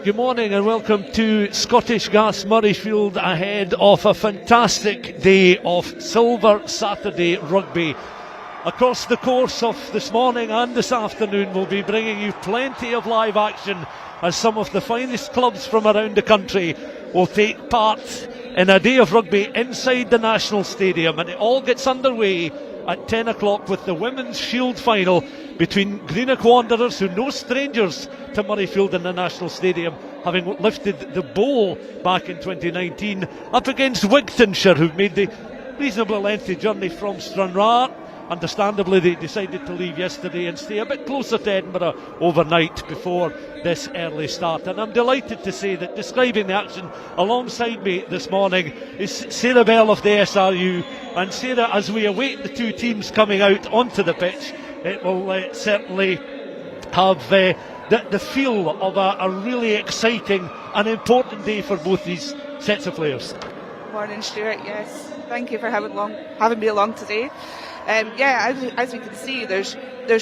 Good morning and welcome to Scottish Gas Murrayfield ahead of a fantastic day of Silver Saturday rugby. Across the course of this morning and this afternoon, we'll be bringing you plenty of live action as some of the finest clubs from around the country will take part in a day of rugby inside the National Stadium, and it all gets underway at 10 o'clock with the Women's Shield Final between Greenock Wanderers, who are no strangers to Murrayfield in the National Stadium, having lifted the bowl back in 2019, up against Wigtownshire, who've made the reasonably lengthy journey from Stranraer. Understandably, they decided to leave yesterday and stay a bit closer to Edinburgh overnight before this early start. And I'm delighted to say that describing the action alongside me this morning is Sarah Bell of the SRU. And Sarah, as we await the two teams coming out onto the pitch, it will certainly have the feel of a really exciting and important day for both these sets of players. Morning, Stuart. Yes, thank you for having me along today. As we can see, there's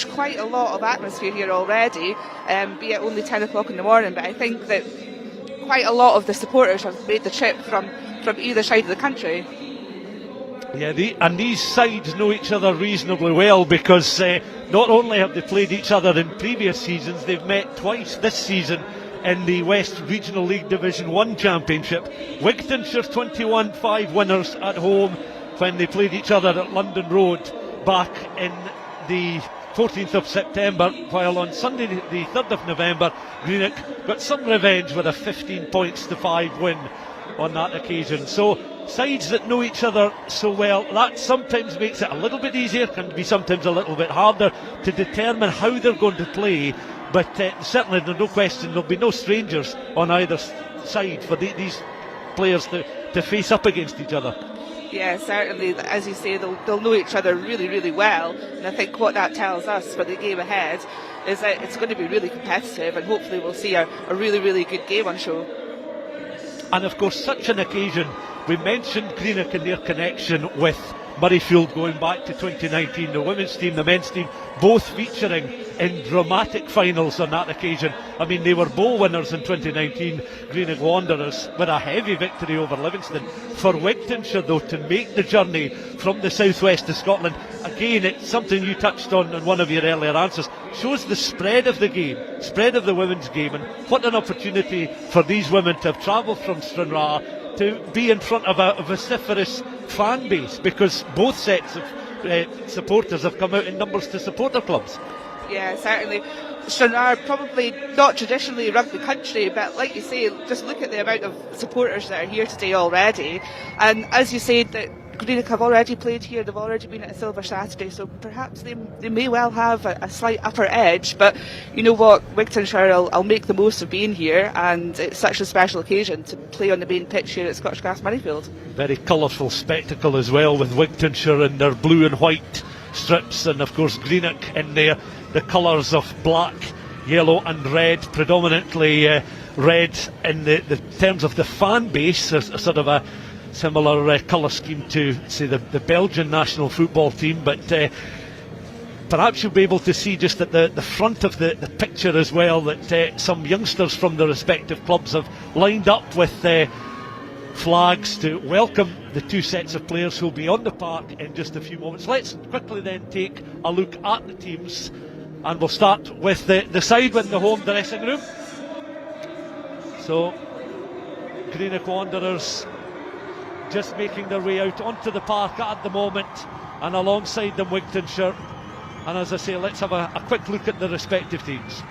quite a lot of atmosphere here already, be it only 10 o'clock in the morning, but I think that quite a lot of the supporters have made the trip from either side of the country. Yeah, and these sides know each other reasonably well, because not only have they played each other in previous seasons, they've met twice this season in the West Regional League Division 1 Championship. Wigtownshire 21-5 winners at home when they played each other at London Road back in the 14th of September, while on Sunday the 3rd of November Greenock got some revenge with a 15 points to 5 win on that occasion. So sides that know each other so well, that sometimes makes it a little bit easier, can be sometimes a little bit harder to determine how they're going to play, but certainly there's no question there'll be no strangers on either side for these players to face up against each other. Yeah, certainly, as you say, they'll know each other really, really well, and I think what that tells us for the game ahead is that it's going to be really competitive, and hopefully we'll see a really, really good game on show. And of course, such an occasion, we mentioned Greenock and their connection with Murrayfield going back to 2019, the women's team, the men's team, both featuring in dramatic finals on that occasion. I mean, they were bowl winners in 2019, Greenock Wanderers, with a heavy victory over Livingston. For Wigtownshire, though, to make the journey from the southwest of Scotland, again, it's something you touched on in one of your earlier answers, shows the spread of the game, spread of the women's game, and what an opportunity for these women to have travelled from Stranraer to be in front of a vociferous fan base, because both sets of supporters have come out in numbers to support their clubs. Yeah, certainly. Stranraer, probably not traditionally a rugby country, but like you say, just look at the amount of supporters that are here today already. And as you said, that Greenock have already played here, they've already been at a Silver Saturday, so perhaps they may well have a slight upper edge, but you know what, Wigtownshire will make the most of being here, and it's such a special occasion to play on the main pitch here at Scottish Gas Murrayfield. Very colourful spectacle as well, with Wigtownshire in their blue and white strips, and of course Greenock in the colours of black, yellow and red, predominantly red in the terms of the fan base, a sort of a similar colour scheme to, say, the Belgian national football team, but perhaps you'll be able to see just at the front of the picture as well that some youngsters from the respective clubs have lined up with flags to welcome the two sets of players who'll be on the park in just a few moments. Let's quickly then take a look at the teams, and we'll start with the side with the home dressing room. So Greenock Wanderers just making their way out onto the park at the moment, and alongside them Wigtownshire. And as I say, let's have a quick look at the respective teams.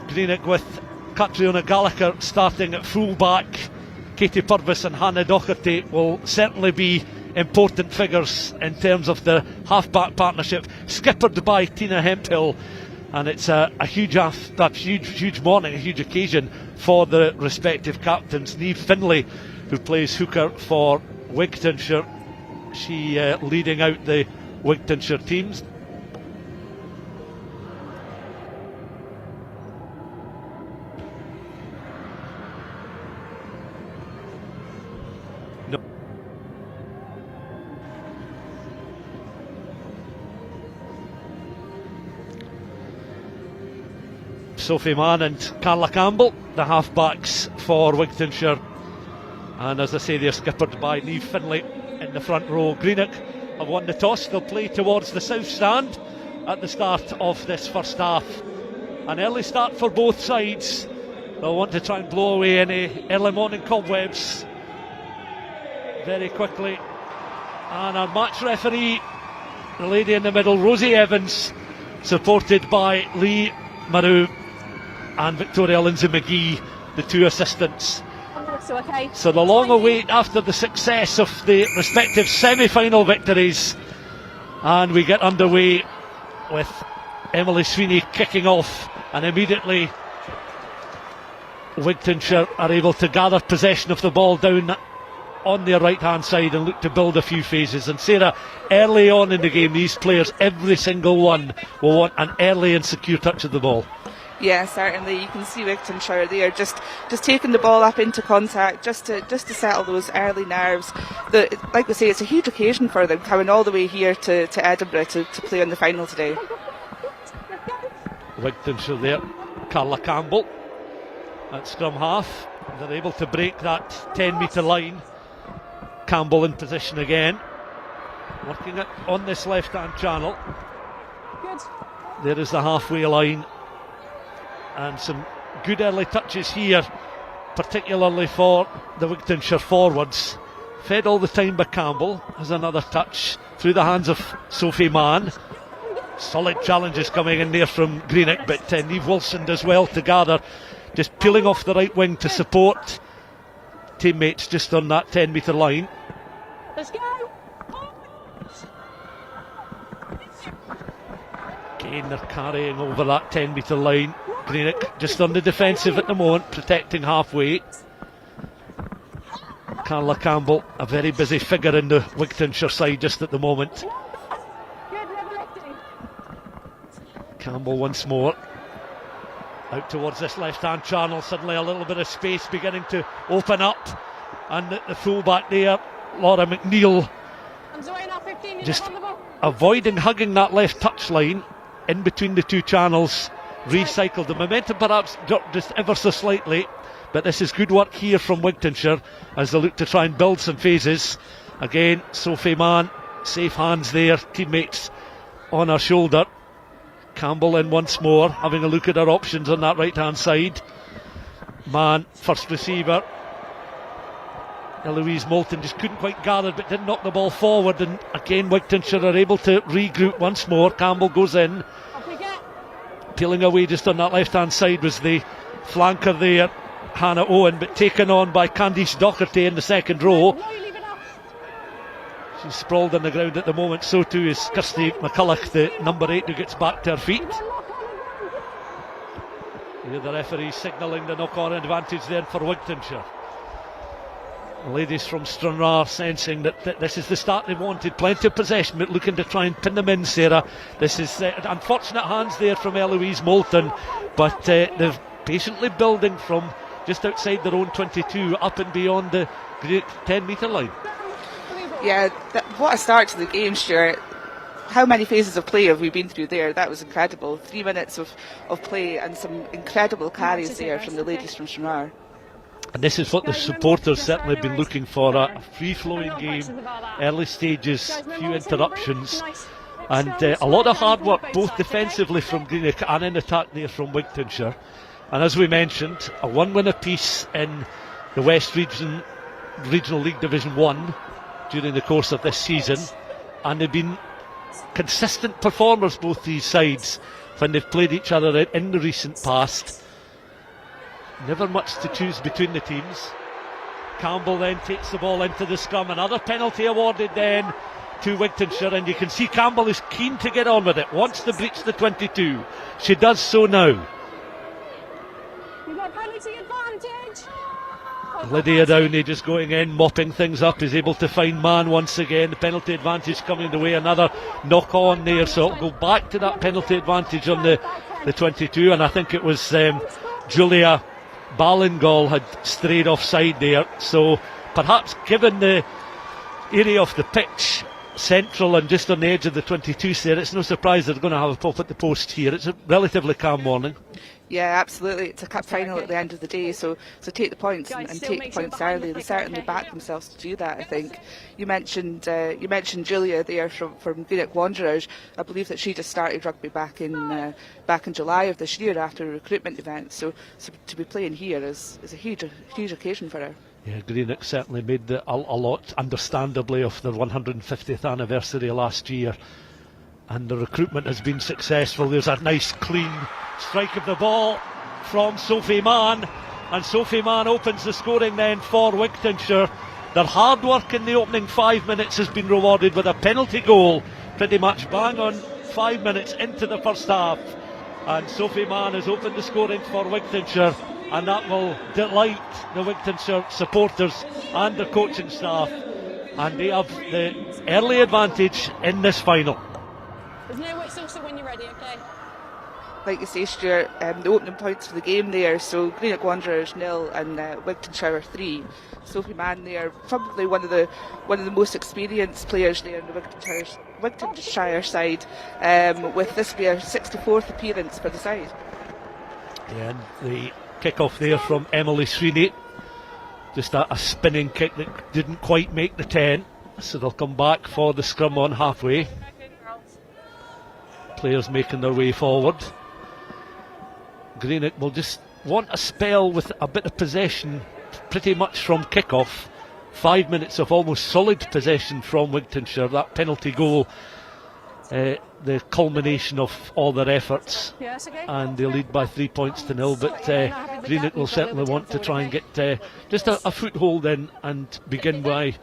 Greenock with Catriona Gallagher starting at full back. Katie Purvis and Hannah Docherty will certainly be important figures in terms of the half-back partnership, skippered by Tina Hemphill, and it's a huge morning, a huge occasion for the respective captains. Niamh Finlay, who plays hooker for Wigtownshire, she leading out the Wigtownshire teams. Sophie Mann and Carla Campbell, the half-backs for Wigtownshire. And as I say, they're skippered by Niamh Finlay in the front row. Greenock have won the toss. They'll play towards the south stand at the start of this first half. An early start for both sides. They'll want to try and blow away any early morning cobwebs very quickly. And our match referee, the lady in the middle, Rosie Evans, supported by Lee Maru and Victoria Lindsay McGee, the two assistants. So the long await after the success of the respective semi-final victories, and we get underway with Emily Sweeney kicking off, and immediately Wigtownshire are able to gather possession of the ball down on their right hand side and look to build a few phases. And Sarah, early on in the game, these players, every single one, will want an early and secure touch of the ball. Yeah, certainly. You can see Wigtownshire there just taking the ball up into contact, just to settle those early nerves. Like we say, it's a huge occasion for them, coming all the way here to Edinburgh to play in the final today. Wigtownshire there, Carla Campbell at scrum half. They're able to break that 10-metre line. Campbell in position again, working it on this left-hand channel. Good. There is the halfway line, and some good early touches here, particularly for the Wigtownshire forwards. Fed all the time by Campbell. Has another touch through the hands of Sophie Mann. Solid challenges coming in there from Greenock, but Niamh Wilson does well to gather, just peeling off the right wing to support teammates just on that 10-metre line. Let's go. Again, they're carrying over that 10-metre line. Greenock just on the defensive at the moment, protecting halfway. Carla Campbell, a very busy figure in the Wigtownshire side just at the moment. Campbell once more. Out towards this left-hand channel, suddenly a little bit of space beginning to open up. And the full-back there, Laura McNeil, just avoiding hugging that left touchline in between the two channels. Recycled the momentum, perhaps dropped just ever so slightly, but this is good work here from Wigtownshire as they look to try and build some phases. Again, Sophie Mann, safe hands there, teammates on her shoulder. Campbell in once more, having a look at her options on that right hand side. Mann, first receiver. Eloise Moulton just couldn't quite gather, but didn't knock the ball forward, and again Wigtownshire are able to regroup once more. Campbell goes in. Peeling away just on that left hand side was the flanker there, Hannah Owen, but taken on by Candice Docherty in the second row. She's sprawled on the ground at the moment, so too is Kirsty McCulloch, the number 8, who gets back to her feet. Here the referee signalling the knock-on advantage then for Wigtownshire. The ladies from Stranraer sensing that this is the start they wanted. Plenty of possession, but looking to try and pin them in, Sarah. This is unfortunate hands there from Eloise Moulton, but they're patiently building from just outside their own 22 up and beyond the 10-metre line. Yeah, what a start to the game, Stuart. How many phases of play have we been through there? That was incredible. 3 minutes of play and some incredible carries there from the ladies from Stranraer. And this is what the supporters certainly have been looking for, a free-flowing game, early stages, few interruptions, and a lot of hard work both defensively from Greenock and in attack there from Wigtownshire. And as we mentioned, a 1-win apiece in the West Regional League Division 1 during the course of this season, and they've been consistent performers, both these sides, when they've played each other in the recent past. Never much to choose between the teams. Campbell then takes the ball into the scrum. Another penalty awarded then to Wigtownshire, and you can see Campbell is keen to get on with it, wants to breach the 22. She does so now. You've got penalty advantage. Lydia Downey just going in, mopping things up, is able to find Mann once again. The penalty advantage coming the way, another knock on there, so it'll go back to that penalty advantage on the 22, and I think it was Julia Ballingall had strayed offside there, so perhaps given the area of the pitch, central and just on the edge of the 22 there, it's no surprise they're going to have a pop at the post here. It's a relatively calm morning. Yeah, absolutely. It's a cup final at the end of the day, so take the points and take the points early. They certainly back themselves to do that, I think. You mentioned Julia there from Greenock Wanderers. I believe that she just started rugby back in July of this year after a recruitment event. So to be playing here is a huge occasion for her. Yeah, Greenock certainly made a lot, understandably, of their 150th anniversary last year. And the recruitment has been successful. There's a nice clean strike of the ball from Sophie Mann, and Sophie Mann opens the scoring then for Wigtownshire. Their hard work in the opening 5 minutes has been rewarded with a penalty goal, pretty much bang on 5 minutes into the first half, and Sophie Mann has opened the scoring for Wigtownshire, and that will delight the Wigtownshire supporters and the coaching staff, and they have the early advantage in this final. There's no whistle, so when you're ready, okay? Like you say, Stuart, the opening points for the game there, so Greenock Wanderers 0 and Wigtownshire 3. Sophie Mann there, probably one of the most experienced players there in the Wigtownshire side, with this be her 64th appearance for the side. Yeah, and the kick-off there from Emily Sweeney, just a spinning kick that didn't quite make the 10, so they'll come back for the scrum on halfway. Players making their way forward. Greenock will just want a spell with a bit of possession pretty much from kick-off. 5 minutes of almost solid possession from Wigtownshire. That penalty goal, the culmination of all their efforts, and they lead by 3 points to 0. But Greenock will certainly want to try and get just a foothold in and begin by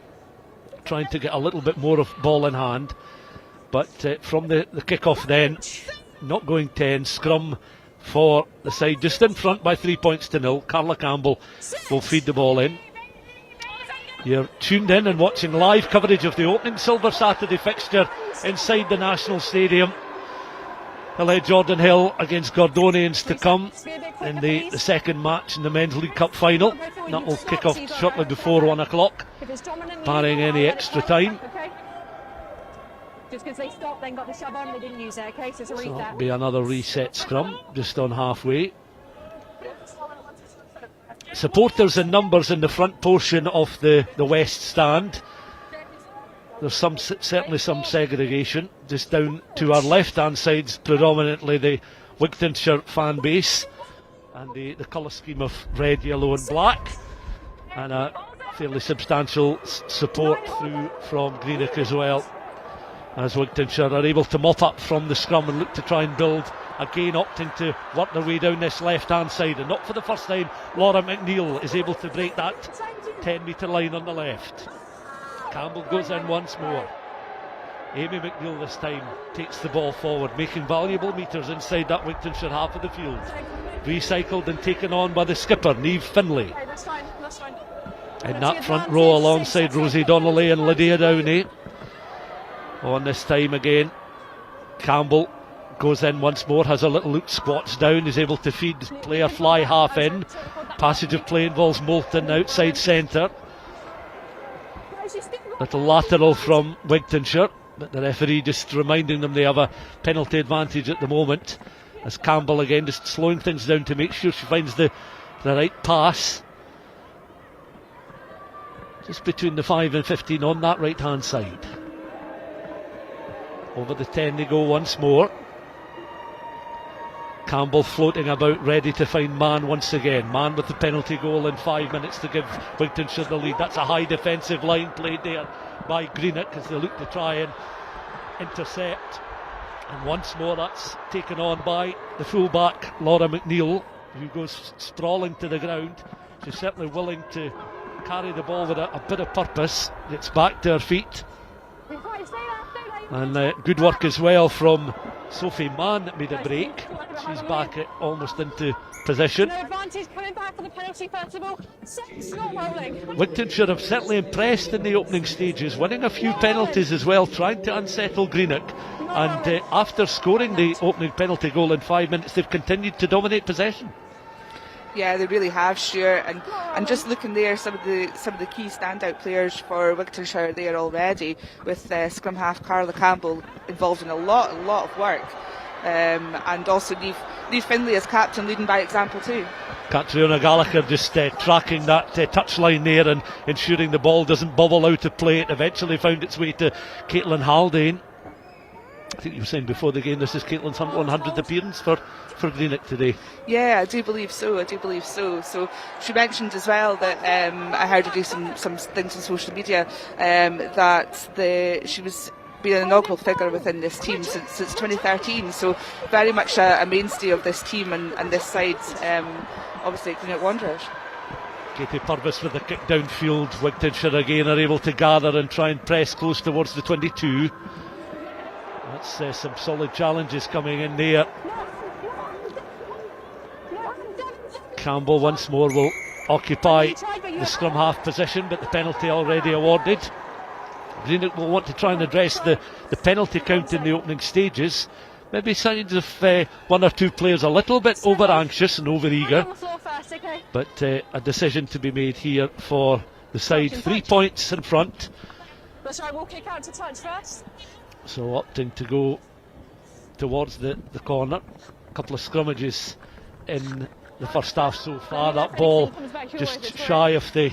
trying to get a little bit more of ball in hand. But from the kick-off then, not going 10, scrum for the side just in front by 3 points to 0. Carla Campbell will feed the ball in. You're tuned in and watching live coverage of the opening Silver Saturday fixture inside the National Stadium. Hillhead Jordanhill against Gordonians to come in the second match in the Men's League Cup Final. That will kick off shortly before 1 o'clock, barring any extra time. Just because they stopped, then got the shove on, they didn't use it, okay? So it's a reset. That'll be another reset scrum, just on halfway. Supporters in numbers in the front portion of the West Stand. There's certainly some segregation. Just down to our left-hand side's predominantly the Wigtownshire fan base, and the colour scheme of red, yellow and black, and a fairly substantial support through from Greenock as well, as Wigtownshire are able to mop up from the scrum and look to try and build, again opting to work their way down this left-hand side. And not for the first time, Laura McNeil is able to break that 10-metre line on the left. Campbell goes in once more. Amy McNeil this time takes the ball forward, making valuable metres inside that Wigtownshire half of the field. Recycled and taken on by the skipper, Niamh Finlay. In that front row alongside Rosie Donnelly and Lydia Downey. On this time again, Campbell goes in once more, has a little look, squats down, is able to feed player fly half in. Passage of play involves Moulton outside centre. Little lateral from Wigtownshire, but the referee just reminding them they have a penalty advantage at the moment, as Campbell again just slowing things down to make sure she finds the right pass. Just between the 5 and 15 on that right hand side. Over the 10 they go once more. Campbell floating about, ready to find Mann once again. Mann with the penalty goal in 5 minutes to give Wigtownshire the lead. That's a high defensive line played there by Greenock as they look to try and intercept. And once more that's taken on by the fullback Laura McNeil, who goes sprawling to the ground. She's certainly willing to carry the ball with a bit of purpose. Gets back to her feet. And good work as well from Sophie Mann that made a break. She's back almost into position. No advantage coming back for the penalty first of all. Not rolling. Wigtownshire have certainly impressed in the opening stages, winning a few penalties as well, trying to unsettle Greenock. And after scoring the opening penalty goal in 5 minutes, they've continued to dominate possession. Yeah, they really have, Stuart, and just looking there, some of the key standout players for Wigtownshire there already, with scrum half Carla Campbell involved in a lot of work. and also leave Finlay as captain, leading by example too. Catriona Gallagher just tracking that touchline there and ensuring the ball doesn't bubble out of play. It eventually found its way to Caitlin Haldane. I think you were saying before the game this is Caitlin's 100th appearance for Greenock today. Yeah, I do believe so. So she mentioned as well that I heard her do some things on social media that she was been an inaugural figure within this team since 2013. So very much a mainstay of this team and this side. Obviously, Greenock Wanderers. Katie Purvis with the kick downfield. Wigtownshire again are able to gather and try and press close towards the 22. That's some solid challenges coming in there. Campbell once more will occupy the scrum half position, but the penalty already awarded. Greenock will want to try and address the penalty count in the opening stages. Maybe signs of one or two players a little bit over anxious and over eager, but a decision to be made here for the side. 3 points in front. We'll kick out to touch first. So opting to go towards the corner. A couple of scrummages in the first half so far. That ball just shy of the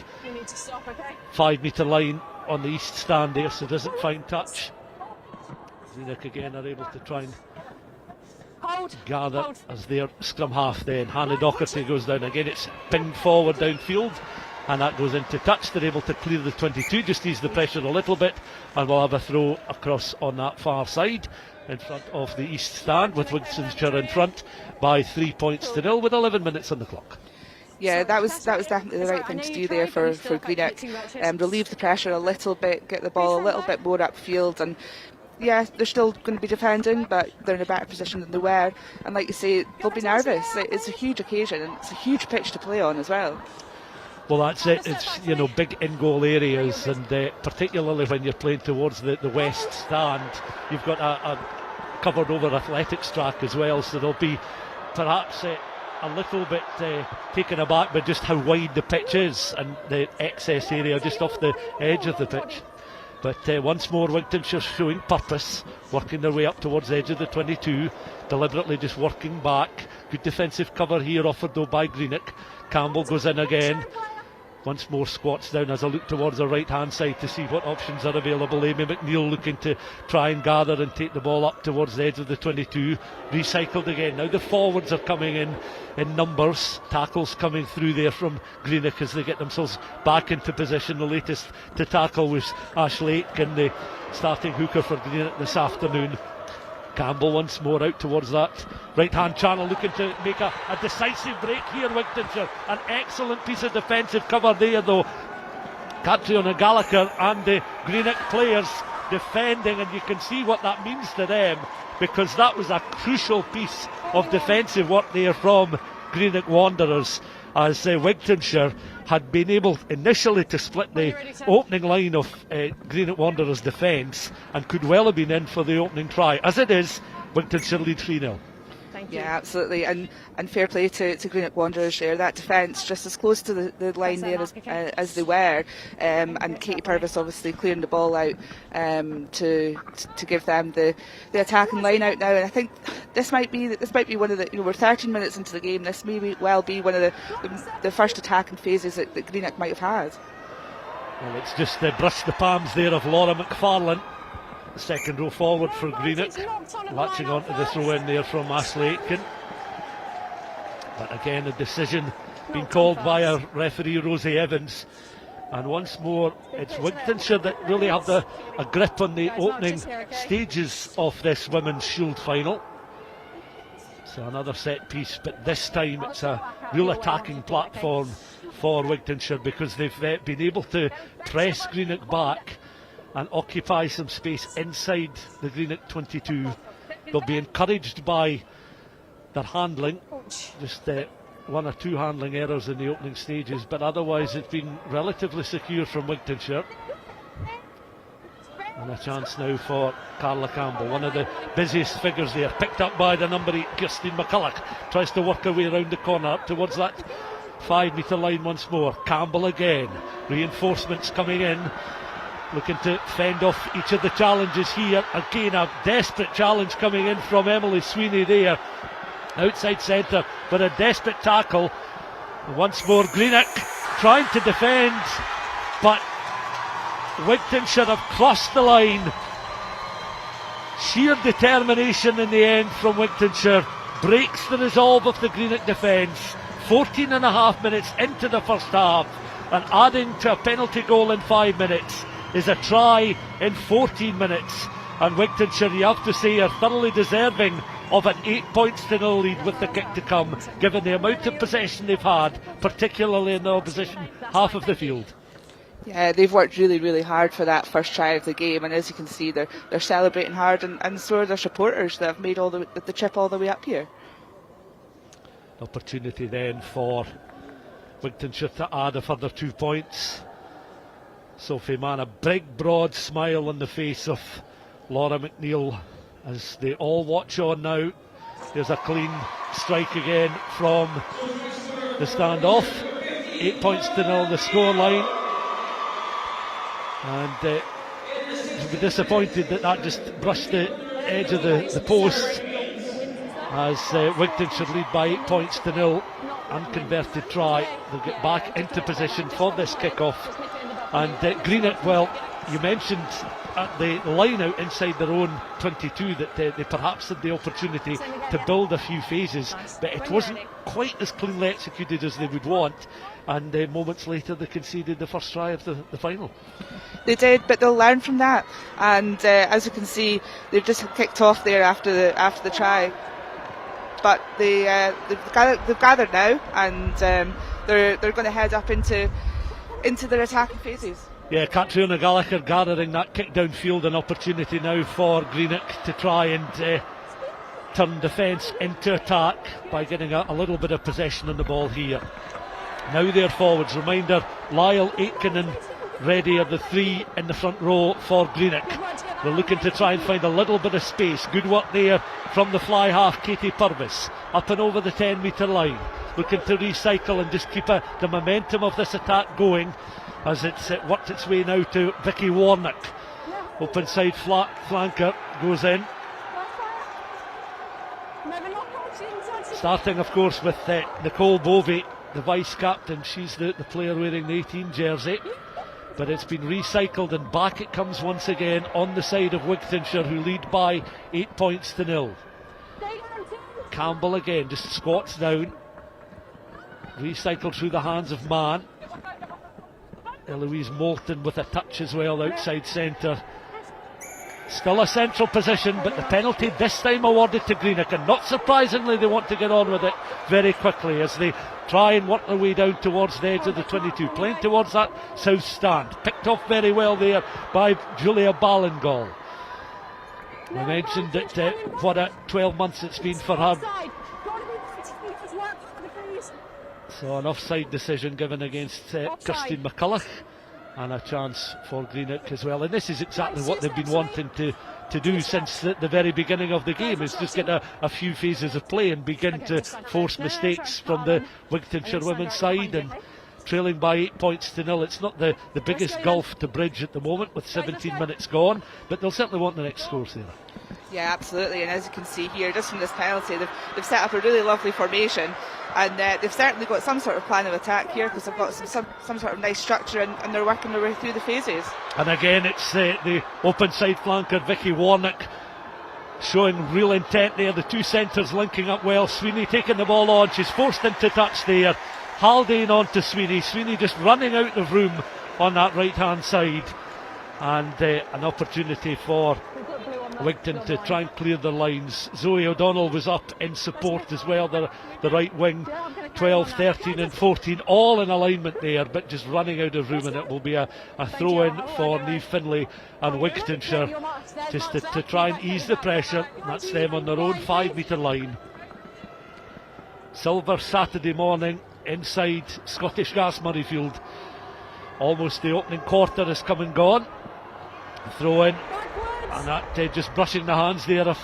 5 metre line on the east stand there, so doesn't find touch. Greenock again are able to try and gather as their scrum half then. Hannah Docherty goes down again. It's pinged forward downfield and that goes into touch. They're able to clear the 22, just ease the pressure a little bit, and we'll have a throw across on that far side in front of the east stand, with Wigtownshire in front by 3 points to 0 with 11 minutes on the clock. Yeah, that was definitely the right thing to do there for Greenock. Relieve the pressure a little bit, get the ball a little bit more upfield, and yeah, they're still going to be defending, but they're in a better position than they were. And like you say, they'll be nervous. It's a huge occasion, and it's a huge pitch to play on as well. Well, that's it. It's, big in-goal areas, and particularly when you're playing towards the west stand, you've got a covered over athletics track as well, so there'll be perhaps a little bit taken aback by just how wide the pitch is and the excess area just off the edge of the pitch. But once more, Wigtownshire showing purpose, working their way up towards the edge of the 22, deliberately just working back. Good defensive cover here offered though by Greenock. Campbell goes in again. Once more squats down as I look towards the right hand side to see what options are available. Amy McNeil looking to try and gather and take the ball up towards the edge of the 22. Recycled again. Now the forwards are coming in numbers. Tackles coming through there from Greenock as they get themselves back into position. The latest to tackle was Ash Lake, and the starting hooker for Greenock this afternoon. Campbell once more out towards that right hand channel, looking to make a decisive break here. Wigtownshire, an excellent piece of defensive cover there though. Catriona Gallagher and the Greenock players defending, and you can see what that means to them, because that was a crucial piece of defensive work there from Greenock Wanderers, as Wigtownshire had been able initially to split the opening line of Greenock Wanderers' defence and could well have been in for the opening try. As it is, Wigtownshire lead 3-0. Yeah, absolutely, and fair play to Greenock Wanderers there. That defence just as close to the line there as they were, and Katie Purvis obviously clearing the ball out to give them the attacking line out now. And I think this might be one of the, we're 13 minutes into the game. This may well be one of the first attacking phases that Greenock might have had. Well, it's just brush the palms there of Laura McFarlane. Second row forward for Greenock, latching onto the throw in there from Ashley Aitken. But again, a decision being called by our referee Rosie Evans. And once more, it's Wigtownshire that really have a grip on the opening stages of this Women's Shield final. So another set piece, but this time it's a real attacking platform for Wigtownshire, because they've been able to press Greenock back and occupy some space inside the Greenock 22. They'll be encouraged by their handling, just one or two handling errors in the opening stages, but otherwise it's been relatively secure from Wigtownshire. And a chance now for Carla Campbell, one of the busiest figures there, picked up by the number 8 Kirstine McCulloch, tries to work her way around the corner up towards that 5 metre line once more. Campbell again, reinforcements coming in. looking to fend off each of the challenges here. Again, a desperate challenge coming in from Emily Sweeney there, outside centre, but a desperate tackle. Once more Greenock trying to defend, but Wigtownshire have crossed the line. Sheer determination in the end from Wigtownshire breaks the resolve of the Greenock defence. 14 and a half minutes into the first half, and adding to a penalty goal in 5 minutes is a try in 14 minutes. And Wigtownshire, you have to say, are thoroughly deserving of an 8-0 lead with the kick to come, given the amount of possession they've had, particularly in the opposition half of the field. Yeah, they've worked really, really hard for that first try of the game, and as you can see, they're celebrating hard, and so are their supporters that have made all the trip all the way up here. Opportunity then for Wigtownshire to add a further 2 points. Sophie Mann, a big broad smile on the face of Laura McNeil as they all watch on now. There's a clean strike again from the standoff. 8-0 the scoreline, and you'll be disappointed that just brushed the edge of the post as Wigtownshire lead by 8-0. Unconverted try. They'll get back into position for this kick-off. And Greenock, well, you mentioned at the line out inside their own 22 that they perhaps had the opportunity to build a few phases, but it wasn't quite as cleanly executed as they would want, and moments later they conceded the first try of the final. They did, but they'll learn from that, and as you can see, they've just kicked off there after the try, but they've gathered now, and they're going to head up into their attacking phases. Yeah, Catriona Gallagher gathering that kick downfield, an opportunity now for Greenock to try and turn defence into attack by getting a little bit of possession on the ball here. Now their forwards, reminder, Lyle, Aitken and Reddy are the three in the front row for Greenock. They're looking to try and find a little bit of space. Good work there from the fly half, Katie Purvis, up and over the 10-metre line, looking to recycle and just keep the momentum of this attack going as it's worked its way now to Vicky Warnock. Open side flanker goes in. Starting, of course, with Nicole Bovey, the vice-captain. She's the player wearing the 18 jersey. But it's been recycled, and back it comes once again on the side of Wigtownshire, who lead by 8-0. Campbell again, just squats down. Recycled through the hands of Mann. Eloise Moulton with a touch as well outside centre. Still a central position, but the penalty this time awarded to Greenock, and not surprisingly they want to get on with it very quickly as they try and work their way down towards the edge of the 22, playing towards that south stand. Picked off very well there by Julia Ballingall. We mentioned that what a 12 months it's been for her. So an offside decision given against Kirstine McCulloch, and a chance for Greenock as well. And this is exactly what they've been wanting to do since the very beginning of the game, is just get a few phases of play and begin to force mistakes from the Wigtownshire women's side. And trailing by 8-0, it's not the biggest gulf to bridge at the moment with 17 minutes gone, but they'll certainly want the next score, Sarah. Yeah, absolutely, and as you can see here, just from this penalty, they've set up a really lovely formation, and they've certainly got some sort of plan of attack here, because they've got some sort of nice structure, and they're working their way through the phases. And again, it's the open side flanker Vicky Warnock showing real intent there. The two centres linking up well. Sweeney taking the ball on, she's forced into touch there. Haldane on to Sweeney. Sweeney just running out of room on that right hand side, and an opportunity for Wigton to try and clear the lines. Zoe O'Donnell was up in support as well, the right wing. 12, 13 and 14 all in alignment there, but just running out of room, and it will be a throw in for Niamh Finlay and Wigtownshire just to try and ease the pressure. That's them on their own 5-metre line. Silver Saturday morning inside Scottish Gas Murrayfield. Almost the opening quarter has come and gone. Throw in, and that just brushing the hands there of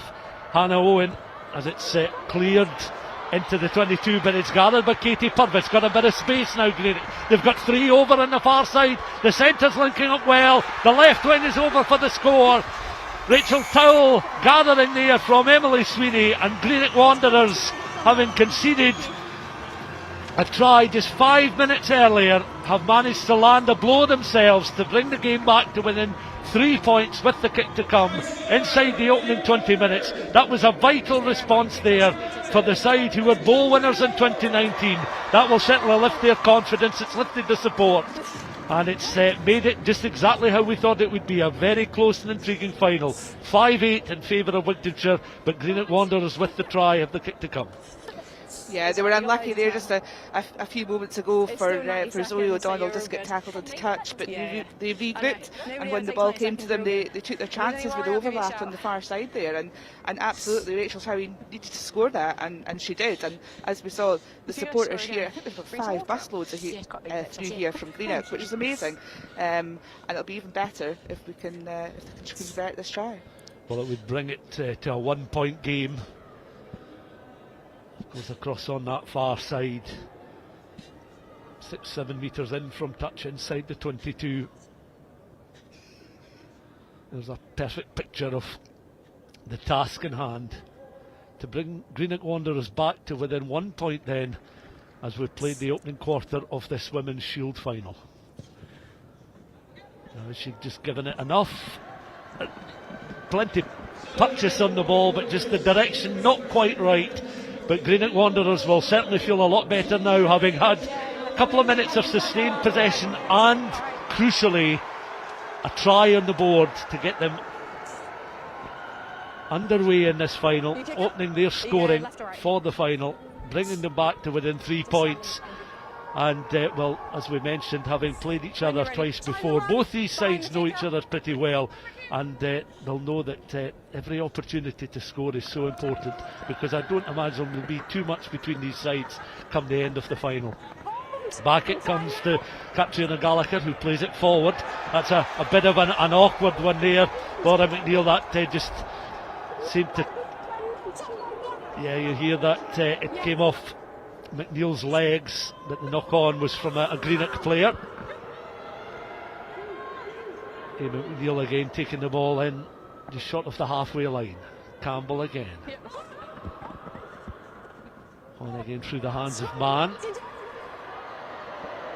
Hannah Owen as it's cleared into the 22, but it's gathered by Katie Purvis. Got a bit of space now, Greenock. They've got 3 over on the far side. The centre's linking up well. The left wing is over for the score. Rachel Towell gathering there from Emily Sweeney, and Greenock Wanderers, having conceded a try just 5 minutes earlier, have managed to land a blow themselves to bring the game back to within 3 points with the kick to come inside the opening 20 minutes. That was a vital response there for the side who were bowl winners in 2019. That will certainly lift their confidence. It's lifted the support, and it's made it just exactly how we thought it would be. A very close and intriguing final. 5-8 in favour of Wigtownshire, but Greenock Wanderers with the try have the kick to come. Yeah, they were unlucky there just a few moments ago for Zoe O'Donnell just to get tackled into touch, but they regrouped, and when the ball came to them, they took their chances with the overlap on the far side there, and absolutely Rachel Towie needed to score that, and she did. And as we saw, the supporters here, I think they've got 5 busloads through here from Greenock, which is amazing, and it'll be even better if they can convert this try. Well, it would bring it to a 1 point game. Goes across on that far side, 6-7 metres in from touch inside the 22. There's a perfect picture of the task in hand to bring Greenock Wanderers back to within 1 point then, as we played the opening quarter of this Women's Shield final. Now she's just given it enough, plenty purchase on the ball, but just the direction not quite right. But Greenock Wanderers will certainly feel a lot better now, having had a couple of minutes of sustained possession and, crucially, a try on the board to get them underway in this final, opening their scoring for the final, bringing them back to within 3 points. And, well, as we mentioned, having played each other twice before, both these sides know each other pretty well, and they'll know that every opportunity to score is so important, because I don't imagine there'll be too much between these sides come the end of the final. Back it comes to Catriona Gallagher, who plays it forward. That's a bit of an awkward one there. Laura McNeil, that just seemed to... Yeah, you hear that it came off McNeil's legs, but the knock-on was from a Greenock player. Amy McNeil again taking the ball in, just short of the halfway line. Campbell again. On again through the hands of Mann.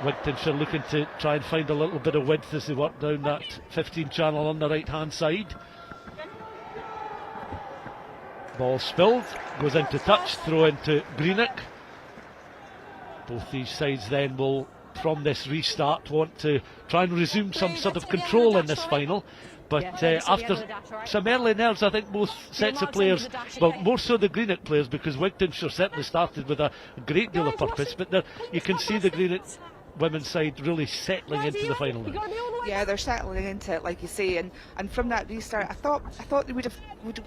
Wigtownshire looking to try and find a little bit of width as they work down that 15 channel on the right hand side. Ball spilled, goes into touch, throw into Greenock. Both these sides then will, from this restart, want to try and resume some sort of control in this final. But after some early nerves, I think both sets of players, well, more so the Greenock players, because Wigtownshire certainly started with a great deal of purpose, but you can see the Greenock women's side really settling into the final now. Yeah, they're settling into it, like you say, and from that restart, I thought they would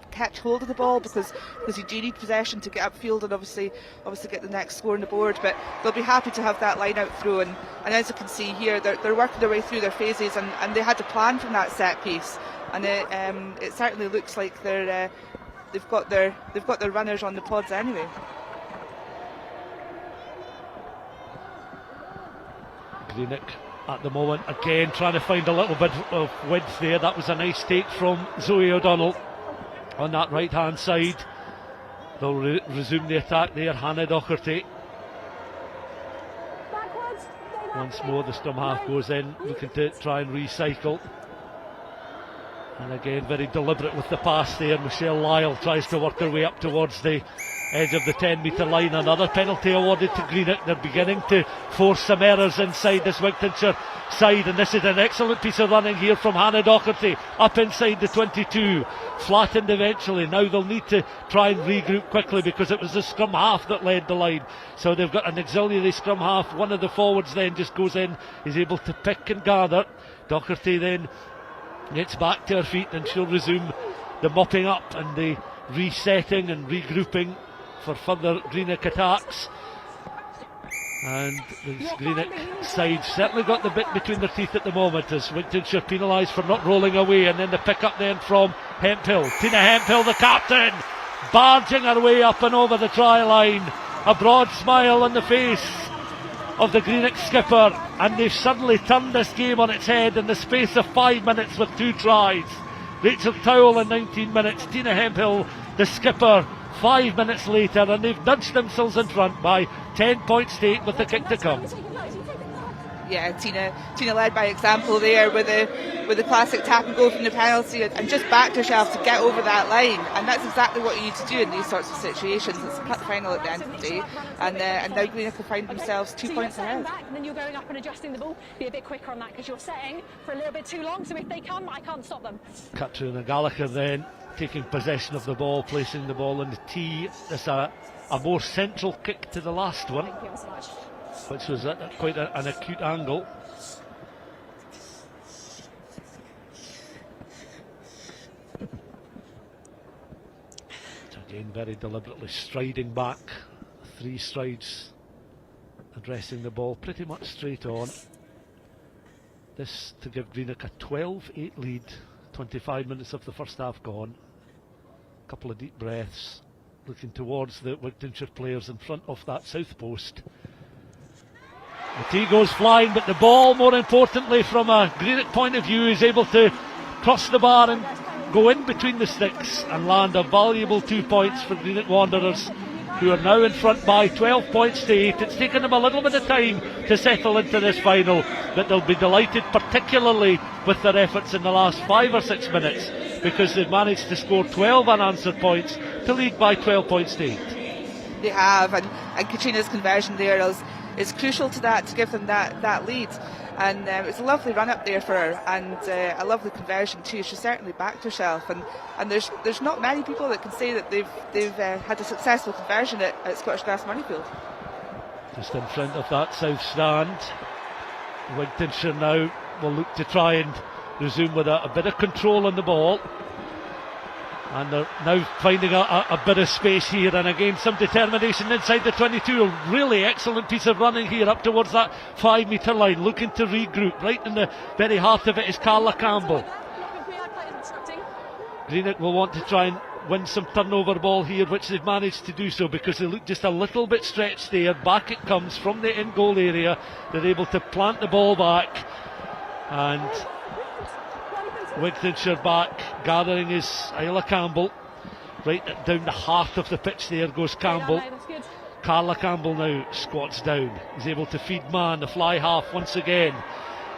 catch hold of the ball, because you do need possession to get upfield and obviously get the next score on the board. But they'll be happy to have that line out through, and as you can see here, they're working their way through their phases, and they had to plan from that set piece, and it certainly looks like they've got their runners on the pods anyway. Greenock at the moment again trying to find a little bit of width there. That was a nice take from Zoe O'Donnell on that right hand side. They'll resume the attack there. Hannah Docherty once more, the scrum half goes in, looking to try and recycle, and again very deliberate with the pass there. Michelle Lyle tries to work her way up towards the edge of the 10 metre line. Another penalty awarded to Greenock. They're beginning to force some errors inside this Wigtownshire side, and this is an excellent piece of running here from Hannah Docherty up inside the 22, flattened eventually. Now they'll need to try and regroup quickly, because it was the scrum half that led the line, so they've got an auxiliary scrum half. One of the forwards then just goes in, is able to pick and gather. Docherty then gets back to her feet, and she'll resume the mopping up and the resetting and regrouping for further Greenock attacks. And the Greenock side certainly got the bit between their teeth at the moment, as Wigtownshire penalised for not rolling away. And then the pick up then from Hemphill. Tina Hemphill, the captain, barging her way up and over the try line. a broad smile on the face of the Greenock skipper, and they've suddenly turned this game on its head in the space of 5 minutes with 2 tries. Rachel Towell in 19 minutes, Tina Hemphill, the skipper, 5 minutes later, and they've nudged themselves in front by 10 points to 8 with the kick to come. Yeah, Tina led by example there with the classic tap and go from the penalty, and just backed herself to get over that line, and that's exactly what you need to do in these sorts of situations. It's a cup final at the end of the day, and now Greenock will find themselves 2 points ahead. And then you're going up and adjusting the ball. Be a bit quicker on that because you're setting for a little bit too long. So if they come, I can't stop them. Katrina Gallagher then taking possession of the ball, placing the ball in the tee. It's a more central kick to the last one, Thank you so much. which was at quite an acute angle. Again, very deliberately striding back, 3 strides, addressing the ball pretty much straight on. This to give Greenock a 12-8 lead, 25 minutes of the first half gone. A couple of deep breaths, looking towards the Wigtownshire players in front of that south post. The tee goes flying, but the ball, more importantly from a Greenock point of view, is able to cross the bar and go in between the sticks and land a valuable 2 points for Greenock Wanderers, who are now in front by 12 points to 8. It's taken them a little bit of time to settle into this final, but they'll be delighted particularly with their efforts in the last 5 or 6 minutes, because they've managed to score 12 unanswered points to lead by 12 points to 8. They have, and Katrina's conversion there is crucial to that, to give them that lead. And it was a lovely run up there for her, and a lovely conversion too. She certainly backed herself, and there's not many people that can say that they've had a successful conversion at Scottish Gas Murrayfield. Just in front of that south stand, Wigtownshire now will look to try and resume with a bit of control on the ball. And they're now finding a bit of space here, and again some determination inside the 22. A really excellent piece of running here up towards that 5 metre line, looking to regroup. Right in the very heart of it is Carla Campbell. Greenock will want to try and win some turnover ball here, which they've managed to do so, because they look just a little bit stretched there. Back it comes from the in goal area. They're able to plant the ball back, and Wigtownshire back, gathering is Isla Campbell. Right down the heart of the pitch there goes Campbell. Carla Campbell now squats down. He's able to feed man, the fly half once again.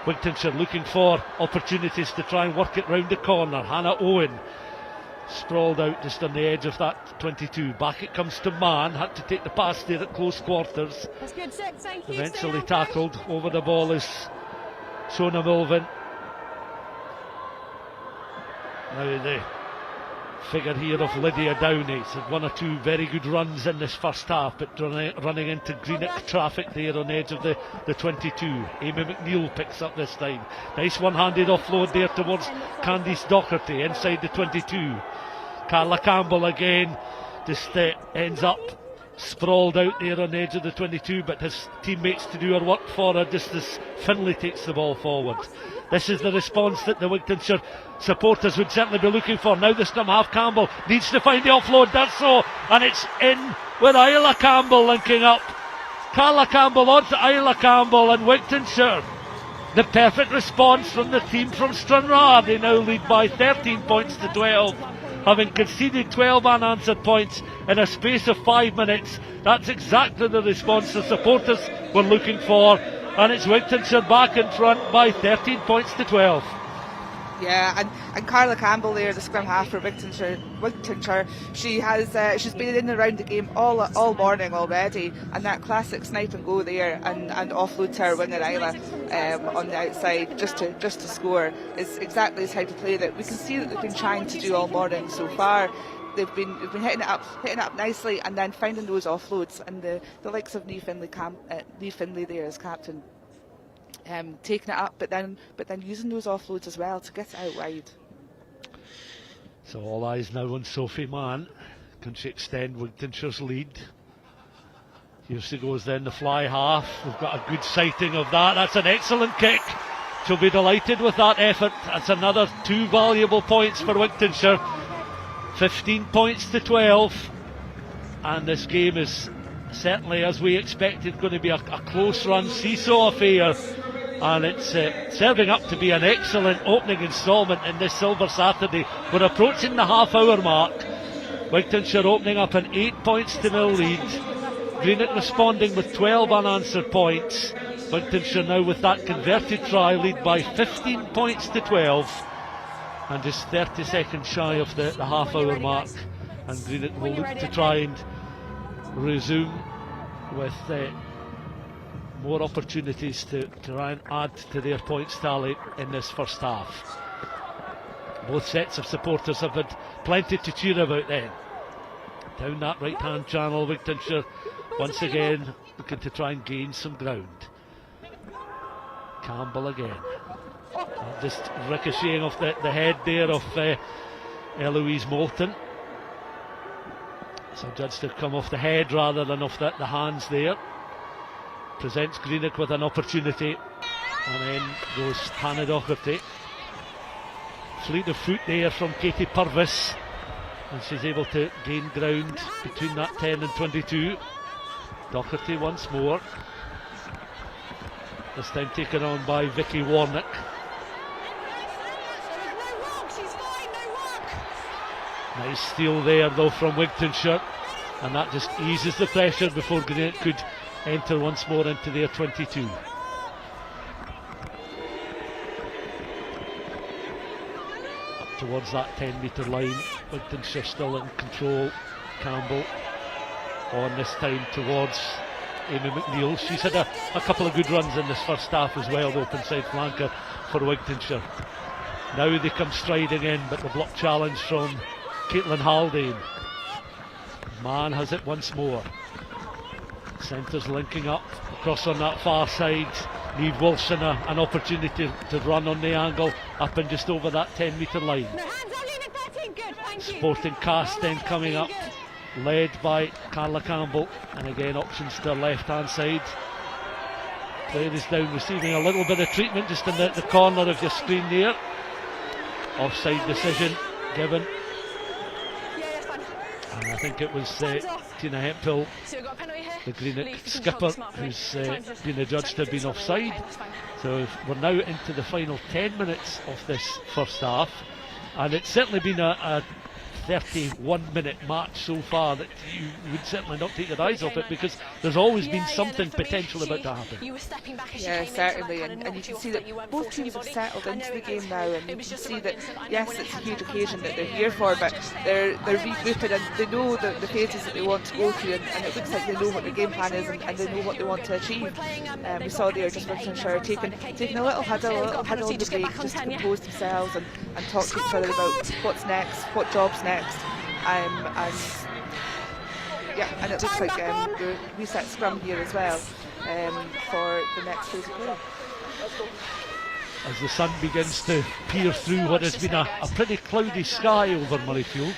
Wigtownshire looking for opportunities to try and work it round the corner. Hannah Owen sprawled out just on the edge of that 22. Back it comes to man. Had to take the pass there at close quarters. That's good, thank you. Eventually tackled. Over the ball is Shona Mulvin. Now the figure here of Lydia Downey. She's had 1 or 2 very good runs in this first half, but running into Greenock traffic there on the edge of the 22. Amy McNeil picks up this time. Nice one-handed offload there towards Candice Docherty inside the 22. Carla Campbell again just ends up sprawled out there on the edge of the 22, but has teammates to do her work for her just as Finlay takes the ball forward. This is the response that the Wigtownshire supporters would certainly be looking for. Now the scrum half Campbell needs to find the offload, does so, and it's in with Isla Campbell linking up. Carla Campbell on to Isla Campbell, and Wigtownshire, the perfect response from the team from Stranraer. They now lead by 13 points to 12, having conceded 12 unanswered points in a space of 5 minutes. That's exactly the response the supporters were looking for, and it's Wigtownshire back in front by 13 points to 12. Yeah, and Carla Campbell there, the scrum half for Wigtownshire, she's been in and around the game all morning already, and that classic snipe and go there and offload to her winger Isla on the outside just to score is exactly the type of play that we can see that they've been trying to do all morning so far. They've been hitting it up nicely, and then finding those offloads, and the likes of Niamh Finlay there as captain, taking it up, but then using those offloads as well to get it out wide. So all eyes now on Sophie Mann. Can she extend Wigtownshire's lead? Here she goes then, the fly half. We've got a good sighting of that. That's an excellent kick. She'll be delighted with that effort. That's another 2 valuable points for Wigtownshire. 15 points to 12, and this game is certainly, as we expected, going to be a close run seesaw affair, and it's serving up to be an excellent opening instalment in this Silver Saturday. We're approaching the half-hour mark. Wigtownshire opening up an 8 points to nil lead. Greenock responding with 12 unanswered points. Wigtownshire now with that converted try lead by 15 points to 12, and just 30 seconds shy of the half-hour mark. And Greenock will look to try and resume with more opportunities to try and add to their points tally in this first half. Both sets of supporters have had plenty to cheer about then. Down that right hand channel, Wigtownshire once again looking to try and gain some ground. Campbell again, just ricocheting off the head there of Eloise Moulton. So judged to come off the head rather than off the hands there. Presents Greenock with an opportunity, and then goes Hannah Docherty. Fleet of foot there from Katie Purvis, and she's able to gain ground between that 10 and 22. Docherty once more, this time taken on by Vicky Warnock. Nice steal there though from Wigtownshire, and that just eases the pressure before Greenock could enter once more into their 22. Up towards that 10-metre line, Wigtownshire still in control. Campbell on this time towards Amy McNeil. She's had a couple of good runs in this first half as well, the open side flanker for Wigtownshire. Now they come striding in, but the block challenge from Caitlin Haldane. Mann has it once more. Centres linking up across on that far side. Neve Wilson an opportunity to run on the angle up and just over that 10-metre line. Sporting Cast then coming up, led by Carla Campbell, and again options to the left hand side. Player is down receiving a little bit of treatment just in the corner of your screen there. Offside decision given, and I think it was Tina Hemphill, the Greenock skipper, who's been adjudged to have been offside. So we're now into the final 10 minutes of this first half, and it's certainly been a 31-minute match so far that you would certainly not take your eyes off it, because there's always been something potential about to happen. Yeah, certainly, and you can see that both teams have settled into the game now, and you can see that, yes, it's a huge occasion that they're here for, but they're regrouping and they know the phases that they want to go through, and it looks like they know what their game plan is, and they know what they want to achieve. We saw there just Wigtownshire taking a little huddle on the break just to compose themselves and talk to each other about what's next, what job's next. And it looks like the reset scrum here as well for the next phase of play. As the sun begins to peer through what has been a pretty cloudy sky over Murrayfield.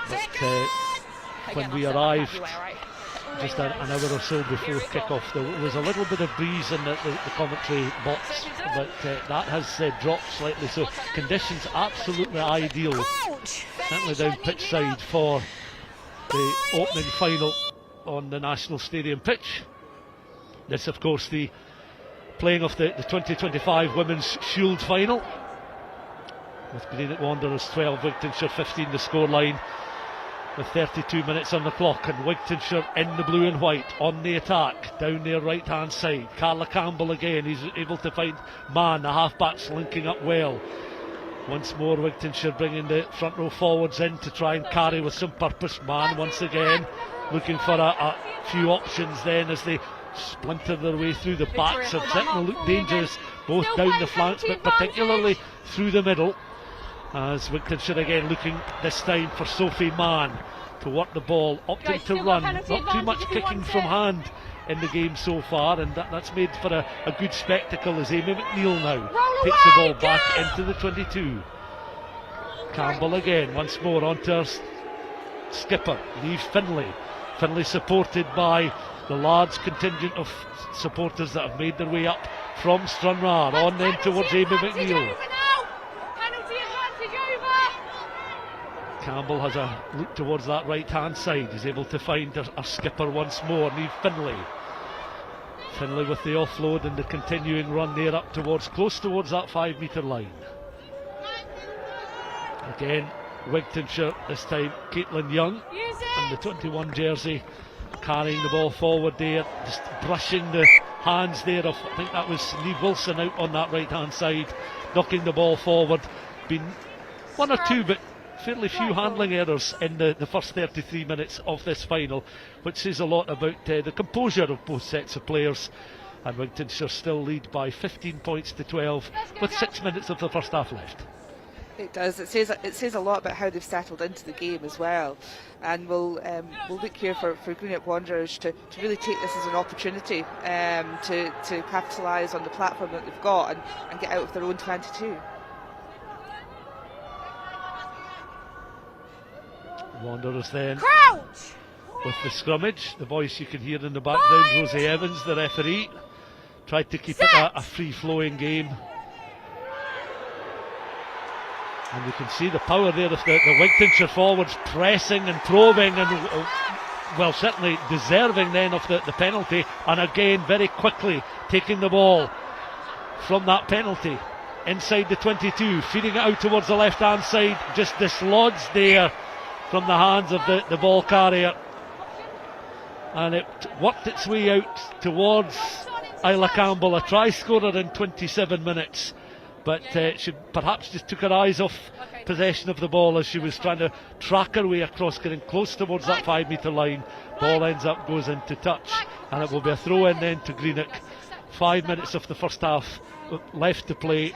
But when we arrived just an hour or so before kick-off, there was a little bit of breeze in the commentary box, but that has dropped slightly, so conditions absolutely ideal, certainly down pitch side, for the opening final on the National Stadium pitch. This, of course, the playing of the 2025 Women's Shield final, with Greenock Wanderers 12, Wigtownshire 15 the scoreline, with 32 minutes on the clock, and Wigtownshire in the blue and white on the attack down their right hand side. Carla Campbell again, he's able to find Mann, the half-backs linking up well. Once more Wigtownshire bringing the front row forwards in to try and carry with some purpose. Mann once again looking for a few options then as they splinter their way through. The backs have certainly looked dangerous both down the flanks but particularly through the middle, as Wigtownshire again looking this time for Sophie Mann to work the ball, opting to run, not too much kicking from hand in the game so far, and that's made for a good spectacle as Amy McNeil now takes the ball back into the 22. Campbell again once more onto her skipper, Neve Finlay. Finlay supported by the large contingent of supporters that have made their way up from Stranraer, on then towards Amy McNeil. Campbell has a look towards that right hand side. He's able to find a skipper once more, Niamh Finlay. Finlay with the offload and the continuing run there up towards, close towards that 5 metre line. Again, Wigtownshire, this time Caitlin Young and the 21 jersey, carrying the ball forward there, just brushing the hands there of, I think that was Niamh Wilson out on that right hand side, knocking the ball forward. Been one or two but fairly few handling errors in the first 33 minutes of this final, which says a lot about the composure of both sets of players. And Wigtownshire still lead by 15 points to 12 with 6 minutes of the first half left. It does. It says a lot about how they've settled into the game as well. And we'll look here for Greenock Wanderers to really take this as an opportunity to capitalise on the platform that they've got and get out of their own 22. Wanderers then Crouch! with the scrummage. The voice you can hear in the background, Rosie Evans, the referee, tried to keep it a free-flowing game. And you can see the power there of the Wigtownshire forwards pressing and probing and, well, certainly deserving then of the penalty. And again, very quickly taking the ball from that penalty inside the 22, feeding it out towards the left-hand side, just dislodged there from the hands of the ball carrier. And it worked its way out towards Isla Campbell, a try scorer in 27 minutes. But she perhaps just took her eyes off possession of the ball as she was trying to track her way across, getting close towards that 5 metre line. Ball ends up, goes into touch, and it will be a throw in then to Greenock. 5 minutes of the first half left to play,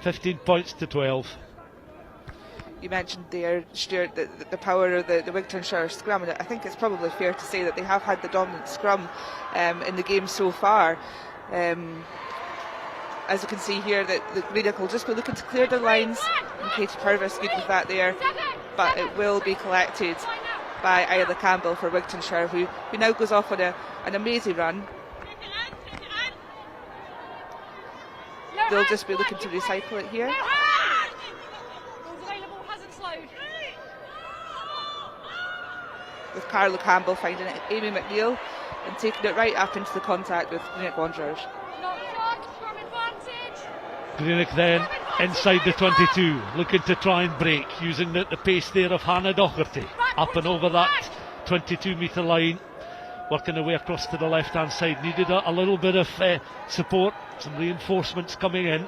15 points to 12. You mentioned there, Stuart, the power of the Wigtownshire scrum, and I think it's probably fair to say that they have had the dominant scrum in the game so far. As you can see here, that the Greenock will just be looking to clear the lines, and Katie Purvis good with that there, but it will be collected by Isla Campbell for Wigtownshire, who now goes off on an amazing run. They'll just be looking to recycle it here. With Carla Campbell finding it, Amy McNeil, and taking it right up into the contact with Greenock Wanderers. Greenock then inside the 22, looking to try and break, using the pace there of Hannah Docherty, up and over that 22 metre line, working their way across to the left hand side. Needed a little bit of support, some reinforcements coming in.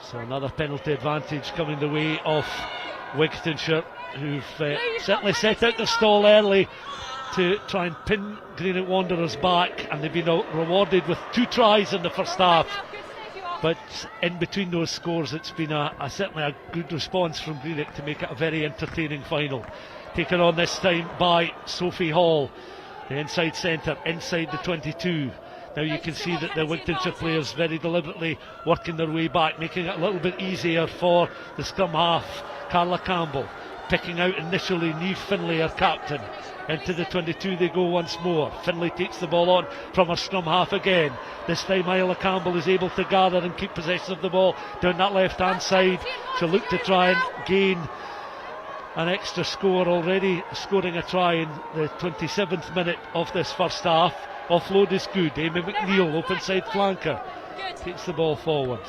So another penalty advantage coming the way of Wigtownshire, who've certainly set out their stall early to try and pin Greenock Wanderers back, and they've been rewarded with 2 tries in the first half. But in between those scores, it's been certainly a good response from Greenock to make it a very entertaining final. Taken on this time by Sophie Hall, the inside centre, inside the 22. Now you can see that the Wigtownshire players very deliberately working their way back, making it a little bit easier for the scrum half. Carla Campbell picking out initially Niamh Finlay, her captain. Into the 22 they go once more. Finlay takes the ball on from her scrum half again. This time Isla Campbell is able to gather and keep possession of the ball down that left hand side. She'll look to try and gain an extra score, already scoring a try in the 27th minute of this first half. Offload is good. Amy McNeil, open side flanker, takes the ball forward.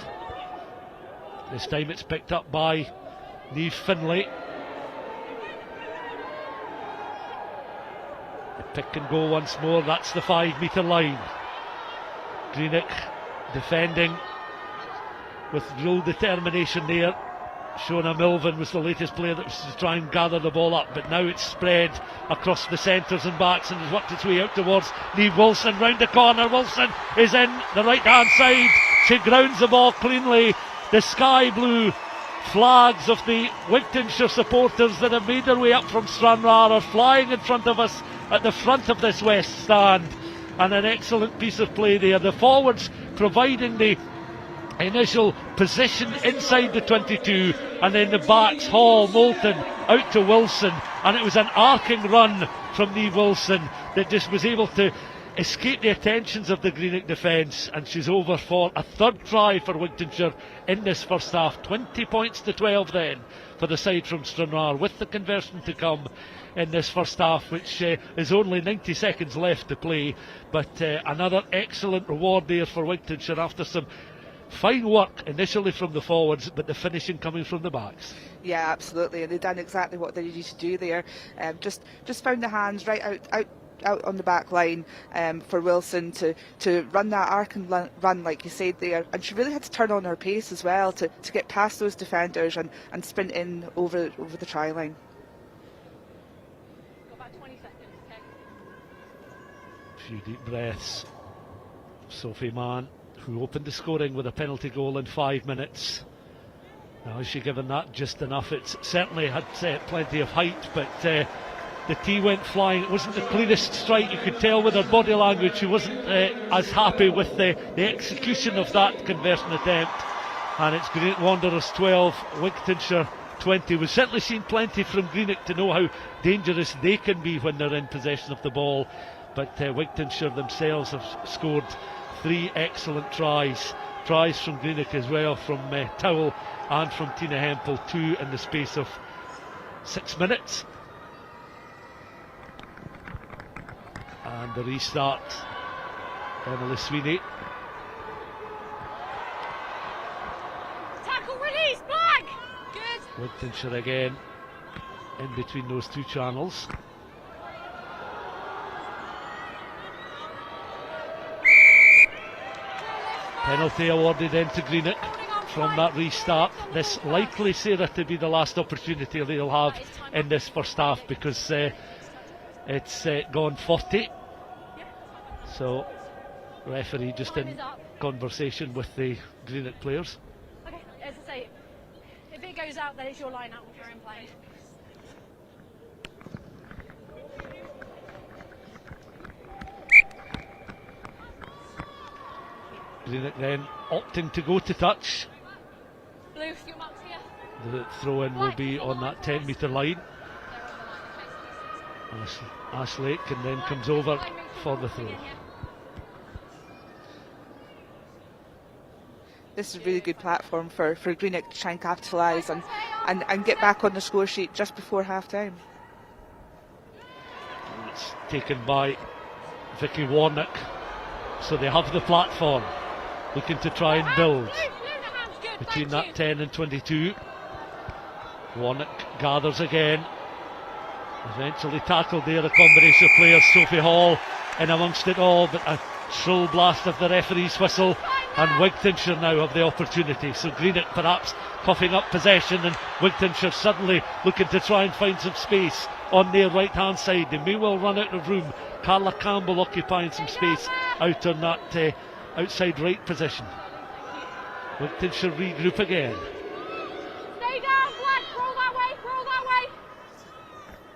This time it's picked up by Niamh Finlay. The pick and go once more, that's the 5 metre line. Greenock defending with real determination there. Shona Milvan was the latest player that was to try and gather the ball up, but now it's spread across the centres and backs and has worked its way out towards Niamh Wilson, round the corner. Wilson is in the right hand side, she grounds the ball cleanly. The sky blue flags of the Wigtownshire supporters that have made their way up from Stranraer are flying in front of us at the front of this west stand, and an excellent piece of play there. The forwards providing the initial position inside the 22, and then the backs, Hall, Moulton, out to Wilson, and it was an arcing run from Niamh Wilson that just was able to escaped the attentions of the Greenock defence, and she's over for a third try for Wigtownshire in this first half. 20 points to 12 then for the side from Stranraer, with the conversion to come in this first half, which is only 90 seconds left to play. But another excellent reward there for Wigtownshire after some fine work initially from the forwards, but the finishing coming from the backs. Yeah, absolutely, and they've done exactly what they needed to do there. Just found the hands right out on the back line for Wilson to run that arc and run like you said there, and she really had to turn on her pace as well to get past those defenders and sprint in over the try line. Got about 20 seconds, okay? A few deep breaths. Sophie Mann, who opened the scoring with a penalty goal in 5 minutes. Now, has she given that just enough? It's certainly had plenty of height, but the tee went flying. It wasn't the cleanest strike. You could tell with her body language she wasn't as happy with the execution of that conversion attempt. And it's Greenock Wanderers 12, Wigtownshire 20. We've certainly seen plenty from Greenock to know how dangerous they can be when they're in possession of the ball, but Wigtownshire themselves have scored 3 excellent tries from Greenock as well, from Towell and from Tina Hempel, 2 in the space of 6 minutes. And the restart, Emily Sweeney. Tackle, release, back! Good. Wigtownshire again in between those 2 channels. Penalty awarded then to Greenock from that restart. This likely, Sarah, to be the last opportunity they'll have in this first half, because it's gone 40. So referee just in conversation with the Greenock players. Okay, as I say, if it goes out, then it's your line out if you're in play. Greenock then opting to go to touch. Blue, your marks here. The throw-in will be on that 10-metre line. Ash Lake, and then comes over for the throw. This is a really good platform for Greenock to try and capitalise and get back on the score sheet just before half-time. It's taken by Vicky Warnock, so they have the platform, looking to try and build between that 10 and 22. Warnock gathers again, eventually tackled there, a combination of players, Sophie Hall in amongst it all, but a shrill blast of the referee's whistle, and Wigtownshire now have the opportunity. So Greenock perhaps coughing up possession, and Wigtownshire suddenly looking to try and find some space on their right hand side. They may well run out of room. Carla Campbell occupying some space out on that outside right position. Wigtownshire regroup again. Stay down, Black, roll that way.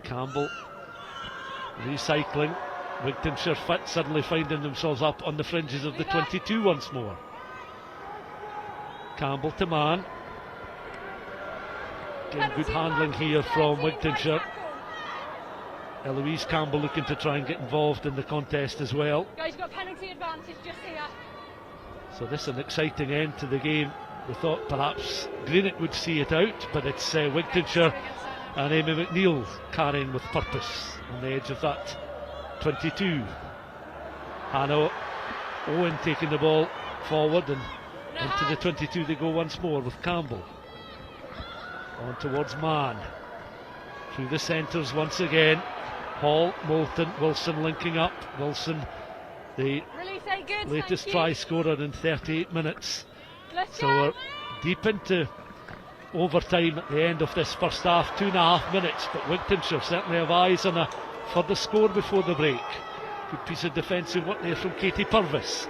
Campbell recycling. Wigtownshire fit, suddenly finding themselves up on the fringes of the 22 once more. Campbell to Mann. Again, good handling here from Wigtownshire. Eloise Campbell looking to try and get involved in the contest as well. Guys, got penalty advantage just here. So this is an exciting end to the game. We thought perhaps Greenock would see it out, but it's Wigtownshire and Amy McNeil carrying with purpose on the edge of that 22. Hannah Owen taking the ball forward, and into the 22 they go once more with Campbell. On towards Mann. Through the centres once again. Hall, Moulton, Wilson linking up. Wilson, the latest try scorer in 38 minutes. So we're deep into overtime at the end of this first half, 2.5 minutes, but Wigtownshire certainly have eyes on a further score before the break. Good piece of defensive work there from Katie Purvis.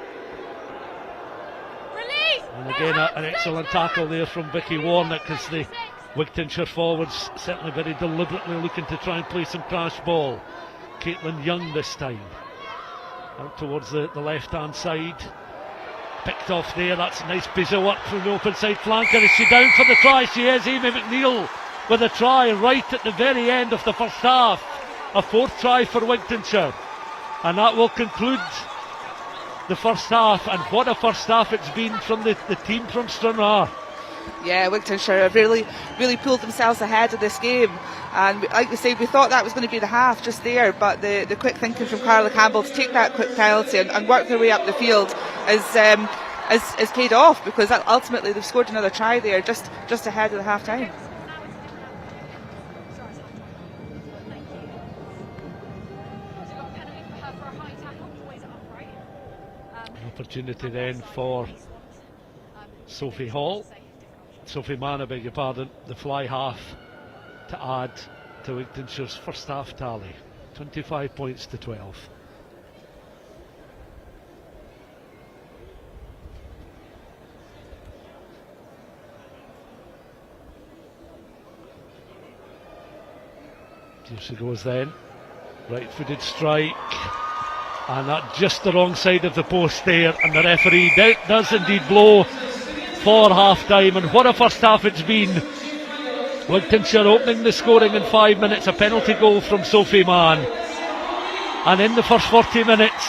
And again an excellent tackle there from Vicky Warnock, as the Wigtownshire forwards certainly very deliberately looking to try and play some crash ball. Caitlin Young this time out towards the left hand side, picked off there. That's a nice piece of work from the open side flanker. Is she down for the try? She is. Amy McNeil with a try right at the very end of the first half. A 4th try for Wigtownshire. And that will conclude the first half, and what a first half it's been from the team from Stranraer. Yeah, Wigtownshire have really pulled themselves ahead of this game, and like we say, we thought that was going to be the half just there, but the quick thinking from Carla Campbell to take that quick penalty and work their way up the field is paid off, because ultimately they've scored another try there just ahead of the half time. Opportunity then for Sophie Mann, I beg your pardon, the fly half, to add to Wigtownshire's first half tally, 25 points to 12. Here she goes then, right-footed strike, and that just the wrong side of the post there, and the referee does indeed blow for half-time. And what a first half it's been. Wigtownshire opening the scoring in 5 minutes, a penalty goal from Sophie Mann, and in the first 40 minutes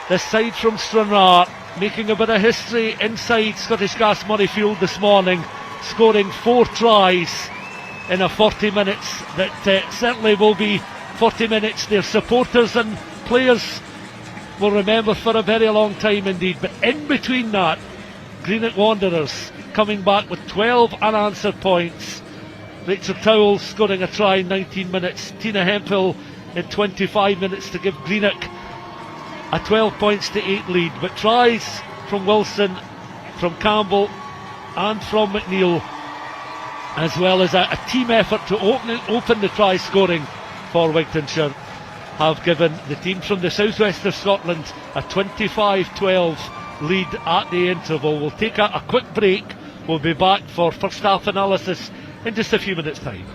this side from Stranraer making a bit of history inside Scottish Gas Murrayfield this morning, scoring 4 tries in a 40 minutes that certainly will be 40 minutes their supporters and players will remember for a very long time indeed. But in between that, Greenock Wanderers coming back with 12 unanswered points. Rachel Towell scoring a try in 19 minutes, Tina Hemphill in 25 minutes to give Greenock a 12 points to 8 lead. But tries from Wilson, from Campbell and from McNeil, as well as a team effort to open the try scoring for Wigtownshire, have given the team from the southwest of Scotland a 25-12 lead at the interval. We'll take a quick break. We'll be back for first half analysis in just a few minutes' time.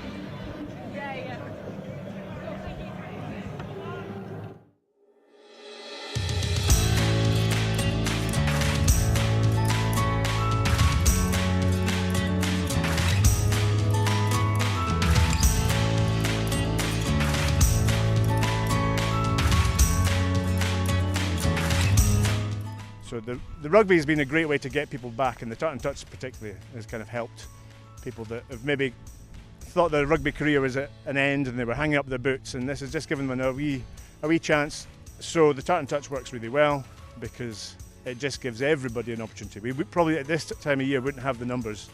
So the rugby has been a great way to get people back, and the Tart and Touch particularly has kind of helped people that have maybe thought their rugby career was at an end and they were hanging up their boots, and this has just given them a wee chance. So the Tart and Touch works really well because it just gives everybody an opportunity. We probably at this time of year wouldn't have the numbers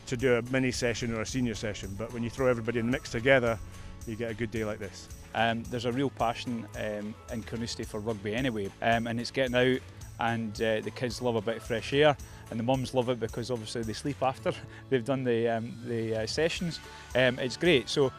to do a mini session or a senior session, but when you throw everybody in the mix together, you get a good day like this. There's a real passion in Carnoustie for rugby anyway, and it's getting out, and the kids love a bit of fresh air, and the mums love it because obviously they sleep after they've done the sessions. It's great. So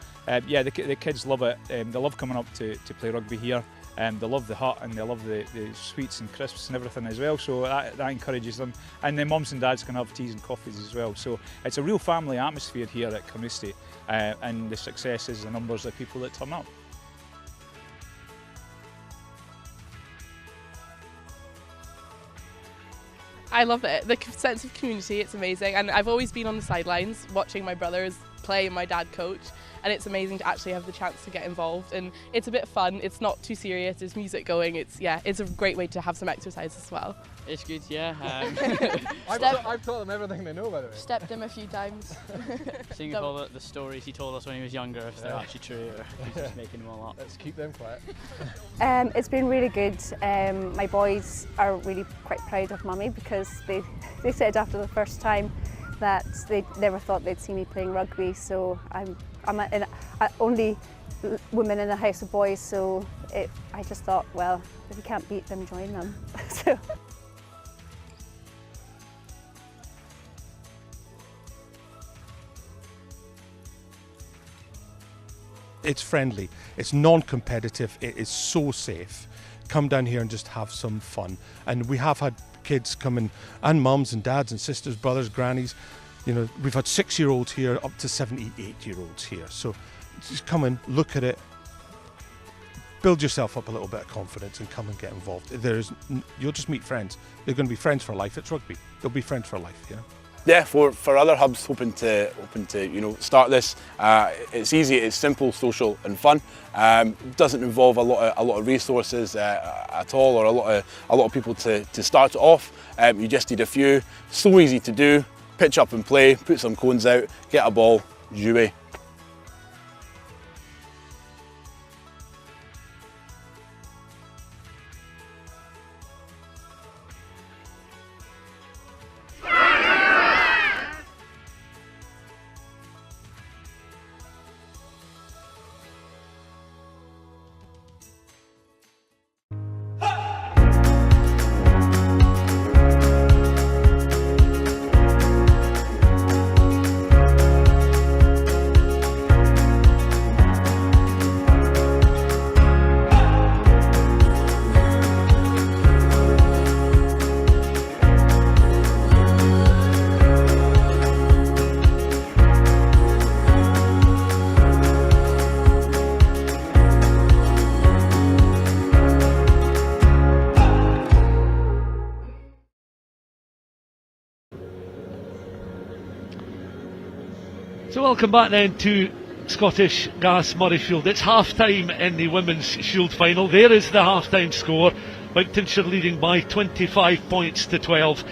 yeah, the kids love it. They love coming up to play rugby here. They love the hut, and they love the sweets and crisps and everything as well, so that encourages them. And then mums and dads can have teas and coffees as well. So it's a real family atmosphere here at Carnoustie, and the success is the numbers of people that turn up. I love it. The sense of community, it's amazing. And I've always been on the sidelines watching my brothers play and my dad coach, and it's amazing to actually have the chance to get involved. And it's a bit fun, it's not too serious, there's music going, it's a great way to have some exercise as well. It's good, yeah. I've taught them everything they know, by the way. Stepped him a few times. Seeing if all the stories he told us when he was younger, if they're actually true or if he's just making them all up. Let's keep them quiet. It's been really good. My boys are really quite proud of Mummy because they said after the first time that they never thought they'd see me playing rugby, so I'm only woman in a house of boys, so I just thought, well, if you can't beat them, join them. So. It's friendly, it's non-competitive, it is so safe. Come down here and just have some fun. And we have had kids come in, and mums and dads and sisters, brothers, grannies. You know, we've had 6-year-olds here up to 78-year-olds here. So just come in, look at it, build yourself up a little bit of confidence and come and get involved. You'll just meet friends. They're going to be friends for life. It's rugby. They'll be friends for life, you know. yeah, for other hubs hoping to start this, it's easy, it's simple, social and fun. Doesn't involve a lot of resources at all, or a lot of people to start it off. You just need a few. So easy to do. Pitch up and play. Put some cones out. Get a ball. Jouer. So welcome back then to Scottish Gas Murrayfield. It's half-time in the Women's Shield final. There is the half-time score. Wigtownshire leading by 25 points to 12.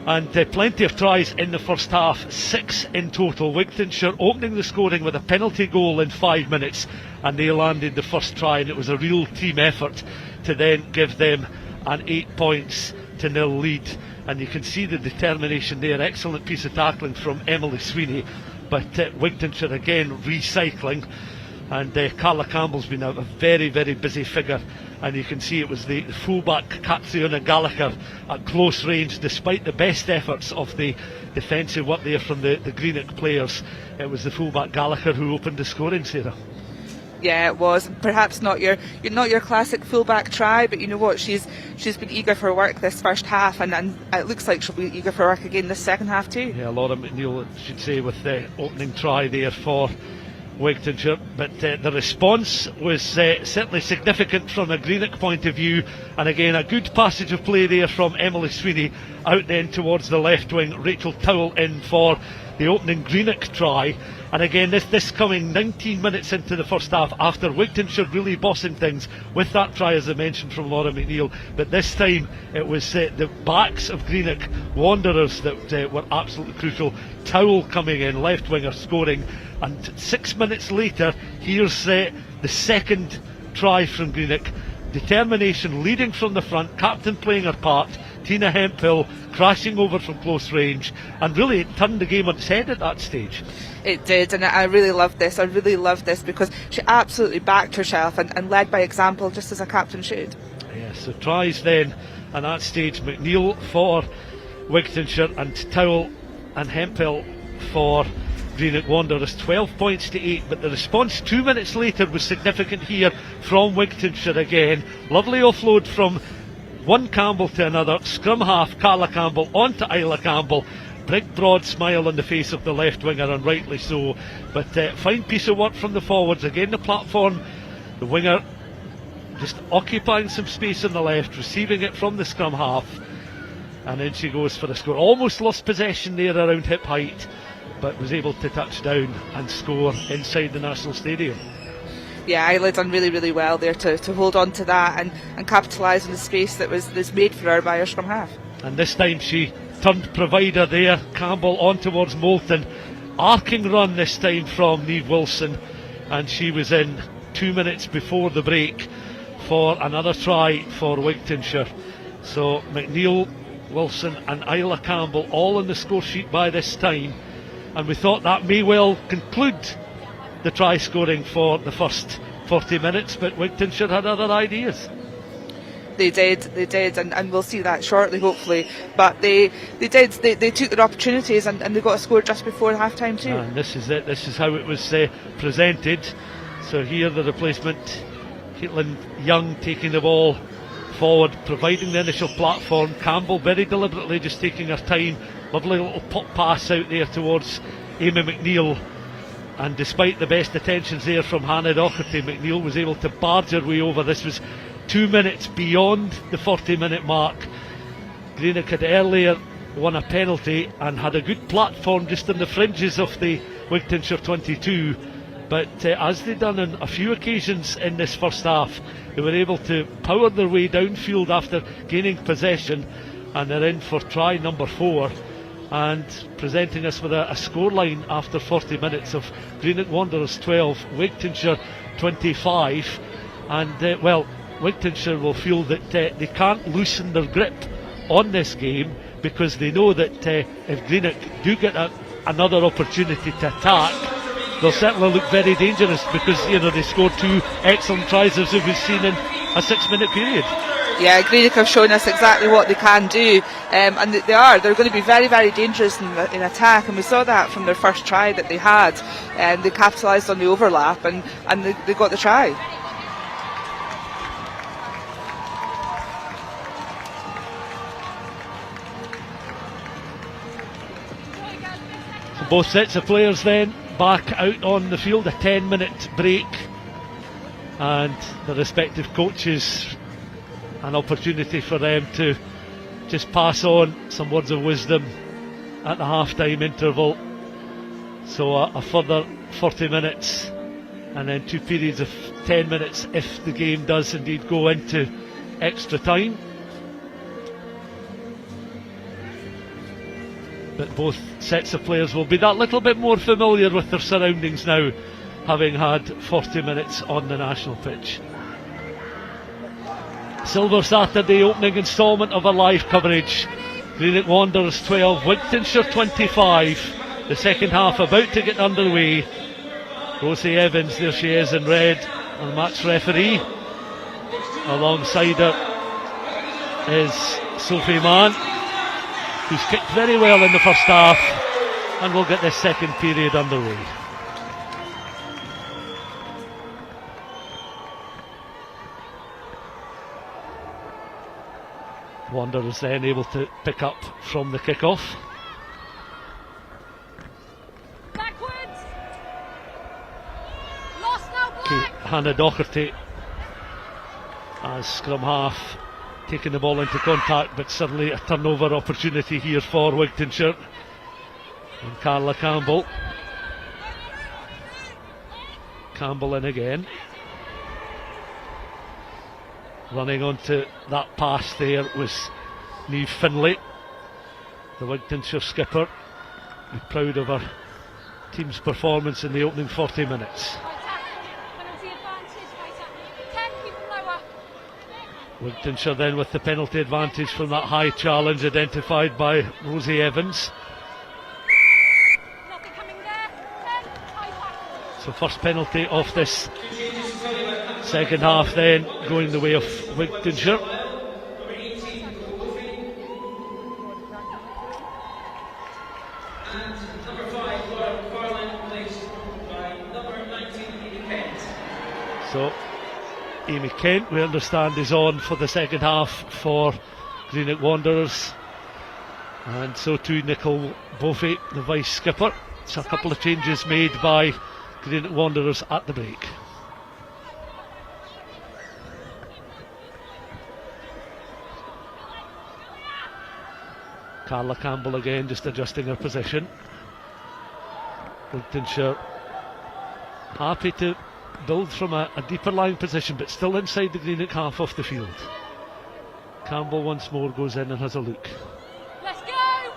And plenty of tries in the first half, 6 in total. Wigtownshire opening the scoring with a penalty goal in 5 minutes, and they landed the first try, and it was a real team effort to then give them an 8 points to 0 lead. And you can see the determination there. Excellent piece of tackling from Emily Sweeney. But Wigtownshire again recycling, and Carla Campbell's been a very, very busy figure, and you can see it was the fullback Catriona Gallagher at close range. Despite the best efforts of the defensive work there from the Greenock players, it was the fullback Gallagher who opened the scoring, Sarah. Yeah, it was. Perhaps not your classic fullback try, but you know what? She's been eager for work this first half, and it looks like she'll be eager for work again this second half too. Yeah, Laura McNeil, I should say, with the opening try there for Wigtownshire, but the response was certainly significant from a Greenock point of view, and again a good passage of play there from Emily Sweeney out then towards the left wing. Rachel Towell in for the opening Greenock try, and again this coming 19 minutes into the first half after Wigtownshire really bossing things with that try, as I mentioned, from Laura McNeil. But this time it was the backs of Greenock Wanderers that were absolutely crucial. Towell coming in, left winger scoring, and 6 minutes later here's the second try from Greenock. Determination leading from the front, captain playing her part, Tina Hemphill crashing over from close range, and really it turned the game on its head at that stage. It did, and I really loved this. I really loved this because she absolutely backed herself and led by example, just as a captain should. Yes, so tries then at that stage. McNeil for Wigtownshire and Towell and Hemphill for Greenock Wanderers. 12 points to 8, but the response 2 minutes later was significant here from Wigtownshire again. Lovely offload from one Campbell to another. Scrum half Carla Campbell onto Isla Campbell. Big broad smile on the face of the left winger, and rightly so. But fine piece of work from the forwards. Again the platform, the winger just occupying some space on the left, receiving it from the scrum half, and then she goes for the score. Almost lost possession there around hip height, but was able to touch down and score inside the National Stadium. Yeah, Isla done really, really well there to hold on to that and capitalise on the space that was made for her by her scrum half. And this time she turned provider there, Campbell on towards Moulton. Arcing run this time from Niamh Wilson, and she was in 2 minutes before the break for another try for Wigtownshire. So McNeil, Wilson and Isla Campbell all on the score sheet by this time, and we thought that may well conclude the try scoring for the first 40 minutes, but Wigtownshire had other ideas. They did, and we'll see that shortly, hopefully. But they took their opportunities and they got a score just before half time too. And this is it, this is how it was presented. So here the replacement, Caitlin Young taking the ball forward, providing the initial platform. Campbell very deliberately just taking her time. Lovely little pop pass out there towards Amy McNeil. And despite the best attentions there from Hannah Docherty, McNeil was able to barge her way over. This was 2 minutes beyond the 40-minute mark. Greenock had earlier won a penalty and had a good platform just in the fringes of the Wigtownshire 22. But as they'd done on a few occasions in this first half, they were able to power their way downfield after gaining possession, and they're in for try number 4, and presenting us with a scoreline after 40 minutes of Greenock Wanderers 12, Wigtownshire 25. And well, Wigtownshire will feel that they can't loosen their grip on this game, because they know that if Greenock do get another opportunity to attack, they'll certainly look very dangerous, because they scored 2 excellent tries, as we've seen in a 6-minute period. Yeah, Greenock have shown us exactly what they can do, and they're going to be very, very dangerous in attack, and we saw that from their first try that they had, and they capitalised on the overlap, and they got the try. So both sets of players then back out on the field, a 10-minute break, and the respective coaches, an opportunity for them to just pass on some words of wisdom at the half-time interval. So a further 40 minutes and then 2 periods of 10 minutes if the game does indeed go into extra time. But both sets of players will be that little bit more familiar with their surroundings now, having had 40 minutes on the national pitch. Silver Saturday opening instalment of our live coverage. Greenock Wanderers 12, Wigtownshire 25. The second half about to get underway. Rosie Evans, there she is in red, our match referee. Alongside her is Sophie Mann, who's kicked very well in the first half, and we'll get this second period underway. Wanderers then able to pick up from the kickoff. Backwards. Lost now, Black. Hannah Docherty as scrum half, taking the ball into contact, but suddenly a turnover opportunity here for Wigtownshire. And Carla Campbell in again. Running onto that pass there was Niamh Finlay, the Wigtownshire skipper, who's proud of her team's performance in the opening 40 minutes. Wigtownshire then with the penalty advantage from that high challenge identified by Rosie Evans. So first penalty of this second half then going the way of Wigtownshire. So Amy Kent, we understand, is on for the second half for Greenock Wanderers, and so too Nicole Bovey, the vice skipper. So a couple of changes made by Greenock Wanderers at the break. Carla Campbell again just adjusting her position. Wigtownshire happy to build from a deeper line position, but still inside the Greenock half of the field. Campbell once more goes in and has a look. Let's go!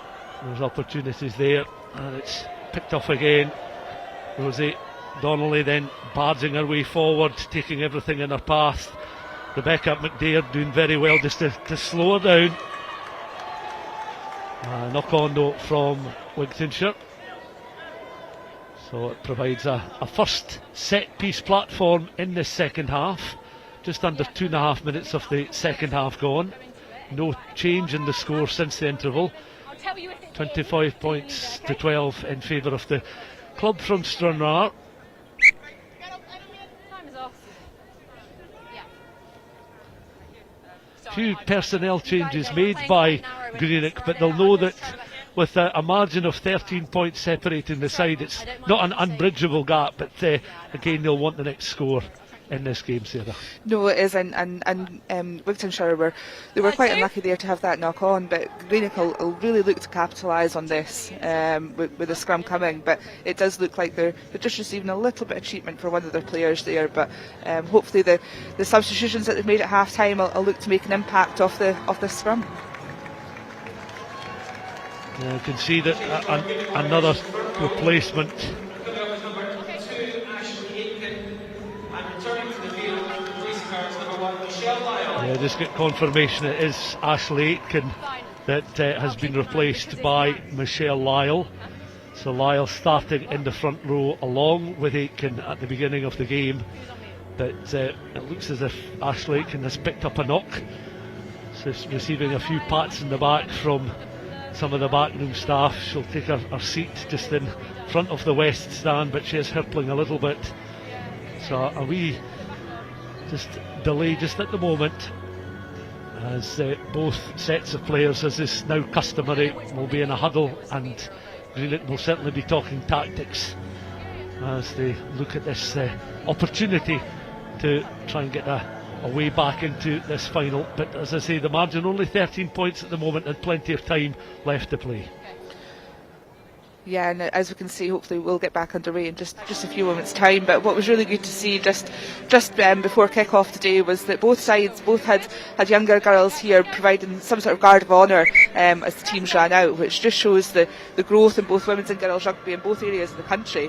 There's opportunities there, and it's picked off again. Rosie Donnelly then barging her way forward, taking everything in her path. Rebecca McDair doing very well just to slow her down. Knock on though from Wigtownshire. So it provides a first set piece platform in this second half. Just under 2.5 minutes of the second half gone. No change in the score since the interval. 25 points to 12 in favour of the club from Stranraer. Few personnel changes made by Greenock, but they'll know that with a margin of 13 points separating the side, it's not an unbridgeable gap, but again they'll want the next score. in this game, Sarah. No, it is, and Wigtownshire were quite unlucky there to have that knock on, but Greenock will really look to capitalise on this with the scrum coming. But it does look like they're just receiving a little bit of treatment for one of their players there. But hopefully the substitutions that they've made at half time will look to make an impact off the scrum. Yeah, you can see that another replacement. Yeah, just get confirmation it is Ashley Aitken that has been replaced by Michelle Lyle. So Lyle starting in the front row along with Aitken at the beginning of the game. But it looks as if Ashley Aitken has picked up a knock. So she's receiving a few pats in the back from some of the backroom staff. She'll take her seat just in front of the west stand, but she is hirpling a little bit. So a wee just delay just at the moment as both sets of players, as is now customary, will be in a huddle, and Greenock will certainly be talking tactics as they look at this opportunity to try and get a way back into this final. But as I say, the margin only 13 points at the moment and plenty of time left to play. Yeah, and as we can see, hopefully we'll get back underway in just a few moments' time. But what was really good to see just before kick-off today was that both sides had younger girls here providing some sort of guard of honour as the teams ran out, which just shows the growth in both women's and girls rugby in both areas of the country,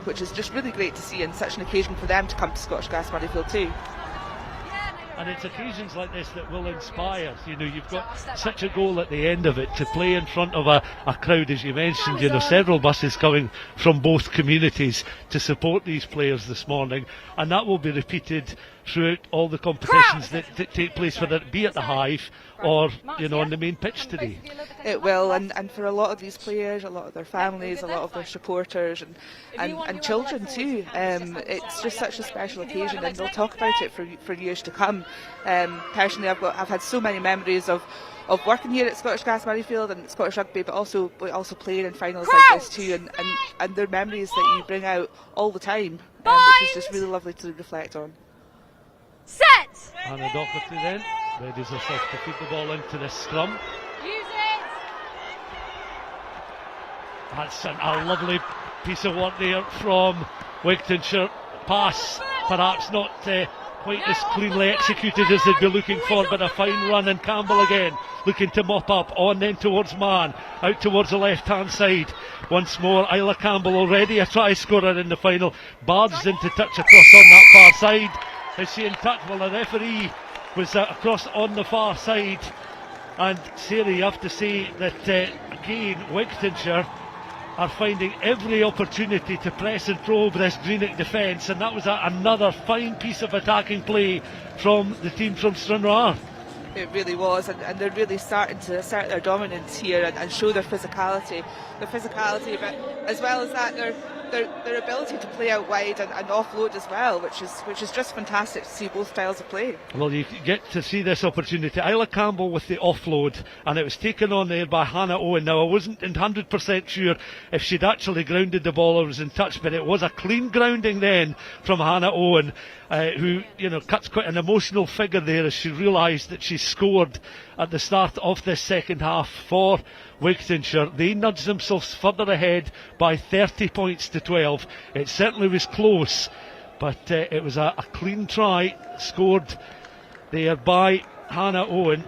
which is just really great to see, and such an occasion for them to come to Scottish Gas Murrayfield too. And it's occasions like this that will inspire. You know, you've got such a goal at the end of it, to play in front of a crowd, as you mentioned. You know, several buses coming from both communities to support these players this morning, and that will be repeated throughout all the competitions that take place, whether it be at the Hive or, you know, on the main pitch today. It will, and for a lot of these players, a lot of their families, a lot of their supporters and children too, it's just such a special occasion, and they'll talk about it for years to come. Personally, I've had so many memories of working here at Scottish Gas Murrayfield and Scottish Rugby, but also playing in finals like this too, and they're memories that you bring out all the time, which is just really lovely to reflect on. Set! Anna Docherty then readies herself to feed the ball into this scrum. Use it! That's a lovely piece of work there from Wigtownshire. Pass, perhaps not quite as cleanly executed as they'd be looking for, but a fine run, and Campbell again looking to mop up, on then towards Mann, out towards the left hand side. Once more, Isla Campbell, already a try scorer in the final, barged into touch across on that far side. Is she in touch? Well, the referee was across on the far side, and Sarah, you have to say that again Wigtownshire are finding every opportunity to press and probe this Greenock defence, and that was another fine piece of attacking play from the team from Stranraer. It really was, and they're really starting to assert their dominance here and show their physicality, but as well as that, their ability to play out wide and offload as well, which is just fantastic to see both styles of play. Well, you get to see this opportunity. Isla Campbell with the offload, and it was taken on there by Hannah Owen. Now, I wasn't 100% sure if she'd actually grounded the ball or was in touch, but it was a clean grounding then from Hannah Owen, who, you know, cuts quite an emotional figure there as she realised that she scored at the start of this second half for Wigtownshire. They nudged themselves further ahead by 30 points to 12. It certainly was close, but it was a clean try scored there by Hannah Owen,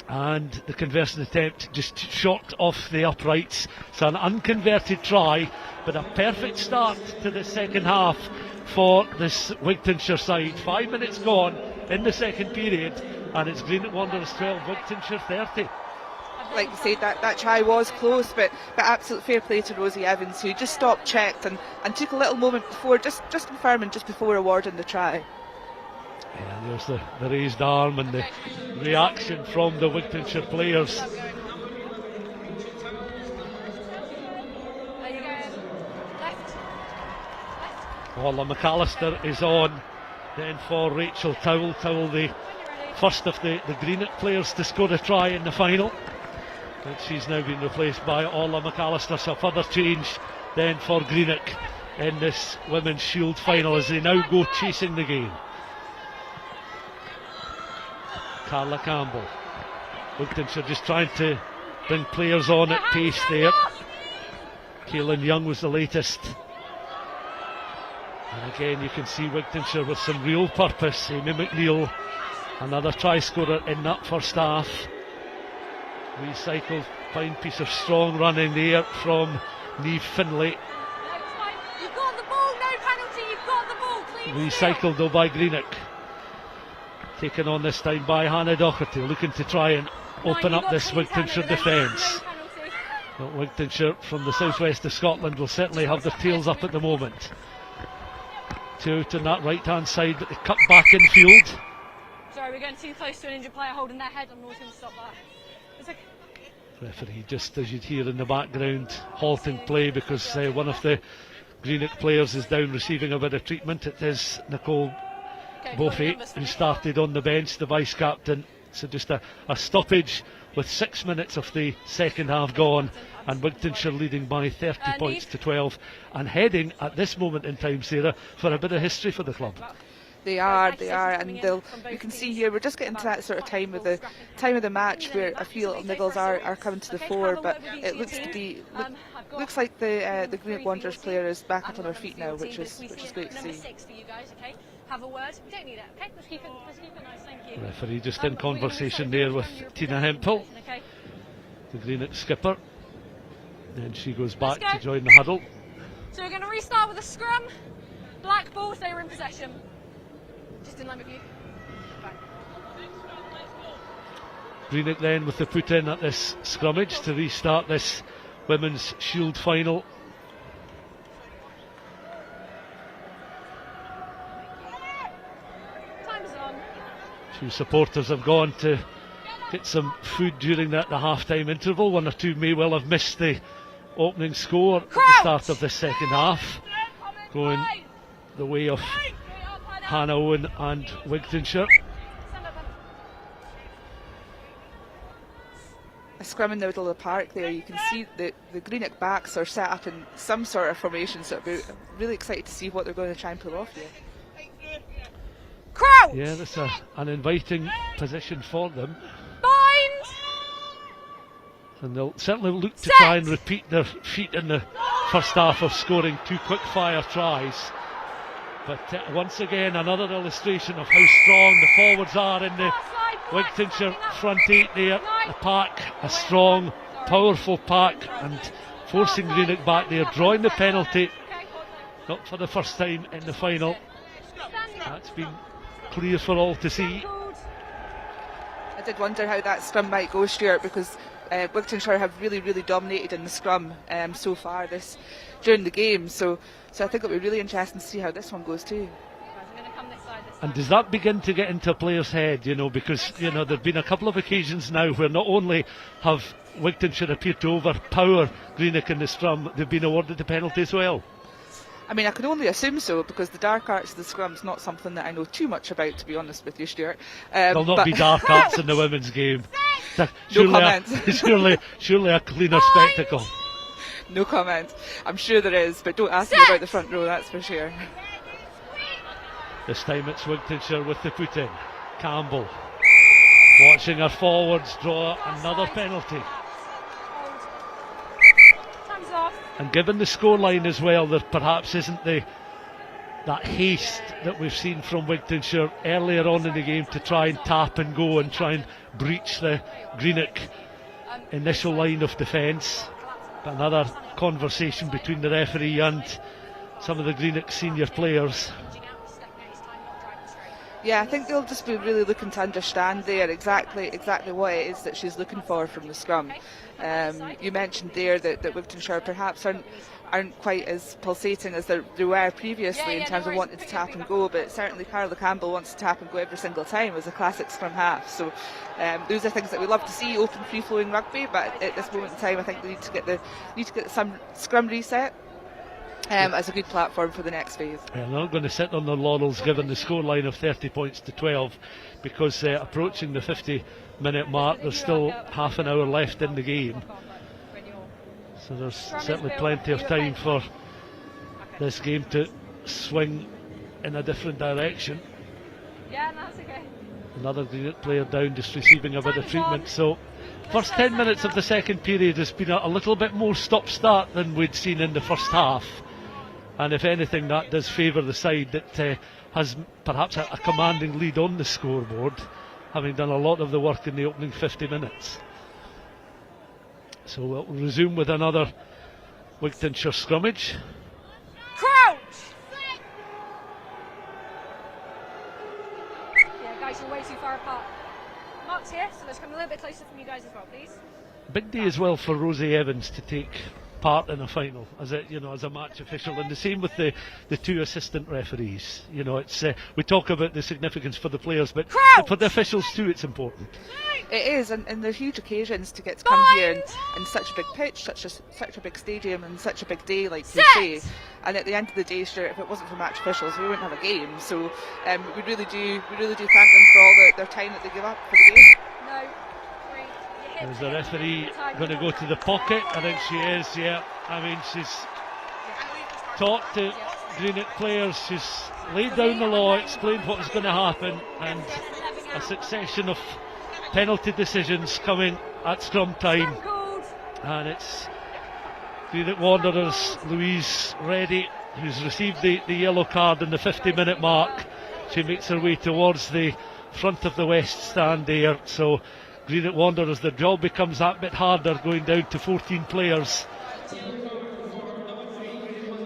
and the conversion attempt just short off the uprights. So an unconverted try, but a perfect start to the second half for this Wigtownshire side. 5 minutes gone in the second period, and it's Greenock Wanderers 12, Wigtownshire 30. Like you said, that try was close, but absolute fair play to Rosie Evans, who just stopped, checked and took a little moment before, just confirming just before awarding the try. Yeah, there's the raised arm and the reaction from the Wigtownshire players. Orla McAllister is on then for Rachel Towell. Towell, the first of the Greenock players to score a try in the final. But she's now been replaced by Orla McAllister, so further change then for Greenock in this Women's Shield final as they now go chasing the game. Carla Campbell. Wigtownshire just trying to bring players on at pace there. Kaelin Young was the latest. And again you can see Wigtownshire with some real purpose. Amy McNeil, another try scorer in that first half. Recycled, fine piece of strong running there from Niamh Finlay. You've got the ball, no penalty, you've got the ball, please. Recycled though by Greenock. Taken on this time by Hannah Doherty, looking to try and open up this Wigtownshire defence. But Wigtownshire from the southwest of Scotland will certainly have their tails up at the moment. Two out on that right hand side, but they cut back in field. Sorry, we're getting too close to an injured player holding their head. I'm always going to stop that. It's okay. Referee, just as you'd hear in the background, halting play because one of the Greenock players is down receiving a bit of treatment. It is Nicole Boffey, who started on the bench, the vice captain. So just a stoppage with 6 minutes of the second half gone, and Wigtownshire leading by 30 points to 12 and heading at this moment in time, Sarah, for a bit of history for the club. They are, and you can see here we're just getting to that sort of time of the match where I feel Niggles are coming to the fore, but it looks like the Greenock Wanderers player is back up on her feet now, which is great to see. Have a word. We don't need it, okay? Let's keep it nice, thank you. Referee just in conversation there with Tina Hemphill, the Greenock skipper. Then she goes back to join the huddle. So we're going to restart with a scrum. Black ball, they were in possession. Just in line with you. Greenock then with the put in at this scrummage to restart this Women's Shield final. Few supporters have gone to get some food during the half-time interval. One or two may well have missed the opening score at the start of the second half, going the way of Hannah Owen and Wigtownshire. A scrum in the middle of the park there. You can see the Greenock backs are set up in some sort of formation, so I'm really excited to see what they're going to try and pull off here. Crouch! Yeah, that's an inviting position for them. Bind! And they'll certainly look to try and repeat their feat in the first half of scoring two quick-fire tries. But once again, another illustration of how strong the forwards are in the Wigtownshire front eight there. The pack, a strong, powerful pack, and forcing Greenock back there, drawing the penalty. Not for the first time in the final. That's been clear for all to see. I did wonder how that scrum might go, Stuart, because Wigtownshire have really dominated in the scrum so far during the game. So I think it'll be really interesting to see how this one goes too. And does that begin to get into a player's head, because there've been a couple of occasions now where not only have Wigtownshire appeared to overpower Greenock in the scrum, they've been awarded the penalty as well. I mean, I can only assume so, because the dark arts of the scrum's not something that I know too much about, to be honest with you, Stuart. There'll not be dark arts in the women's game. No comment. Surely a cleaner spectacle. No comment. I'm sure there is, but don't ask me about the front row, that's for sure. This time it's Wigtownshire with the put in. Campbell watching her forwards draw another penalty. And given the scoreline as well, there perhaps isn't that haste that we've seen from Wigtownshire earlier on in the game to try and tap and go and try and breach the Greenock initial line of defence. But another conversation between the referee and some of the Greenock senior players. Yeah, I think they'll just be really looking to understand there exactly what it is that she's looking for from the scrum. You mentioned there that Wigtownshire perhaps aren't quite as pulsating as they were previously in terms of wanting to tap and go, but certainly Carla Campbell wants to tap and go every single time as a classic scrum half. So those are things that we love to see, open, free-flowing rugby. But at this moment in time, I think they need to get some scrum reset. As a good platform for the next phase. They're not going to sit on their laurels given the scoreline of 30 points to 12, because approaching the 50-minute mark, there's still half an hour left in the game. So there's certainly plenty of time for this game to swing in a different direction. Yeah, no, that's okay. Another Greenock player down, just receiving a bit of treatment. So first 10 minutes of the second period has been a little bit more stop-start than we'd seen in the first half, and if anything that does favour the side that has perhaps a commanding lead on the scoreboard, having done a lot of the work in the opening 50 minutes. So we'll resume with another Wigtownshire scrummage. Crouch! Yeah, guys, you're way too far apart. Mark's here, so let's come a little bit closer from you guys as well, please. Big day as well for Rosie Evans to take part in a final as a match official, and the same with the two assistant referees. It's we talk about the significance for the players, but for the officials too, it's important. It is, and they're huge occasions to get to come here and such a big pitch, such a big stadium, and such a big day, like you say. And at the end of the day, sure, if it wasn't for match officials, we wouldn't have a game. So we really do thank them for all their time that they give up for the game. No. Is the referee going to go to the pocket? I think she is, yeah. I mean, she's talked to Greenock players, she's laid down the law, explained what was going to happen, and a succession of penalty decisions coming at scrum time. And it's Greenock Wanderers' Louise Reddy, who's received the yellow card in the 50-minute mark. She makes her way towards the front of the West stand there. So Greenock Wanderers, their job becomes that bit harder, going down to 14 players.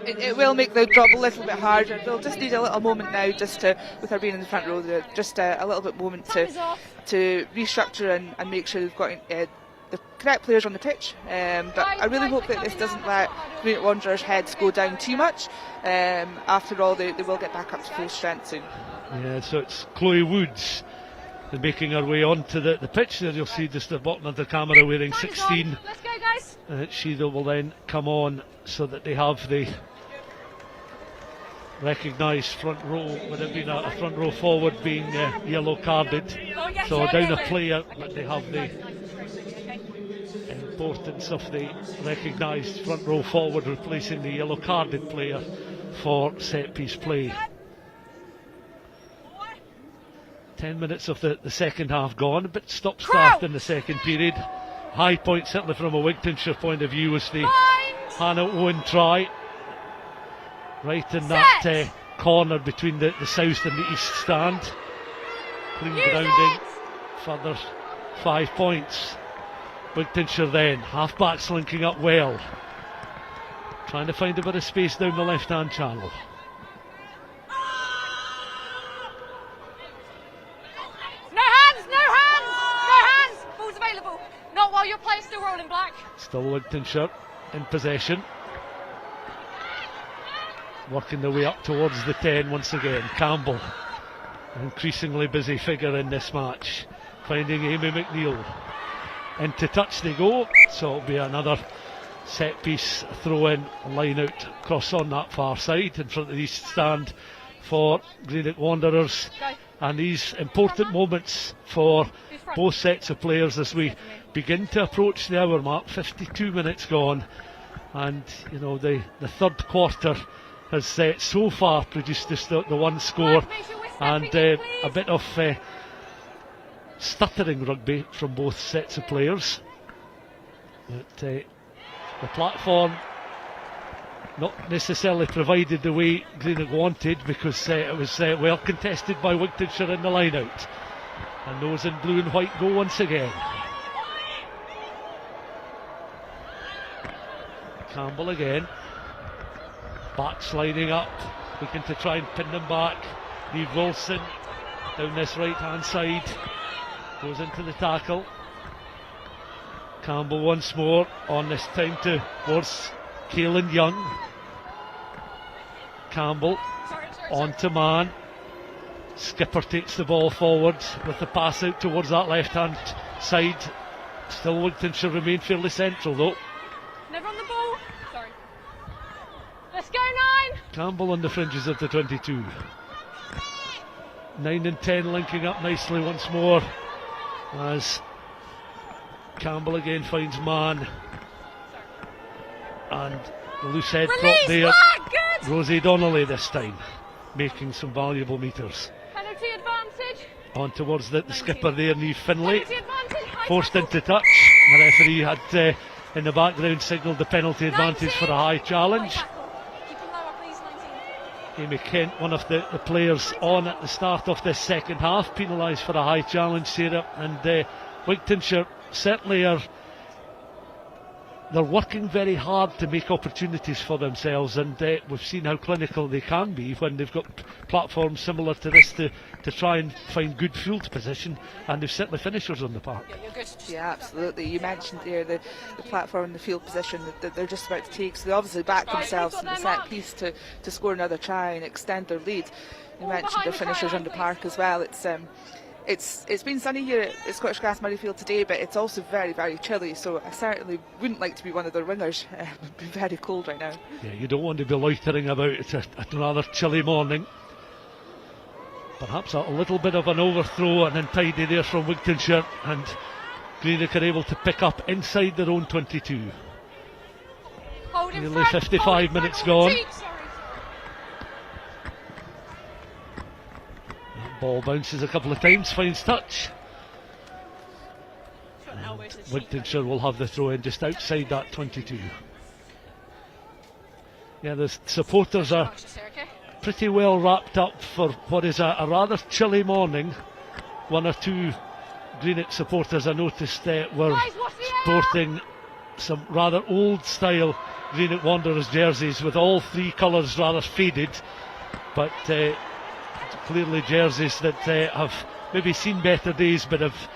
It will make the job a little bit harder. They'll just need a little moment now, just to, with her being in the front row, just a little bit moment to restructure and make sure they've got the correct players on the pitch. But I really hope that this doesn't let Greenock Wanderers' heads go down too much. After all, they will get back up to full strength soon. Yeah, so it's Chloe Woods making her way onto the pitch there. You'll see just the bottom of the camera wearing 16. Let's go, guys. She will then come on so that they have the recognised front row, with it being a front row forward being yellow carded. So down a player, but they have the importance of the recognised front row forward replacing the yellow carded player for set piece play. 10 minutes of the second half gone, a bit stop-start in the second period. High point, certainly from a Wigtownshire point of view, was the Hannah Owen try. Right in that corner between the south and the east stand. Clean grounding, further 5 points. Wigtownshire then, half-backs linking up well. Trying to find a bit of space down the left-hand channel. Not while your player's still rolling black. Still Wigtownshire in possession. Working their way up towards the 10 once again. Campbell, an increasingly busy figure in this match. Finding Amy McNeil. Into touch they go. So it'll be another set piece throw in, line out cross on that far side in front of the east stand for Greenock Wanderers. And these important moments for both sets of players as we begin to approach the hour mark. 52 minutes gone, and the third quarter has so far produced just the one score, and a bit of stuttering rugby from both sets of players. But the platform not necessarily provided the way Greenock wanted, because it was well contested by Wigtownshire in the line out. And those in blue and white go once again. Campbell again. Backs lining up, looking to try and pin them back. Niamh Wilson down this right hand side. Goes into the tackle. Campbell once more, on this time towards Kaelin Young. Campbell on to man. Skipper takes the ball forward with the pass out towards that left hand side. Still Wigtownshire remain fairly central though. Never on the ball. Sorry. Let's go, 9. Campbell on the fringes of the 22. 9 and 10 linking up nicely once more as Campbell again finds man. And the loose head drop there. Rosie Donnelly this time, making some valuable metres. Penalty advantage. On towards the skipper there, Niamh Finlay, Penalty advantage. High forced tackle. into touch. The referee had in the background signalled the penalty advantage for a high challenge. High tackle. Keep them lower, please, 19. Amy Kent, one of the players on at the start of this second half, penalised for a high challenge, Sarah. And Wigtownshire certainly they're working very hard to make opportunities for themselves, and we've seen how clinical they can be when they've got platforms similar to this to try and find good field position, and they've certainly finishers on the park. Yeah, absolutely. You mentioned there the platform and the field position that they're just about to take, so they obviously back themselves in the set piece to score another try and extend their lead. You mentioned the finishers on the park as well. It's been sunny here at Scottish Gas Murrayfield today, but it's also very, very chilly, so I certainly wouldn't like to be one of their wingers. It would be very cold right now. Yeah, you don't want to be loitering about. It's a rather chilly morning. Perhaps a little bit of an overthrow and untidy there from Wigtownshire, and Greenock are able to pick up inside their own 22. Nearly 55 minutes gone. Ball bounces a couple of times, finds touch. Wigtownshire will have the throw in just outside that 22. Yeah, the supporters are pretty well wrapped up for what is a rather chilly morning. One or two Greenock supporters I noticed were sporting some rather old style Greenock Wanderers jerseys with all three colours rather faded, but clearly jerseys that have maybe seen better days, but have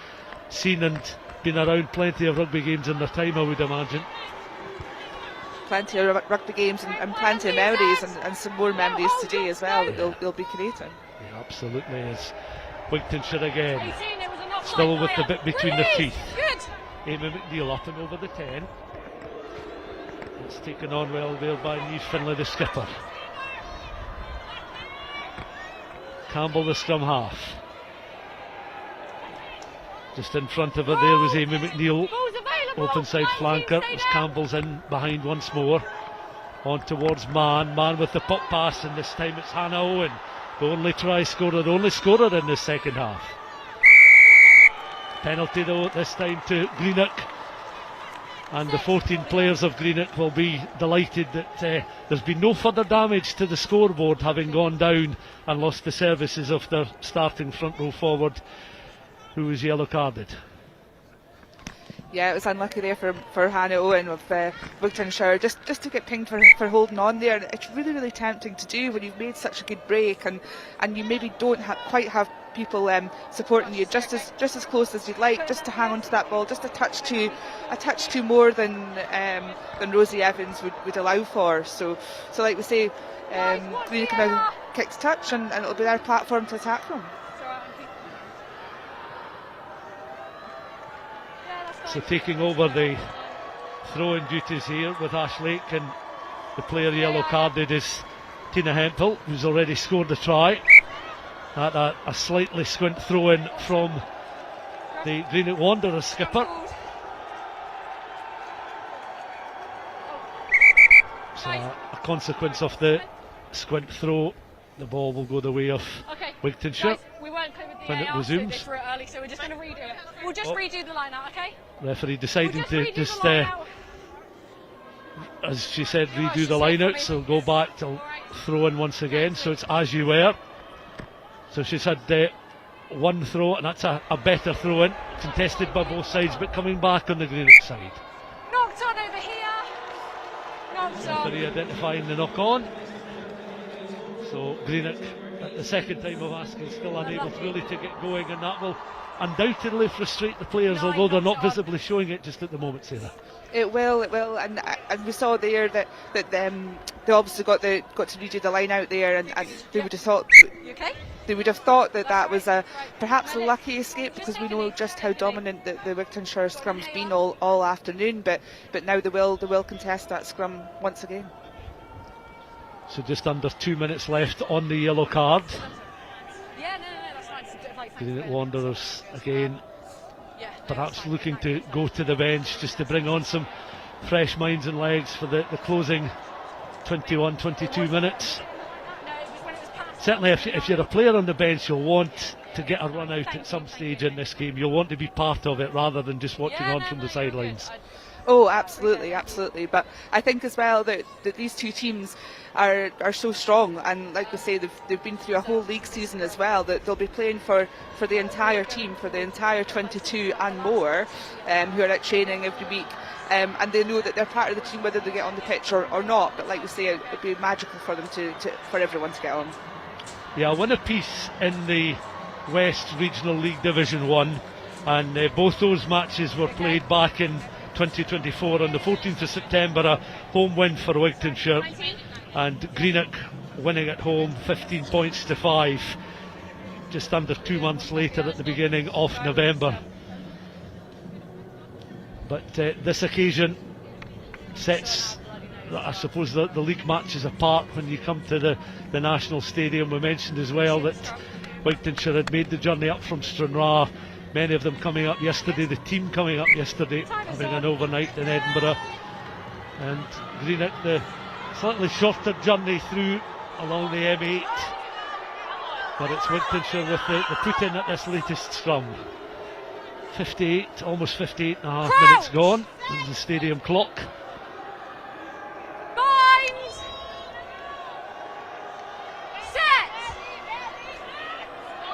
seen and been around plenty of rugby games in their time, I would imagine. Plenty of rugby games and plenty of memories, and some more memories today as well that they'll be creating. Yeah, absolutely. It's Wigtownshire again, still with the bit between their teeth. Amy McNeil up and over the 10. It's taken on well there by Niamh Finlay, the skipper. Campbell, the scrum half. Just in front of her there was Amy McNeil, open side flanker, as Campbell's in behind once more. On towards Mann with the pop pass, and this time it's Hannah Owen, the only try scorer, the only scorer in the second half. Penalty though this time to Greenock, and the 14 players of Greenock will be delighted that there's been no further damage to the scoreboard, having gone down and lost the services of their starting front row forward, who was yellow carded. Yeah, it was unlucky there for Hannah Owen of Wigtownshire just to get pinged for holding on there. And it's really, really tempting to do when you've made such a good break and you maybe don't quite have people supporting you just as close as you'd like, just to hang on to that ball just a touch too more than Rosie Evans would allow for. So like we say, Greenock now kicks touch, and it'll be their platform to attack from. So taking over the throwing duties here with Ash Lake, and the player yellow carded is Tina Hemphill, who's already scored a try. At a slightly squint throw in from the Greenock Wanderers skipper. So a consequence of the squint throw, the ball will go the way of Wigtownshire when it resumes. Early, so we're just going to redo it. We'll just redo the line out, okay? Referee deciding to just, as she said, redo the line out, so go back to throw in once again. So it's as you were. So she's had one throw, and that's a better throw in, contested by both sides, but coming back on the Greenock side. Knocked on over here. Knocked on. Referee identifying the knock on. So Greenock, at the second time of asking, still unable really to get going, and that will undoubtedly frustrate the players, although they're not visibly showing it just at the moment, Sarah. It will, and we saw there that they obviously got to redo the line out there, and they would have thought. They would have thought that was perhaps a lucky escape, because we know just how dominant the Wigtownshire scrum's been all afternoon. But now they will contest that scrum once again. So just under 2 minutes left on the yellow card. Yeah, no, that's fine. Greenock Wanderers again, perhaps looking to go to the bench just to bring on some fresh minds and legs for the closing 21, 22 minutes. Certainly if you're a player on the bench, you'll want to get a run out at some stage in this game. You'll want to be part of it rather than just watching on from the sidelines. Oh, absolutely, absolutely. But I think as well that these two teams are so strong, and like we say, they've been through a whole league season as well, that they'll be playing for the entire team, for the entire 22 and more, who are out training every week. And they know that they're part of the team whether they get on the pitch or not. But like we say, it'd be magical for them for everyone to get on. Yeah, win a piece in the West Regional League Division 1, and both those matches were played back in 2024 on the 14th of September, a home win for Wigtownshire, and Greenock winning at home 15 points to 5 just under 2 months later at the beginning of November. But this occasion sets, I suppose, the league matches apart when you come to the National Stadium. We mentioned as well that Wigtownshire had made the journey up from Stranraer, many of them coming up yesterday, the team coming up yesterday, having an overnight in Edinburgh, and Greenock the slightly shorter journey through along the M8, but it's Wigtownshire with the put in at this latest scrum. 58, almost 58 and a half minutes gone in the stadium clock.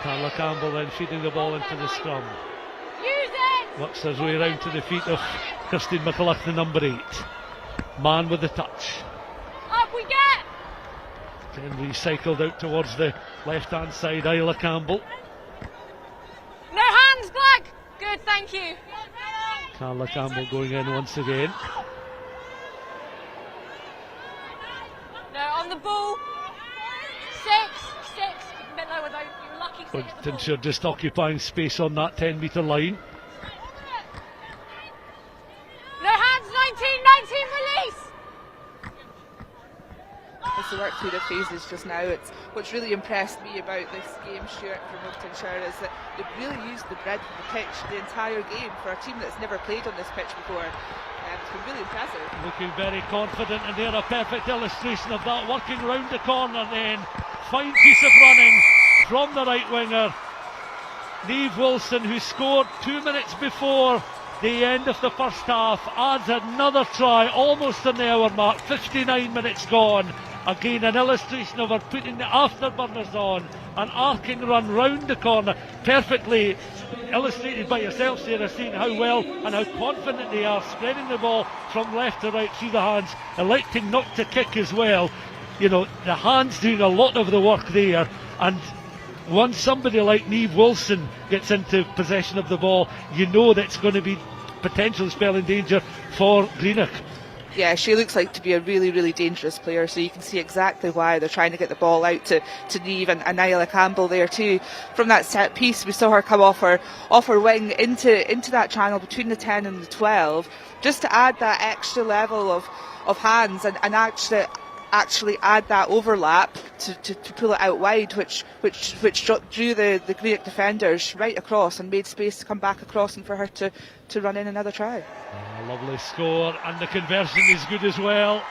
Carla Campbell then feeding the ball into the scrum. Works his way round to the feet of Christine McCulloch, the number 8. Man with the touch. Up we get! Then recycled out towards the left hand side, Isla Campbell. No hands, Black! Good, thank you. Carla Campbell going in once again. No, on the ball. 6. A bit lower though, you're lucky. Wigtownshire just occupying space on that 10-metre line. No hands, 19, release! As they work through their phases just now, it's what's really impressed me about this game, Stuart, from Wigtownshire, is that they've really used the breadth of the pitch the entire game for a team that's never played on this pitch before. It's been really impressive. Looking very confident, and they're a perfect illustration of that, working round the corner then. Fine piece of running from the right winger, Niamh Wilson, who scored 2 minutes before the end of the first half, adds another try almost on the hour mark. 59 minutes gone. Again, an illustration of her putting the afterburners on, an arcing run round the corner, perfectly illustrated by yourself, Sarah, seeing how well and how confident they are, spreading the ball from left to right through the hands, electing not to kick as well. You know, the hands doing a lot of the work there, and once somebody like Niamh Wilson gets into possession of the ball, you know that's going to be potential spelling danger for Greenock. Yeah, she looks like to be a really, really dangerous player, so you can see exactly why they're trying to get the ball out to Niamh and Isla Campbell there too. From that set piece, we saw her come off her wing into that channel between the 10 and the 12, just to add that extra level of hands and actually add that overlap to pull it out wide, which drew the Greenock defenders right across and made space to come back across and for her to run in another try. Lovely score, and the conversion is good as well,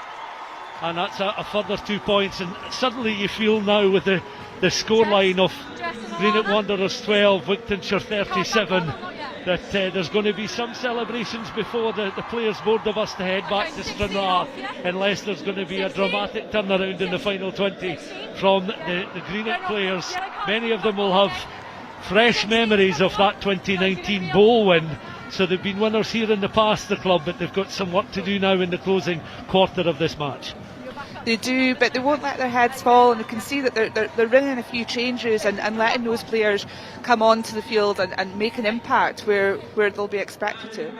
and that's a further 2 points, and suddenly you feel now with the scoreline of Greenock Wanderers 12, Wigtownshire 37, that there's going to be some celebrations before the players board the bus to head back to Stranraer, unless there's going to be a dramatic turnaround in the final 20 from the Greenock players. Many of them will have fresh memories of that 2019 bowl win. So they've been winners here in the past, the club, but they've got some work to do now in the closing quarter of this match. They do, but they won't let their heads fall, and you can see that they're ringing a few changes and letting those players come onto the field and make an impact where they'll be expected to.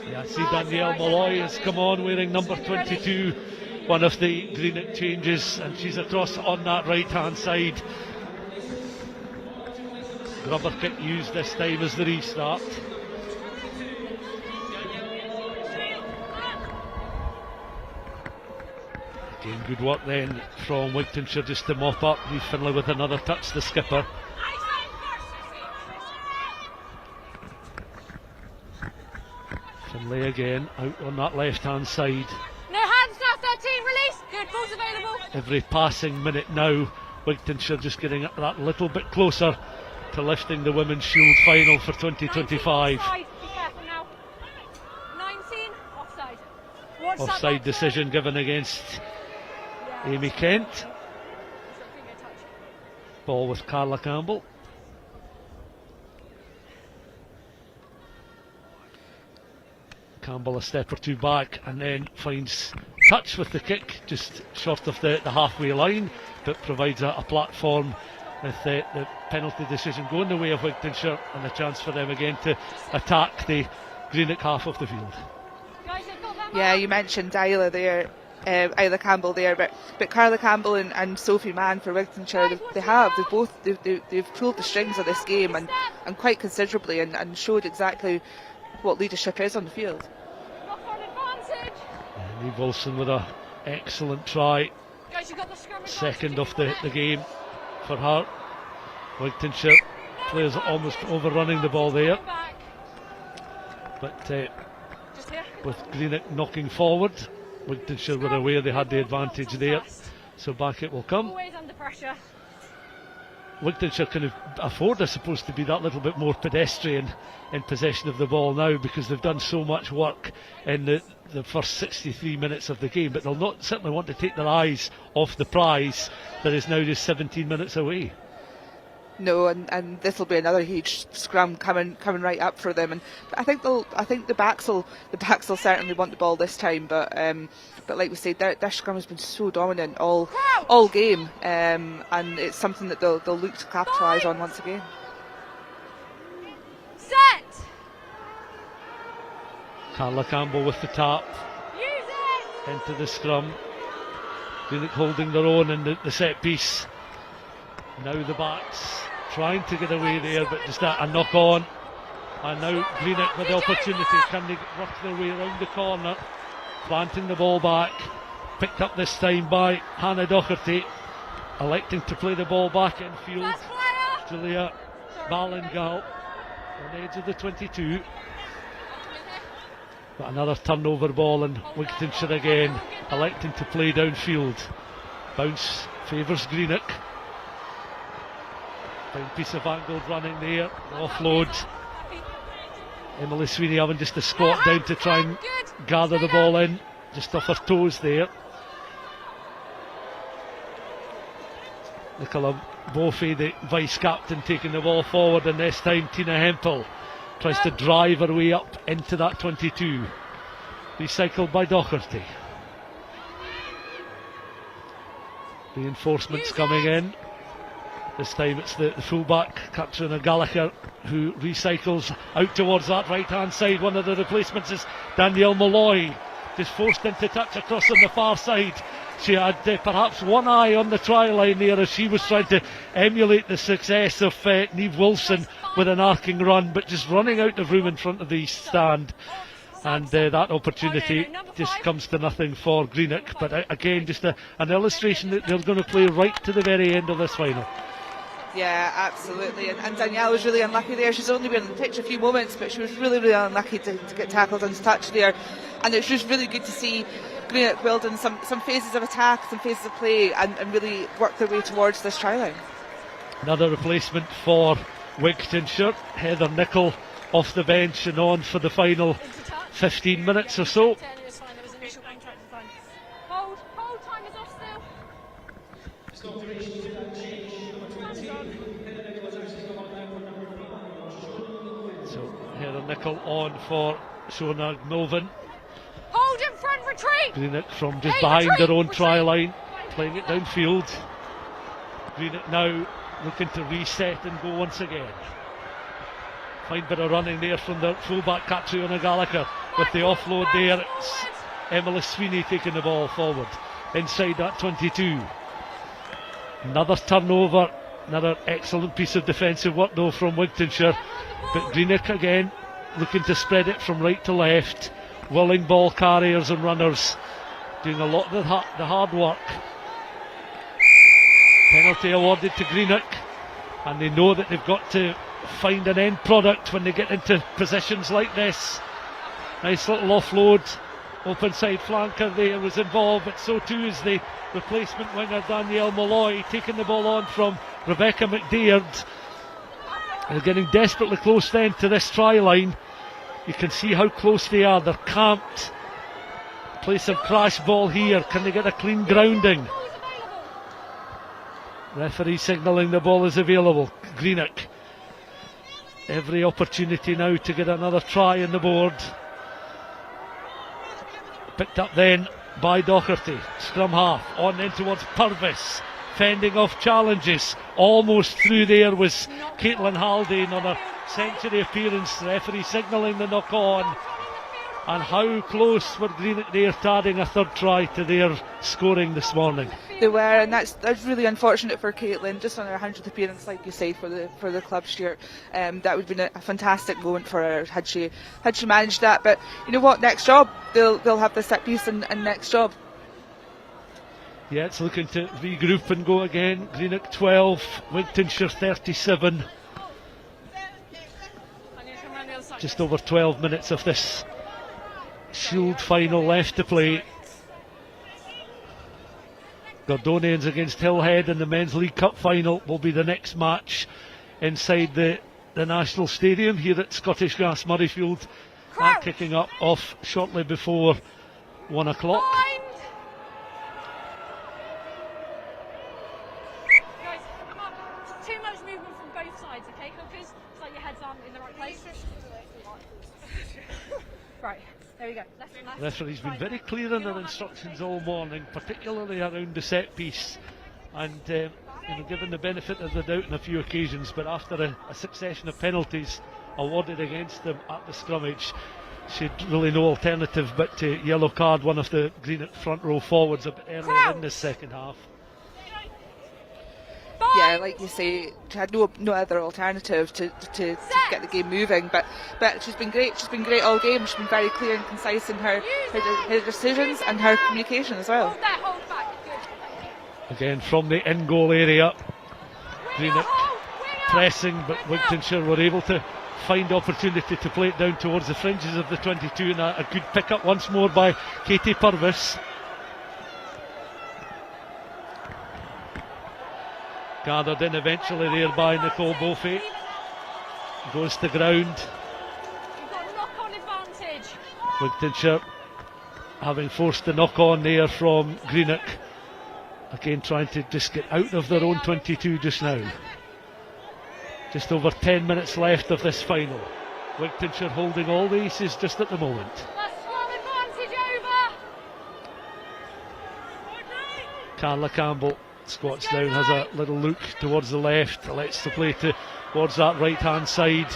Yeah, I see Danielle Malloy has come on wearing number 22, one of the Greenock changes, and she's across on that right hand side. Rubber kit used this time as the restart. Again, good work then from Wigtownshire just to mop up. Lee Finlay with another touch, the skipper. Finlay again out on that left hand side. No hands now, 13, release. Good, ball Balls available. Every passing minute now, Wigtownshire just getting that little bit closer to lifting the Women's Shield final for 2025. Offside. Be careful now. 19 offside. Watch that Offside back decision given against Amy Kent. Ball with Carla Campbell. Campbell a step or two back and then finds touch with the kick just short of the halfway line, but provides a platform with the penalty decision going the way of Wigtownshire and a chance for them again to attack the Greenock half of the field. Yeah, you mentioned Isla there, Isla Campbell there, but Carla Campbell and Sophie Mann for Wigtownshire, they've pulled the strings of this game and quite considerably and showed exactly what leadership is on the field. Niamh Wilson with an excellent try, second of the game for her. Wigtownshire players almost overrunning the ball there, but with Greenock knocking forward, Wigtownshire were aware they had the advantage there, so back it will come. Always under pressure. Wigtownshire can afford, I suppose, to be that little bit more pedestrian in possession of the ball now, because they've done so much work in the first 63 minutes of the game, but they'll not certainly want to take their eyes off the prize that is now just 17 minutes away. No, and this will be another huge scrum coming right up for them, and I think the backs will certainly want the ball this time, but like we said, their scrum has been so dominant all game, and it's something that they'll look to capitalise on once again. Set. Carla Campbell with the tap into the scrum. Greenock holding their own in the set piece. Now the backs trying to get away there, but just a knock on. And now Greenock with the opportunity. Can they work their way around the corner? Planting the ball back. Picked up this time by Hannah Docherty. Electing to play the ball back in field. Julia Ballingal on the edge of the 22. But another turnover ball, and Wigtownshire again electing to play downfield. Bounce favours Greenock. Fine piece of angled running there. Offload. Emily Sweeney having just a squat down to try and gather the ball in, just off her toes there. Nicola Boffey, the vice captain, taking the ball forward, and this time Tina Hempel tries to drive her way up into that 22. Recycled by Docherty. Reinforcements coming in. This time it's the fullback, Katrina Gallagher, who recycles out towards that right hand side. One of the replacements is Danielle Malloy, just forced into touch across on the far side. She had perhaps one eye on the try line there as she was trying to emulate the success of Niamh Wilson with an arcing run, but just running out of room in front of the stand. And that opportunity just comes to nothing for Greenock. But again, just an illustration that they're going to play right to the very end of this final. Yeah, absolutely. And Danielle was really unlucky there. She's only been on the pitch a few moments, but she was really unlucky to get tackled and touched there. And it's just really good to see Greenock building some phases of attack, some phases of play, and really work their way towards this try line. Another replacement for Wigtownshire. Heather Nichol off the bench and on for the final 15 minutes or so. Hold, time is off still. So Heather Nichol on for Shona Melvin. Hold in front, retreat. Greenock from just behind their own try line, playing it downfield. Greenock now looking to reset and go once again. Fine bit of running there from the fullback Katrina Gallagher with the offload there. It's Emily Sweeney taking the ball forward inside that 22. Another turnover, another excellent piece of defensive work though from Wigtownshire, but Greenock again looking to spread it from right to left. Willing ball carriers and runners doing a lot of the hard work. Penalty awarded to Greenock, and they know that they've got to find an end product when they get into positions like this. Nice little offload open side flanker there was involved, but so too is the replacement winger Danielle Molloy, taking the ball on from Rebecca McDaird. They're getting desperately close then to this try line. You can see how close they are. They're camped. Play some crash ball here. Can they get a clean grounding? Referee signalling the ball is available. Greenock, every opportunity now to get another try on the board. Picked up then by Docherty. Scrum half on in towards Purvis, fending off challenges. Almost through there was Caitlin Haldane on her century appearance. Referee signalling the knock on. And how close were Greenock there to adding a third try to their scoring this morning? They were, and that's really unfortunate for Caitlin, just on her 100th appearance, like you say, for the club, Stuart. That would have been a fantastic moment for her had she managed that. But you know what? Next job, they'll have the set piece, and next job. Yeah, it's looking to regroup and go again. Greenock 12, Wigtownshire 37. Just over 12 minutes of this Shield final left to play. Gordonians against Hillhead in the Men's League Cup Final will be the next match inside the National Stadium here at Scottish Gas Murrayfield. That kicking up off shortly before 1 o'clock. Guys, come on. Too much movement from both sides, okay, cookers? It's like your heads aren't in the right place. Right. There we go. The referee's been very clear in their instructions all morning, particularly around the set piece, and given the benefit of the doubt on a few occasions, but after a succession of penalties awarded against them at the scrummage, she'd really no alternative but to yellow card one of the Greenock front row forwards a bit earlier in this second half. Yeah, like you say, she had no other alternative to get the game moving. But she's been great. She's been great all game. She's been very clear and concise in her decisions and her communication as well. Again from the in-goal area, Greenock pressing, but Wigtownshire were able to find opportunity to play it down towards the fringes of the 22, and a good pick-up once more by Katie Purvis. Gathered in eventually there by Nicole Beaufet. Goes to ground. Wigtownshire having forced the knock on there from Greenock. Again trying to just get out of their own 22 just now. Just over 10 minutes left of this final. Wigtownshire holding all the aces just at the moment. Carla Campbell squats down, has a little look towards the left, lets the play towards that right hand side.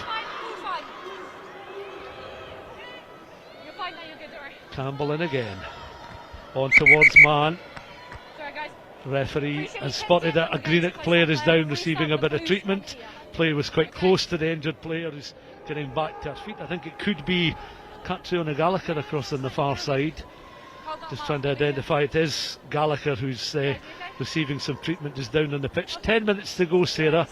Campbell in again, on towards Mann. Referee has spotted a Greenock player is down, receiving a bit of treatment. Play was quite close to the injured player who's getting back to her feet. I think it could be Catriona Gallagher across on the far side. Just trying to identify it is Gallagher who's receiving some treatment just down on the pitch. 10 minutes to go, Sarah.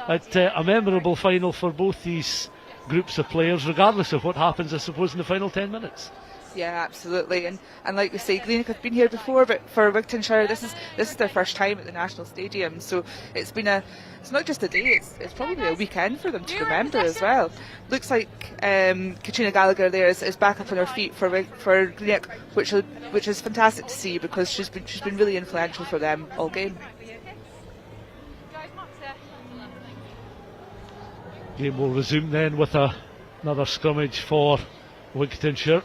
A memorable final for both these groups of players, regardless of what happens, I suppose, in the final 10 minutes. Yeah, absolutely, and like you say, Greenock have been here before, but for Wigtownshire, this is their first time at the National Stadium, so it's not just a day, it's probably a weekend for them to remember as well. Looks like Katrina Gallagher there is back up on her feet for Greenock, which is fantastic to see, because she's been really influential for them all game. Game will resume then with another scrummage for Wigtownshire.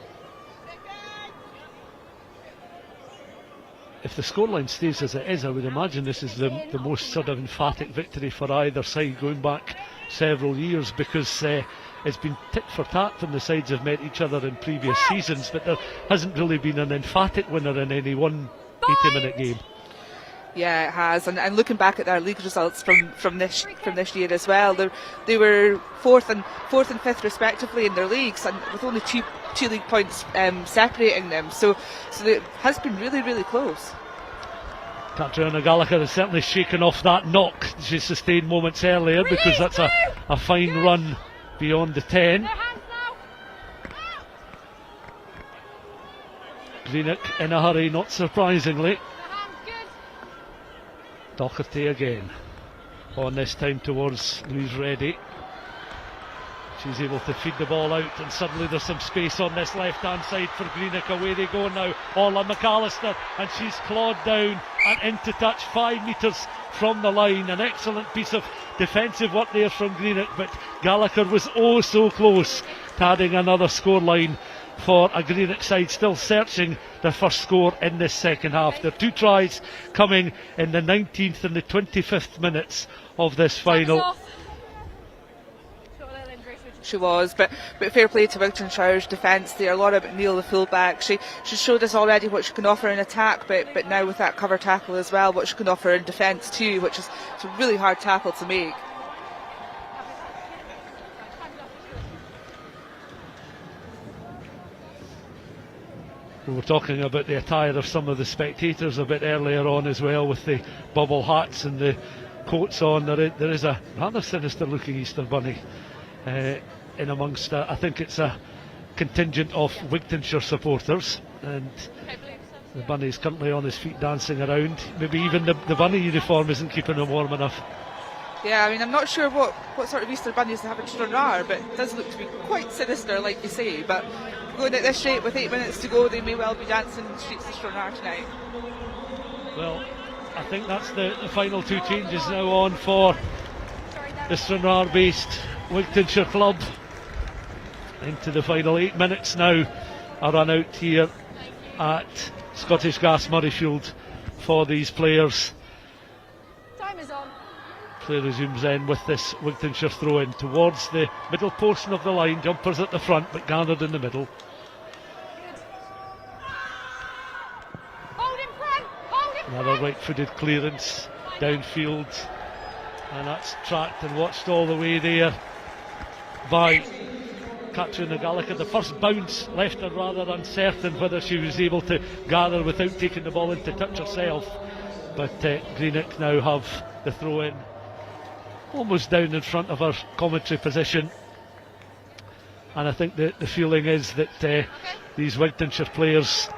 If the scoreline stays as it is, I would imagine this is the most sort of emphatic victory for either side going back several years, because it's been tit for tat when the sides have met each other in previous seasons, but there hasn't really been an emphatic winner in any one 80-minute game. Yeah, it has, and looking back at their league results from this year as well, they were fourth and fifth respectively in their leagues, and with only two league points separating them. So it has been really, really close. Catriona Gallagher has certainly shaken off that knock she sustained moments earlier, because that's a fine run beyond the 10. Greenock in a hurry, not surprisingly. Doherty again, on this time towards Louise Reddy. She's able to feed the ball out, and suddenly there's some space on this left-hand side for Greenock. Away they go now, Orla McAllister, and she's clawed down and into touch 5 metres from the line. An excellent piece of defensive work there from Greenock, but Gallagher was oh so close to adding another scoreline for a Greenock side still searching their first score in this second half. There are 2 tries coming in the 19th and the 25th minutes of this final. She was, but fair play to Wigtownshire's defence there. Laura McNeil, the fullback, she showed us already what she can offer in attack, but now with that cover tackle as well, what she can offer in defence too, which is a really hard tackle to make. We were talking about the attire of some of the spectators a bit earlier on as well, with the bubble hats and the coats on. There is a rather sinister looking Easter bunny in amongst, I think it's a contingent of Wigtownshire supporters, and the bunny is currently on his feet dancing around. Maybe even the bunny uniform isn't keeping him warm enough. Yeah, I mean, I'm not sure what sort of Easter bunnies they have in Stranraer, but it does look to be quite sinister, like you say. But going at this rate with 8 minutes to go, they may well be dancing in the streets of Stranraer tonight. Well, I think that's the final 2 changes now on for the Stranraer-based Wigtownshire club. Into the final 8 minutes now are run out here at Scottish Gas Murrayfield for these players. Time is on. Play resumes in with this Wigtownshire throw in towards the middle portion of the line. Jumpers at the front but gathered in the middle. Another right-footed clearance downfield, and that's tracked and watched all the way there by Katrina Gallagher. The first bounce left her rather uncertain whether she was able to gather without taking the ball into touch herself, but Greenock now have the throw in almost down in front of her commentary position, and I think the feeling is that these Wigtownshire players,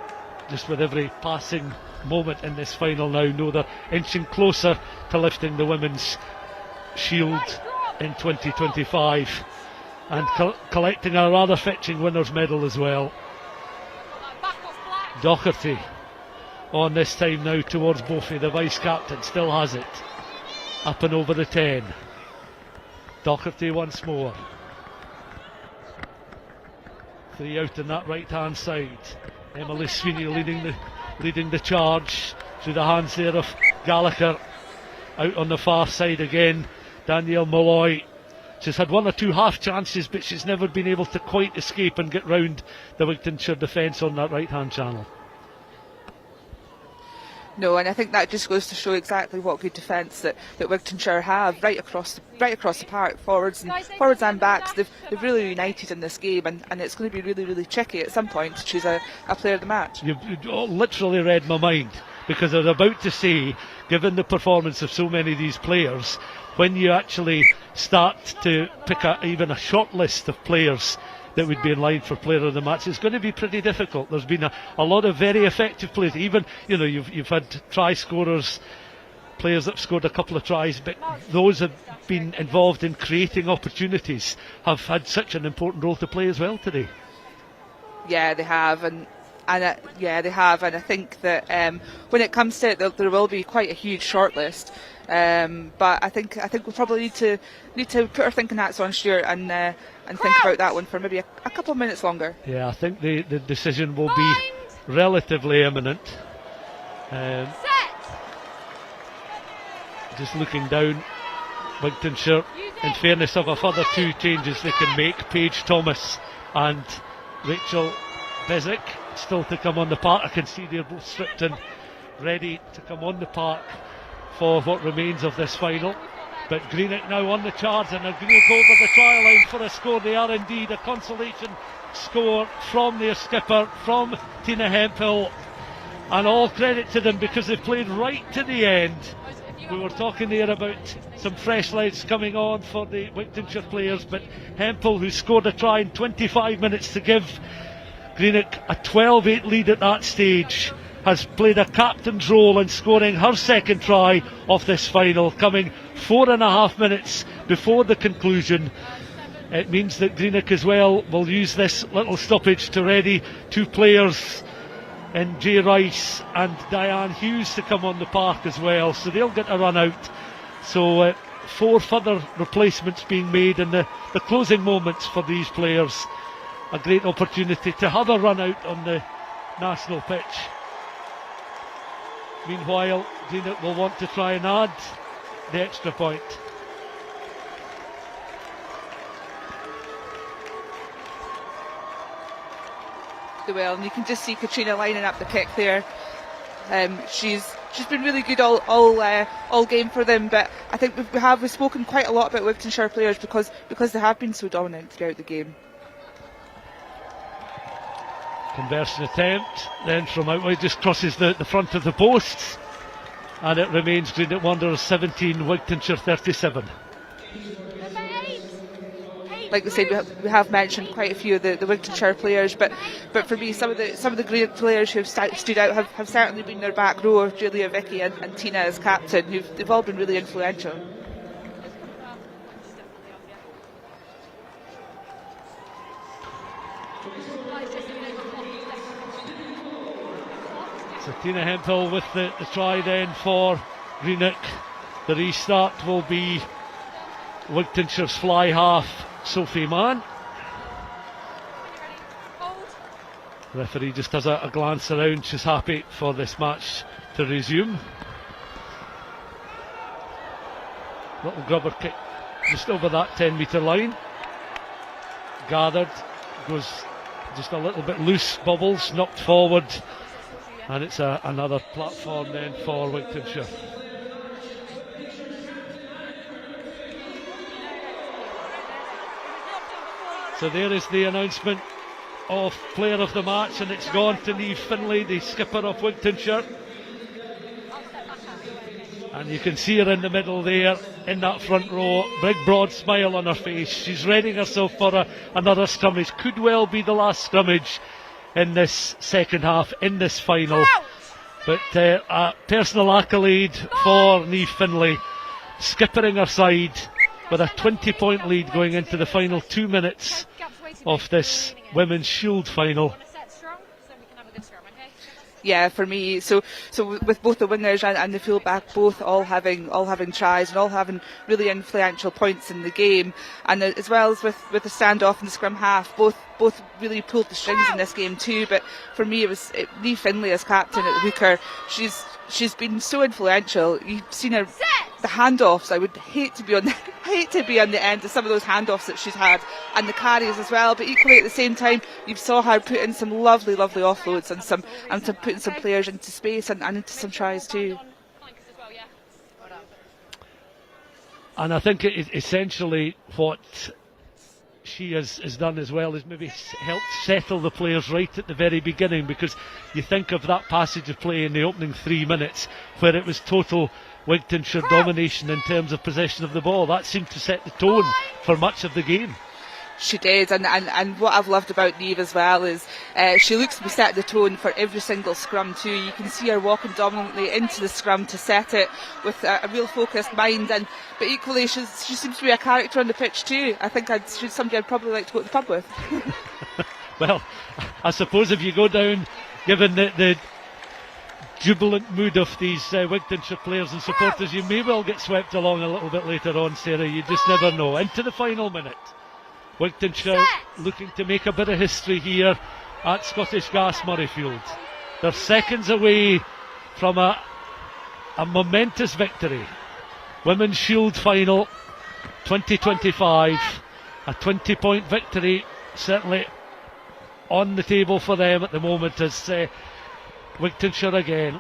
just with every passing moment in this final now, know they're inching closer to lifting the women's shield in 2025 and collecting a rather fetching winner's medal as well. Doherty on this time now towards Boffey, the vice-captain, still has it up and over the 10. Doherty once more, 3 out on that right hand side. Emily Sweeney leading the charge through the hands there of Gallagher. Out on the far side again, Danielle Malloy. She's had 1 or 2 half chances, but she's never been able to quite escape and get round the Wigtownshire defence on that right hand channel. No, and I think that just goes to show exactly what good defence that Wigtownshire have right across the park, forwards and backs. They've really united in this game, and it's going to be really, really tricky at some point to choose a player of the match. You literally read my mind, because I was about to say, given the performance of so many of these players, when you actually start to pick even a short list of players that would be in line for player of the match, it's going to be pretty difficult. There's been a lot of very effective players. Even, you've had try scorers, players that have scored a couple of tries, but those have been involved in creating opportunities, have had such an important role to play as well today. Yeah, they have, and they have, and I think that when it comes to it, there will be quite a huge shortlist. But I think we probably need to put our thinking hats on, Stuart, and think about that one for maybe a couple of minutes longer. Yeah, I think the decision will be relatively imminent. Just looking down, Wigtownshire, in fairness, have a further 2 changes they can make. Paige Thomas and Rachel Bezic still to come on the park. I can see they're both stripped and ready to come on the park for what remains of this final. But Greenock now on the charge, and they're going to go over the try line for a score. They are indeed. A consolation score from their skipper, from Tina Hemphill, and all credit to them because they've played right to the end. We were talking there about some fresh lights coming on for the Wigtownshire players, but Hemphill, who scored a try in 25 minutes to give Greenock, a 12-8 lead at that stage, has played a captain's role in scoring her second try of this final, coming 4.5 minutes before the conclusion. It means that Greenock as well will use this little stoppage to ready 2 players in Jay Rice and Diane Hughes to come on the park as well, so they'll get a run out. So 4 further replacements being made in the closing moments for these players. A great opportunity to have a run out on the national pitch. Meanwhile, Greenock will want to try and add the extra point. Well, and you can just see Katrina lining up the kick there. She's been really good all game for them, but I think we've spoken quite a lot about Wigtownshire players because they have been so dominant throughout the game. Conversion attempt, then from out wide just crosses the front of the posts, and it remains Greenock Wanderers 17, Wigtownshire 37. Like we said, we have mentioned quite a few of the Wigtownshire players, but for me, some of the Greenock players who have stood out have certainly been their back row of Julia, Vicky and Tina as captain. They've all been really influential. So Tina Hemphill with the try then for Greenock. The restart will be Wigtownshire's fly half, Sophie Mann. The referee just has a glance around. She's happy for this match to resume. Little grubber kick just over that 10-metre line. Gathered, goes just a little bit loose, bubbles, knocked forward, and it's another platform then for Wigtownshire. So there is the announcement of player of the match, and it's gone to Niamh Finlay, the skipper of Wigtownshire. And you can see her in the middle there, in that front row, big broad smile on her face. She's readying herself for another scrummage. Could well be the last scrummage in this second half, in this final. But a personal accolade for Niamh Finlay, skippering her side with a 20-point lead going into the final 2 minutes of this Women's Shield final. Yeah, for me, so with both the wingers and the fullback both all having tries and all having really influential points in the game, and as well as with the standoff and the scrum half, both really pulled the strings in this game too. But for me, it was Niamh Finlay as captain at the hooker. She's been so influential. You've seen her, the handoffs. I would hate to be on the end of some of those handoffs that she's had, and the carries as well. But equally at the same time, you saw her put in some lovely offloads and putting some players into space and into some tries too. And I think essentially what she has done as well is maybe helped settle the players right at the very beginning, because you think of that passage of play in the opening 3 minutes where it was total Wigtownshire domination in terms of possession of the ball. That seemed to set the tone for much of the game. She did, and what I've loved about Niamh as well is she looks to be setting the tone for every single scrum too. You can see her walking dominantly into the scrum to set it with a real focused mind, but equally she seems to be a character on the pitch too. I think she's somebody I'd probably like to go to the pub with. Well, I suppose if you go down, given the jubilant mood of these Wigtownshire players and supporters, you may well get swept along a little bit later on, Sarah. You just never know. Into the final minute. Wigtownshire looking to make a bit of history here at Scottish Gas Murrayfield. They're seconds away from a momentous victory. Women's Shield final 2025. A 20-point victory certainly on the table for them at the moment, as Wigtownshire again.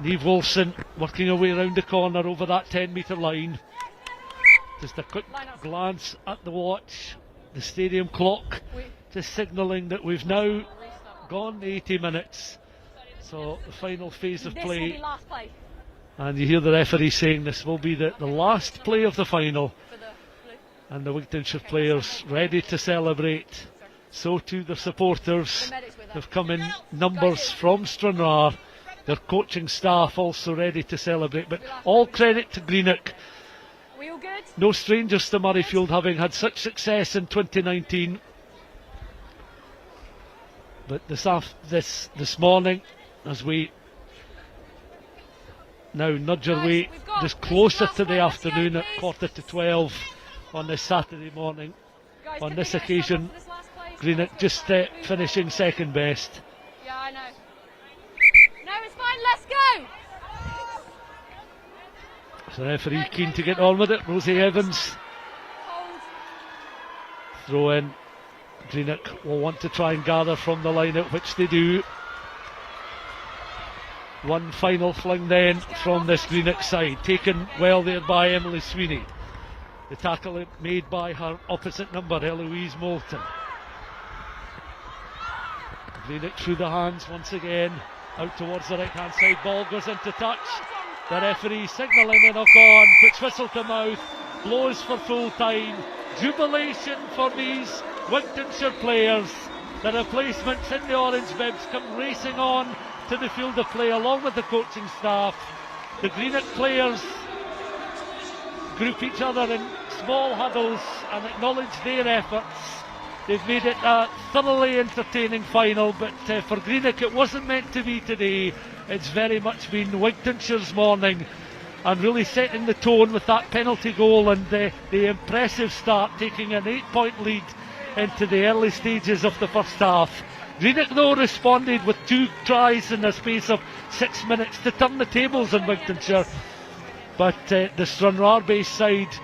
Niamh Wilson working her way around the corner over that 10-metre line. Just a quick glance at the watch. The stadium clock just signalling that we've now gone 80 minutes. So the final phase of play. And you hear the referee saying this will be the last play of the final. And the Wigtownshire players ready to celebrate so too the supporters. They've come in numbers from Stranraer. Their coaching staff also ready to celebrate, but all credit to Greenock. No strangers to Murrayfield, having had such success in 2019. But this morning, as we now nudge our way just closer to the afternoon at 11:45 on this Saturday morning, on this occasion, Greenock just finishing second best. Yeah, I know. No, it's fine, let's go! So the referee keen to get on with it. Rosie Evans. Throw in. Greenock will want to try and gather from the line out, which they do. One final fling then from this Greenock side, taken well there by Emily Sweeney. The tackle made by her opposite number, Eloise Moulton. Greenock through the hands once again, out towards the right hand side, ball goes into touch. The referee signalling a knock on, puts whistle to mouth, blows for full time. Jubilation for these Wigtownshire players. The replacements in the orange bibs come racing on to the field of play along with the coaching staff. The Greenock players group each other in small huddles and acknowledge their efforts. They've made it a thoroughly entertaining final, but for Greenock it wasn't meant to be today. It's very much been Wigtownshire's morning, and really setting the tone with that penalty goal and the impressive start, taking an 8-point lead into the early stages of the first half. Greenock though responded with 2 tries in the space of 6 minutes to turn the tables in Wigtownshire, but the Stranraer-based side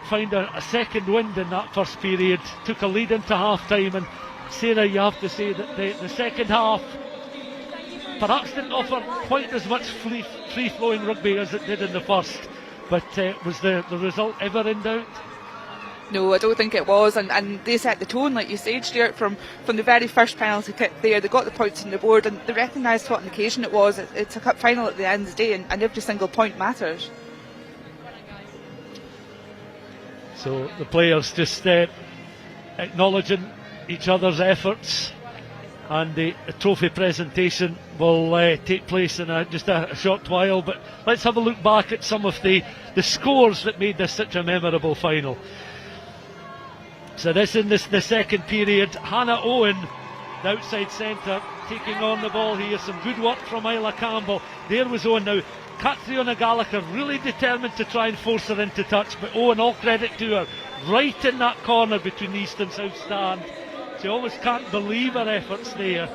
find a second wind in that first period, took a lead into half time, and Sarah, you have to say that the second half perhaps didn't offer quite as much free-flowing rugby as it did in the first, but was the result ever in doubt? No, I don't think it was, and they set the tone, like you said, Stuart, from the very first penalty kick there. They got the points on the board, and they recognised what an occasion it was. It's a cup final at the end of the day, and every single point matters. So the players just acknowledging each other's efforts, and the trophy presentation will take place in just a short while. But let's have a look back at some of the scores that made this such a memorable final. So this in the second period, Hannah Owen, the outside centre, taking on the ball here. Some good work from Isla Campbell. There was Owen now. Catriona Gallagher really determined to try and force her into touch, but Owen, all credit to her, right in that corner between the east and south stand. She almost can't believe her efforts there.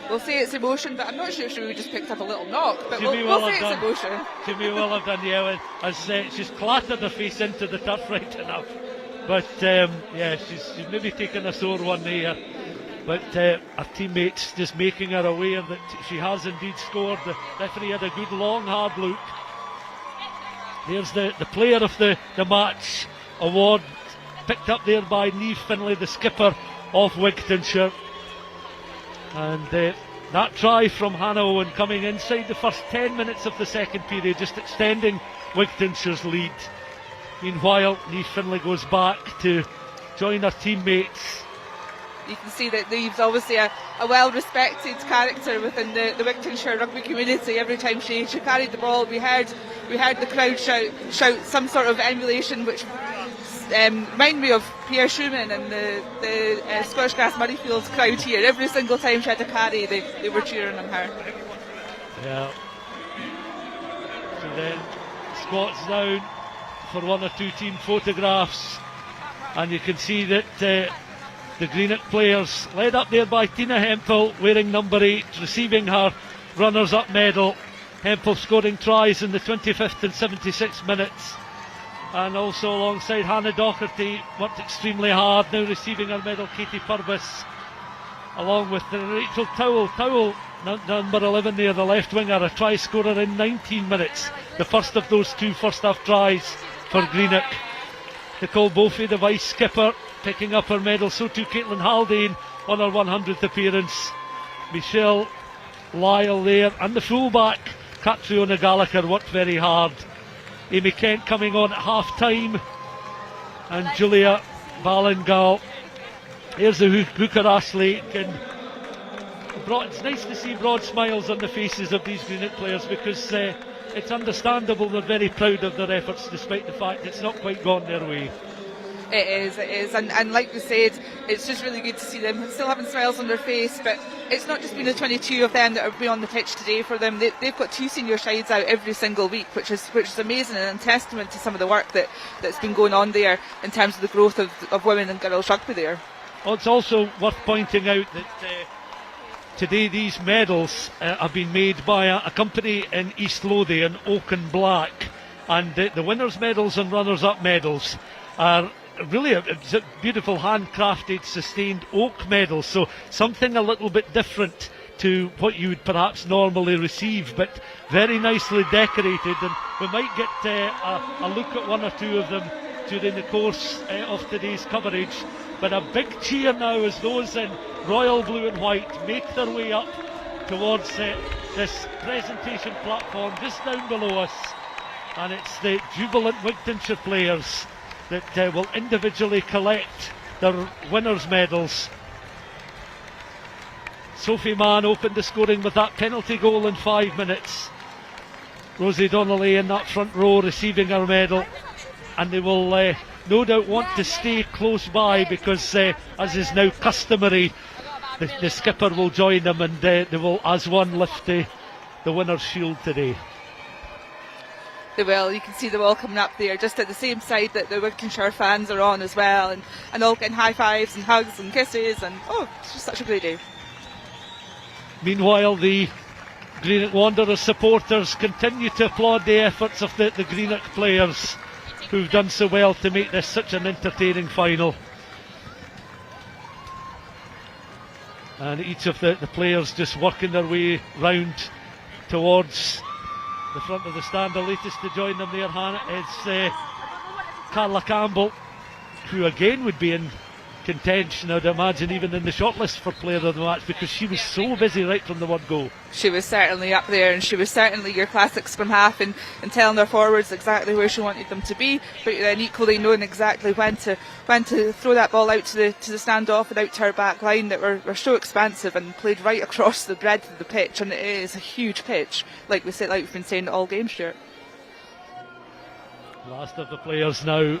We'll say it's emotion, but I'm not sure if we just picked up a little knock, but we'll say it's emotion. She may well have done, yeah, as she's clattered her face into the turf right enough. But yeah, she's maybe taken a sore one there. But her teammates just making her aware that she has indeed scored. The referee had a good long hard look. There's the player of the match award, picked up there by Niamh Finlay, the skipper of Wigtownshire. And that try from Hannah Owen coming inside the first 10 minutes of the second period, just extending Wigtownshire's lead. Meanwhile, Niamh Finlay goes back to join her teammates. You can see that Niamh's obviously a well-respected character within the Wigtownshire rugby community. Every time she carried the ball, we heard the crowd shout some sort of emulation, which remind me of Pierre Schumann and the Scottish Gas Murrayfield crowd here. Every single time she had to carry, they were cheering on her. Yeah. So then squats down for one or two team photographs, and you can see that the Greenock players, led up there by Tina Hemphill, wearing number 8, receiving her runners-up medal. Hemphill scoring tries in the 25th and 76th minutes. And also alongside Hannah Docherty, worked extremely hard, now receiving her medal, Katie Purvis, along with Rachel Towell, number 11 there, the left winger, a try scorer in 19 minutes. The first of those 2 first half tries for Greenock. Nicole Bophy, the vice skipper, picking up her medal, so too Caitlin Haldane on her 100th appearance. Michelle Lyle there, and the fullback Catriona Gallagher worked very hard. Amy Kent coming on at half time, and Julia Ballingal. Here's the Bucharest Lake, and it's nice to see broad smiles on the faces of these Greenock players, because it's understandable they're very proud of their efforts despite the fact it's not quite gone their way. It is, and like we said, it's just really good to see them still having smiles on their face. But it's not just been the 22 of them that have been on the pitch today for them. They've got 2 senior sides out every single week, which is amazing, and a testament to some of the work that's been going on there in terms of the growth of women and girls rugby there. Well, it's also worth pointing out that today these medals have been made by a company in East Lothian, Oaken Black, and the winners' medals and runners-up medals are really a beautiful handcrafted sustained oak medals, so something a little bit different to what you would perhaps normally receive, but very nicely decorated, and we might get a look at 1 or 2 of them during the course of today's coverage. But a big cheer now as those in royal blue and white make their way up towards this presentation platform just down below us, and it's the jubilant Wigtownshire players that will individually collect their winners' medals. Sophie Mann opened the scoring with that penalty goal in 5 minutes. Rosie Donnelly in that front row receiving her medal, and they will no doubt want to stay close by, because as is now customary, the skipper will join them, and they will as one lift the winner's shield today. They will. You can see them all coming up there, just at the same side that the Wigtownshire fans are on as well, and all getting high fives and hugs and kisses, and it's just such a great day. Meanwhile, the Greenock Wanderers supporters continue to applaud the efforts of the Greenock players, who've done so well to make this such an entertaining final. And each of the players just working their way round towards the front of the stand. The latest to join them there, Hannah, is Carla Campbell, who again would be in contention, I'd imagine, even in the shortlist for player of the match, because she was so busy right from the word go. She was certainly up there, and she was certainly your classic scrum half, and telling their forwards exactly where she wanted them to be, but then equally knowing exactly when to throw that ball out to the standoff and out to her back line that were so expansive and played right across the breadth of the pitch, and it is a huge pitch, like we've been saying all game, Stuart. Last of the players now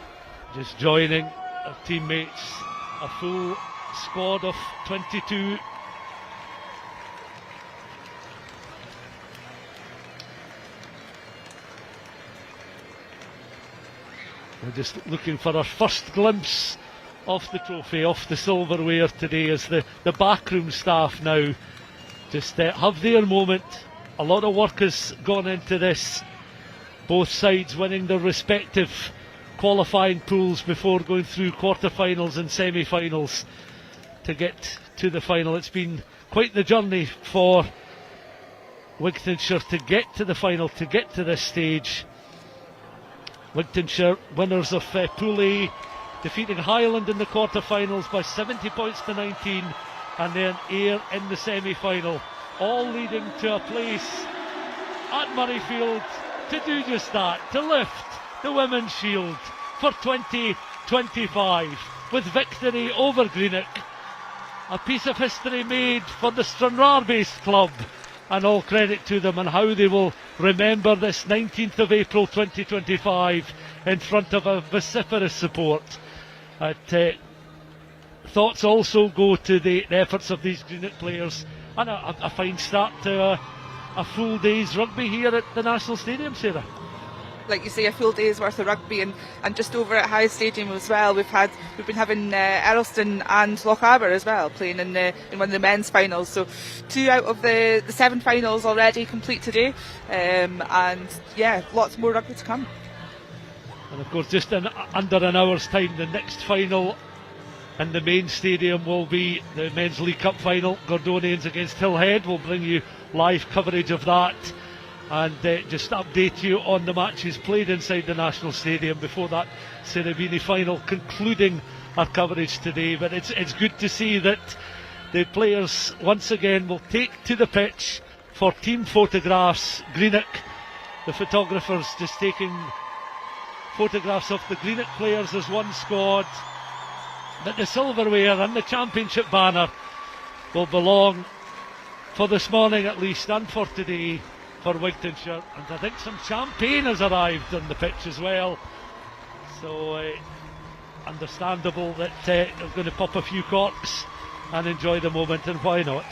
just joining their teammates. A full squad of 22. We're just looking for our first glimpse of the trophy, of the silverware today, as the backroom staff now just have their moment. A lot of work has gone into this, both sides winning their respective qualifying pools before going through quarter-finals and semi-finals to get to the final. It's been quite the journey for Wigtownshire to get to the final, to get to this stage. Wigtownshire winners of Pool A, defeating Highland in the quarter-finals by 70 points to 19, and then Ayr in the semi-final, all leading to a place at Murrayfield to do just that, to lift the women's shield for 2025 with victory over Greenock. A piece of history made for the Stranraer-based club, and all credit to them, and how they will remember this 19th of April 2025 in front of a vociferous support. Thoughts also go to the efforts of these Greenock players, and a fine start to a full day's rugby here at the National Stadium, Sarah. Like you say, a full day's worth of rugby, and just over at High Stadium as well. We've been having Earlston and Lochaber as well playing in one of the men's finals. So 2 out of the 7 finals already complete today, and yeah, lots more rugby to come. And of course, just in under an hour's time, the next final in the main stadium will be the Men's League Cup Final. Gordonians against Hillhead. We'll bring you live coverage of that, and just update you on the matches played inside the National Stadium before that Sarah Beaney final, concluding our coverage today. But it's good to see that the players once again will take to the pitch for team photographs. Greenock, the photographers, just taking photographs of the Greenock players as one squad, that the silverware and the championship banner will belong, for this morning at least and for today, for Wigtownshire. And I think some champagne has arrived on the pitch as well, so understandable that they're going to pop a few corks and enjoy the moment, and why not?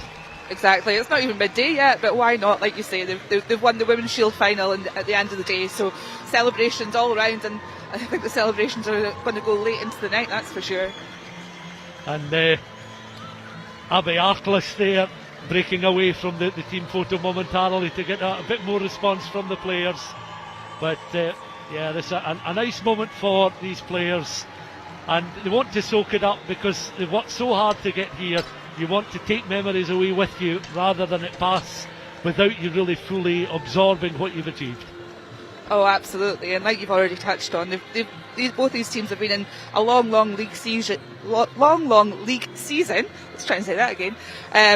Exactly, it's not even midday yet, but why not? Like you say, they've won the Women's Shield final at the end of the day, so celebrations all around, and I think the celebrations are going to go late into the night, that's for sure. And Abby Arkless there breaking away from the team photo momentarily to get a bit more response from the players. But yeah, this is a nice moment for these players, and they want to soak it up because they've worked so hard to get here. You want to take memories away with you rather than it pass without you really fully absorbing what you've achieved. Oh, absolutely, and like you've already touched on, both these teams have been in a long league season. Let's try and say that again.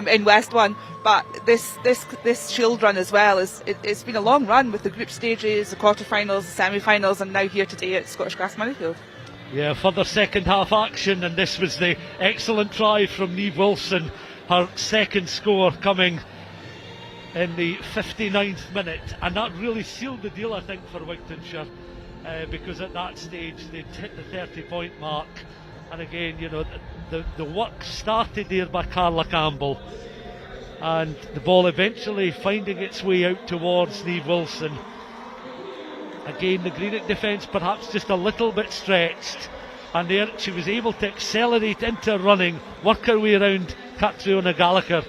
In West One, but this Shield run as well it's been a long run with the group stages, the quarterfinals, the semi-finals, and now here today at Scottish Gas Murrayfield. Yeah, further second half action, and this was the excellent try from Niamh Wilson, her second score coming in the 59th minute, and that really sealed the deal, I think, for Wigtownshire, because at that stage they'd hit the 30-point mark. And again, you know, the work started there by Carla Campbell, and the ball eventually finding its way out towards Niamh Wilson. Again, the Greenock defence perhaps just a little bit stretched, and there she was able to accelerate into running, work her way around Catriona Gallagher,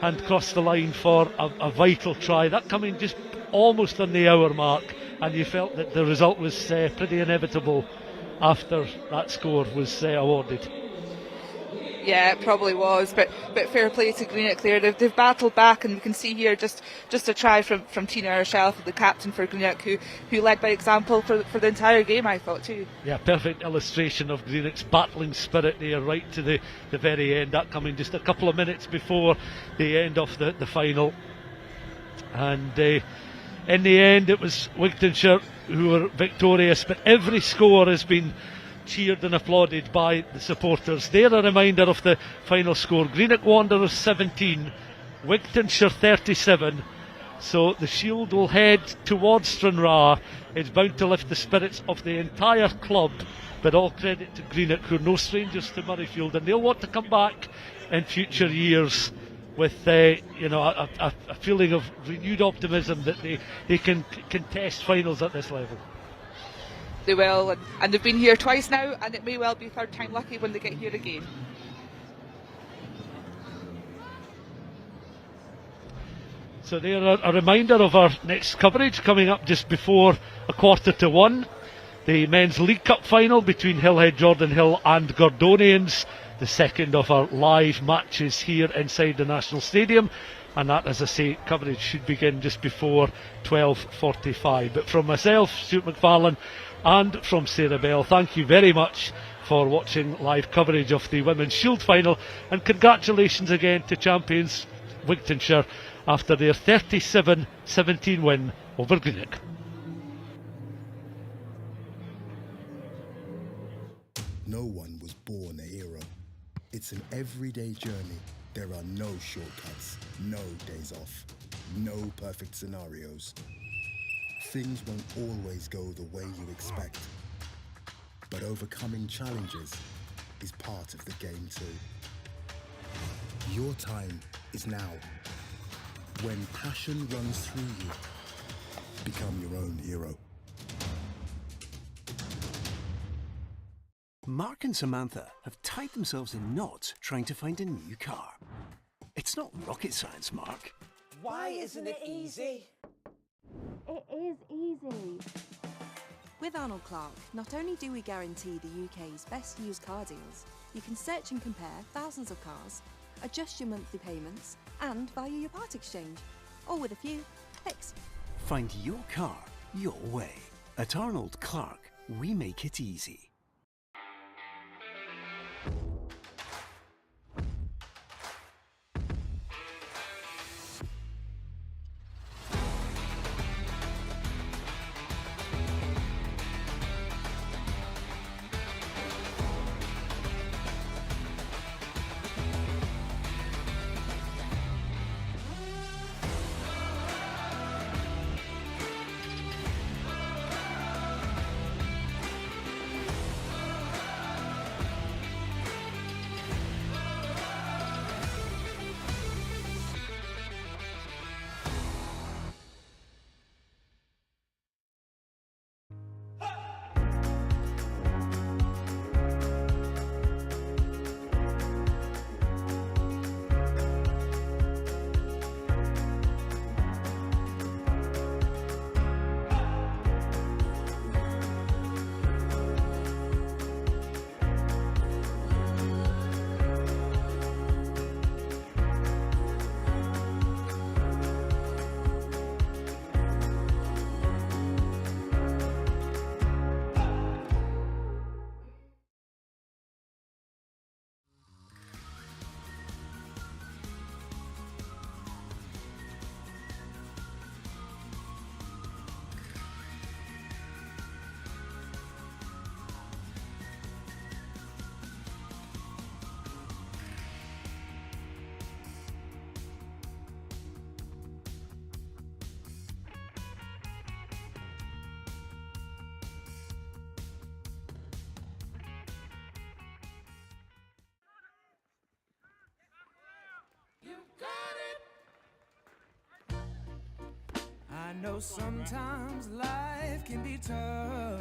and cross the line for a vital try. That coming just almost on the hour mark, and you felt that the result was pretty inevitable after that score was awarded. Yeah, it probably was, but fair play to Greenock there. They've battled back, and we can see here just a try from Tina herself, the captain for Greenock, who led by example for the entire game, I thought too. Yeah, perfect illustration of Greenock's battling spirit there right to the very end, that coming just a couple of minutes before the end of the final. And in the end it was Wigtownshire who were victorious, but every score has been cheered and applauded by the supporters. They're a reminder of the final score: Greenock Wanderers 17, Wigtownshire 37. So the Shield will head towards Stranraer. It's bound to lift the spirits of the entire club, but all credit to Greenock, who are no strangers to Murrayfield, and they'll want to come back in future years with a feeling of renewed optimism that they can contest finals at this level. They will, and they've been here twice now, and it may well be third time lucky when they get here again. So they're a reminder of our next coverage coming up just before 1:15. The Men's League Cup Final between Hillhead, Jordanhill and Gordonians, the second of our live matches here inside the National Stadium. And that, as I say, coverage should begin just before 12:45. But from myself, Stuart McFarlane, and from Sarah Bell, thank you very much for watching live coverage of the Women's Shield Final, and congratulations again to champions Wigtownshire after their 37-17 win over Greenock. No one was born a hero. It's an everyday journey. There are no shortcuts, no days off, no perfect scenarios. Things won't always go the way you expect. But overcoming challenges is part of the game too. Your time is now. When passion runs through you, become your own hero. Mark and Samantha have tied themselves in knots trying to find a new car. It's not rocket science, Mark. Why isn't it easy? It is easy. With Arnold Clark, not only do we guarantee the UK's best used car deals, you can search and compare thousands of cars, adjust your monthly payments, and value your part exchange, all with a few clicks. Find your car your way. At Arnold Clark, we make it easy. know sometimes life can be tough,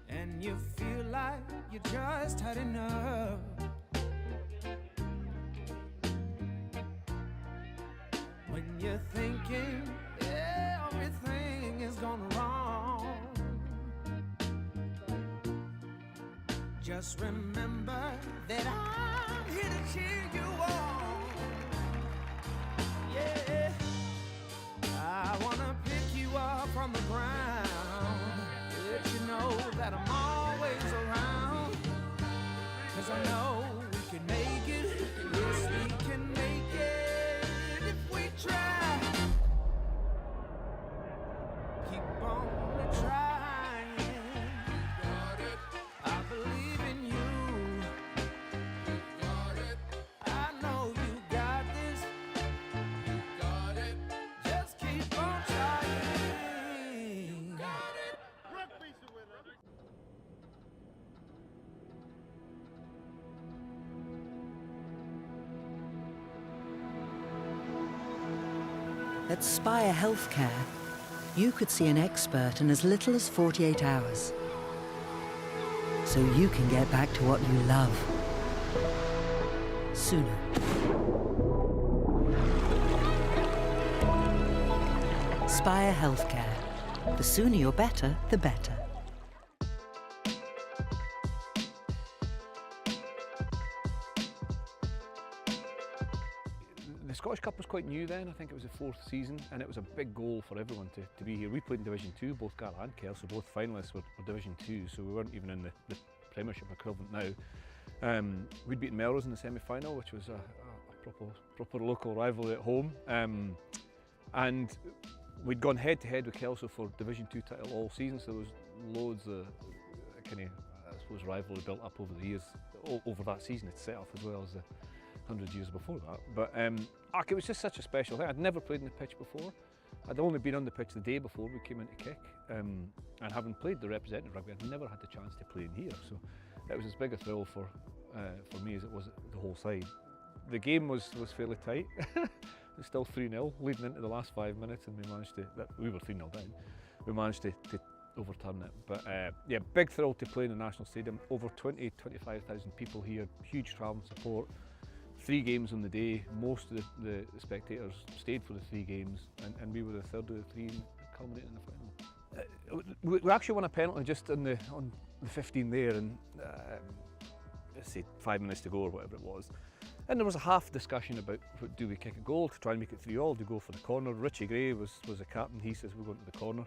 and you feel like you just had enough. When you're thinking everything is gone wrong, just remember that I'm here to cheer you on. Yeah, I wanna pick you up from the ground, let you know that I'm always around, 'cause I know we can make it, yes we can make it if we try. Keep on trying. I believe in you. I know you got this. Just keep on trying. At Spire Healthcare, you could see an expert in as little as 48 hours. So you can get back to what you love sooner. Spire Healthcare. The sooner you're better, the better. The Scottish Cup was quite new then. I think it was the 4th season, and it was a big goal for everyone to be here. We played in Division 2, both Gala and Kelso, both finalists were Division 2, so we weren't even in the Premiership equivalent now. We'd beaten Melrose in the semi-final, which was a proper local rivalry at home, and we'd gone head-to-head with Kelso for Division 2 title all season, so there was loads of kind of, I suppose, rivalry built up over the years, over that season itself, as well as the 100 years before that. But it was just such a special thing. I'd never played in the pitch before. I'd only been on the pitch the day before we came into kick, and having played the representative rugby, I'd never had the chance to play in here. So it was as big a thrill for me as it was the whole side. The game was fairly tight. It was still 3-0 leading into the last 5 minutes, and we managed to. We were 3-0 down. We managed to overturn it. But yeah, big thrill to play in the National Stadium. Over 25,000 people here. Huge travelling support. 3 games on the day. Most of the spectators stayed for the 3 games, and we were the third of the 3 culminating in the final. We actually won a penalty just on the 15 there, and let's say 5 minutes to go or whatever it was. And there was a half discussion about, do we kick a goal to try and make it 3-3, do we go for the corner? Richie Gray was the captain. He says we're going to the corner,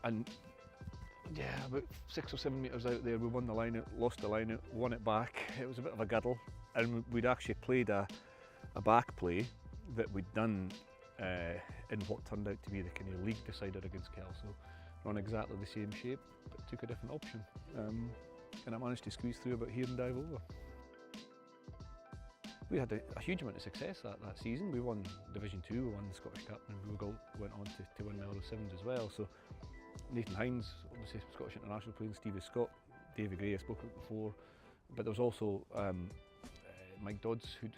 and yeah, about 6 or 7 metres out there, we won the line out, lost the line out, won it back. It was a bit of a giddle, and we'd actually played a back play that we'd done in what turned out to be the kind of league decider against Kelso, on exactly the same shape, but took a different option, and I managed to squeeze through about here and dive over. We had a huge amount of success that season. We won Division 2, we won the Scottish Cup, and we went on to win Melrose Sevens as well. So Nathan Hines, obviously Scottish international playing, Stevie Scott, Davy Gray I spoke about before, but there was also Mike Dodds who'd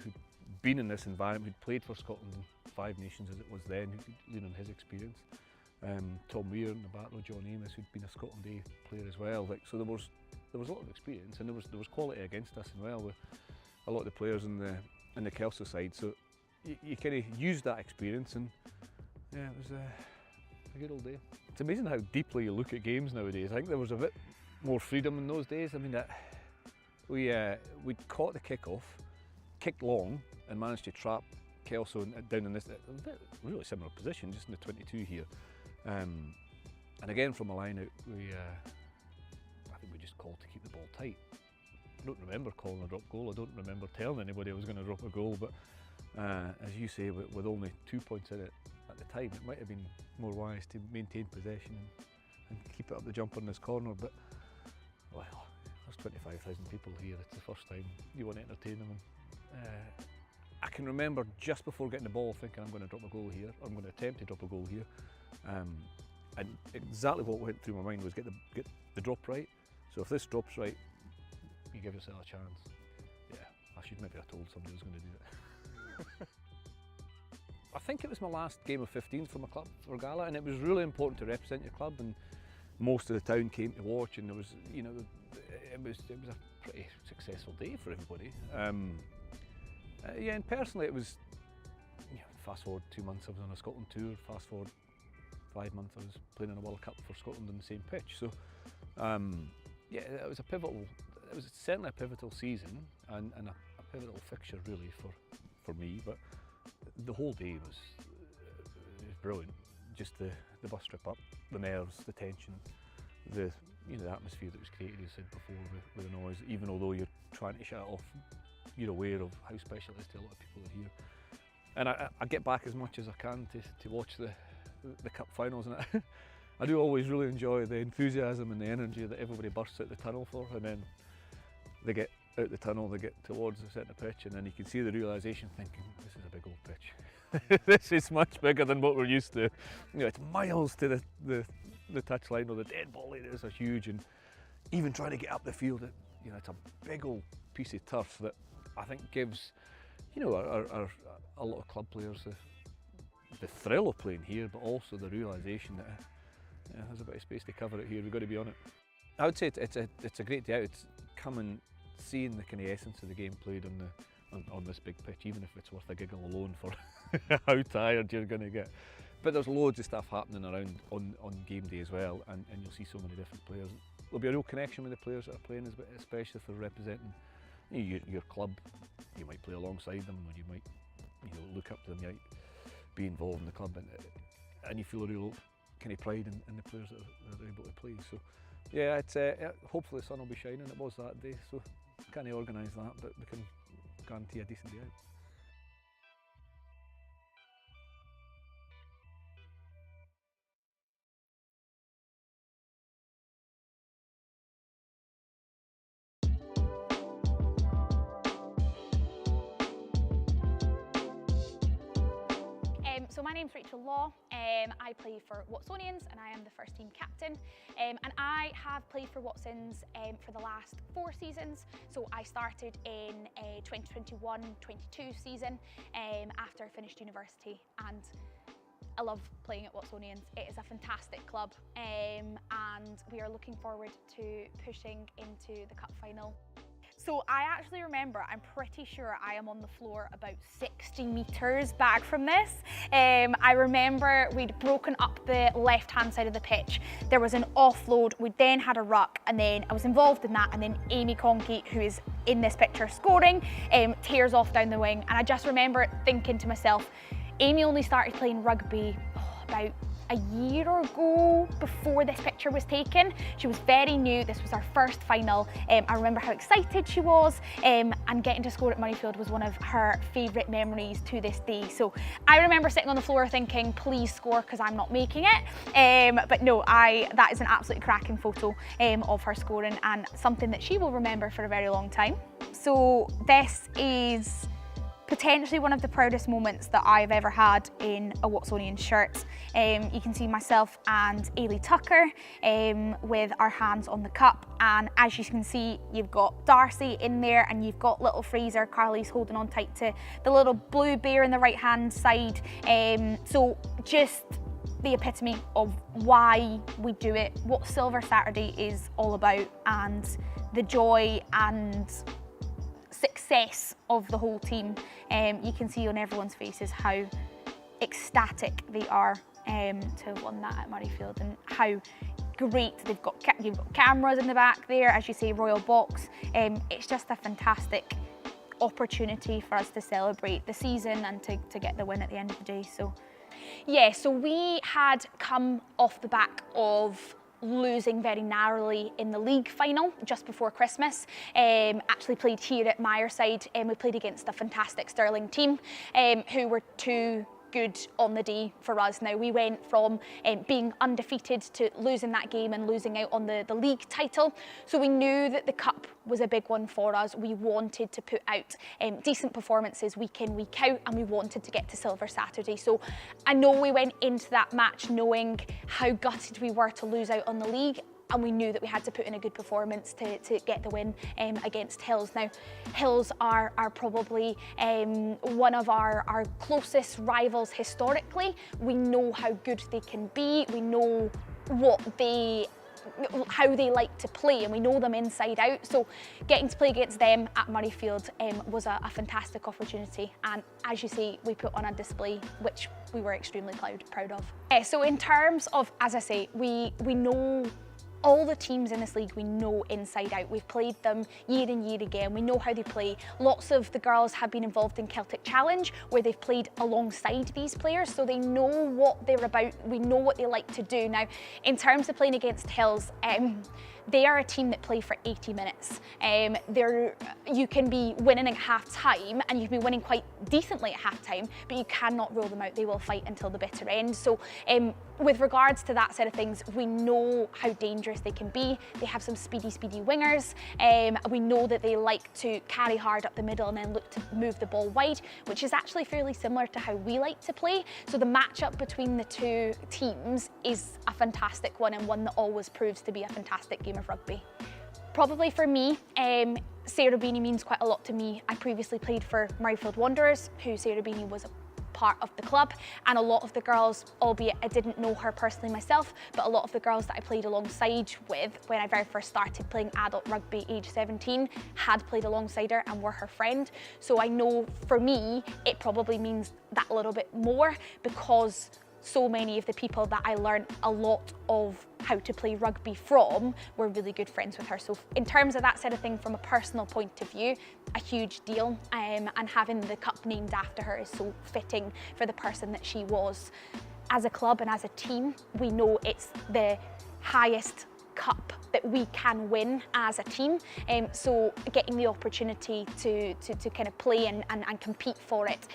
been in this environment, who'd played for Scotland in 5 Nations as it was then, who could lean on his experience. Tom Weir in the back row, John Amos, who'd been a Scotland A player as well. So there was a lot of experience, and there was quality against us as well with a lot of the players in the Kelso side. So you kind of used that experience, and yeah, it was a good old day. It's amazing how deeply you look at games nowadays. I think there was a bit more freedom in those days. I mean, we'd caught the kickoff, kicked long, and managed to trap Kelso down in this really similar position, just in the 22 here. And again from a line out, I think we just called to keep the ball tight. I don't remember calling a drop goal. I don't remember telling anybody I was going to drop a goal, but as you say, with only 2 points in it at the time, it might have been more wise to maintain possession and keep it up the jumper in this corner. But well, there's 25,000 people here. It's the first time you want to entertain them. I can remember just before getting the ball thinking I'm going to drop a goal here, or I'm going to attempt to drop a goal here, and exactly what went through my mind was get the drop right. So if this drops right, you give yourself a chance. Yeah, I should maybe have told somebody I was going to do it. I think it was my last game of 15 for my club, for Gala, and it was really important to represent your club, and most of the town came to watch, and there was, you know, it was a pretty successful day for everybody. Yeah, and personally it was, you know, fast forward 2 months I was on a Scotland tour, fast forward 5 months I was playing in a World Cup for Scotland on the same pitch. So yeah, it was certainly a pivotal season and a pivotal fixture really for me, but the whole day was brilliant. Just the bus trip up, the nerves, the tension, the atmosphere that was created, as I said before, with the noise. Even although you're trying to shut it off, you're aware of how special it is to a lot of people that are here. And I get back as much as I can to watch the cup finals, and I do always really enjoy the enthusiasm and the energy that everybody bursts out the tunnel for, and then they get out the tunnel, they get towards the centre pitch, and then you can see the realisation, thinking, this is a big old pitch. This is much bigger than what we're used to. You know, it's miles to the touchline, or the dead ball areas are huge, and even trying to get up the field, you know, it's a big old piece of turf that I think gives, you know, a lot of club players the thrill of playing here, but also the realisation that there's a bit of space to cover it here. We've got to be on it. I would say it's a great day out. It's coming, seeing the kind of essence of the game played on this big pitch, even if it's worth a giggle alone for how tired you're going to get. But there's loads of stuff happening around on game day as well, and you'll see so many different players. There'll be a real connection with the players that are playing, especially if they're representing your club. You might play alongside them, or you might, you know, look up to them, you might be involved in the club, and you feel a real kind of pride in the players that are able to play. So yeah, it's hopefully the sun will be shining. It was that day, so can't organise that, but we can guarantee a decent day out. So my name's Rachel Law. I play for Watsonians and I am the first team captain. And I have played for Watsons for the last 4 seasons. So I started in 2021-22 season after I finished university, and I love playing at Watsonians. It is a fantastic club, and we are looking forward to pushing into the cup final. So I actually remember, I'm pretty sure I am on the floor about 60 metres back from this. I remember we'd broken up the left-hand side of the pitch. There was an offload, we then had a ruck, and then I was involved in that, and then Amy Conkey, who is in this picture scoring, tears off down the wing. And I just remember thinking to myself, Amy only started playing rugby about a year ago before this picture was taken. She was very new, this was our first final. I remember how excited she was, and getting to score at Murrayfield was one of her favourite memories to this day. So I remember sitting on the floor thinking, please score, because I'm not making it. But no, that is an absolutely cracking photo of her scoring, and something that she will remember for a very long time. So this is potentially one of the proudest moments that I've ever had in a Watsonian shirt. You can see myself and Ailey Tucker with our hands on the cup, and as you can see, you've got Darcy in there, and you've got little Fraser. Carly's holding on tight to the little blue bear in the right hand side. So just the epitome of why we do it, what Silver Saturday is all about, and the joy and success of the whole team. You can see on everyone's faces how ecstatic they are to have won that at Murrayfield, and how great you've got cameras in the back there, as you say, Royal Box. It's just a fantastic opportunity for us to celebrate the season and to get the win at the end of the day. So yeah, so we had come off the back of losing very narrowly in the league final just before Christmas. Actually played here at Myerside, and we played against a fantastic Stirling team who were too good on the day for us. Now, we went from being undefeated to losing that game and losing out on the league title, so we knew that the cup was a big one for us. We wanted to put out decent performances week in, week out, and we wanted to get to Silver Saturday. So I know we went into that match knowing how gutted we were to lose out on the league. and we knew that we had to put in a good performance to get the win against Hills. Now, Hills are probably one of our closest rivals historically. We know how good they can be, we know how they like to play, and we know them inside out. So getting to play against them at Murrayfield was a fantastic opportunity, and as you say, we put on a display which we were extremely proud of. So in terms of, as I say, we know all the teams in this league, we know inside out. We've played them year in, year again. We know how they play. Lots of the girls have been involved in Celtic Challenge, where they've played alongside these players, so they know what they're about. We know what they like to do. Now, in terms of playing against Hills, they are a team that play for 80 minutes. You can be winning at half time, and you can be winning quite decently at half time, but you cannot rule them out. They will fight until the bitter end. So with regards to that side of things, we know how dangerous they can be. They have some speedy wingers. We know that they like to carry hard up the middle and then look to move the ball wide, which is actually fairly similar to how we like to play. So the matchup between the two teams is a fantastic one, and one that always proves to be a fantastic game of rugby. Probably for me, Sarah Beaney means quite a lot to me. I previously played for Murrayfield Wanderers, who Sarah Beaney was a part of the club, and a lot of the girls, albeit I didn't know her personally myself, but a lot of the girls that I played alongside with when I very first started playing adult rugby age 17 had played alongside her and were her friend. So I know for me it probably means that a little bit more, because so many of the people that I learned a lot of how to play rugby from were really good friends with her. So in terms of that side of thing, from a personal point of view, a huge deal, and having the cup named after her is so fitting for the person that she was. As a club and as a team, we know it's the highest cup that we can win as a team, so getting the opportunity to kind of play and compete for it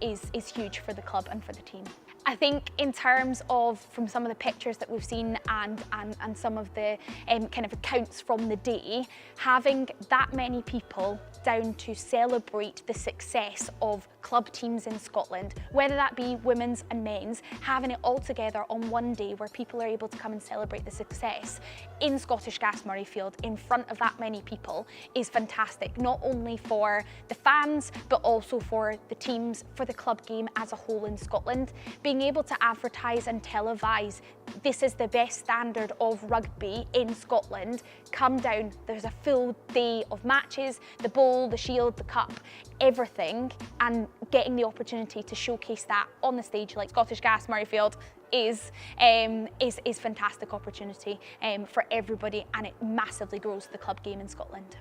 is huge for the club and for the team. I think in terms of, from some of the pictures that we've seen and some of the kind of accounts from the day, having that many people down to celebrate the success of club teams in Scotland, whether that be women's and men's, having it all together on one day where people are able to come and celebrate the success in Scottish Gas Murrayfield in front of that many people is fantastic, not only for the fans but also for the teams, for the club game as a whole in Scotland. Being able to advertise and televise this is the best standard of rugby in Scotland, come down, there's a full day of matches, the bowl, the shield, the cup, everything, and getting the opportunity to showcase that on the stage like Scottish Gas Murrayfield is fantastic opportunity for everybody, and it massively grows the club game in Scotland.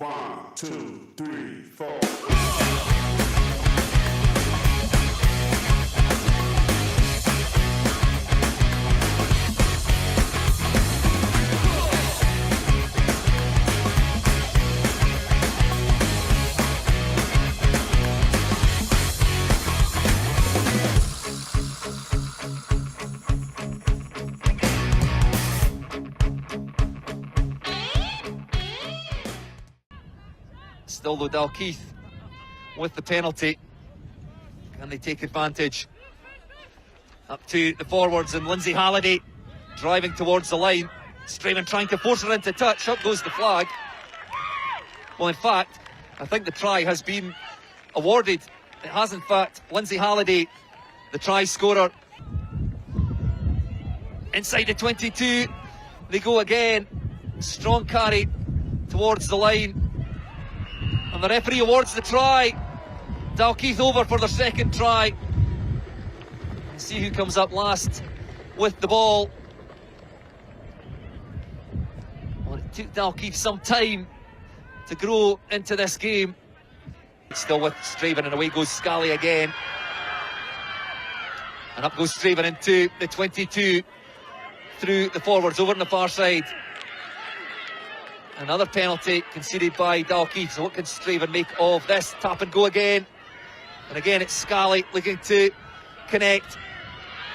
One, two, three, four. Still though, Dalkeith with the penalty. Can they take advantage? Up to the forwards, and Lindsay Halliday driving towards the line. Straven trying to force her into touch. Up goes the flag. Well, in fact, I think the try has been awarded. It has, in fact. Lindsay Halliday, the try scorer. Inside the 22, they go again. Strong carry towards the line. And the referee awards the try. Dalkeith over for their second try. Let's see who comes up last with the ball. Well, it took Dalkeith some time to grow into this game. Still with Straven, and away goes Scally again. And up goes Straven into the 22 through the forwards over on the far side. Another penalty conceded by Dalkeith. So what can Straven make of this? Tap and go again. And again it's Scally looking to connect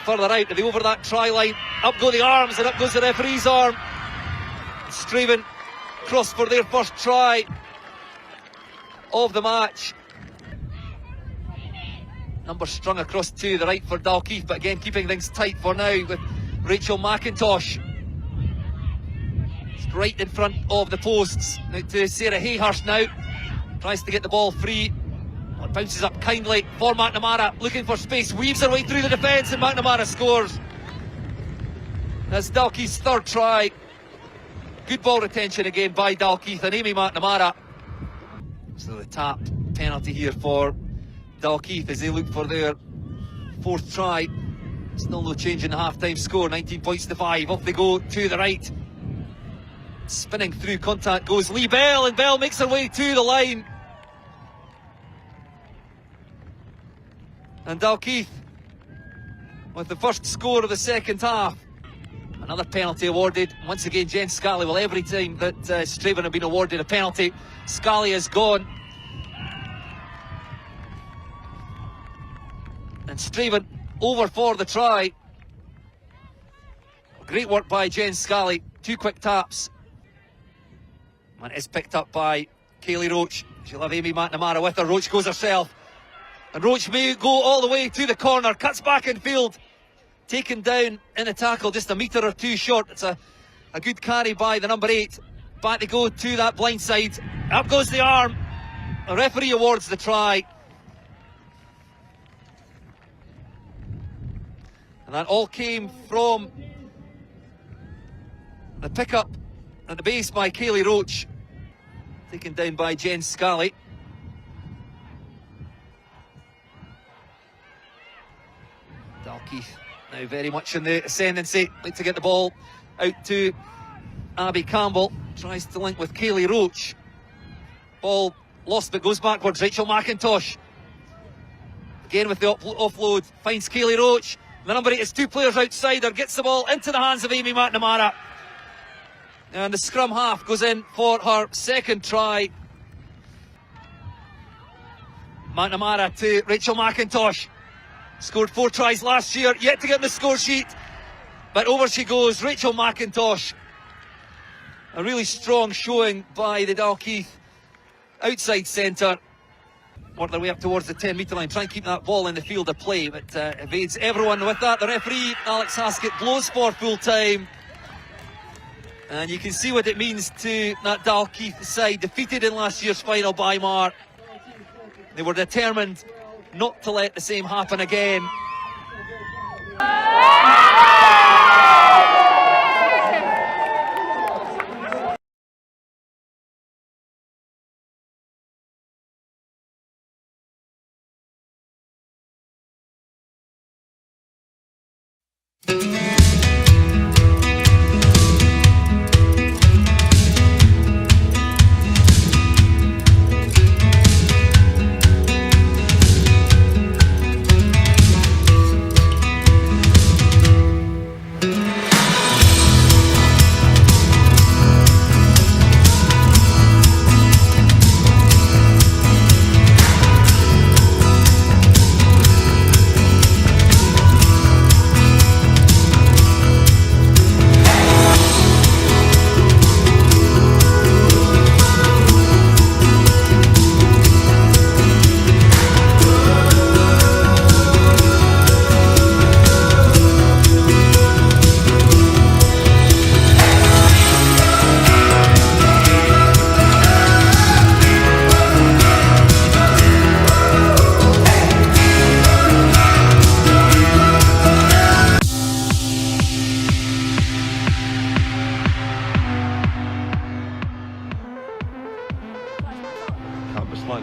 further out. Are they over that try line? Up go the arms and up goes the referee's arm. Straven cross for their first try of the match. Number strung across to the right for Dalkeith, but again keeping things tight for now with Rachel McIntosh. It's right in front of the posts. Now to Sarah Hayhurst now. Tries to get the ball free. It bounces up kindly for McNamara, looking for space, weaves her way through the defence, and McNamara scores. That's Dalkeith's third try. Good ball retention again by Dalkeith and Amy McNamara. So the tap penalty here for Dalkeith as they look for their fourth try. Still no change in the half-time score, 19 points to 5. Off they go to the right. Spinning through contact goes Lee Bell, and Bell makes her way to the line. And Dalkeith with the first score of the second half. Another penalty awarded. Once again, Jen Scally. Well, every time that Straven have been awarded a penalty, Scally is gone. And Straven over for the try. Great work by Jen Scally. 2 quick taps. And it is picked up by Kaylee Roach. She'll have Amy McNamara with her. Roach goes herself. And Roach may go all the way to the corner. Cuts back in field. Taken down in a tackle, just a metre or two short. It's a good carry by the number 8. Back they go to that blind side. Up goes the arm. The referee awards the try. And that all came from the pick-up at the base by Kaylee Roach. Taken down by Jen Scally. Dalkeith now very much in the ascendancy. Like to get the ball out to Abby Campbell. Tries to link with Kaylee Roach. Ball lost but goes backwards. Rachel McIntosh. Again with the offload. Finds Kaylee Roach. The number 8 is 2 players outside her. Gets the ball into the hands of Amy McNamara. And the scrum half goes in for her second try. McNamara to Rachel McIntosh. Scored 4 tries last year, yet to get in the score sheet. But over she goes, Rachel McIntosh. A really strong showing by the Dalkeith outside centre. Work their way up towards the 10-metre line. Try and keep that ball in the field of play, but evades everyone with that. The referee, Alex Haskett, blows for full time. And you can see what it means to that Dalkeith side, defeated in last year's final by Mar. They were determined not to let the same happen again.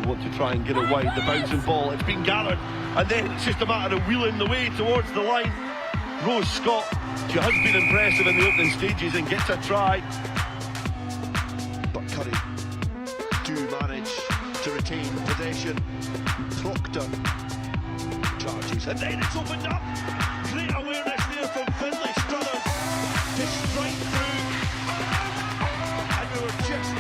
Want to try and get it wide, the bouncing ball, it's been gathered, and then it's just a matter of wheeling the way towards the line. Rose Scott, she has been impressive in the opening stages and gets a try. But Curry do manage to retain possession. Proctor charges, and then it's opened up. Great awareness there from Finlay Struthers to strike through, and we were just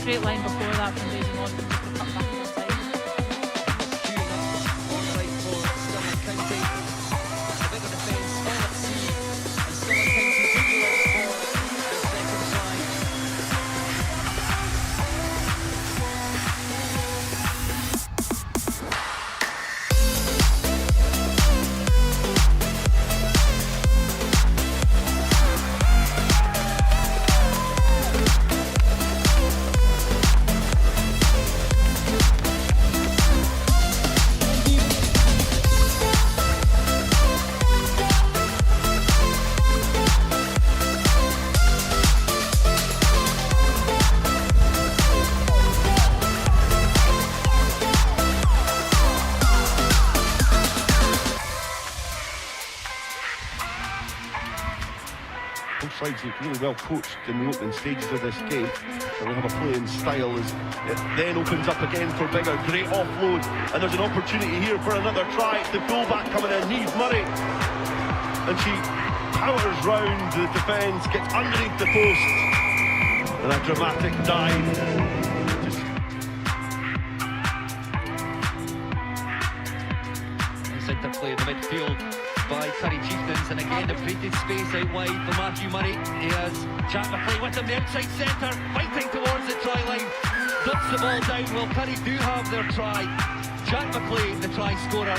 straight line before that from Daisy Moss, but just to cut back on time. On the right for Stuart County. A bit of defence, all at sea, and Stuart County do go out for their second try. Sides look really well coached in the opening stages of this game, and we have a play in style as it then opens up again for Bigger. Great offload, and there's an opportunity here for another try. It's the fullback coming in, Neve Murray, and she powers round the defence, gets underneath the post, and a dramatic dive. Nice interplay in the midfield by Curry Chieftains, and again they've created space out wide for Matthew Murray. He has Jack McLean with him, the outside centre, fighting towards the try line, ducks the ball down. Well, Curry do have their try. Jack McLean, the try scorer.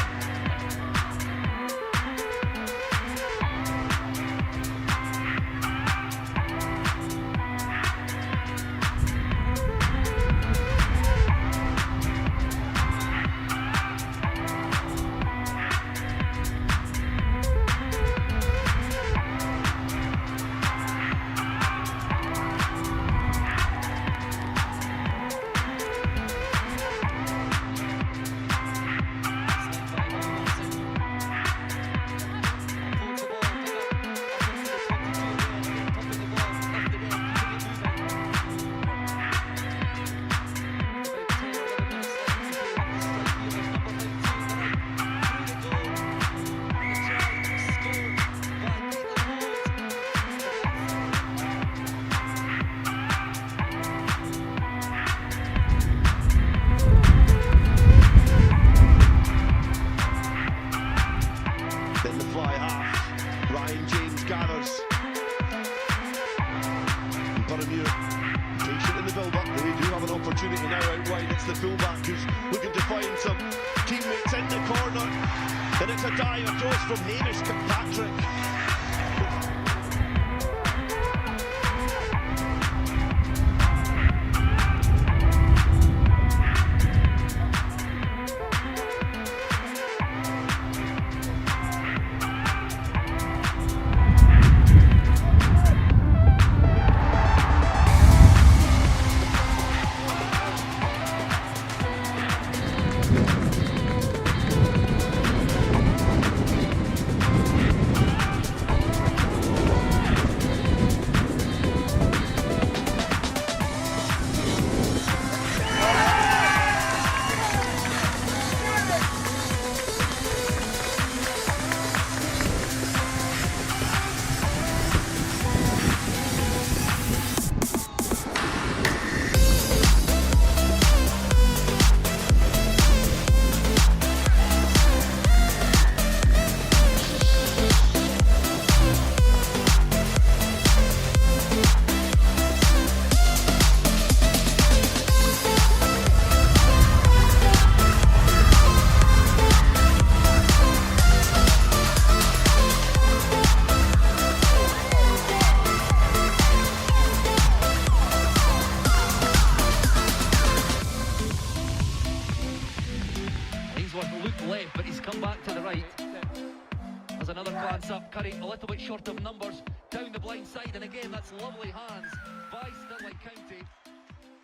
Curry a little bit short of numbers down the blind side, and again that's lovely hands by Stirling County,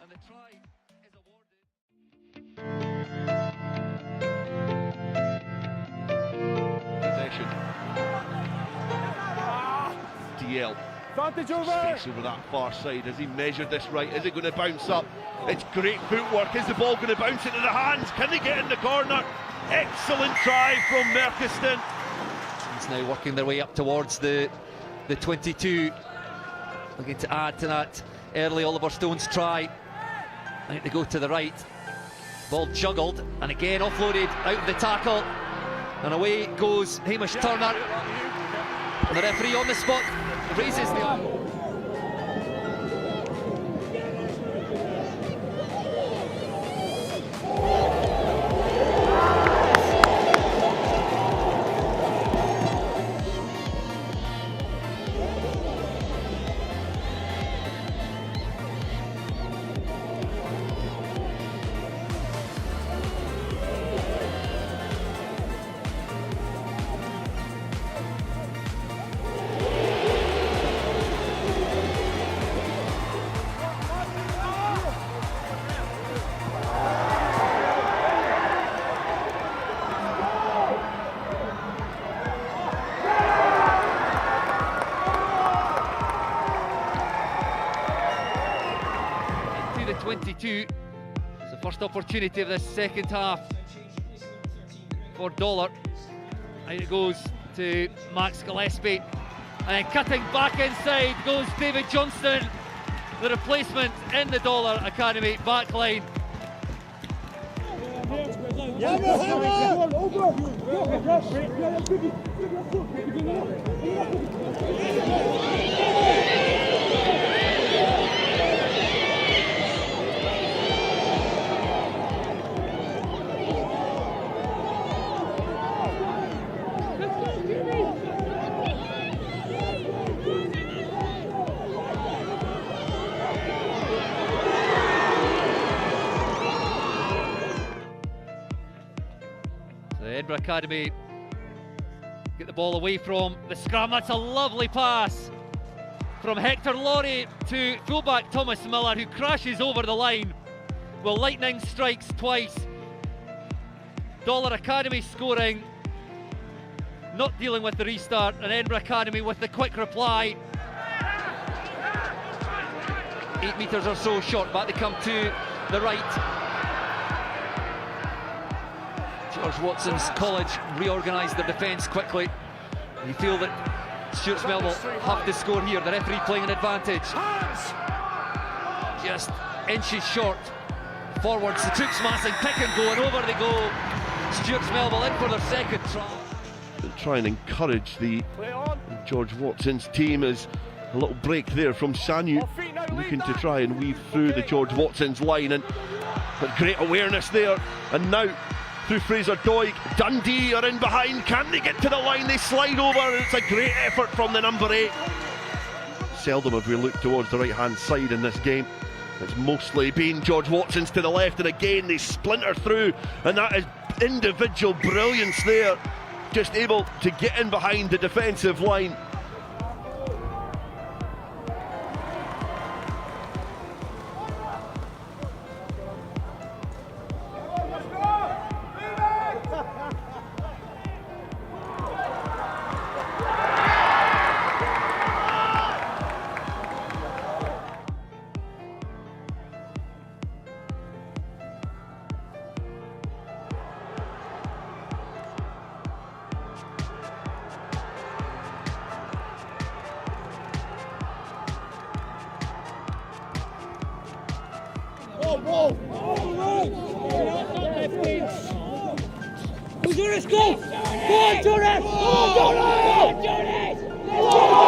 and the try is awarded. Possession. DL. Space over that far side. Has he measured this right? Is it going to bounce up? It's great footwork. Is the ball going to bounce into the hands? Can they get in the corner? Excellent try from Merkiston. It's now working their way up towards the 22. Looking to add to that early Oliver Stone's try. I think they go to the right. Ball juggled and again offloaded out of the tackle. And away goes Hamish Turner. And the referee on the spot raises the arm. The 22. It's the first opportunity of this second half for Dollar. And it goes to Max Gillespie. And cutting back inside goes David Johnston, the replacement in the Dollar Academy backline. The Edinburgh Academy get the ball away from the scrum. That's a lovely pass from Hector Laurie to fullback Thomas Miller, who crashes over the line. Well, lightning strikes twice. Dollar Academy scoring, not dealing with the restart, and Edinburgh Academy with the quick reply. 8 metres or so short, back they come to the right. George Watson's college reorganised their defence quickly. You feel that Stuart Melville have to score here. The referee playing an advantage. Just inches short. Forwards, the troops massing, pick and go, and over they go. Stuart Melville in for their second try. Try and encourage the George Watson's team as a little break there from Sanyu, looking to try and weave through the George Watson's line, and but great awareness there. And now through Fraser Doig, Dundee are in behind. Can they get to the line? They slide over. It's a great effort from the number 8. Seldom have we looked towards the right hand side in this game. It's mostly been George Watson's to the left, and again they splinter through, and that is individual brilliance there, just able to get in behind the defensive line. Jonas, go! Go on, Jonas! Go on, Jonas! Let's go!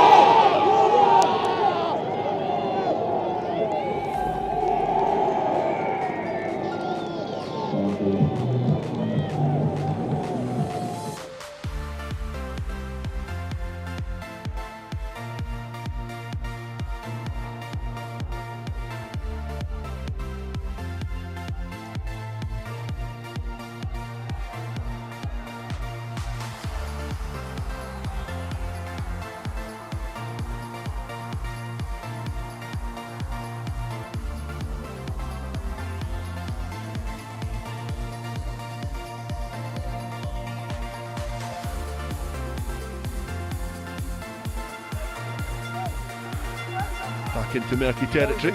Back into murky territory.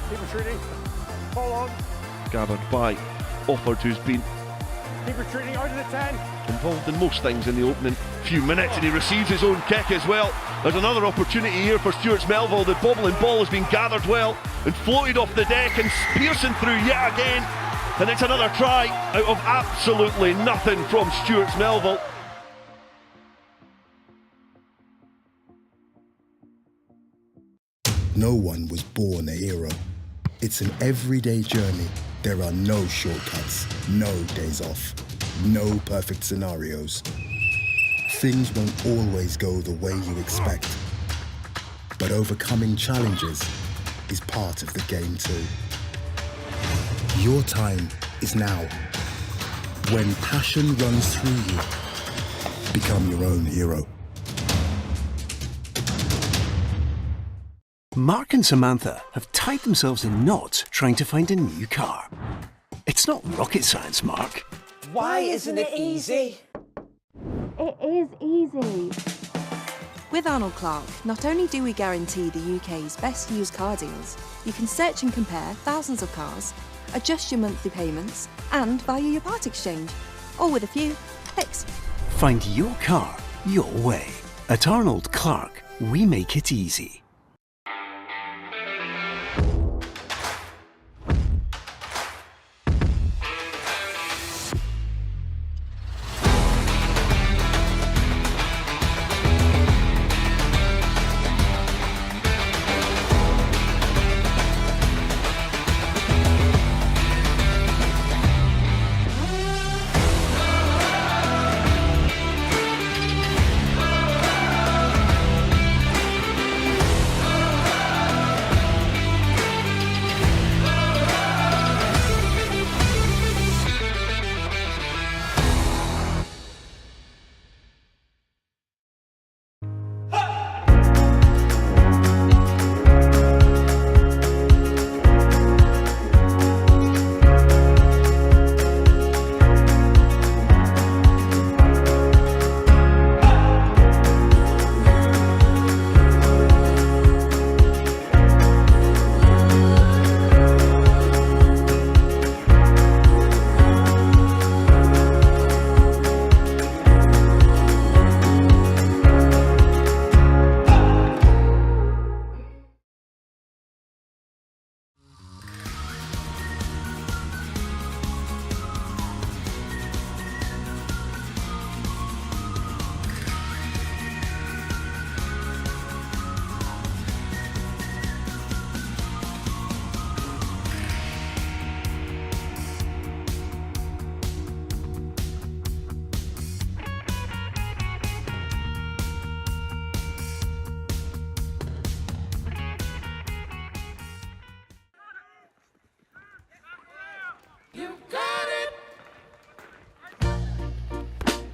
Keep retreating. Hold on. Gathered by Offord, who's been Keep retreating out of the 10. involved in most things in the opening few minutes, and he receives his own kick as well. There's another opportunity here for Stuart Melville. The bobbling ball has been gathered well. and floated off the deck and piercing through yet again. And it's another try out of absolutely nothing from Stuart Melville. No one was born a hero. It's an everyday journey. There are no shortcuts, no days off, no perfect scenarios. Things won't always go the way you expect. But overcoming challenges is part of the game too. Your time is now. When passion runs through you, become your own hero. Mark and Samantha have tied themselves in knots trying to find a new car. It's not rocket science, Mark. Why isn't it easy? It is easy. With Arnold Clark, not only do we guarantee the UK's best used car deals, you can search and compare thousands of cars, adjust your monthly payments, and value your part exchange, all with a few clicks. Find your car your way. At Arnold Clark, we make it easy.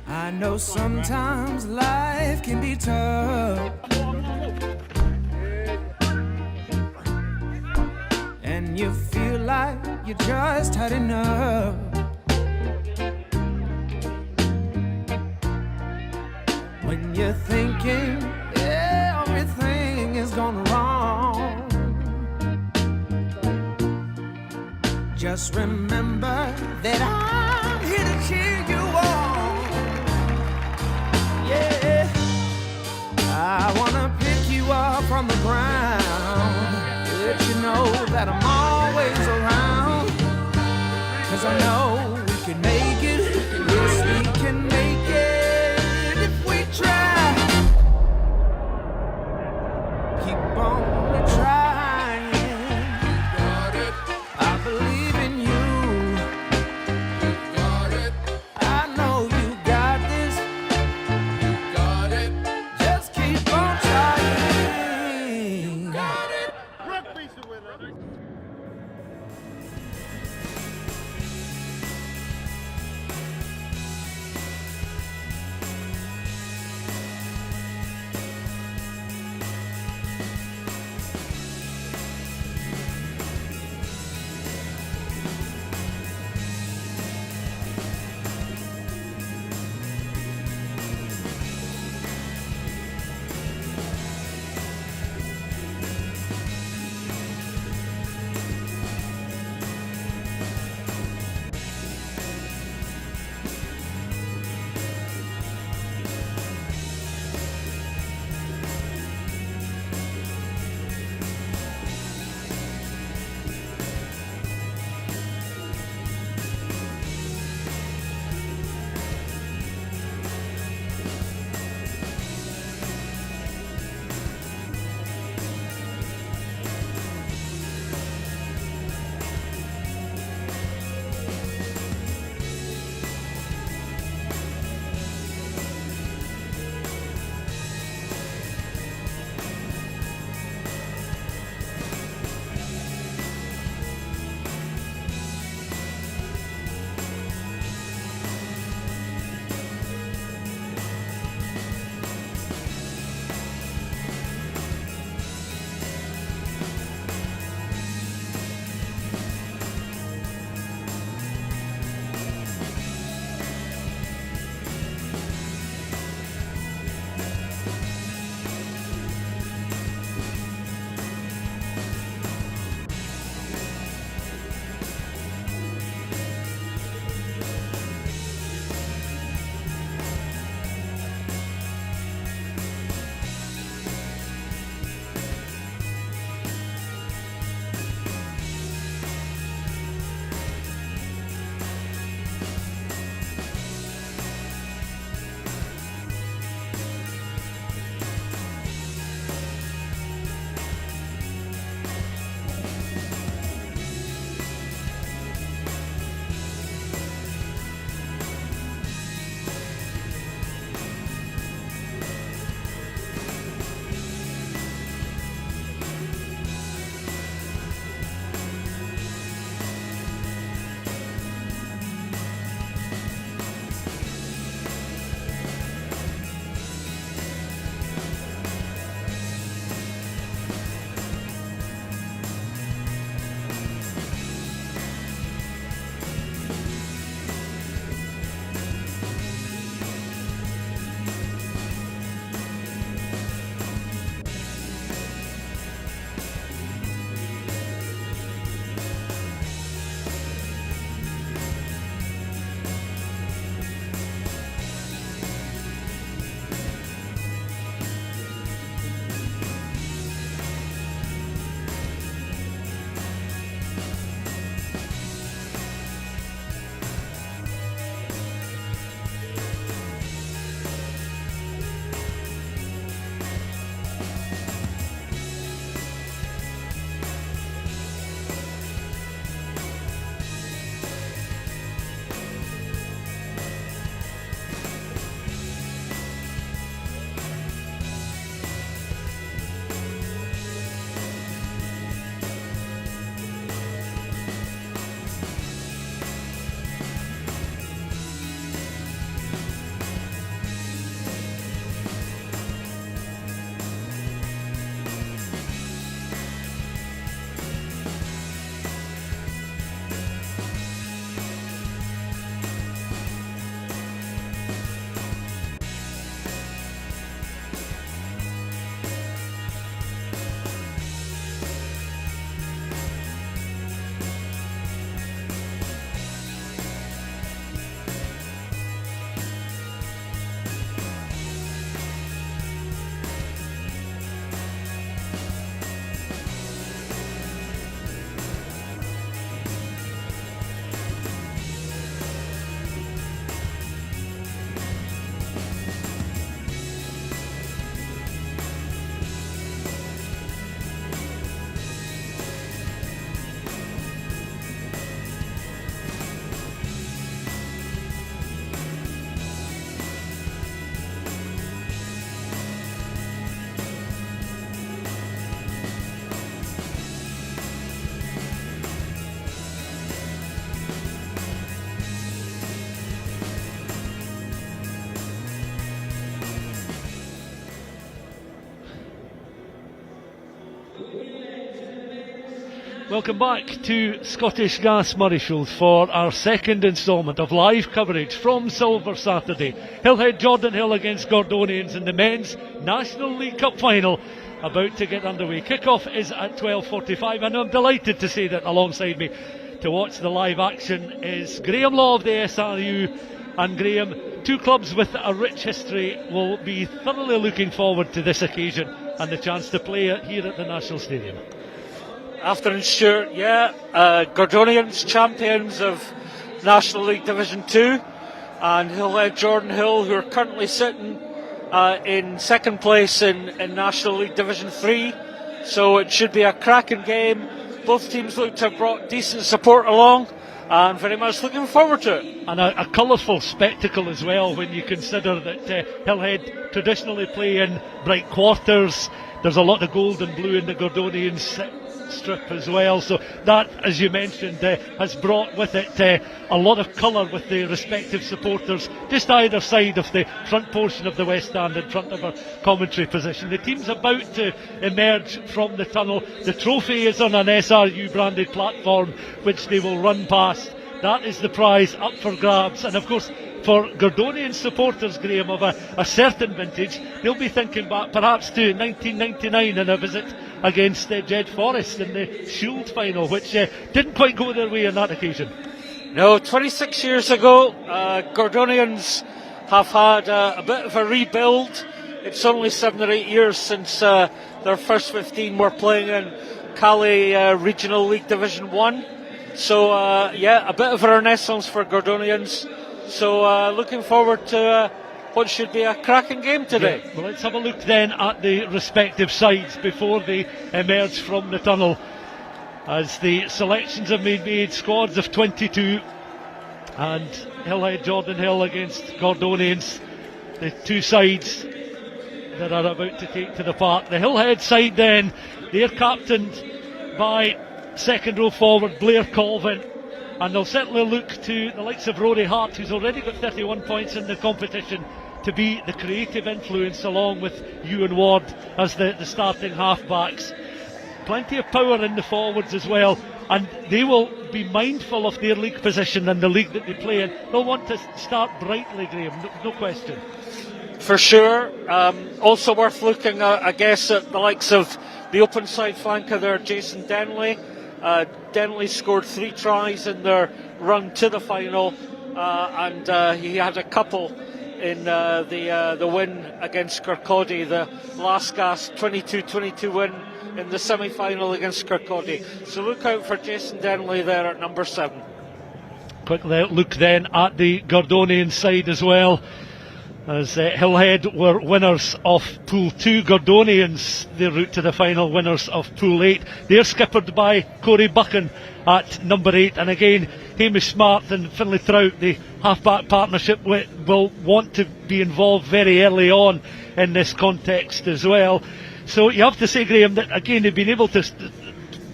I know sometimes life can be tough, and you feel like you just had enough. When you're thinking everything is gone wrong, just remember that I'm here to cheer you on. Yeah, I wanna pick you up from the ground, let you know that I'm always around, 'cause I know we can make it, yes we can make it if we try. Keep on trying, I believe in you. I know you got this. Just keep on trying. Welcome back to Scottish Gas Murrayfield for our second instalment of live coverage from Silver Saturday. Hillhead Jordanhill against Gordonians in the Men's National League Cup Final about to get underway. Kickoff is at 12:45 and I'm delighted to say that alongside me to watch the live action is Graham Law of the SRU. And Graham, two clubs with a rich history, will be thoroughly looking forward to this occasion and the chance to play it here at the National Stadium. Afternoon, Stuart. Gordonians, champions of National League Division 2, and Hillhead Jordanhill, who are currently sitting in second place in National League Division 3. So it should be a cracking game. Both teams look to have brought decent support along, and very much looking forward to it. And a colourful spectacle as well, when you consider that Hillhead traditionally play in bright quarters. There's a lot of gold and blue in the Gordonians strip as well, so that, as you mentioned, has brought with it a lot of colour with the respective supporters just either side of the front portion of the West Stand in front of our commentary position. The team's about to emerge from the tunnel. The trophy is on an SRU branded platform which they will run past. That is the prize up for grabs, and of course for Gordonian supporters, Graham, of a certain vintage, they'll be thinking back perhaps to 1999 and a visit against Jed Forest in the Shield final, which didn't quite go their way on that occasion. No, 26 years ago, Gordonians have had a bit of a rebuild. It's only 7 or 8 years since their first 15 were playing in Cali Regional League Division 1. So, a bit of a renaissance for Gordonians. So, looking forward to what should be a cracking game today. Yeah. Well, let's have a look then at the respective sides before they emerge from the tunnel, as the selections have been made. Squads of 22, and Hillhead Jordanhill against Gordonians, the two sides that are about to take to the park. The Hillhead side then, they're captained by second row forward Blair Colvin, and they'll certainly look to the likes of Rory Hart, who's already got 31 points in the competition, to be the creative influence along with Ewan Ward as the starting halfbacks. Plenty of power in the forwards as well, and they will be mindful of their league position and the league that they play in. They'll want to start brightly, Graham, no question. For sure. Also worth looking, I guess, at the likes of the open side flanker there, Jason Denley. Denley scored 3 tries in their run to the final, and he had a couple in the win against Kirkcaldy, the last gasp 22-22 win in the semi-final against Kirkcaldy. So look out for Jason Denley there at number 7. Quick look then at the Gordonian side as well, as Hillhead were winners of Pool 2, Gordonians their route to the final winners of Pool 8. They're skippered by Corey Buchan at number 8, and again Hamish Smart and Finlay Trout, the half-back partnership, will want to be involved very early on in this context as well. So you have to say, Graham, that again they've been able to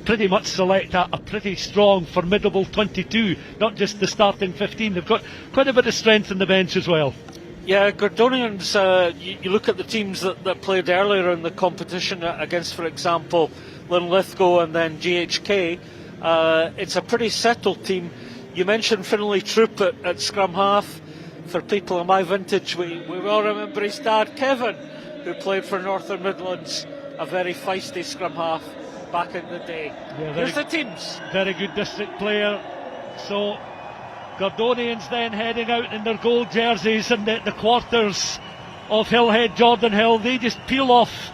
pretty much select a pretty strong, formidable 22, not just the starting 15. They've got quite a bit of strength in the bench as well. Yeah, Gordonians, you look at the teams that played earlier in the competition against, for example, Linlithgow and then GHK. It's a pretty settled team. You mentioned Finlay Troop at scrum half. For people of my vintage, we all remember his dad, Kevin, who played for Northern Midlands, a very feisty scrum half back in the day. Yeah, here's the teams. Very good district player. So Gordonians then heading out in their gold jerseys, and the quarters of Hillhead Jordanhill, they just peel off.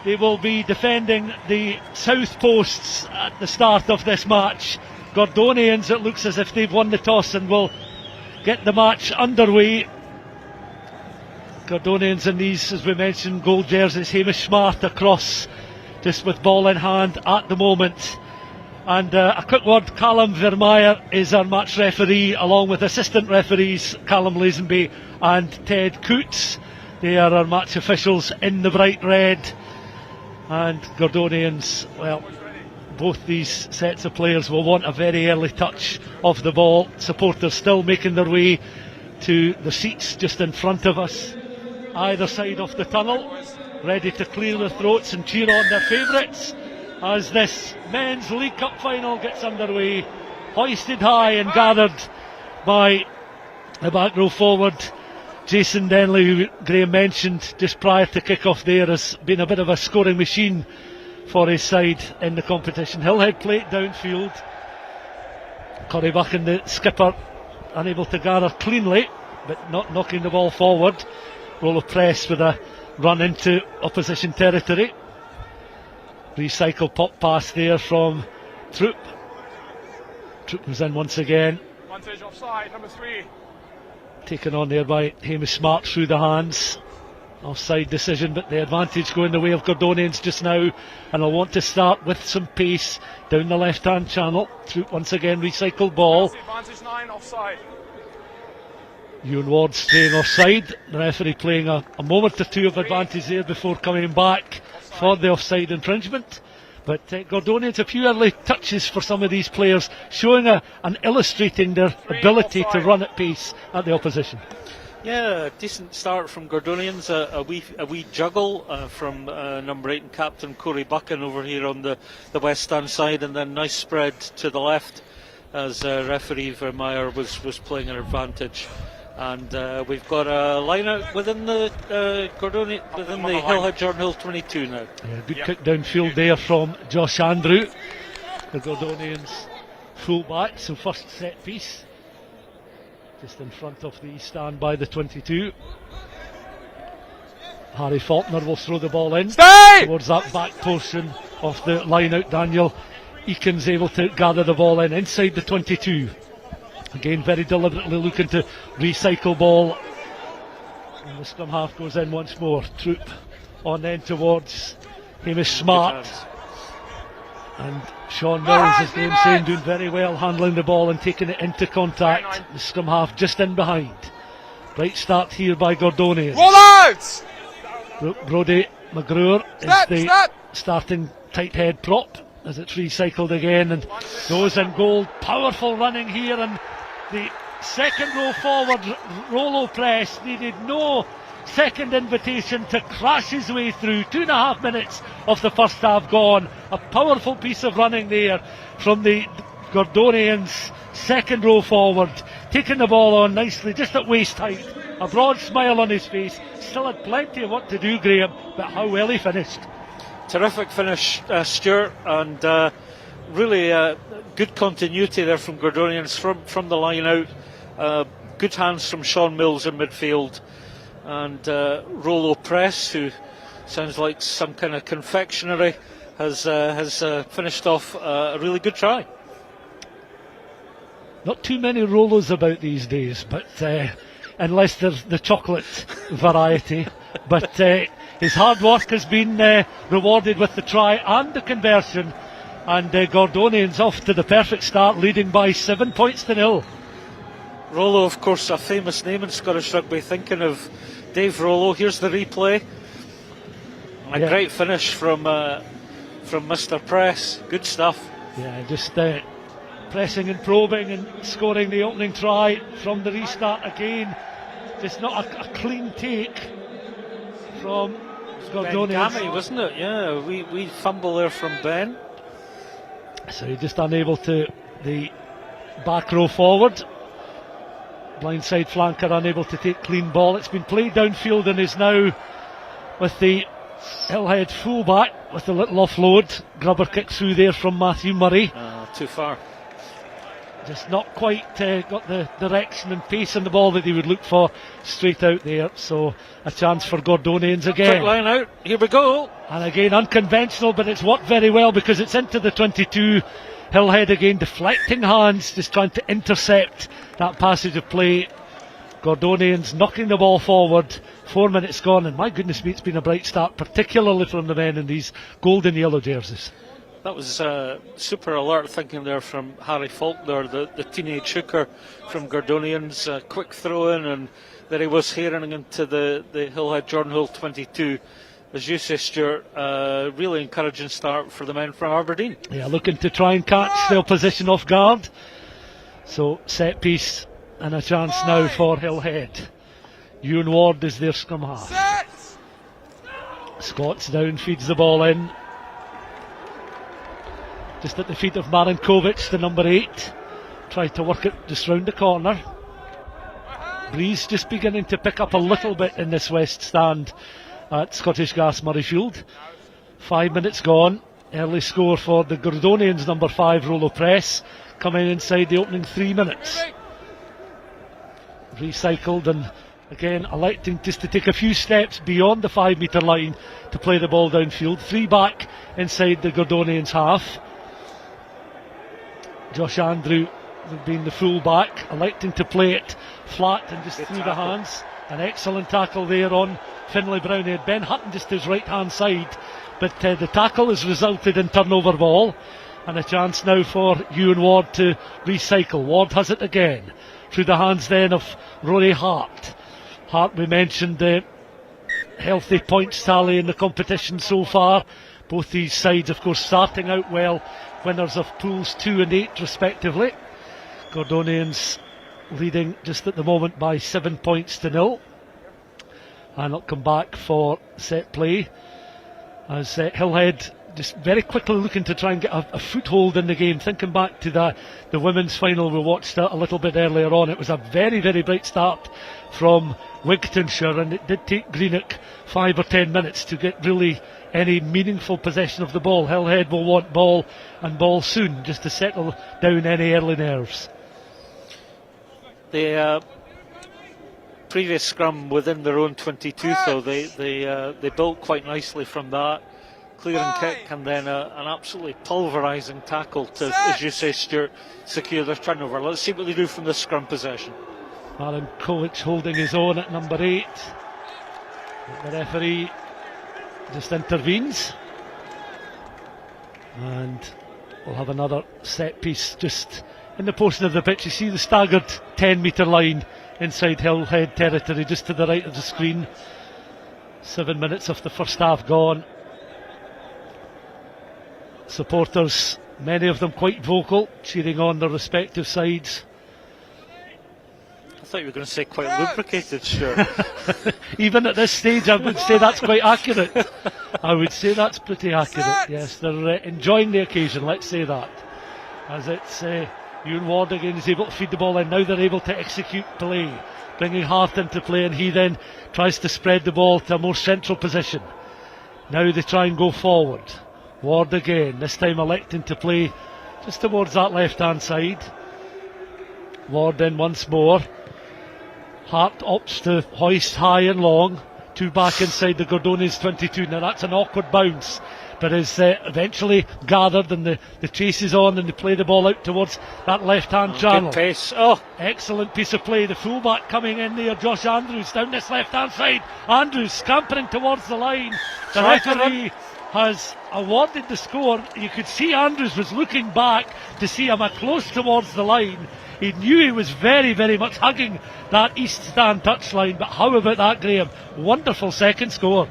They will be defending the south posts at the start of this match. Gordonians, it looks as if they've won the toss and will get the match underway. Gordonians in these, as we mentioned, gold jerseys. Hamish Smart across, just with ball in hand at the moment. And a quick word, Callum Vermeyer is our match referee, along with assistant referees Callum Lazenby and Ted Coots. They are our match officials in the bright red. And Gordonians, well, both these sets of players will want a very early touch of the ball. Supporters still making their way to the seats just in front of us, either side of the tunnel, ready to clear their throats and cheer on their favourites. as this men's League Cup final gets underway, hoisted high and gathered by the back row forward Jason Denley, who Graham mentioned just prior to kick-off there, has been a bit of a scoring machine for his side in the competition. Hillhead play it downfield. Corey Buchan, the skipper, unable to gather cleanly, but not knocking the ball forward. Roll of press with a run into opposition territory. Recycle pop pass there from Troop. Troop was in once again. Advantage offside, number 3. Taken on there by Hamish Smart through the hands. Offside decision, but the advantage going the way of Gordonians just now, and I'll want to start with some pace down the left hand channel. Troop once again, recycled ball. Advantage 9, offside. Ewan Ward staying offside. The referee playing a moment or two of advantage there before coming back for the offside infringement. But Gordonians, a few early touches for some of these players, showing and illustrating their ability to run at pace at the opposition. Yeah, a decent start from Gordonians, a wee juggle from number 8 and captain Corey Buchan over here on the west stand side, and then nice spread to the left as referee Vermeyer was playing an advantage. And we've got a line out within the Hillhead Jordanhill 22 now. Yeah, good kick downfield there from Josh Andrew, the Gordonians full-back. So first set piece, just in front of the stand by the 22. Harry Faulkner will throw the ball in towards that back portion of the line out. Daniel Eakins able to gather the ball in inside the 22. Again, very deliberately looking to recycle ball. And the scrum half goes in once more. Troop on then towards Hamish Smart. And Sean Mills, as Graham saying, doing very well handling the ball and taking it into contact. The scrum half just in behind. Right start here by Gordonians. Roll out! Brodie McGrewer is the starting tight head prop as it's recycled again and goes in goal. Powerful running here, and the second row forward Rollo press needed no second invitation to crash his way through. 2.5 minutes of the first half gone. A powerful piece of running there from the Gordonians second row forward, taking the ball on nicely just at waist height. A broad smile on his face. Still had plenty of work to do, Graham, but how well he finished. Terrific finish, Stuart, and really good continuity there from Gordonians from the line out. Good hands from Sean Mills in midfield, and Rollo Press, who sounds like some kind of confectionery, has finished off a really good try. Not too many Rollos about these days, but unless there's the chocolate variety. But his hard work has been rewarded with the try and the conversion, and Gordonians off to the perfect start, leading by 7 points to 0. Rollo, of course, a famous name in Scottish rugby. Thinking of Dave Rollo. Here's the replay. A great finish from Mr. Press. Good stuff. Yeah, just pressing and probing and scoring the opening try from the restart again. Just not a clean take from Gordonians. Ben Gammy, wasn't it? Yeah, we fumble there from Ben. So he's just unable to the back row forward. Blindside flanker unable to take clean ball. It's been played downfield and is now with the Hillhead fullback with a little offload. Grubber kick through there from Matthew Murray. Too far. Just not quite got the direction and pace in the ball that he would look for straight out there. So a chance for Gordonians again. Quick line out, here we go. And again unconventional, but it's worked very well because it's into the 22. Hillhead again deflecting hands, just trying to intercept that passage of play. Gordonians knocking the ball forward. 4 minutes gone, and my goodness me, it's been a bright start, particularly from the men in these golden yellow jerseys. That was super alert thinking there from Harry Faulkner, the teenage hooker from Gordonians. Quick throw in, and there he was hearing into the Hillhead Jordanhill 22. As you say, Stuart, really encouraging start for the men from Aberdeen. Yeah, looking to try and catch the opposition off guard. So set piece and a chance now for Hillhead. Ewan Ward is their scrum half. Scott's down, feeds the ball in. just at the feet of Marinkovic, the number 8. Tried to work it just round the corner. Breeze just beginning to pick up a little bit in this west stand at Scottish Gas Murrayfield. 5 minutes gone. Early score for the Gordonians, number 5 Rolo Press, coming inside the opening 3 minutes. Recycled, and again electing just to take a few steps beyond the 5 metre line to play the ball downfield. 3 back inside the Gordonians half. Josh Andrew being the full back, electing to play it flat and just through the hands. An excellent tackle there on Finlay Brown. He had Ben Hutton just his right hand side, but the tackle has resulted in turnover ball, and a chance now for Ewan Ward to recycle. Ward has it again through the hands then of Rory Hart. Hart, we mentioned the healthy points tally in the competition so far. Both these sides of course starting out well, winners of pools 2 and 8 respectively. Gordonians leading just at the moment by 7 points to 0, and it'll come back for set play as Hillhead just very quickly looking to try and get a foothold in the game. Thinking back to the women's final we watched a little bit earlier on, it was a very, very bright start from Wigtownshire, and it did take Greenock 5 or 10 minutes to get really any meaningful possession of the ball. Hillhead will want ball and ball soon, just to settle down any early nerves. The previous scrum within their own 22, though, they built quite nicely from that. Clear and kick, and then an absolutely pulverising tackle to, as you say, Stuart, secure their turnover. Let's see what they do from the scrum possession. Marinkovic holding his own at number 8. The referee just intervenes, and we'll have another set piece just in the portion of the pitch. You see the staggered 10 metre line inside Hillhead territory, just to the right of the screen. 7 minutes of the first half gone. Supporters, many of them quite vocal, cheering on their respective sides. I thought you were going to say quite lubricated, Stuart. Even at this stage I would say that's quite accurate. I would say that's pretty accurate. Yes, they're enjoying the occasion, let's say that. As it's Ewan Ward again is able to feed the ball in. Now they're able to execute play, bringing Hart into play, and he then tries to spread the ball to a more central position. Now they try and go forward. Ward again, this time electing to play just towards that left hand side. Ward then once more. Hart opts to hoist high and long. 2 back inside the Gordonians 22. Now that's an awkward bounce, but is eventually gathered, and the chase is on, and they play the ball out towards that left hand channel. Good pace. Oh, excellent piece of play. The fullback coming in there, Josh Andrews, down this left hand side. Andrews scampering towards the line. The referee has awarded the score. You could see Andrews was looking back to see him close towards the line. He knew he was very, very much hugging that east stand touchline, but how about that, Graham? Wonderful second score.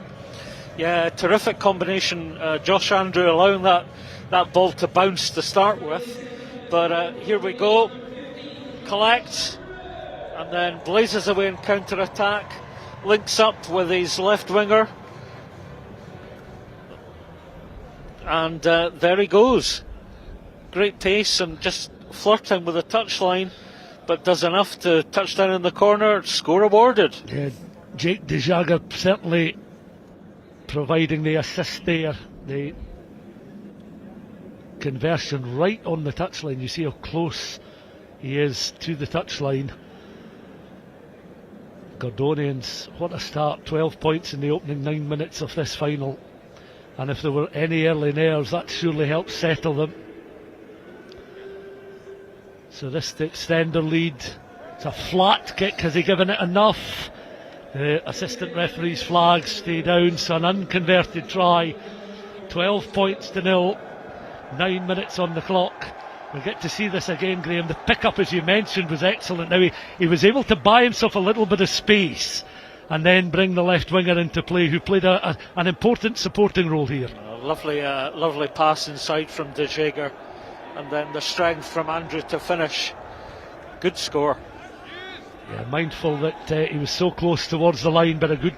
Yeah, terrific combination. Josh Andrew allowing that ball to bounce to start with, but here we go. Collects and then blazes away in counter-attack, links up with his left winger, and there he goes. Great pace and just flirting with the touchline, but does enough to touch down in the corner. Score awarded. Yeah, Jake De Jager certainly providing the assist there. The conversion right on the touchline. You see how close he is to the touchline. Gordonians, what a start. 12 points in the opening 9 minutes of this final, and if there were any early nerves, that surely helped settle them. So this to extend their lead. It's a flat kick. Has he given it enough? The assistant referee's flag stay down, so an unconverted try. 12 points to 0. 9 minutes on the clock. We'll get to see this again, Graham. The pick-up, as you mentioned, was excellent. Now he was able to buy himself a little bit of space and then bring the left winger into play, who played an important supporting role here. Lovely pass inside from De Jager, and then the strength from Andrew to finish. Good score. Yeah, mindful that he was so close towards the line, but a good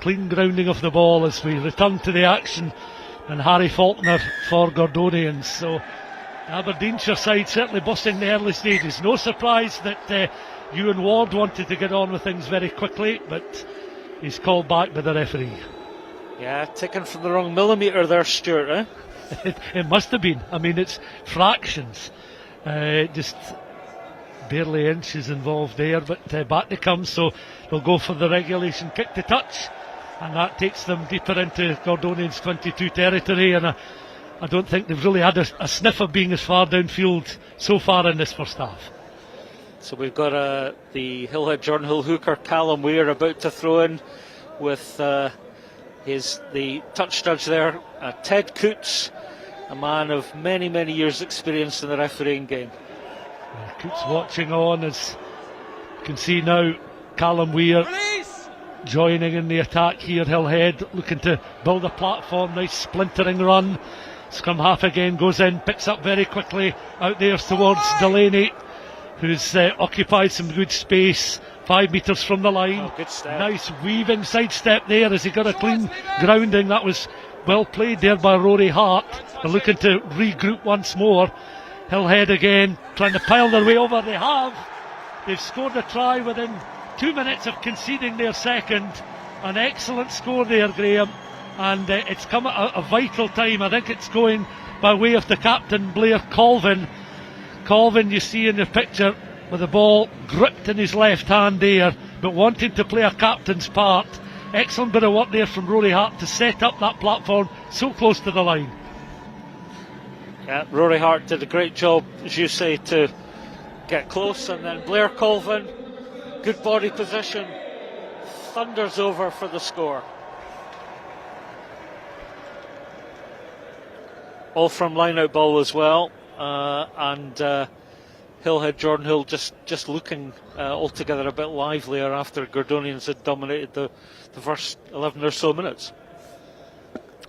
clean grounding of the ball as we return to the action, and Harry Faulkner for Gordonians. So Aberdeenshire side certainly busting the early stages. No surprise that Ewan Ward wanted to get on with things very quickly, but he's called back by the referee. Yeah, taken from the wrong millimetre there, Stuart, eh? It must have been. I mean, it's fractions. Just barely inches involved there, but back they come, so they'll go for the regulation kick to touch, and that takes them deeper into Gordonians 22 territory, and I don't think they've really had a sniff of being as far downfield so far in this first half. So we've got the Hillhead Jordanhill hooker Callum Weir about to throw in with the touch judge there, Ted Coots, a man of many years experience in the refereeing game. Coots watching on, as you can see now, Callum Weir joining in the attack here. Hillhead looking to build a platform, nice splintering run. Scrum half again goes in, picks up very quickly out there towards Delaney, who's occupied some good space, 5 metres from the line. Oh, good step. Nice weaving sidestep there as he got a clean grounding. That was well played there by Rory Hart. They're looking to regroup once more. Hillhead again trying to pile their way over. They have. They've scored a try within 2 minutes of conceding their second. An excellent score there, Graham. And it's come at a vital time. I think it's going by way of the captain, Blair Colvin. Colvin, you see in the picture, with the ball gripped in his left hand there, but wanting to play a captain's part. Excellent bit of work there from Rory Hart to set up that platform so close to the line. Yeah, Rory Hart did a great job, as you say, to get close, and then Blair Colvin, good body position, thunders over for the score. All from line-out ball as well, and Hillhead Jordanhill just looking altogether a bit livelier after Gordonians had dominated the first 11 or so minutes.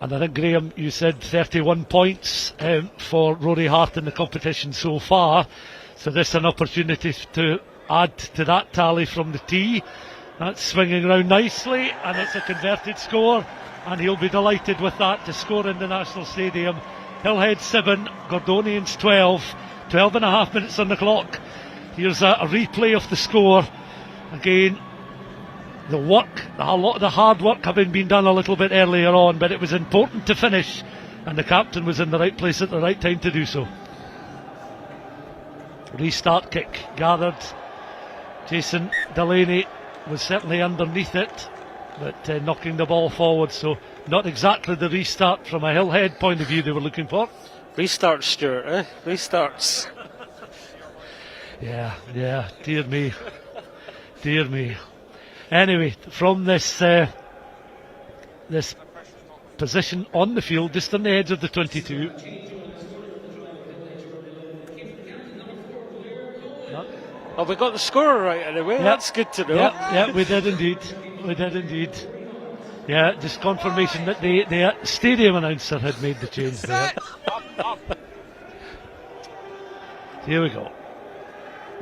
And I think, Graham, you said 31 points for Rory Hart in the competition so far, so this is an opportunity to add to that tally from the tee. That's swinging around nicely, and it's a converted score, and he'll be delighted with that to score in the National Stadium. Hillhead 7, Gordonians 12 and a half minutes on the clock. Here's a replay of the score. Again, the work, a lot of the hard work having been done a little bit earlier on, but it was important to finish, and the captain was in the right place at the right time to do so. Restart kick gathered. Jason Delaney was certainly underneath it, but knocking the ball forward, so not exactly the restart from a Hillhead point of view they were looking for. Restarts, Stuart, eh? Restarts. Yeah, dear me. Anyway, from this position on the field, just on the edge of the 22. Oh, we got the score right anyway. Yep. That's good to know. Yeah, we did indeed. Yeah, just confirmation that the stadium announcer had made the change there. Here we go.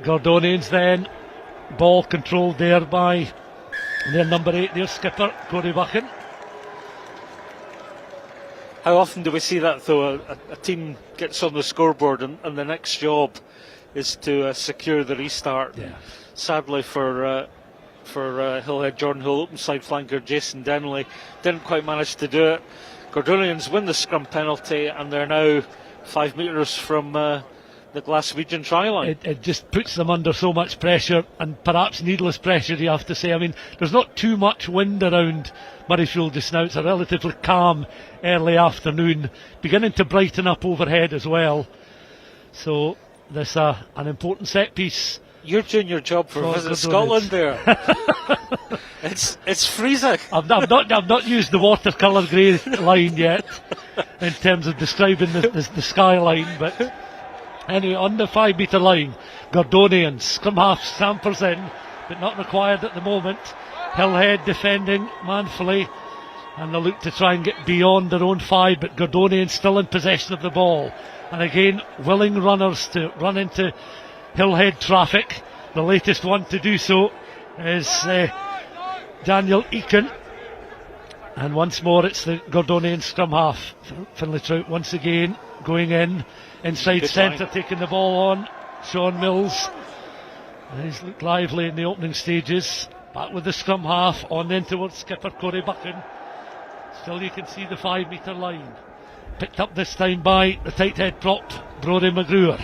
Gordonians then, ball controlled there by their number 8, their skipper, Corey Buchan. How often do we see that though? A team gets on the scoreboard and the next job is to secure the restart. Yeah. Sadly for Hillhead Jordanhill, open side flanker Jason Denley didn't quite manage to do it. Gordonians win the scrum penalty, and they're now 5 metres from the Glaswegian try line. It just puts them under so much pressure, and perhaps needless pressure, you have to say. I mean, there's not too much wind around Murrayfield just now. It's a relatively calm early afternoon, beginning to brighten up overhead as well. So this an important set piece. You're doing your job for Visit Scotland there. It's freezing. I've not used the watercolour grey line yet in terms of describing the skyline, but anyway, on the 5 metre line, Gordonians, scrum half sampers in, but not required at the moment. Hillhead defending manfully, and they look to try and get beyond their own 5, but Gordonians still in possession of the ball. And again, willing runners to run into Hillhead traffic. The latest one to do so is Daniel Eakin, and once more it's the Gordonian scrum half. Finlay Trout once again going in. inside Good centre, line. taking the ball on. Sean Mills. He's looked lively in the opening stages. Back with the scrum half, on in towards skipper Corey Buchan. Still you can see the 5 metre line. Picked up this time by the tight head prop, Brodie McGrewer.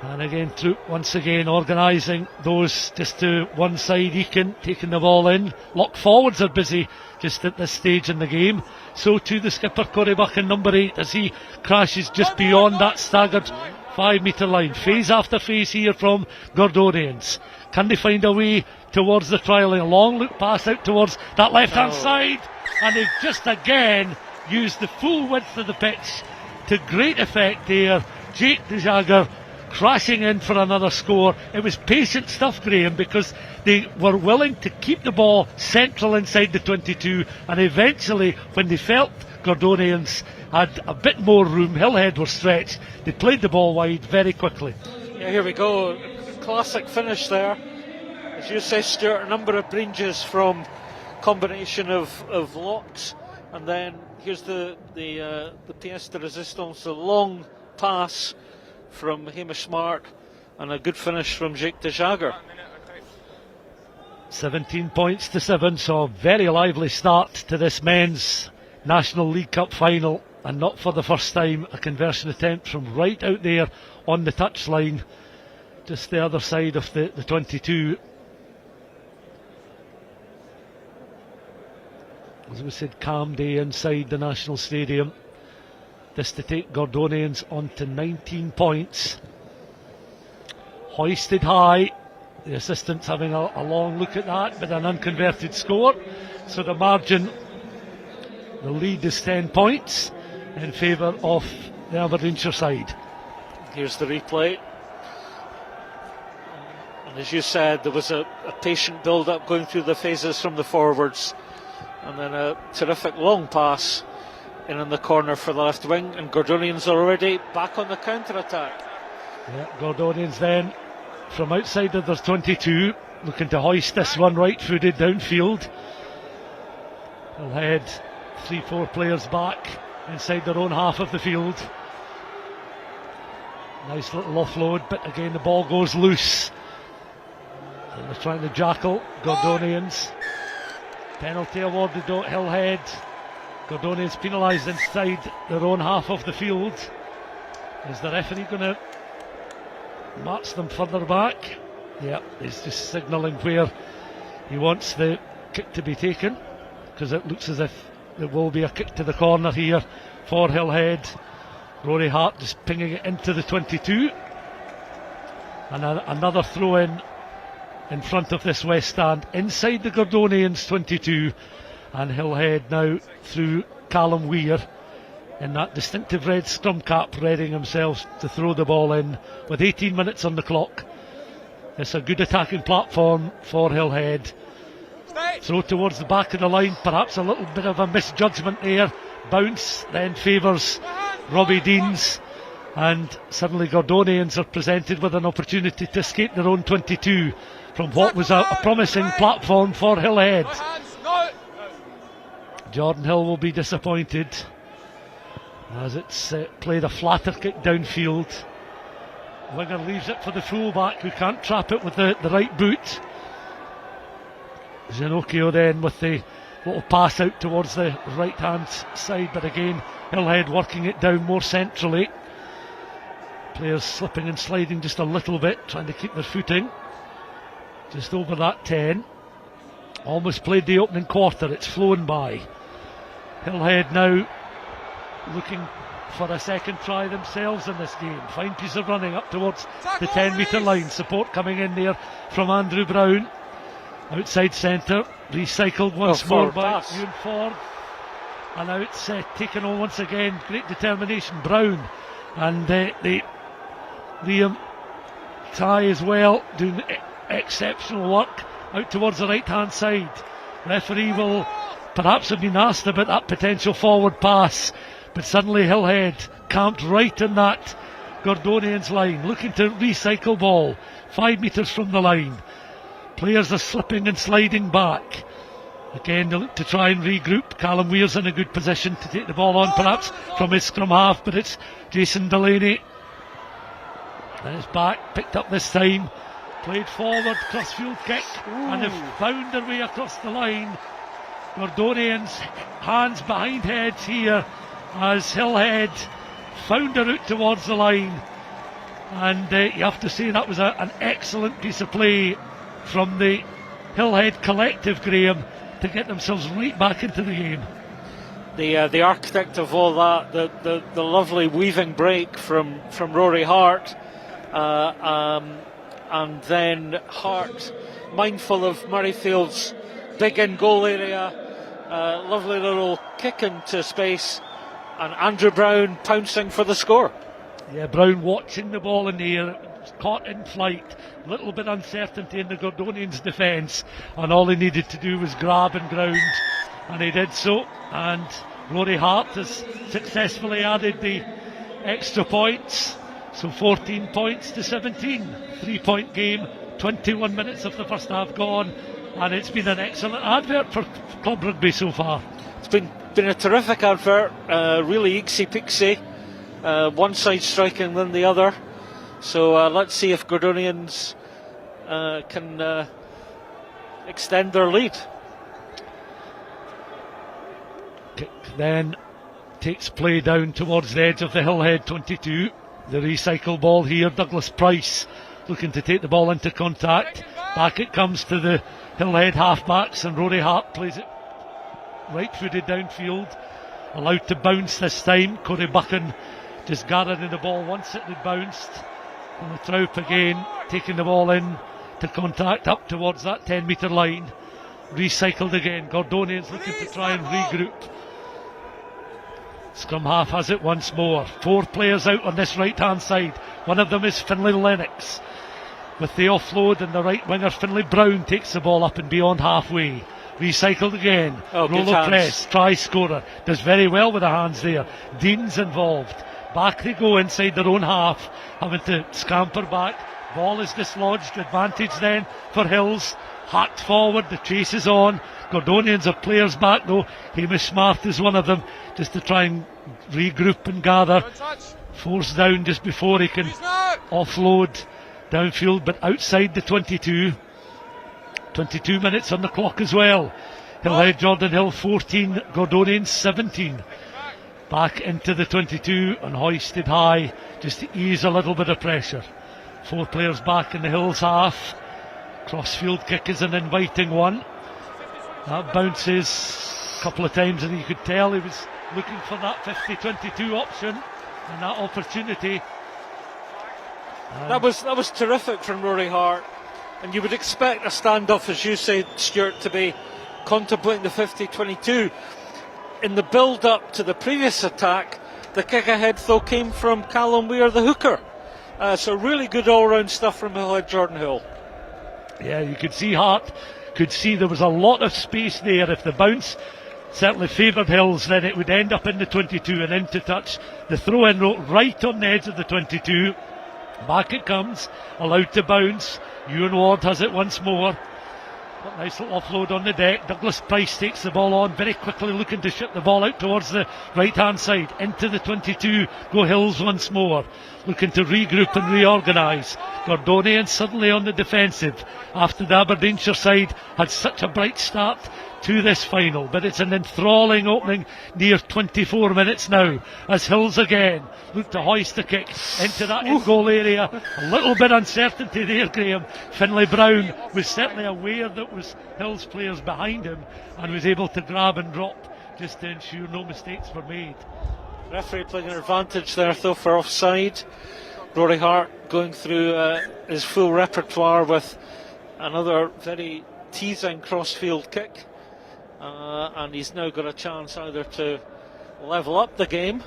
And again, Troop once again organising those just to one side. Eakin taking the ball in. Lock forwards are busy just at this stage in the game. So too the skipper Corey Buchan, number 8, as he crashes just beyond that staggered 5 metre line. Phase after phase here from Gordonians. Can they find a way towards the trial? A long look pass out towards that left hand side, and they've just again used the full width of the pitch to great effect there. Jake de Jager crashing in for another score. It was patient stuff, Graham, because they were willing to keep the ball central inside the 22, and eventually when they felt Gordonians had a bit more room, Hillhead were stretched, they played the ball wide very quickly. Yeah, here we go. Classic finish there. As you say, Stuart, a number of breaches from combination of locks, and then here's the pièce de résistance, the long pass from Hamish Smart, and a good finish from Jake de Jager. 17 points to 7, so a very lively start to this men's National League Cup final, and not for the first time a conversion attempt from right out there on the touchline, just the other side of the 22. As we said, calm day inside the National Stadium. This to take Gordonians on to 19 points. Hoisted high. The assistants having a long look at that, but an unconverted score. So the margin, the lead is 10 points in favour of the Aberdeenshire side. Here's the replay. And as you said, there was a patient build-up going through the phases from the forwards, and then a terrific long pass in the corner for the left wing, and Gordonians are already back on the counter-attack. Yeah, Gordonians then from outside of their 22, looking to hoist this one right-footed downfield. They'll head 3-4 players back inside their own half of the field. Nice little offload, but again the ball goes loose. And they're trying to jackal Gordonians. Penalty awarded to Hillhead. Gordonians penalised inside their own half of the field. Is the referee going to march them further back? Yeah, he's just signalling where he wants the kick to be taken, because it looks as if there will be a kick to the corner here for Hillhead. Rory Hart just pinging it into the 22, and another throw in front of this West Stand inside the Gordonians 22, and Hillhead now through Callum Weir in that distinctive red scrum cap, readying himself to throw the ball in with 18 minutes on the clock. It's a good attacking platform for Hillhead. Throw towards the back of the line, perhaps a little bit of a misjudgment there. Bounce then favours Robbie Deans, and suddenly Gordonians are presented with an opportunity to escape their own 22 from what was a promising platform for Hillhead. Jordanhill will be disappointed as it's played a flatter kick downfield. Winger leaves it for the fullback, who can't trap it with the right boot. Ginocchio then with the little pass out towards the right hand side, but again Hillhead working it down more centrally. Players slipping and sliding just a little bit, trying to keep their footing just over that 10. Almost played the opening quarter, it's flown by. Hillhead now looking for a second try themselves in this game. Fine piece of running up towards the 10 metre line. Support coming in there from Andrew Brown. Outside centre, recycled once more by Ewan Ford. And now it's taken on once again. Great determination, Brown. And the Liam Ty as well, doing exceptional work out towards the right hand side. Referee will perhaps have been asked about that potential forward pass, but suddenly Hillhead camped right in that Gordonians line, looking to recycle ball 5 metres from the line. Players are slipping and sliding back. Again, they look to try and regroup. Callum Weir's in a good position to take the ball on, perhaps from his scrum half, but it's Jason Delaney. And it's back, picked up this time, played forward, crossfield kick, and they've found their way across the line. Gordonians, hands behind heads here, as Hillhead found a route towards the line. And you have to say that was an excellent piece of play from the Hillhead collective, Graham, to get themselves right back into the game. The architect of all that, the lovely weaving break from Rory Hart, and then Hart, mindful of Murrayfield's big in goal area, lovely little kick into space, and Andrew Brown pouncing for the score. Yeah, Brown watching the ball in the air, caught in flight, little bit uncertainty in the Gordonians' defence, and all he needed to do was grab and ground, and he did so. And Rory Hart has successfully added the extra points, so 14 points to 17, 3-point game, 21 minutes of the first half gone, and it's been an excellent advert for club rugby so far. It's been a terrific advert, really eeksy-pixy, one side striking than the other. So let's see if Gordonians can extend their lead. Kick then takes play down towards the edge of the Hillhead 22. The recycle ball here, Douglas Price looking to take the ball into contact. Back it comes to the Hillhead halfbacks, and Rory Hart plays it right-footed downfield, allowed to bounce this time. Corey Buchan just gathering the ball once it had bounced. And the Troup again taking the ball in to contact up towards that 10-metre line. Recycled again. Gordonians looking to try and regroup. Scrum half has it once more. 4 players out on this right-hand side. One of them is Finlay Lennox. With the offload, and the right winger Finlay Brown takes the ball up and beyond halfway. Recycled again. Rolo press, try scorer. Does very well with the hands there. Dean's involved. Back they go inside their own half, having to scamper back. Ball is dislodged. Advantage then for Hills. Hacked forward, the chase is on. Gordonians have players back though. Hamish Smart is one of them, just to try and regroup and gather. Forced down just before he can offload downfield, but outside the 22. 22 minutes on the clock as well. Hillhead Jordanhill 14, Gordonians 17. Back into the 22 and hoisted high, just to ease a little bit of pressure. 4 players back in the Hills half. Crossfield kick is an inviting one. That bounces a couple of times, and you could tell he was looking for that 50-22 option and that opportunity. That was terrific from Rory Hart, and you would expect a standoff, as you said, Stuart, to be contemplating the 50-22. In the build-up to the previous attack, the kick ahead though came from Callum Weir, the hooker. So really good all-round stuff from Hillhead Jordanhill. Yeah, you could see Hart, could see there was a lot of space there. If the bounce certainly favoured Hills, then it would end up in the 22 and into touch. The throw-in route right on the edge of the 22. Back it comes, allowed to bounce. Ewan Ward has it once more. Got nice little offload on the deck. Douglas Price takes the ball on very quickly, looking to ship the ball out towards the right hand side. Into the 22, go Hills once more, looking to regroup and reorganise. Gordonians suddenly on the defensive after the Aberdeenshire side had such a bright start to this final, but it's an enthralling opening near 24 minutes now, as Hills again look to hoist the kick into that in-goal area. A little bit uncertainty there, Graham. Finlay Brown was certainly aware that was Hills players behind him and was able to grab and drop just to ensure no mistakes were made. Referee playing an advantage there though for offside. Rory Hart going through his full repertoire with another very teasing crossfield kick. And he's now got a chance either to level up the game,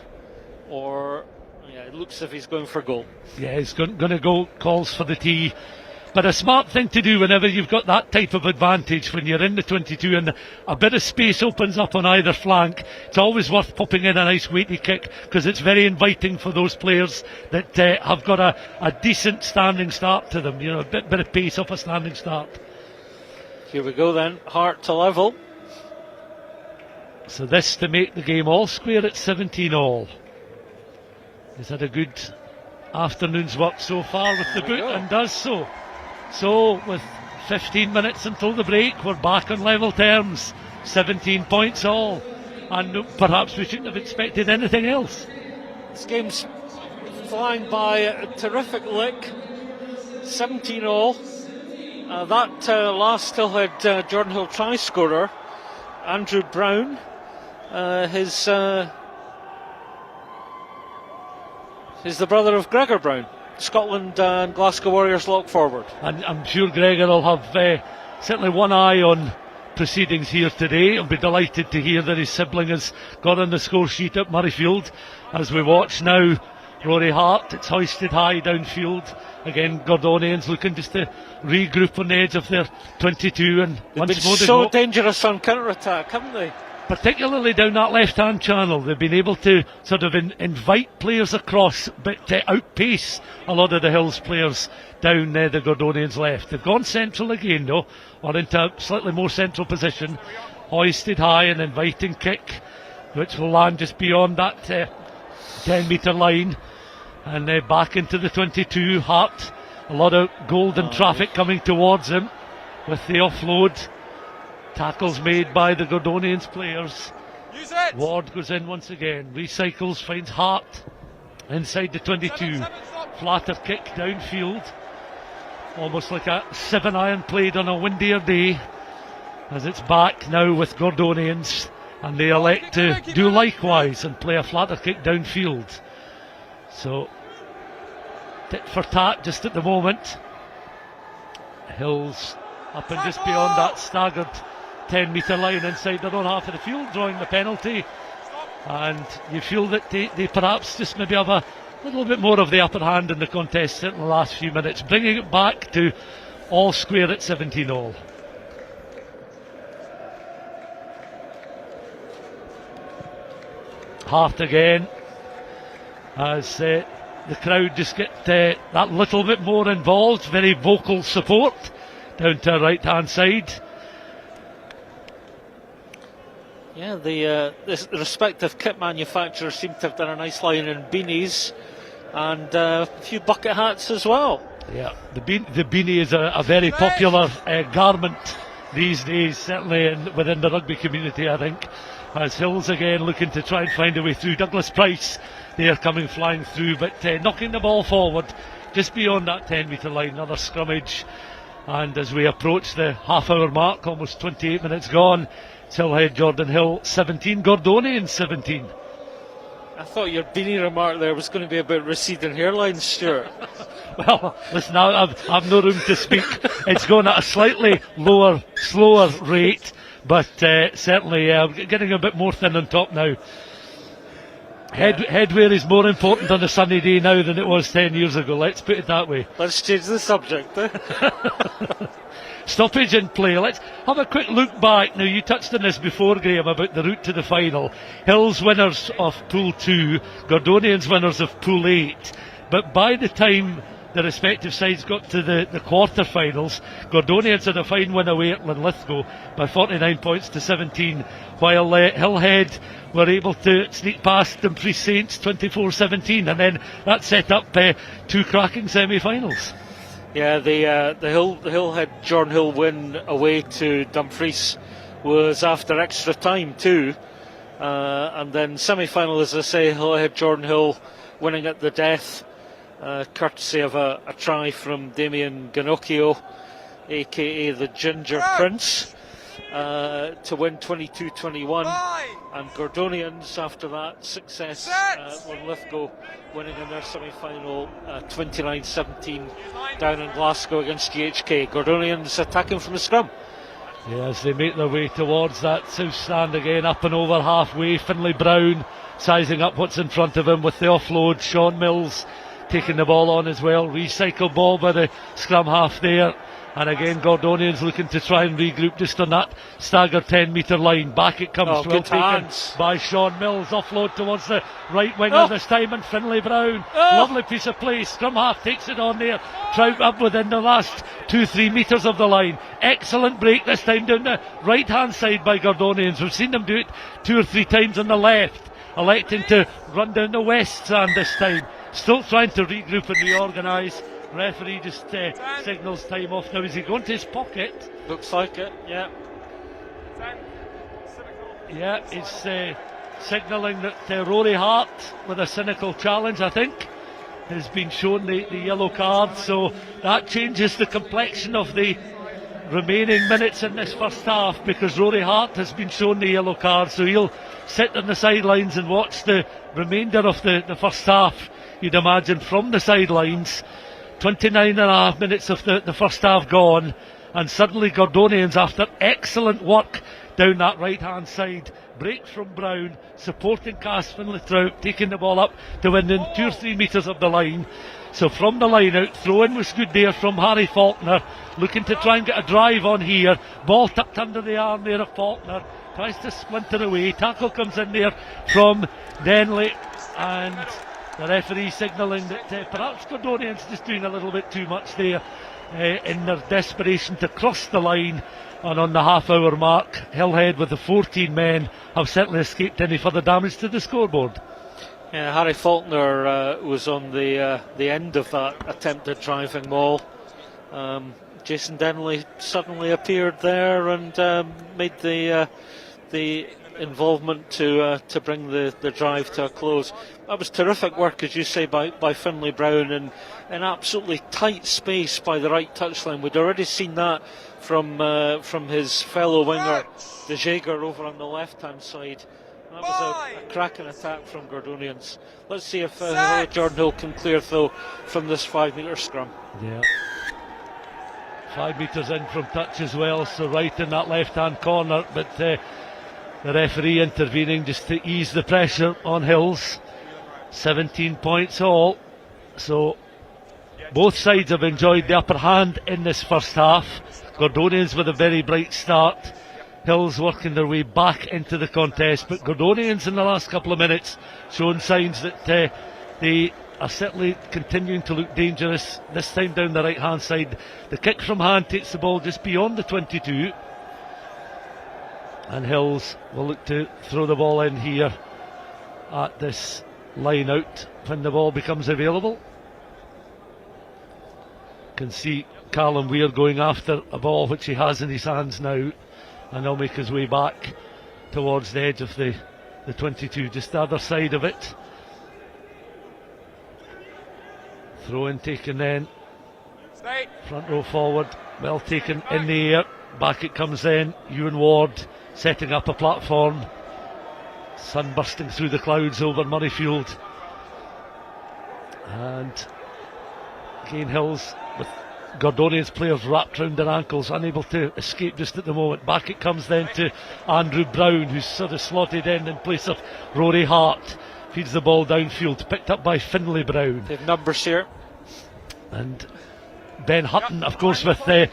or it looks as if he's going for goal. Yeah, he's going to go, calls for the tee. But a smart thing to do whenever you've got that type of advantage, when you're in the 22 and a bit of space opens up on either flank, it's always worth popping in a nice weighty kick, because it's very inviting for those players that have got a decent standing start to them, a bit of pace off a standing start. Here we go then, Hart to level. So this to make the game all square at 17 all. He's had a good afternoon's work so far with the boot and does so. So with 15 minutes until the break, we're back on level terms. 17 points all. And perhaps we shouldn't have expected anything else. This game's flying by a terrific lick. 17 all. That last Hillhead Jordanhill try scorer, Andrew Brown, is the brother of Gregor Brown, Scotland and Glasgow Warriors lock forward. And I'm sure Gregor will have certainly one eye on proceedings here today. I'll be delighted to hear that his sibling has got on the score sheet at Murrayfield. As we watch now, Rory Hart, it's hoisted high downfield. Again, Gordonians looking just to regroup on the edge of their 22 and They've once been more so go. dangerous on counter-attack, haven't they? Particularly down that left-hand channel, they've been able to sort of invite players across, but outpace a lot of the Hills players down the Gordonians left. They've gone central again though, or into a slightly more central position, hoisted high, an inviting kick, which will land just beyond that 10-metre line, and back into the 22. Hart, a lot of golden traffic coming towards him with the offload. Tackles made by the Gordonians players. Ward goes in once again, recycles, finds Hart inside the 22. Flatter kick downfield, almost like a 7-iron played on a windier day, as it's back now with Gordonians, and they elect to do likewise and play a flatter kick downfield. So tit for tat just at the moment. Hills up and just beyond that staggered 10-metre line inside their own half of the field, drawing the penalty. And you feel that they perhaps just maybe have a little bit more of the upper hand in the contest in the last few minutes, bringing it back to all square at 17 all. Hart again, as the crowd just get that little bit more involved. Very vocal support down to our right hand side. Yeah, the respective kit manufacturers seem to have done a nice line in beanies and a few bucket hats as well. Yeah, the beanie is a very popular garment these days, certainly within the rugby community, I think. As Hills again looking to try and find a way through. Douglas Price, they are coming flying through, but knocking the ball forward just beyond that 10-metre line. Another scrummage, and as we approach the half-hour mark, almost 28 minutes gone, it's Hillhead Jordanhill 17, Gordonians 17. I thought your beanie remark there was going to be about receding hairlines, Stuart. Well, listen, I've no room to speak. It's going at a slightly lower, slower rate, but certainly getting a bit more thin on top now. Headwear is more important on a sunny day now than it was 10 years ago, let's put it that way. Let's change the subject. Stoppage in play. Let's have a quick look back. Now, you touched on this before, Graham, about the route to the final. Hills winners of Pool 2, Gordonians winners of Pool 8. But by the time the respective sides got to the quarter-finals, Gordonians had a fine win away at Linlithgow by 49 points to 17, while Hillhead were able to sneak past Dumfries Saints 24-17, and then that set up two cracking semi-finals. Yeah, the Hillhead Jordanhill win away to Dumfries was after extra time too, and then semi-final, as I say, Hillhead Jordanhill winning at the death, courtesy of a try from Damien Ganocchio, aka the Ginger Prince, to win 22-21, and Gordonians after that success won Lithgow, winning in their semi-final 29-17 down in Glasgow against GHK. Gordonians attacking from the scrum. Yeah, as they make their way towards that south stand again, up and over halfway. Finlay Brown sizing up what's in front of him with the offload. Sean Mills taking the ball on as well. Recycle ball by the scrum half there. And again, Gordonians looking to try and regroup just on that staggered 10-metre line. Back it comes, well taken by Sean Mills. Offload towards the right winger this time, and Finlay Brown. Lovely piece of play. Scrum half takes it on there. Trout up within the last 2-3 metres of the line. Excellent break this time down the right-hand side by Gordonians. We've seen them do it 2 or 3 times on the left. Electing to run down the west stand this time. Still trying to regroup and reorganise. Referee just signals time off now. Is he going to his pocket? Looks like it, yeah. Yeah, it's signalling that Rory Hart, with a cynical challenge, I think, has been shown the yellow card. So that changes the complexion of the remaining minutes in this first half, because Rory Hart has been shown the yellow card. So he'll sit on the sidelines and watch the remainder of the first half, you'd imagine, from the sidelines. 29.5 minutes of the first half gone, and suddenly Gordonians, after excellent work down that right hand side, break from Brown, supporting Cass Finlay-Trout, taking the ball up to within 2 or 3 metres of the line. So from the line out, throw-in was good there from Harry Faulkner, looking to try and get a drive on here. Ball tucked under the arm there of Faulkner, tries to splinter away. Tackle comes in there from Denley, and the referee signalling that perhaps Gordonians just doing a little bit too much there in their desperation to cross the line. And on the half-hour mark, Hillhead with the 14 men have certainly escaped any further damage to the scoreboard. Yeah, Harry Faulkner was on the end of that attempted driving maul. Jason Denley suddenly appeared there and made the involvement to bring the drive to a close. That was terrific work, as you say, by Finlay Brown in absolutely tight space by the right touchline. We'd already seen that from his fellow winger De Jager over on the left hand side. That was a cracking attack from Gordonians. Let's see if Jordanhill can clear though from this 5-metre scrum. Yeah, 5 metres in from touch as well, so right in that left hand corner, but the referee intervening just to ease the pressure on Hills. 17 points all, so both sides have enjoyed the upper hand in this first half. Gordonians with a very bright start, Hills working their way back into the contest, but Gordonians in the last couple of minutes showing signs that they are certainly continuing to look dangerous, this time down the right hand side. The kick from hand takes the ball just beyond the 22, and Hills will look to throw the ball in here at this line out when the ball becomes available. Can see Callum Weir going after a ball which he has in his hands now, and he'll make his way back towards the edge of the 22, just the other side of it. Throw in taken then, front row forward, well taken in the air, back it comes then. Ewan Ward setting up a platform, sun bursting through the clouds over Murrayfield, and again Hills with Gordonians players wrapped round their ankles, unable to escape just at the moment. Back it comes then to Andrew Brown, who's sort of slotted in place of Rory Hart. Feeds the ball downfield, picked up by Finlay Brown. They've numbers here. And Ben Hutton, of course, with the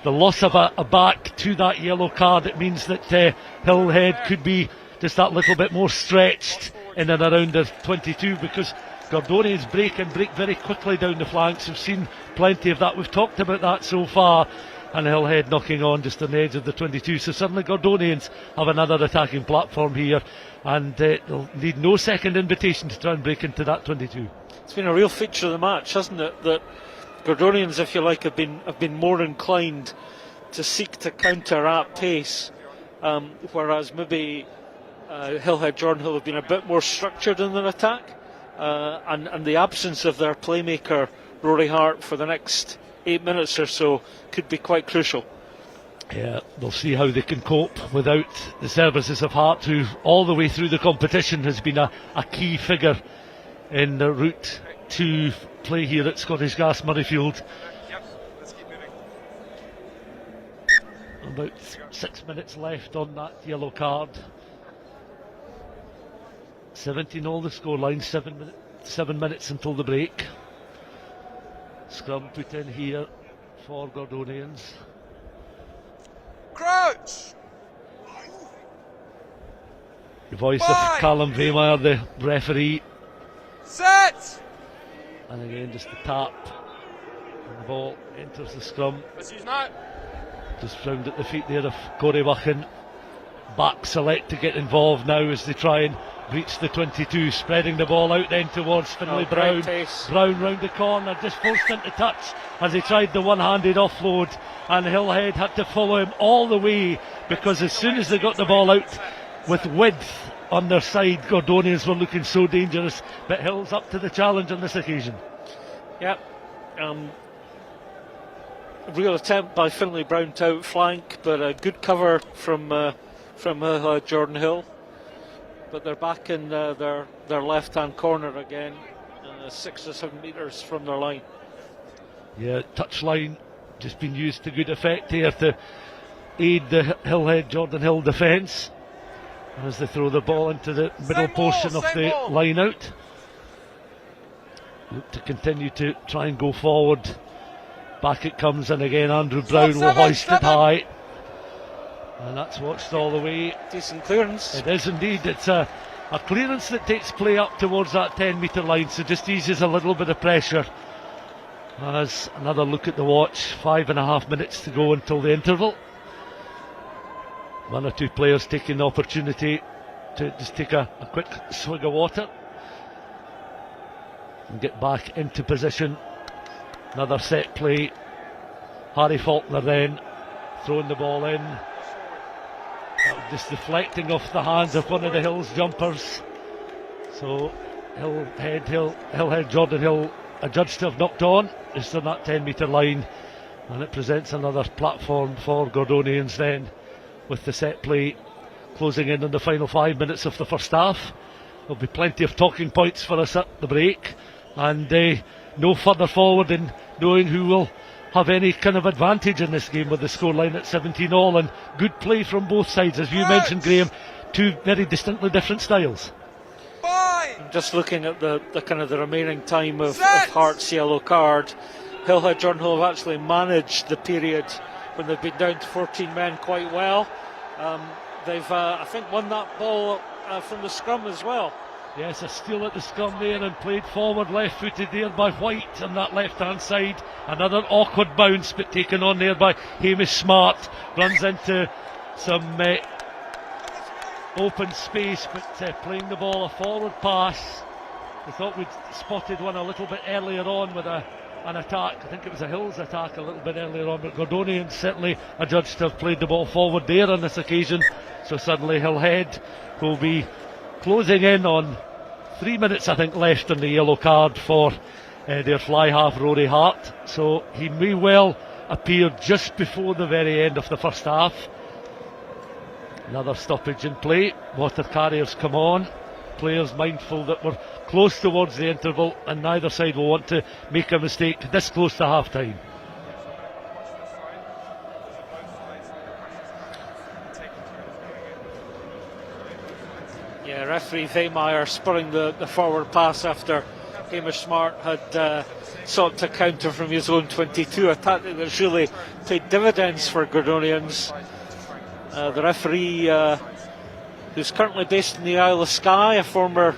loss of a back to that yellow card, it means that Hillhead could be just that little bit more stretched in and around the 22, because Gordonians break very quickly down the flanks. We've seen plenty of that. We've talked about that so far. And Hillhead knocking on just on the edge of the 22. So suddenly Gordonians have another attacking platform here, and they'll need no second invitation to try and break into that 22. It's been a real feature of the match, hasn't it? That Gordonians, if you like, have been more inclined to seek to counter at pace, whereas maybe Hillhead Jordanhill have been a bit more structured in their attack, and the absence of their playmaker Rory Hart for the next 8 minutes or so could be quite crucial. Yeah, they'll see how they can cope without the services of Hart, who all the way through the competition has been a key figure in the route to play here at Scottish Gas Murrayfield. About 6 minutes left on that yellow card. 17 all the scoreline, 7 minutes until the break. Scrum put in here for Gordonians. Crouch! The voice of Callum Weymire, the referee. Set! And again, just a tap. And the ball enters the scrum. Let's use now. Just round at the feet there of Corey Buchan. Back select to get involved now as they try and breach the 22, spreading the ball out then towards Finlay Brown. Brown round the corner, just forced into touch as he tried the one-handed offload, and Hillhead had to follow him all the way, because as soon as they got the ball out with width on their side, Gordonians were looking so dangerous, but Hill's up to the challenge on this occasion. Yep. Real attempt by Finlay Brown to outflank, but a good cover from Jordanhill. But they're back in their left-hand corner again, 6 or 7 metres from their line. Yeah, touchline just been used to good effect here to aid the Hillhead Jordanhill defence as they throw the ball into the middle portion of the line out. Look to continue to try and go forward. Back it comes, and again Andrew Brown will hoist it high. And that's watched all the way. Decent clearance. It is indeed. It's a clearance that takes play up towards that 10 metre line, so just eases a little bit of pressure. As another look at the watch, 5.5 minutes to go until the interval. One or two players taking the opportunity to just take a quick swig of water and get back into position. Another set play. Harry Faulkner then throwing the ball in. Just deflecting off the hands of one of the Hills jumpers. So Hillhead Jordanhill adjudged to have knocked on just on that 10 metre line, and it presents another platform for Gordonians then, with the set play closing in on the final 5 minutes of the first half. There'll be plenty of talking points for us at the break, and no further forward in knowing who will have any kind of advantage in this game, with the scoreline at 17-all, and good play from both sides, as you mentioned, Graham. Two very distinctly different styles. Just looking at the kind of the remaining time of Hart's yellow card, Hillhead Jordanhill have actually managed the period when they've been down to 14 men quite well. They've I think won that ball from the scrum as well. Yes, a steal at the scrum there, and played forward left-footed there by White on that left-hand side. Another awkward bounce, but taken on there by Hamish Smart. Runs into some open space, but playing the ball a forward pass. We thought we'd spotted one a little bit earlier on with an attack. I think it was a Hills attack a little bit earlier on, but Gordonians certainly adjudged to have played the ball forward there on this occasion. So suddenly Hillhead will be closing in on 3 minutes, I think, left on the yellow card for their fly half, Rory Hart. So he may well appear just before the very end of the first half. Another stoppage in play. Water carriers come on. Players mindful that we're close towards the interval, and neither side will want to make a mistake this close to half time. Yeah, referee Weymire spurring the forward pass after Hamish Smart had sought to counter from his own 22. A tactic that's really paid dividends for Gordonians. The referee, who's currently based in the Isle of Skye, a former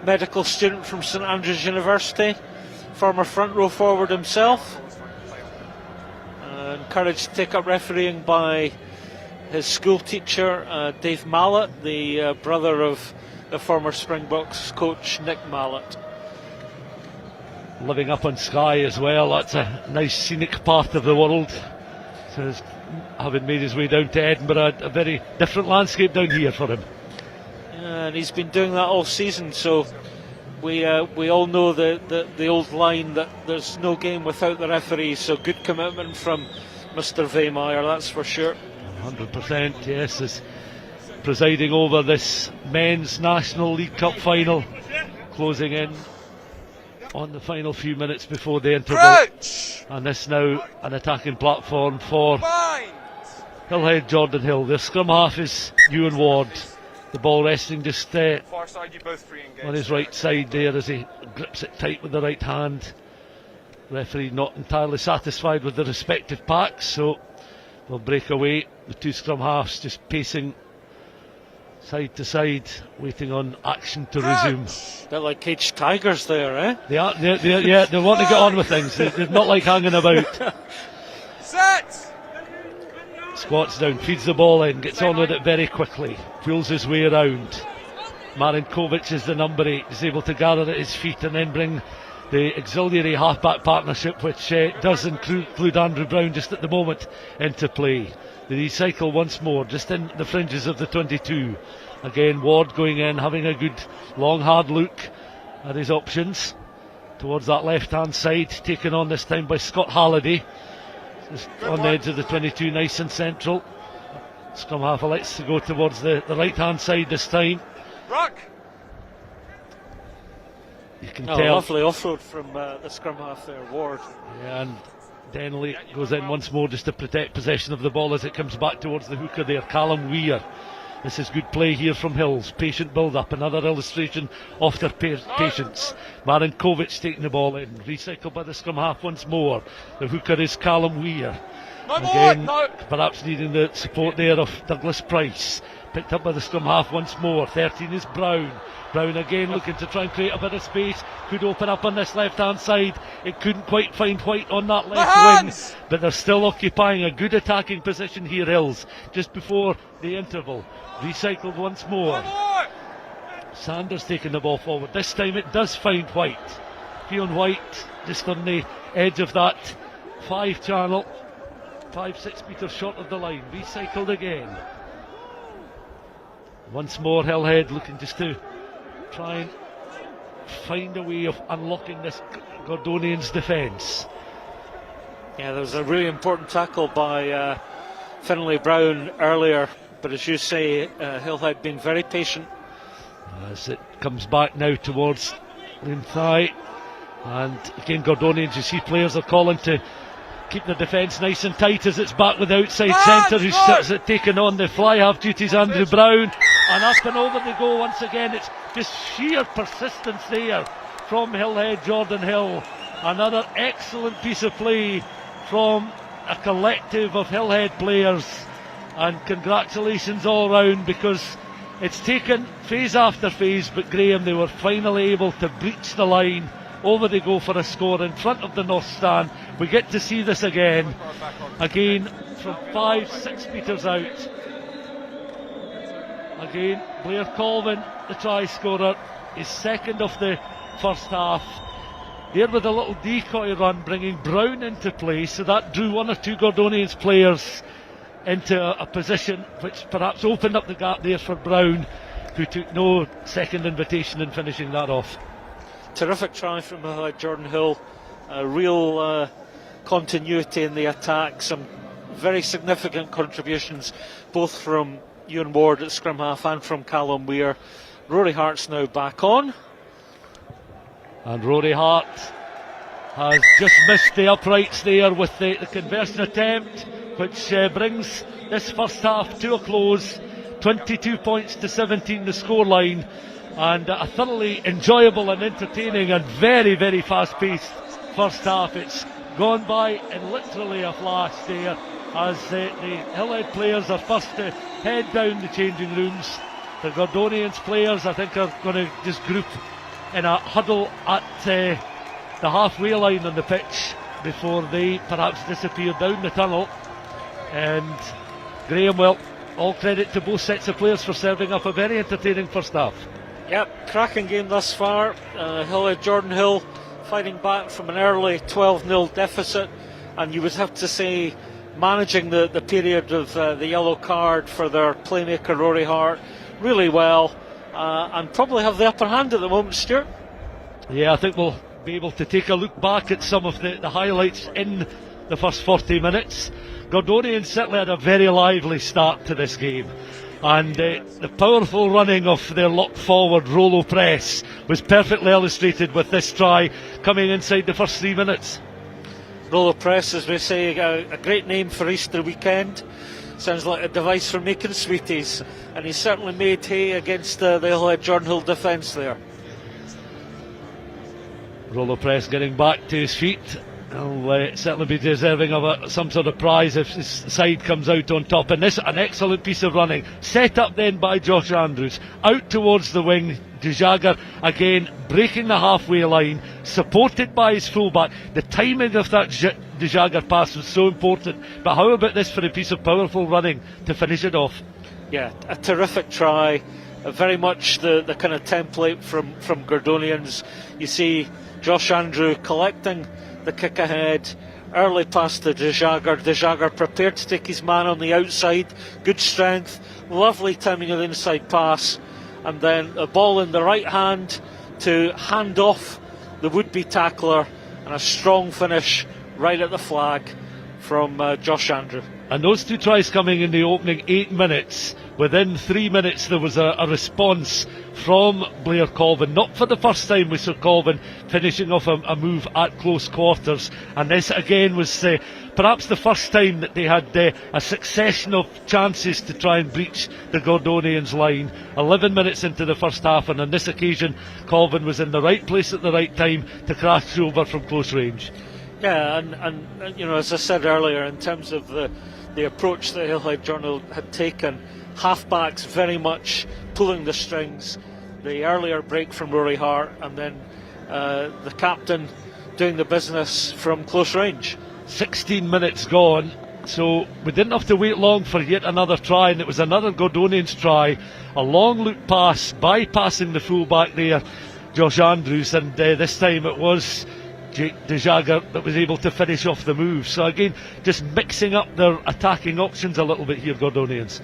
medical student from St Andrews University, former front row forward himself, encouraged to take up refereeing by his school teacher, Dave Mallett, the brother of the former Springboks coach Nick Mallett. Living up on Skye as well, that's a nice scenic part of the world. So he's having made his way down to Edinburgh, a very different landscape down here for him. Yeah, and he's been doing that all season, so we all know the old line that there's no game without the referee, so good commitment from Mr Weymire, that's for sure. 100%, yes, is presiding over this men's National League Cup final, closing in on the final few minutes before the interval. Crouch! And this now an attacking platform for Hillhead Jordanhill. The scrum half is Ewan Ward. The ball resting just Far side, you both free engaged. on his right side there as he grips it tight with the right hand. Referee not entirely satisfied with the respective packs, so they'll break away. The two scrum halves just pacing side to side, waiting on action to resume. Bit like caged tigers there, eh? They are, yeah, they want to get on with things. They're not like hanging about. Set! Squats down, feeds the ball in, gets on with it very quickly, feels his way around. Marinkovic is the number 8, is able to gather at his feet and then bring the auxiliary halfback partnership, which does include Andrew Brown just at the moment, into play. They recycle once more, just in the fringes of the 22. Again, Ward going in, having a good long hard look at his options towards that left hand side, taken on this time by Scott Halliday. Just on the edge of the 22, nice and central. Scrum half elects to go towards the right hand side this time. Rock! You can tell. Lovely offload from the scrum half there, Ward. Yeah, and Denley goes in once more just to protect possession of the ball as it comes back towards the hooker there, Callum Weir. This is good play here from Hills. Patient build-up, another illustration of their patience. Marinkovic taking the ball in, recycled by the scrum half once more. The hooker is Callum Weir. Again, perhaps needing the support there of Douglas Price. Picked up by the scrum half once more. 13 is Brown. Brown again looking to try and create a bit of space. Could open up on this left hand side. It couldn't quite find White on that left wing, but they're still occupying a good attacking position here, Hills, just before the interval. Recycled once more. Sanders taking the ball forward. This time it does find White. Fionn White just on the edge of that 5 channel. 5-6 metres short of the line. Recycled again. Once more Hillhead looking just to try and find a way of unlocking this Gordonians defence. Yeah, there was a really important tackle by Finlay Brown earlier, but as you say, Hillhead being very patient. As it comes back now towards Linthai, and again Gordonians, you see players are calling to keep the defence nice and tight as it's back with the outside centre, who starts it taking on the fly half duties, Andrew Brown, and up and over they go once again. It's just sheer persistence there from Hillhead Jordanhill. Another excellent piece of play from a collective of Hillhead players, and congratulations all round, because it's taken phase after phase, but Graham, they were finally able to breach the line. Over they go for a score in front of the North Stand. We get to see this again from 5-6 metres out. Again, Blair Colvin, the try scorer, is second of the first half. There with a little decoy run, bringing Brown into play, so that drew one or two Gordonians players into a position which perhaps opened up the gap there for Brown, who took no second invitation in finishing that off. Terrific try from Jordanhill. Real continuity in the attack. Some very significant contributions, both from Ewan Ward at scrum half and from Callum Weir. Rory Hart's now back on. And Rory Hart has just missed the uprights there with the conversion attempt, which brings this first half to a close. 22 points to 17 the scoreline. And a thoroughly enjoyable and entertaining and very, very fast-paced first half. It's gone by in literally a flash there, as the Hillhead players are first to head down the changing rooms. The Gordonians players, I think, are going to just group in a huddle at the halfway line on the pitch before they perhaps disappear down the tunnel. And Graham, well, all credit to both sets of players for serving up a very entertaining first half. Yep, cracking game thus far. Hillhead Jordanhill fighting back from an early 12-0 deficit, and you would have to say managing the period of the yellow card for their playmaker Rory Hart really well, and probably have the upper hand at the moment, Stuart. Yeah, I think we'll be able to take a look back at some of the highlights in the first 40 minutes. Gordonians certainly had a very lively start to this game, and the powerful running of their lock forward Rollo press was perfectly illustrated with this try coming inside the first 3 minutes. Rollo press, as we say, a great name for Easter weekend. Sounds like a device for making sweeties, and he certainly made hay against the Hillhead Jordanhill defence there. Rollo press getting back to his feet, Will certainly be deserving of some sort of prize if his side comes out on top. And this, an excellent piece of running, set up then by Josh Andrews, out towards the wing. De Jager again breaking the halfway line, supported by his fullback. The timing of that De Jager pass was so important. But how about this for a piece of powerful running to finish it off? Yeah, a terrific try. Very much the kind of template from Gordonians. You see Josh Andrew collecting the kick ahead, early pass to De Jager. De Jager prepared to take his man on the outside, good strength, lovely timing of the inside pass, and then a ball in the right hand to hand off the would-be tackler, and a strong finish right at the flag from Josh Andrew. And those two tries coming in the opening 8 minutes. Within 3 minutes there was a response from Blair Colvin. Not for the first time we saw Colvin finishing off a move at close quarters, and this again was perhaps the first time that they had a succession of chances to try and breach the Gordonians line. 11 minutes into the first half, and on this occasion Colvin was in the right place at the right time to crash over from close range. Yeah, and you know, as I said earlier, in terms of the approach that Hillhead Journal had taken, halfbacks very much pulling the strings, the earlier break from Rory Hart, and then the captain doing the business from close range. 16 minutes gone, so we didn't have to wait long for yet another try, and it was another Gordonians try, a long loop pass bypassing the fullback there, Josh Andrews, and this time it was De Jager that was able to finish off the move. So again, just mixing up their attacking options a little bit here, Gordonians.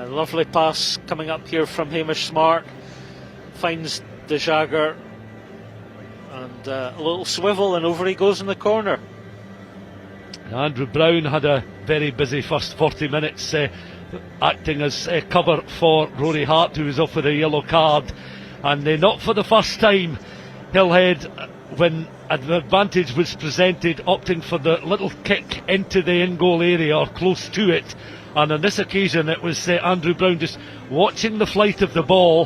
Lovely pass coming up here from Hamish Smart, finds De Jager, and a little swivel, and over he goes in the corner. Andrew Brown had a very busy first 40 minutes acting as cover for Rory Hart, who was off with a yellow card, and not for the first time Hillhead, when an advantage was presented, opting for the little kick into the in-goal area or close to it. And on this occasion it was Andrew Brown just watching the flight of the ball,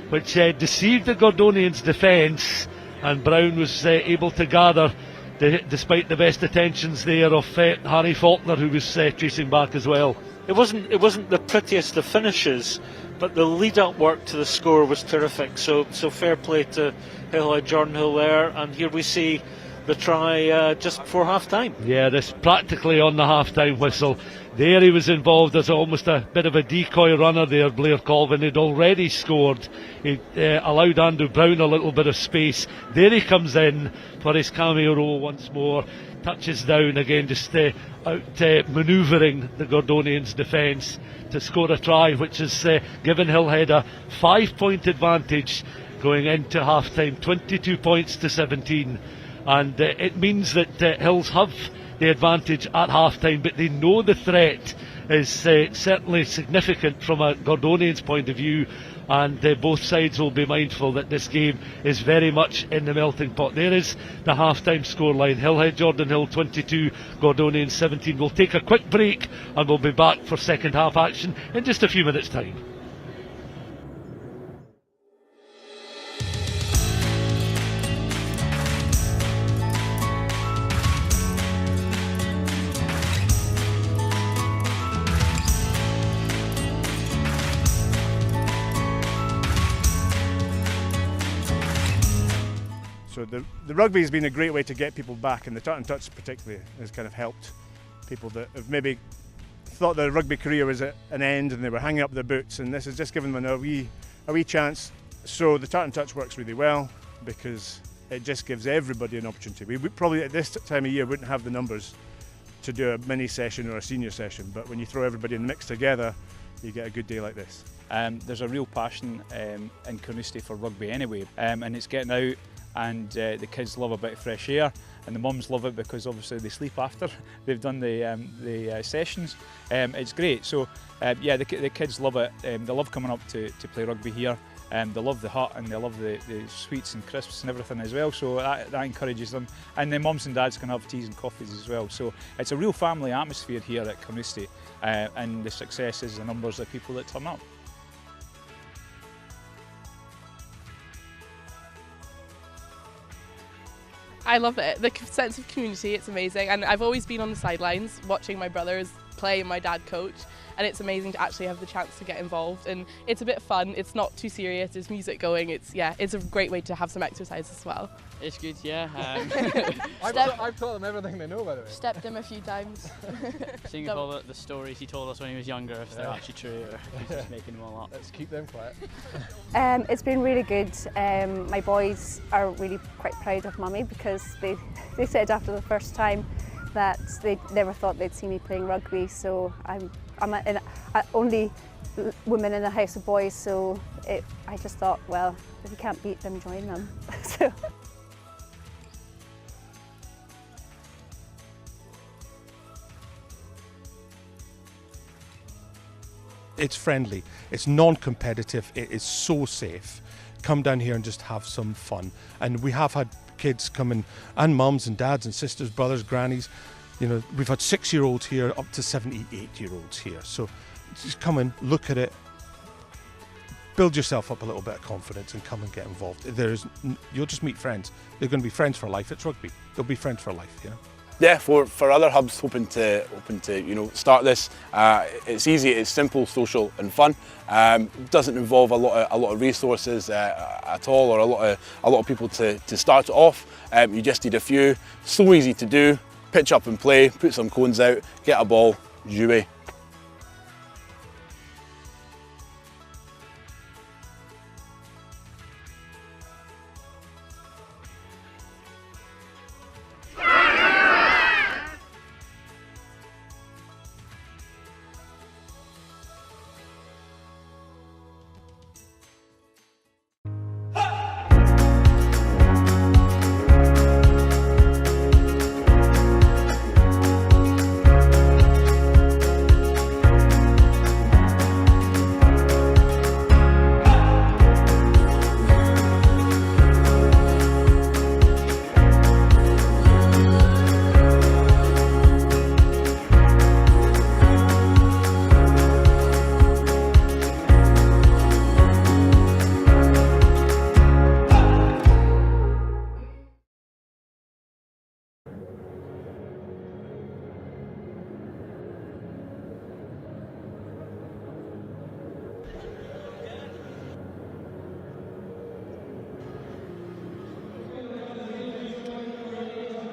which deceived the Gordonians' defence, and Brown was able to gather despite the best attentions there of Harry Faulkner, who was chasing back as well. It wasn't the prettiest of finishes, but the lead-up work to the score was terrific. So fair play to Hillhead Jordanhill there, and here we see the try just before half-time. Yeah, this practically on the half-time whistle. There he was involved as almost a bit of a decoy runner there, Blair Colvin. He'd already scored. He allowed Andrew Brown a little bit of space. There he comes in for his cameo role once more. Touches down again, just out manoeuvring the Gordonians' defence to score a try, which has given Hillhead a 5-point advantage going into half-time, 22 points to 17. And it means that Hills have the advantage at half-time, but they know the threat is certainly significant from a Gordonians point of view, and both sides will be mindful that this game is very much in the melting pot. There is the half-time scoreline: Hillhead Jordanhill 22, Gordonians 17. We'll take a quick break and we'll be back for second half action in just a few minutes' time. So the rugby has been a great way to get people back, and the Tut and Tuts particularly has kind of helped people that have maybe thought their rugby career was at an end and they were hanging up their boots, and this has just given them a wee chance. So the Tut and Tuts works really well because it just gives everybody an opportunity. We probably at this time of year wouldn't have the numbers to do a mini session or a senior session, but when you throw everybody in the mix together, you get a good day like this. There's a real passion in Carnoustie for rugby anyway, and it's getting out, and the kids love a bit of fresh air, and the mums love it because obviously they sleep after they've done the sessions. It's great. So yeah, the kids love it. They love coming up to play rugby here. They love the hut, and they love the sweets and crisps and everything as well, so that encourages them. And then mums and dads can have teas and coffees as well, so it's a real family atmosphere here at Carnoustie, and the success is the numbers of people that turn up. I love it. The sense of community, it's amazing. And I've always been on the sidelines watching my brothers play and my dad coach. And it's amazing to actually have the chance to get involved. And it's a bit fun. It's not too serious. There's music going. It's a great way to have some exercise as well. It's good, yeah. I've taught them everything they know, by the way. Stepped him a few times. Seeing if all the stories he told us when he was younger, if they're actually true or if he's just making them all up. Let's keep them quiet. It's been really good. My boys are really quite proud of Mummy because they said after the first time that they never thought they'd see me playing rugby. So I'm only woman in a house of boys, so I just thought, well, if you can't beat them, join them. So. It's friendly, it's non-competitive, it is so safe. Come down here and just have some fun. And we have had kids come in, and mums and dads and sisters, brothers, grannies. You know, we've had 6-year-olds here up to 78-year-olds here. So just come in, look at it, build yourself up a little bit of confidence and come and get involved. You'll just meet friends. They're going to be friends for life. It's rugby. They'll be friends for life, you know. Yeah, for other hubs hoping to start this, it's easy, it's simple, social and fun. Doesn't involve a lot of resources at all, or a lot of people to start it off. You just need a few. So easy to do. Pitch up and play. Put some cones out. Get a ball. Jouer.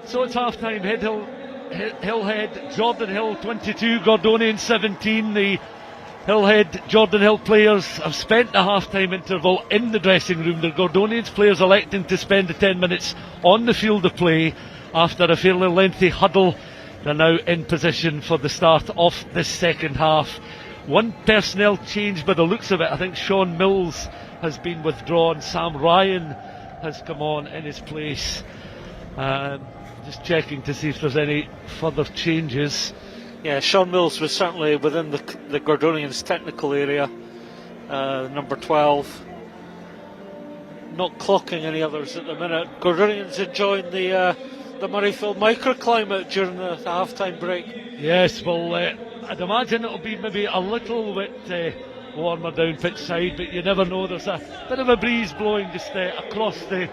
So it's half-time. Hillhead, Jordanhill 22, Gordonians 17. The Hillhead, Jordanhill players have spent the half-time interval in the dressing room. The Gordonians players electing to spend the 10 minutes on the field of play after a fairly lengthy huddle. They're now in position for the start of this second half. One personnel change by the looks of it. I think Sean Mills has been withdrawn. Sam Ryan has come on in his place. Just checking to see if there's any further changes. Yeah, Sean Mills was certainly within the Gordonians technical area. Number 12. Not clocking any others at the minute. Gordonians enjoying the Murrayfield microclimate during the half-time break. Yes, well, I'd imagine it'll be maybe a little bit warmer down pitch side, but you never know. There's a bit of a breeze blowing just across the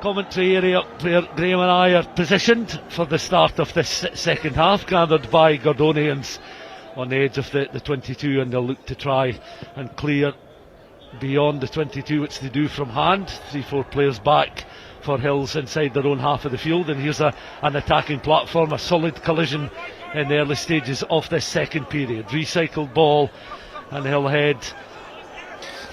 commentary area where Graham and I are positioned for the start of this second half, gathered by Gordonians on the edge of the 22, and they'll look to try and clear beyond the 22, which they do from hand. 3-4 players back for Hills inside their own half of the field, and here's an attacking platform, a solid collision in the early stages of this second period. Recycled ball, and Hillhead.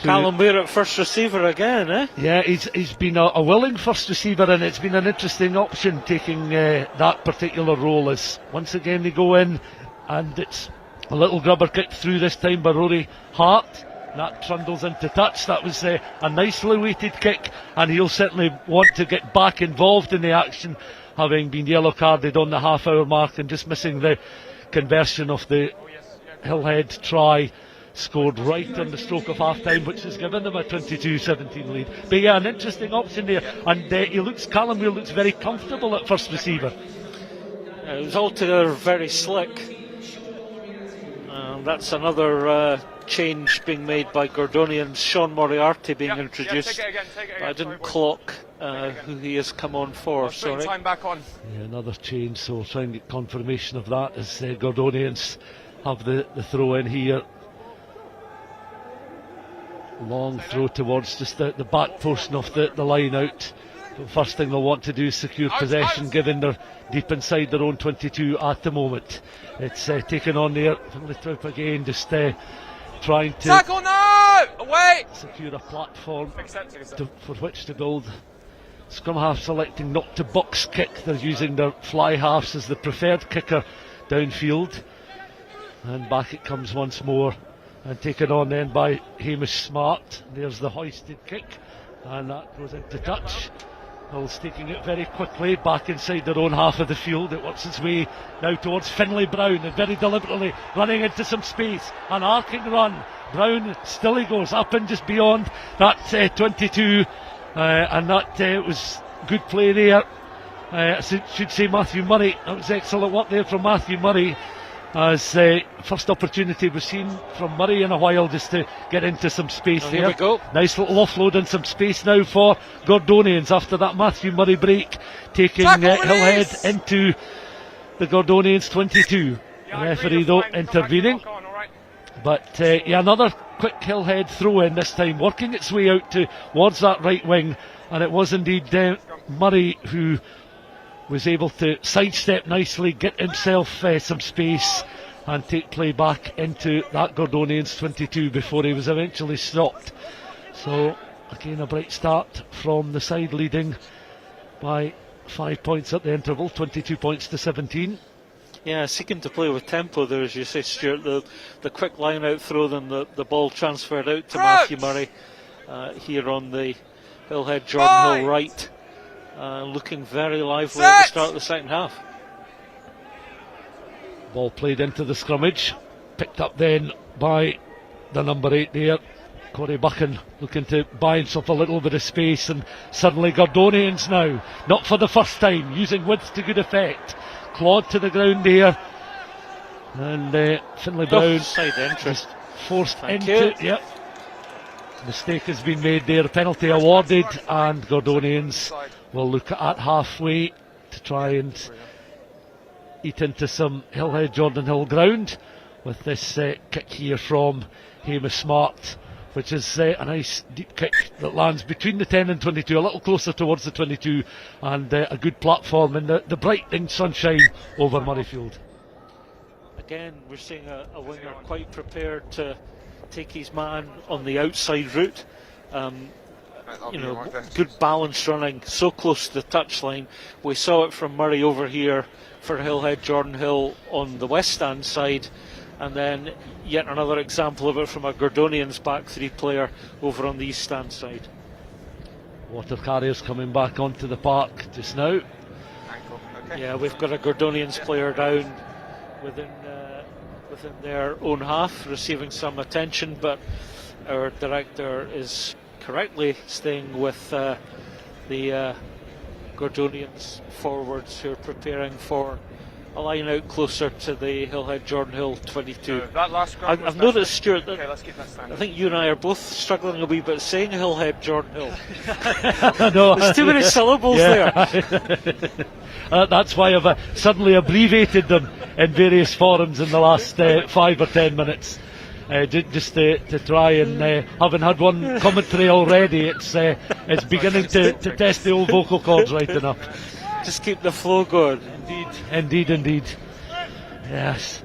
Callum Weir at first receiver again, eh? Yeah, he's been a willing first receiver, and it's been an interesting option taking that particular role, as once again they go in, and it's a little grubber kick through this time by Rory Hart. That trundles into touch. That was a nicely weighted kick, and he'll certainly want to get back involved in the action, having been yellow carded on the half-hour mark and just missing the conversion of the Hillhead try scored right on the stroke of half-time, which has given them a 22-17 lead. But yeah, an interesting option there, and Callum Weir looks very comfortable at first receiver. It was altogether very slick. Well, that's another change being made by Gordonians. Sean Moriarty being introduced. Take it again, I didn't clock who he has come on for. Sorry. Time back on. Yeah, another change, so we'll try and get confirmation of that as Gordonians have the throw in here. Long throw towards just the back portion of the line out. The first thing they'll want to do is secure possession, given they're deep inside their own 22 at the moment. It's taken on there from the trip again, just trying to tackle now! Away! secure a platform for which to build. Scrum half selecting not to box kick. They're using their fly halves as the preferred kicker downfield. And back it comes once more, and taken on then by Hamish Smart. There's the hoisted kick, and that goes into touch. Hill's taking it very quickly back inside their own half of the field. It works its way now towards Finlay Brown, and very deliberately running into some space. An arcing run. Brown still he goes up and just beyond that 22, and that was good play there. I should say Matthew Murray. That was excellent work there from Matthew Murray, as first opportunity we've seen from Murray in a while, just to get into some space there. Here we go. Nice little offload and some space now for Gordonians after that Matthew Murray break, taking Hillhead into the Gordonians 22. The referee though intervening. But yeah, another quick Hillhead throw in, this time working its way out towards that right wing, and it was indeed Murray who was able to sidestep nicely, get himself some space, and take play back into that Gordonians 22 before he was eventually stopped. So again, a bright start from the side leading by 5 points at the interval, 22 points to 17. Yeah, seeking to play with tempo there, as you say, Stuart. The quick line out throw, then the ball transferred out to Matthew Murray here on the Hillhead Jordanhill right. Looking very lively at the start of the second half. Ball played into the scrummage, picked up then by the number 8 there, Corey Buchan, looking to buy himself a little bit of space, and suddenly Gordonians now, not for the first time, using width to good effect. Clawed to the ground there, and Finlay Brown side interest forced into it. Yep. Mistake has been made there, penalty awarded, and Gordonians will look at halfway to try and eat into some Hillhead Jordanhill ground with this kick here from Hamish Smart, which is a nice deep kick that lands between the 10 and 22, a little closer towards the 22, and a good platform in the brightening sunshine over Murrayfield. Again, we're seeing a winger quite prepared to take his man on the outside route. Good balanced running, so close to the touchline. We saw it from Murray over here for Hillhead Jordanhill on the west stand side, and then yet another example of it from a Gordonians back three player over on the east stand side. Water carriers coming back onto the park just now. Yeah, we've got a Gordonians player down within their own half, receiving some attention, but our director is correctly staying with the Gordonians forwards, who are preparing for a line out closer to the Hillhead Jordanhill 22. I've noticed, Stuart, that I think you and I are both struggling a wee bit saying Hillhead Jordanhill. No, there's too many syllables there. That's why I've suddenly abbreviated them in various forums in the last 5 or 10 minutes. Just to try and, having had one commentary already, it's beginning to test the old vocal cords right enough. Just keep the flow going. Indeed. Yes.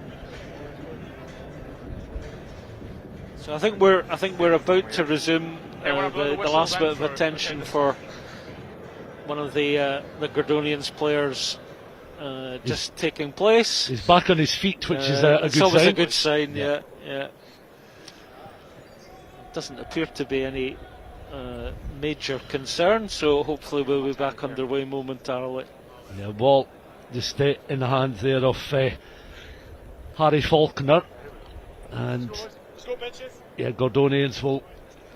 So I think we're about to resume the last bit of attention for one of the Gordonians players just taking place. He's back on his feet, which is a good sign. It's always a good sign. Yeah. Doesn't appear to be any major concern, so hopefully we'll be back underway momentarily. Yeah, ball just in the hands there of Harry Faulkner, and yeah, Gordonians will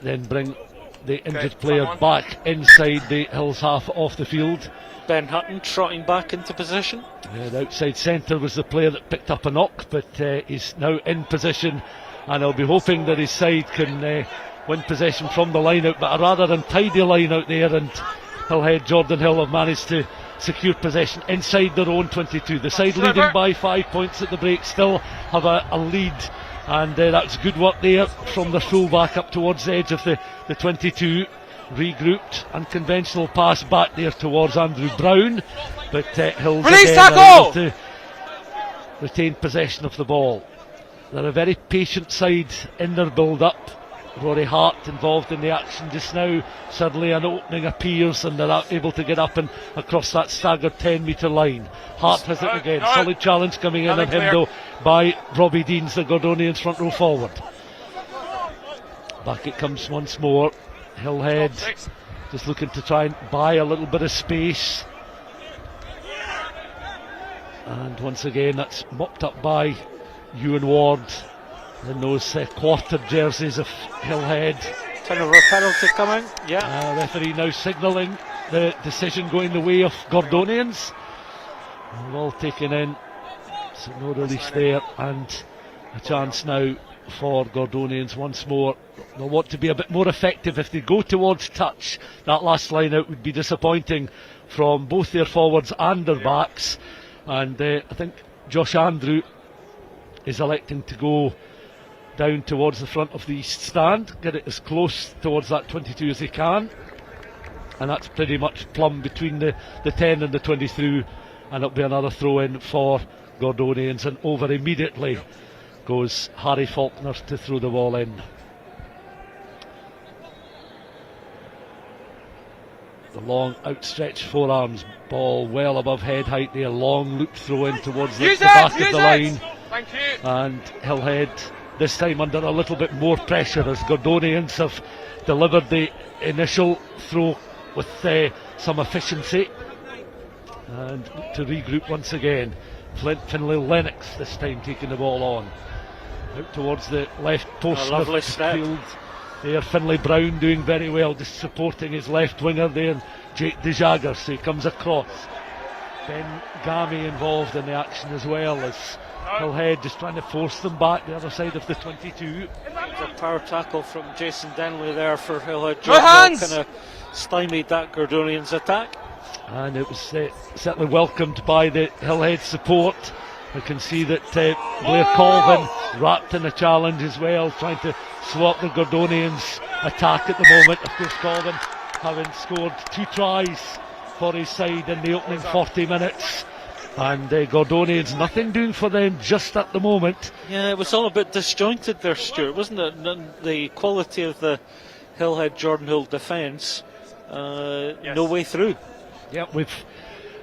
then bring the injured player back inside the Hills half off the field. Ben Hutton trotting back into position. The outside centre was the player that picked up a knock, but he's now in position, and he'll be hoping that his side can win possession from the line out, but a rather untidy line out there, and Hillhead Jordanhill have managed to secure possession inside their own 22. The side leading by 5 points at the break still have a lead, and that's good work there from the full back up towards the edge of the 22. Regrouped, unconventional pass back there towards Andrew Brown, but Hills again are able to retain possession of the ball. They're a very patient side in their build-up. Rory Hart involved in the action just now. Suddenly an opening appears and they're able to get up and across that staggered 10-metre line. Hart has it again. Solid challenge coming in on him though by Robbie Deans, the Gordonians front row forward. Back it comes once more. Hillhead just looking to try and buy a little bit of space, and once again that's mopped up by Ewan Ward in those quarter jerseys of Hillhead. Turnover penalty coming, referee now signalling the decision going the way of Gordonians. All taken in, so no release there, and a chance now for Gordonians once more. They'll want to be a bit more effective if they go towards touch. That last line out would be disappointing from both their forwards and their backs, and I think Josh Andrew is electing to go down towards the front of the east stand, get it as close towards that 22 as he can, and that's pretty much plumb between the 10 and the 23, and it'll be another throw in for Gordonians, and over immediately goes Harry Faulkner to throw the ball in. The long outstretched forearms, ball well above head height there, long loop throw in towards the back of the line. Thank you. And Hillhead this time under a little bit more pressure as Gordonians have delivered the initial throw with some efficiency, and to regroup once again. Finlay Lennox this time taking the ball on out towards the left post of the field there. Finlay Brown doing very well, just supporting his left winger there, Jake DeJagger, so he comes across. Ben Gamy involved in the action as well, as Hillhead just trying to force them back the other side of the 22. A power tackle from Jason Denley there for Hillhead. Hands! Kind of stymied that Gordonians attack, and it was certainly welcomed by the Hillhead support. I can see that Blair Colvin wrapped in a challenge as well, trying to swap the Gordonians attack at the moment. Of course, Colvin having scored 2 tries for his side in the opening 40 minutes, and Gordonians nothing doing for them just at the moment. Yeah, it was all a bit disjointed there, Stuart, wasn't it? The quality of the Hillhead Jordanhill defence, no way through. Yeah,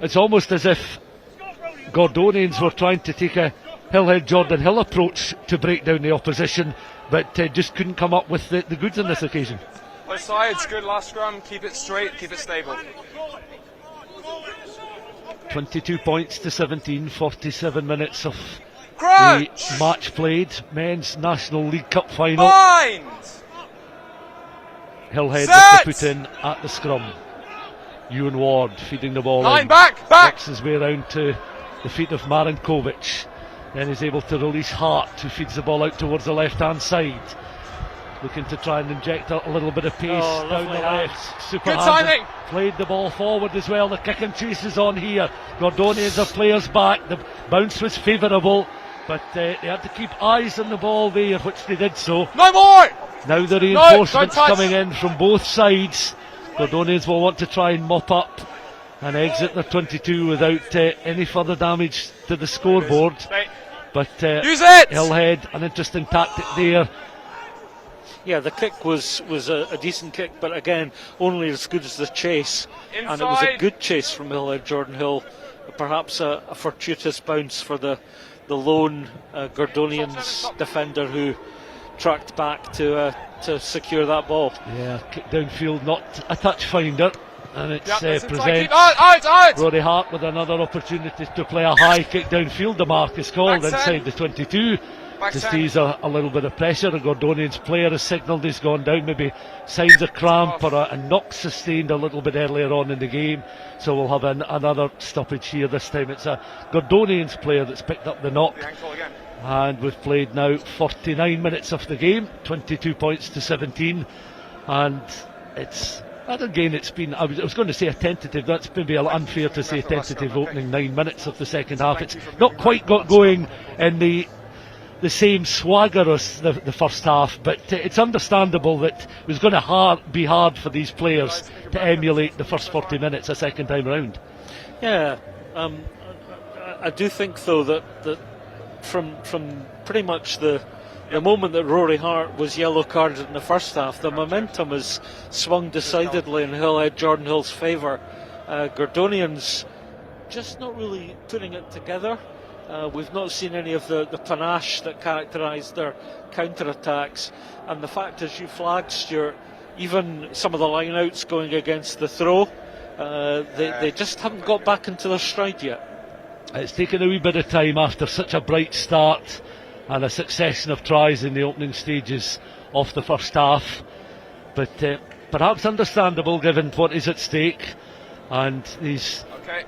it's almost as if Gordonians were trying to take a Hillhead Jordanhill approach to break down the opposition, but just couldn't come up with the goods on this occasion. Both sides, good last scrum, keep it straight, keep it stable. 22 points to 17, 47 minutes of the match played. Men's National League Cup Final. Hillhead with the put in at the scrum. Ewan Ward feeding the ball in. Back! Works his way around to the feet of Marinkovic. Then he's able to release Hart, who feeds the ball out towards the left-hand side. Looking to try and inject a little bit of pace down the left. Super good timing. Played the ball forward as well. The kick and chase is on here. Gordonians have players back. The bounce was favourable, but they had to keep eyes on the ball there, which they did so. No more! Now the reinforcements coming in from both sides. Gordonians will want to try and mop up and exit their 22 without any further damage to the scoreboard. But Hillhead, an interesting tactic there. Yeah, the kick was a decent kick, but again, only as good as the chase. Inside. And it was a good chase from Hillhead Jordanhill. Perhaps a fortuitous bounce for the lone Gordonians defender who tracked back to secure that ball. Yeah, kick downfield, not a touch finder. And it's presents Rory Hart with another opportunity to play a high kick downfield. The mark is called inside the 22. just to ease a little bit of pressure. A Gordonians player has signalled he's gone down, maybe signs a cramp or a knock sustained a little bit earlier on in the game, so we'll have another stoppage here. This time it's a Gordonians player that's picked up the knock, and we've played now 49 minutes of the game, 22 points to 17, and it's been, I was going to say a tentative, that's maybe unfair to say tentative opening 9 minutes of the second half. It's not quite got going in the same swagger as the first half, but it's understandable that it was going to be hard for these players to emulate the first 40 minutes a second time round. Yeah, I do think though that from pretty much the moment that Rory Hart was yellow carded in the first half, the momentum has swung decidedly in Hillhead Jordanhill's favour. Gordonians just not really putting it together. We've not seen any of the panache that characterised their counter-attacks, and the fact, as you flagged, Stuart, even some of the line-outs going against the throw, they just haven't got back into their stride yet. It's taken a wee bit of time after such a bright start and a succession of tries in the opening stages of the first half, but perhaps understandable given what is at stake and these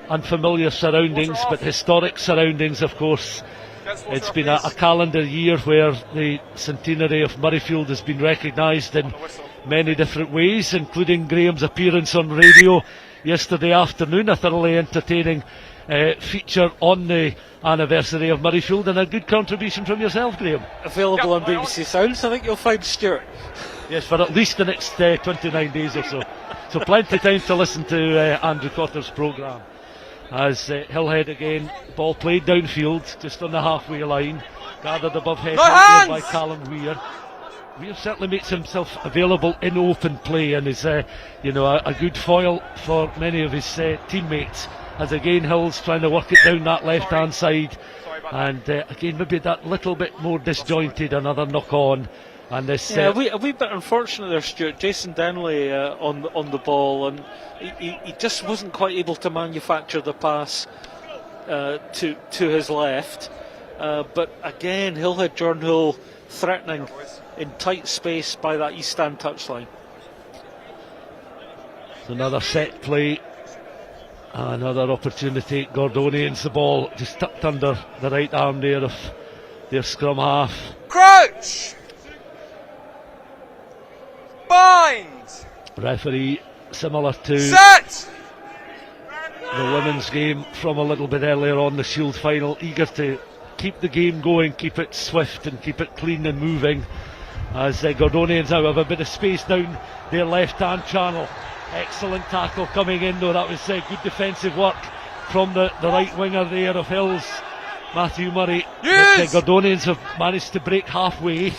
unfamiliar surroundings, but historic surroundings, of course. It's been a calendar year where the centenary of Murrayfield has been recognised in many different ways, including Graham's appearance on radio yesterday afternoon, a thoroughly entertaining feature on the anniversary of Murrayfield, and a good contribution from yourself, Graham. Available on BBC Sounds, I think you'll find, Stuart. Yes, for at least the next 29 days or so. So plenty of time to listen to Andrew Cotter's programme. As Hillhead again, ball played downfield, just on the halfway line, gathered above head by Callum Weir. Weir certainly makes himself available in open play and is a good foil for many of his teammates, as again Hill's trying to work it down that left hand side, and again maybe that little bit more disjointed, another knock on. And this, a wee bit unfortunate there, Stuart. Jason Denley on the ball, and he just wasn't quite able to manufacture the pass to his left. But again, Hillhead Jordanhill threatening in tight space by that east stand touchline. Another set play, another opportunity. Gordonians, the ball just tucked under the right arm there of their scrum half. Crouch! Bind! Referee, similar to Set! the women's game from a little bit earlier on, the Shield final, eager to keep the game going, keep it swift and keep it clean and moving, as the Gordonians now have a bit of space down their left hand channel. Excellent tackle coming in though, that was good defensive work from the right winger there of Hills, Matthew Murray. Yes! But the Gordonians have managed to break halfway.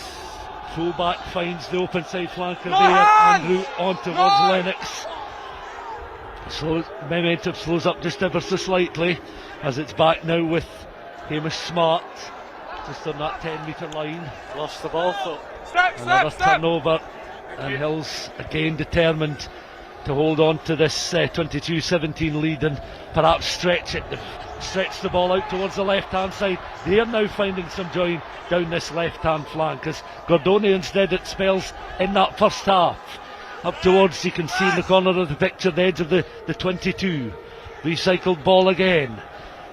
Fullback finds the open side flanker there, Andrew on towards Lennox. Momentum slows up just ever so slightly as it's back now with Hamish Smart just on that 10 metre line. Lost the ball though. Another turnover, and Hills again determined to hold on to this 22-17 lead and perhaps stretch the ball out towards the left hand side. They are now finding some joy down this left hand flank, as Gordonians did at spells in that first half. Up towards, you can see in the corner of the picture, the edge of the 22. Recycled ball again,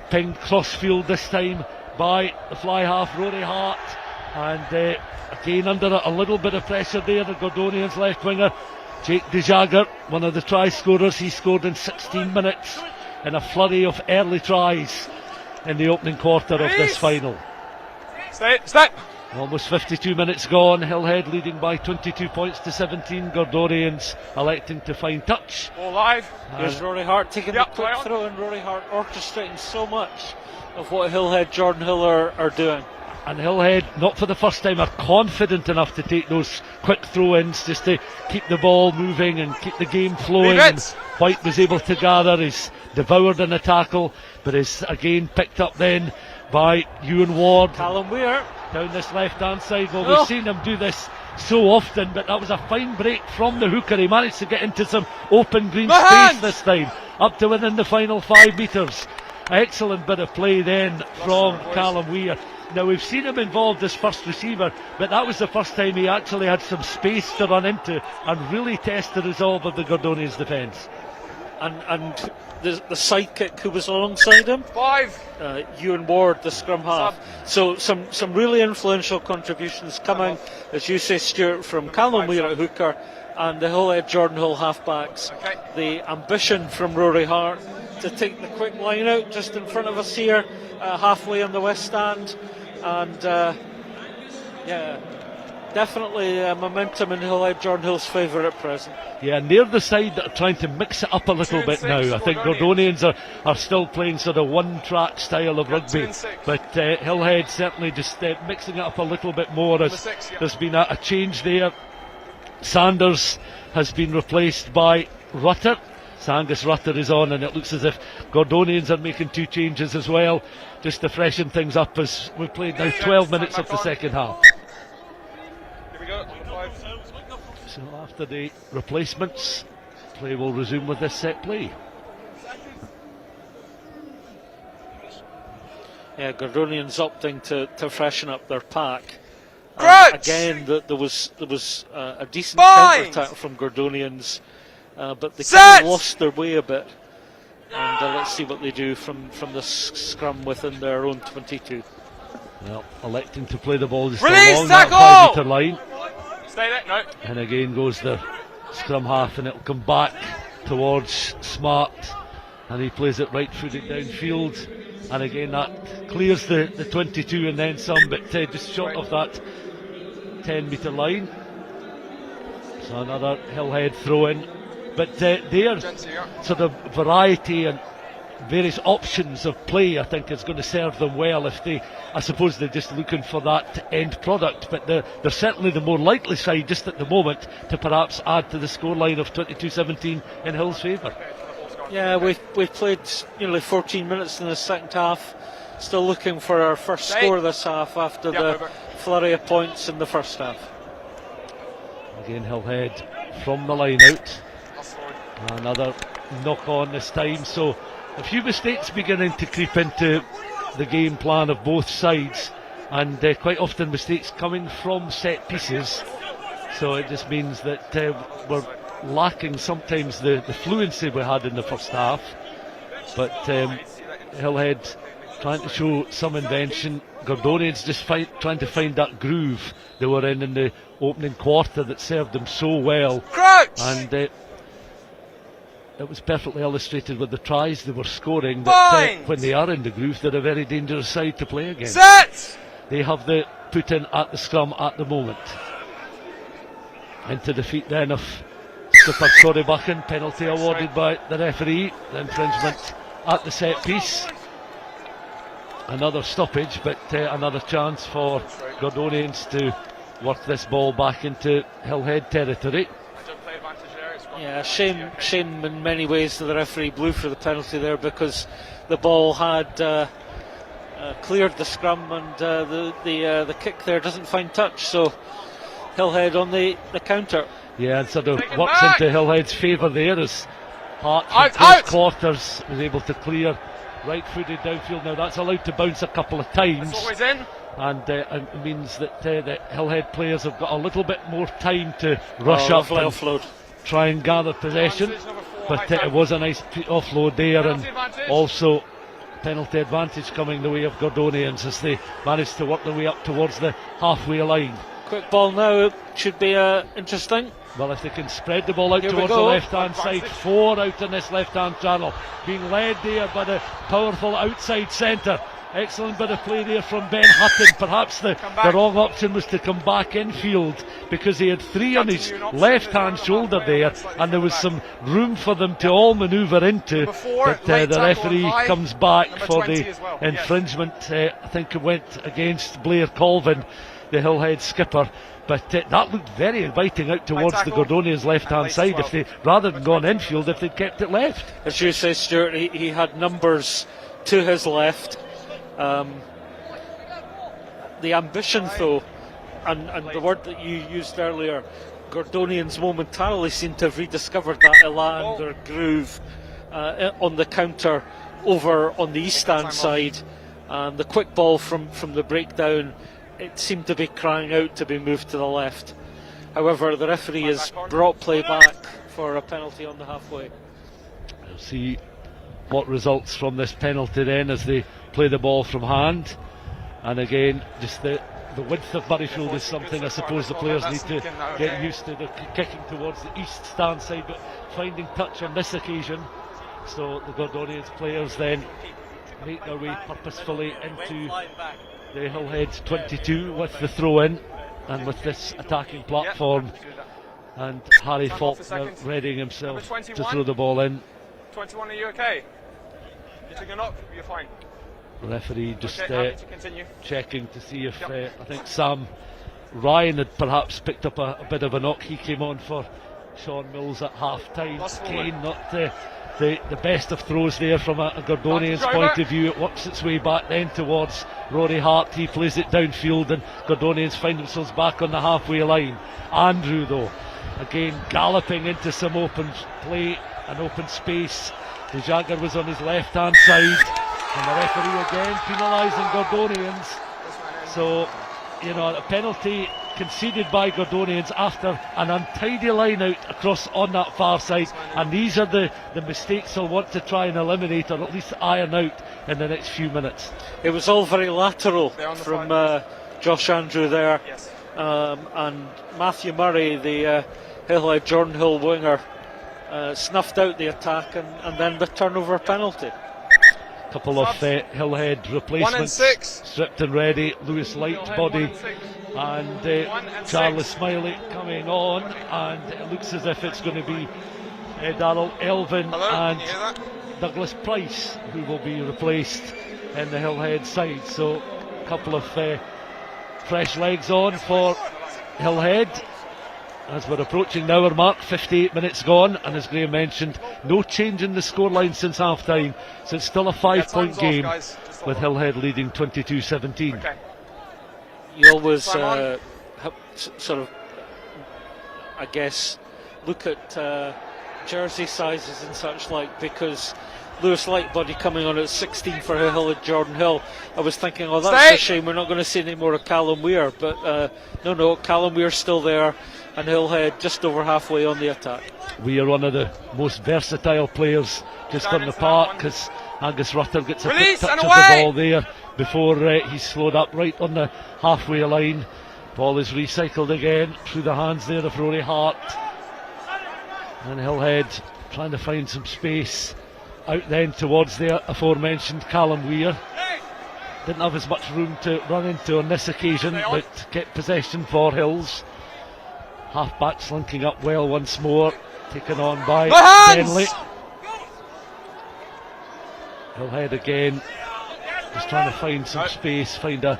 pinged crossfield this time by the fly half Rory Hart, and again under a little bit of pressure there, the Gordonians left winger Jake DeJager, one of the try scorers. He scored in 16 minutes in a flurry of early tries in the opening quarter of this final. Step. Almost 52 minutes gone. Hillhead leading by 22 points to 17. Gordonians electing to find touch. All live. Here's Rory Hart taking the quick throw, and Rory Hart orchestrating so much of what Hillhead Jordanhill are doing. And Hillhead, not for the first time, are confident enough to take those quick throw-ins just to keep the ball moving and keep the game flowing. And White was able to gather, he's devoured in a tackle, but is again picked up then by Ewan Ward. Callum Weir down this left-hand side. Well, we've seen him do this so often, but that was a fine break from the hooker. He managed to get into some open green space this time, up to within the final 5 metres. Excellent bit of play then from Callum Weir. Now we've seen him involved as first receiver, but that was the first time he actually had some space to run into and really test the resolve of the Gordonians defence. And the sidekick who was alongside him, Ewan Ward, the scrum half. So some really influential contributions coming, as you say, Stuart, from Callum Weir at hooker and the Hillhead Jordanhill halfbacks. The ambition from Rory Hart to take the quick line out just in front of us here, halfway on the west stand, and yeah, definitely momentum in Hillhead Jordanhill's favour at present. Yeah, and they're the side that are trying to mix it up a little bit now. I think Gordonians are still playing sort of one-track style of rugby, but Hillhead certainly just mixing it up a little bit more. There's been a change there. Sanders has been replaced by Rutter. Angus Rutter is on, and it looks as if Gordonians are making 2 changes as well, just to freshen things up as we've played now 12 minutes of the second half. Here we go. So after the replacements, play will resume with this set play. Yeah, Gordonians opting to freshen up their pack. Again, there was a decent counter-attack from Gordonians, but they kind of lost their way a bit. And let's see what they do from the scrum within their own 22. Well, electing to play the ball just along that 5 metre line. Stay there, no. And again goes the scrum half, and it'll come back towards Smart, and he plays it right footed downfield, and again that clears the 22 and then some, but just short of that 10 metre line. So another Hillhead throw in, but their sort of variety and various options of play, I think, is going to serve them well. If they, I suppose they're just looking for that end product, but they're certainly the more likely side just at the moment to perhaps add to the scoreline of 22-17 in Hill's favour. Yeah, we've played nearly 14 minutes in the second half, still looking for our first score this half after the flurry of points in the first half. Again, Hillhead from the line out. Another knock on this time, so a few mistakes beginning to creep into the game plan of both sides, and quite often mistakes coming from set pieces, so it just means that we're lacking sometimes the fluency we had in the first half, but Hillhead trying to show some invention. Gordonians just trying to find that groove they were in the opening quarter that served them so well. And it was perfectly illustrated with the tries they were scoring, that when they are in the groove, they're a very dangerous side to play against. They have the put in at the scrum at the moment. Into the feet then of Super Corrybuchan, penalty awarded by the referee, the infringement at the set piece. Another stoppage, but another chance for Gordonians to work this ball back into Hillhead territory. Yeah, shame in many ways that the referee blew for the penalty there, because the ball had cleared the scrum, and the kick there doesn't find touch, so Hillhead on the counter. Yeah, and sort of works into Hillhead's favour there as Hart from close quarters was able to clear right-footed downfield. Now that's allowed to bounce a couple of times, and it means that the Hillhead players have got a little bit more time to rush up and offload, try and gather possession, but it was a nice offload there, and also penalty advantage coming the way of Gordonians as they managed to work their way up towards the halfway line. Quick ball now, should be interesting. Well, if they can spread the ball out towards the left-hand side, 4 out in this left-hand channel, being led there by the powerful outside centre. Excellent bit of play there from Ben Hutton. Perhaps the wrong option was to come back infield, because he had 3 on his left-hand shoulder there, and there was some room for them to all manoeuvre into, but the referee comes back for the infringement. I think it went against Blair Colvin, the Hillhead skipper, but that looked very inviting out towards the Gordonians' left-hand side, if they, rather than gone infield, if they'd kept it left. As you say, Stuart, he had numbers to his left. The ambition, though, and the word that you used earlier, Gordonians momentarily seem to have rediscovered that elan or groove on the counter over on the east-stand side, And the quick ball from the breakdown, it seemed to be crying out to be moved to the left. However, the referee has brought play back for a penalty on the halfway. We'll see what results from this penalty then as they play the ball from hand. And again, just the width of Murrayfield is something I suppose the players need to get used to. They're kicking towards the east stand side, but finding touch on this occasion. So the Gordonians players then make their way purposefully into the Hillhead 22 with the throw in and with this attacking platform. And Harry Faulkner readying himself to throw the ball in. 21, are you okay? You took a knock, you're fine. The referee just continue. checking to see if I think Sam Ryan had perhaps picked up a bit of a knock. He came on for Sean Mills at half time. Kane, not the best of throws there from a Gordonians point of view. It works its way back then towards Rory Hart. He plays it downfield and Gordonians find themselves back on the halfway line. Andrew though, again galloping into some open play and open space. The Jagger was on his left hand side. And the referee again penalising Gordonians. So, you know, a penalty conceded by Gordonians after an untidy line out across on that far side. And these are the mistakes they'll want to try and eliminate or at least iron out in the next few minutes. It was all very lateral from Josh Andrew there. Yes. And Matthew Murray, the Hillhead Jordanhill winger, snuffed out the attack and then the turnover penalty. Couple of Hillhead replacements stripped and ready. Lewis Lightbody and Charlie Smiley coming on, and it looks as if it's going to be Darryl Elvin and Douglas Price who will be replaced in the Hillhead side. So a couple of fresh legs on for Hillhead as we're approaching the hour mark. 58 minutes gone, and as Graham mentioned, no change in the scoreline since half time, so it's still a 5-point game with Hillhead leading 22-17. Okay. You always sort of, I guess, look at jersey sizes and such like, because Lewis Lightbody coming on at 16 for Hillhead Jordanhill. I was thinking, oh, that's a shame we're not going to see any more of Callum Weir, but no, Callum Weir's still there, and Hillhead just over halfway on the attack. We are one of the most versatile players just on the park, because Angus Rutter gets a quick touch of the ball there before he's slowed up right on the halfway line. Ball is recycled again through the hands there of Rory Hart, and Hillhead trying to find some space out then towards the aforementioned Callum Weir. Didn't have as much room to run into on this occasion, but get possession for Hills. Half-backs linking up well once more, taken on by Benley. Hillhead again, just trying to find some space, find a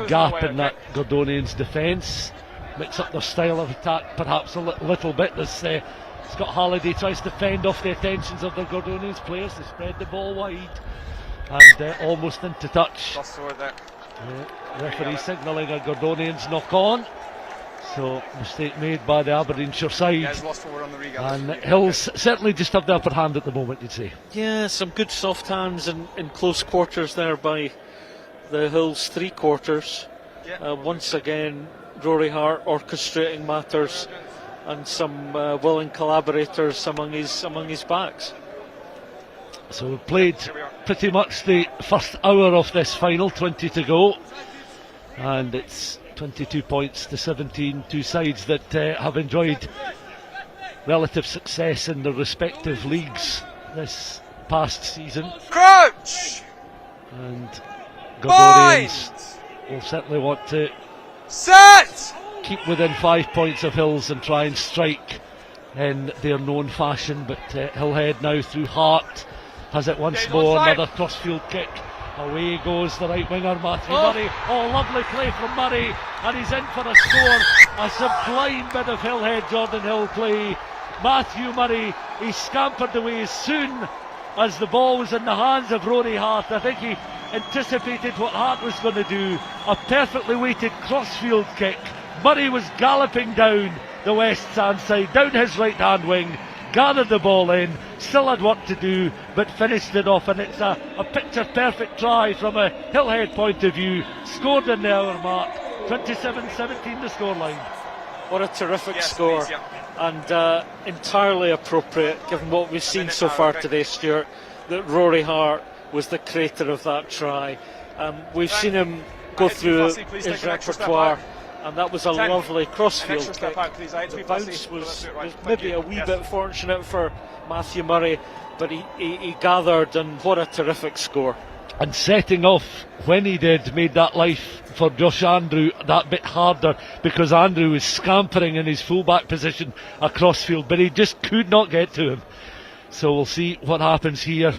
gap in that Gordonians defence, mix up their style of attack perhaps a little bit as Scott Halliday tries to fend off the attentions of the Gordonians players. They spread the ball wide and almost into touch. Referee signalling a Gordonians knock on. So, mistake made by the Aberdeenshire side. And Hills certainly just have the upper hand at the moment, you'd say. Yeah, some good soft hands in close quarters there by the Hills three quarters. Once again, Rory Hart orchestrating matters, and some willing collaborators among his backs. So we've played pretty much the first hour of this final, 20 to go, and it's 22 points to 17, two sides that have enjoyed relative success in their respective leagues this past season. Crouch! And Gordonians will certainly want to keep within 5 points of Hills and try and strike in their known fashion, but Hillhead now through Hart has it once more. Another crossfield kick. Away goes the right winger, Matthew Murray. Oh, lovely play from Murray, and he's in for a score. A sublime bit of Hillhead Jordanhill play. Matthew Murray, he scampered away as soon as the ball was in the hands of Rory Hart. I think he anticipated what Hart was going to do. A perfectly weighted crossfield kick. Murray was galloping down the west stand side, down his right hand wing, gathered the ball in, still had work to do, but finished it off, and it's a picture-perfect try from a Hillhead point of view, scored in the hour mark, 27-17 the scoreline. What a terrific score, and entirely appropriate given what we've seen so far today, Stuart, that Rory Hart was the creator of that try. We've seen him go through his repertoire, and that was a lovely crossfield kick. The bounce was maybe a wee bit fortunate for Matthew Murray, but he gathered, and what a terrific score. And setting off when he did made that life for Josh Andrew that bit harder, because Andrew was scampering in his fullback position across field, but he just could not get to him. So we'll see what happens here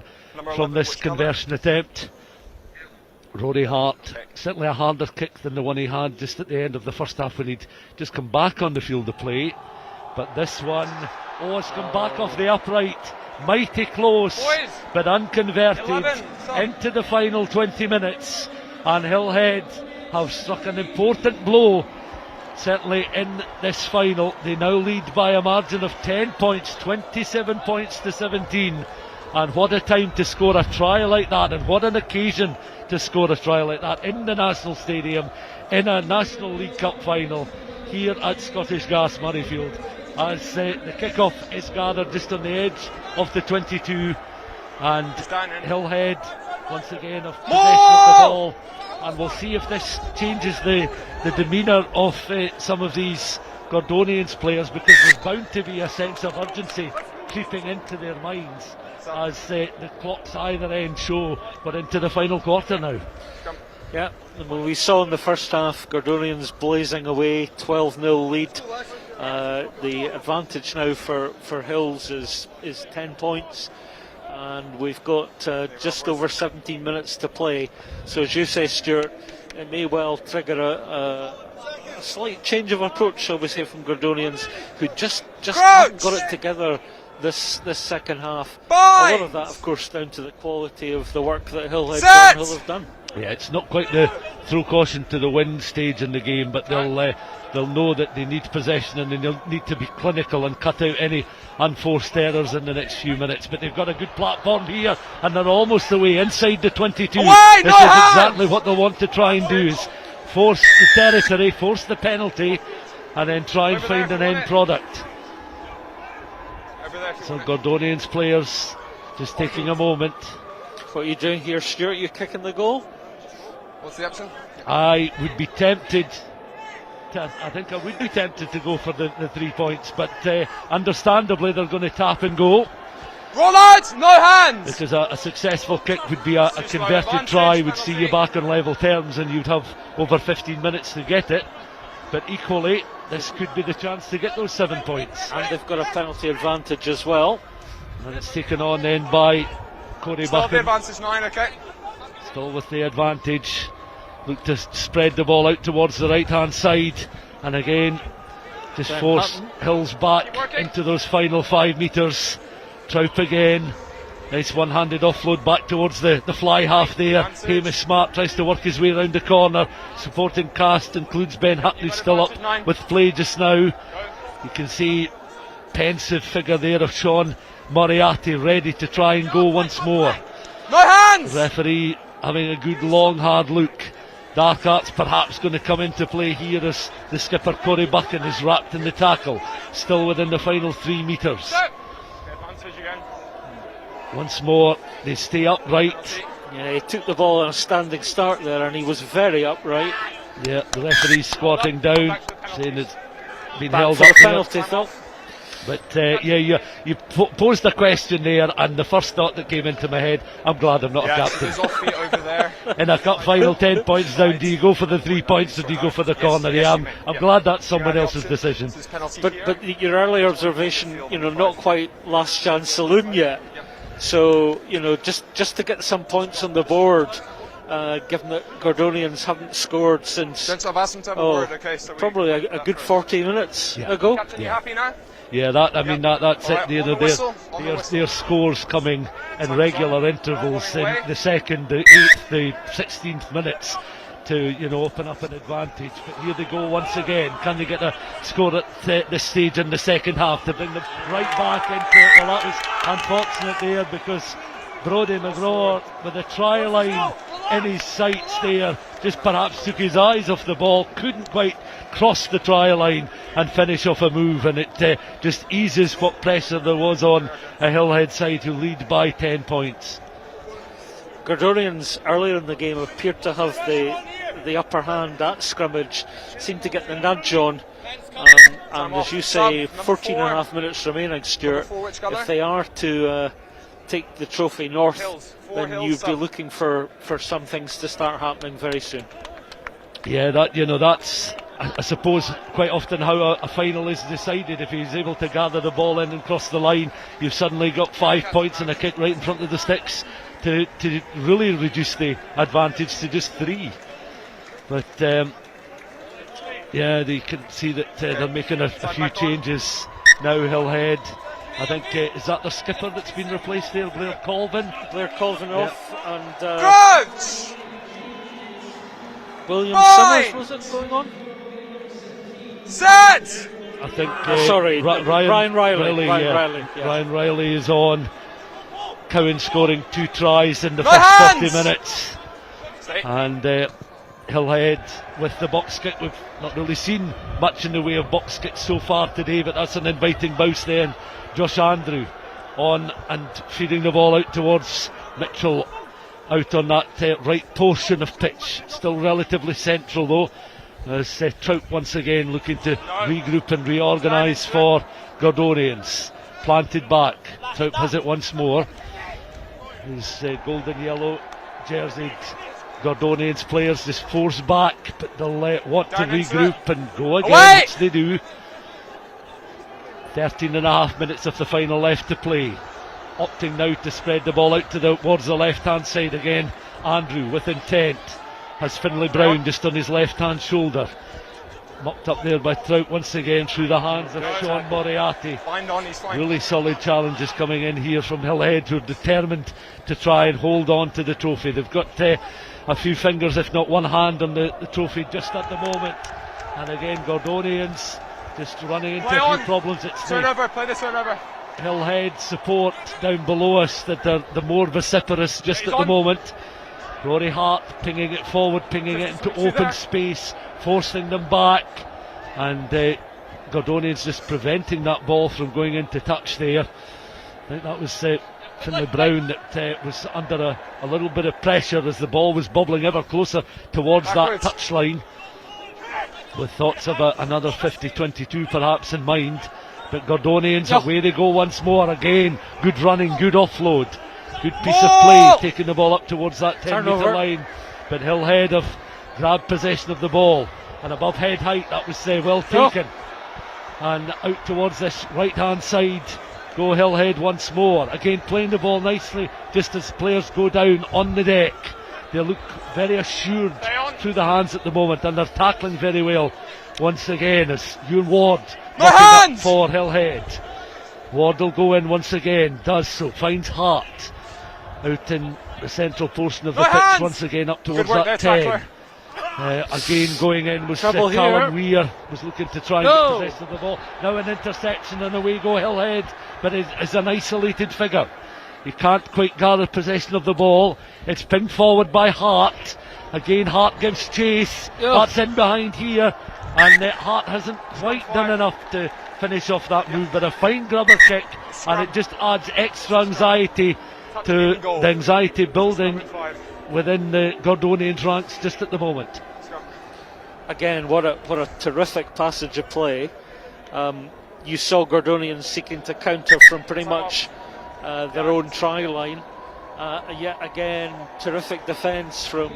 from this conversion attempt. Rory Hart, certainly a harder kick than the one he had just at the end of the first half when he'd just come back on the field of play. But this one, it's come back off the upright. Mighty close, but unconverted into the final 20 minutes. And Hillhead have struck an important blow, certainly in this final. They now lead by a margin of 10 points, 27 points to 17. And what a time to score a try like that, and what an occasion to score a try like that in the National Stadium, in a National League Cup final here at Scottish Gas Murrayfield. As the kickoff is gathered just on the edge of the 22, and Hillhead once again of possession of the ball, and we'll see if this changes the demeanour of some of these Gordonians players, because there's bound to be a sense of urgency creeping into their minds as the clocks either end show we're into the final quarter now. Yeah, well, we saw in the first half Gordonians blazing away, 12-0 lead. The advantage now for Hills is 10 points, and we've got just over 17 minutes to play. So as you say, Stuart, it may well trigger a slight change of approach, shall we say, from Gordonians, who just haven't got it together this second half. A lot of that, of course, down to the quality of the work that Hillhead have done. Yeah, it's not quite the throw caution to the wind stage in the game, but they'll know that they need possession, and they'll need to be clinical and cut out any unforced errors in the next few minutes. But they've got a good platform here, and they're almost away inside the 22. This is exactly what they'll want to try and do, is force the territory, force the penalty, and then try and find an end product. So Gordonians players just taking a moment. What are you doing here, Stuart? You kicking the goal? What's the option? I would be tempted to go for the 3 points, but understandably they're going to tap and go. Roll out, no hands! Because a successful kick would be a converted try, would see you back on level terms, and you'd have over 15 minutes to get it. But equally, this could be the chance to get those 7 points. And they've got a penalty advantage as well. And it's taken on then by Corey Buchan. Still the advantage 9, okay. Still with the advantage. Look to spread the ball out towards the right hand side, and again just force Hills back into those final 5 metres. Troup again, nice one-handed offload back towards the fly half there. Hamish Smart tries to work his way around the corner. Supporting cast includes Ben Hutley, still up with play just now. You can see pensive figure there of Sean Moriarty ready to try and go once more. No hands! The referee having a good long hard look. Dark arts perhaps going to come into play here as the skipper Corey Buchan is wrapped in the tackle, still within the final 3 metres. Once more they stay upright. Yeah, he took the ball on a standing start there, and he was very upright. Yeah, the referee's squatting down, saying it's been Back held for up a penalty, Phil. But you posed a question there, and the first thought that came into my head, I'm glad I'm not a captain. His off feet over there. In a cup final, 10 points down, do you go for the 3 points or do you go for the corner? I'm glad that's someone else's decision. But your earlier observation, not quite last chance saloon yet. So, just to get some points on the board, given that Gordonians haven't scored since probably a good 40 minutes ago. Captain, you happy now? Yeah, that's it. Their scores coming in regular intervals in the 2nd, the 8th, the 16th minutes to, you know, open up an advantage. But here they go once again. Can they get a score at this stage in the second half to bring them right back into it? Well, that was unfortunate there, because Brodie McGraw, with the try line in his sights there, just perhaps took his eyes off the ball, couldn't quite cross the try line and finish off a move, and it just eases what pressure there was on a Hillhead side who lead by 10 points. Gordonians earlier in the game appeared to have the upper hand at scrimmage, seemed to get the nudge on, and as you say, 14 and a half minutes remaining, Stuart. If they are to take the trophy north, then you'd be looking for some things to start happening very soon. Yeah, that's I suppose quite often how a final is decided. If he's able to gather the ball in and cross the line, you've suddenly got 5 points and a kick right in front of the sticks to really reduce the advantage to just 3. But yeah, they can see that they're making a few changes now, Hillhead. I think, is that the skipper that's been replaced there, Blair Colvin? Blair Colvin off, and William Summers, was it going on? Set! I think, sorry, Ryan Riley. Ryan Riley is on. Cowan scoring 2 tries in the first 50 minutes. And Hillhead with the box kick. We've not really seen much in the way of box kicks so far today, but that's an inviting bounce there. Josh Andrew on and feeding the ball out towards Mitchell, out on that right portion of pitch, still relatively central though, as Trout once again looking to regroup and reorganise for Gordonians. Planted back, Trout has it once more. His golden yellow jerseyed Gordonians players just force back, but they'll want to regroup and go again, which they do. 13 and a half minutes of the final left to play. Opting now to spread the ball out towards the left hand side again. Andrew with intent has Finlay Brown just on his left hand shoulder. Mocked up there by Trout once again through the hands of Sean Moriarty. Really solid challenges coming in here from Hillhead, who are determined to try and hold on to the trophy. They've got a few fingers, if not one hand, on the trophy just at the moment. And again, Gordonians just running into a few problems. It's play this turnover. Hillhead support down below us that they're the more vociferous just at the moment. Rory Hart pinging it forward, pinging it into open space, forcing them back, and Gordonians just preventing that ball from going into touch there. I think that was Finlay Brown that was under a little bit of pressure as the ball was bubbling ever closer towards that touchline, with thoughts of another 50-22 perhaps in mind. But Gordonians, away they go once more again. Good running, good offload, good piece of play, taking the ball up towards that 10-metre line. But Hillhead have grabbed possession of the ball, and above head height, that was well taken. And out towards this right hand side go Hillhead once more, again playing the ball nicely just as players go down on the deck. They look very assured through the hands at the moment, and they're tackling very well once again as Ewan Ward knocking up for Hillhead. Ward will go in once again, does so, finds Hart out in the central portion of the pitch once again up towards that 10. Again going in was Callum Weir, was looking to try and get possession of the ball. Now an interception and away go Hillhead, but it is an isolated figure. He can't quite gather possession of the ball. It's pinged forward by Hart. Again Hart gives chase. Hart's in behind here, and Hart hasn't quite done enough to finish off that move, but a fine grubber kick, and it just adds extra anxiety to the anxiety building within the Gordonians ranks just at the moment. Again, what a terrific passage of play. You saw Gordonians seeking to counter from pretty much their own try line. Yet again, terrific defence from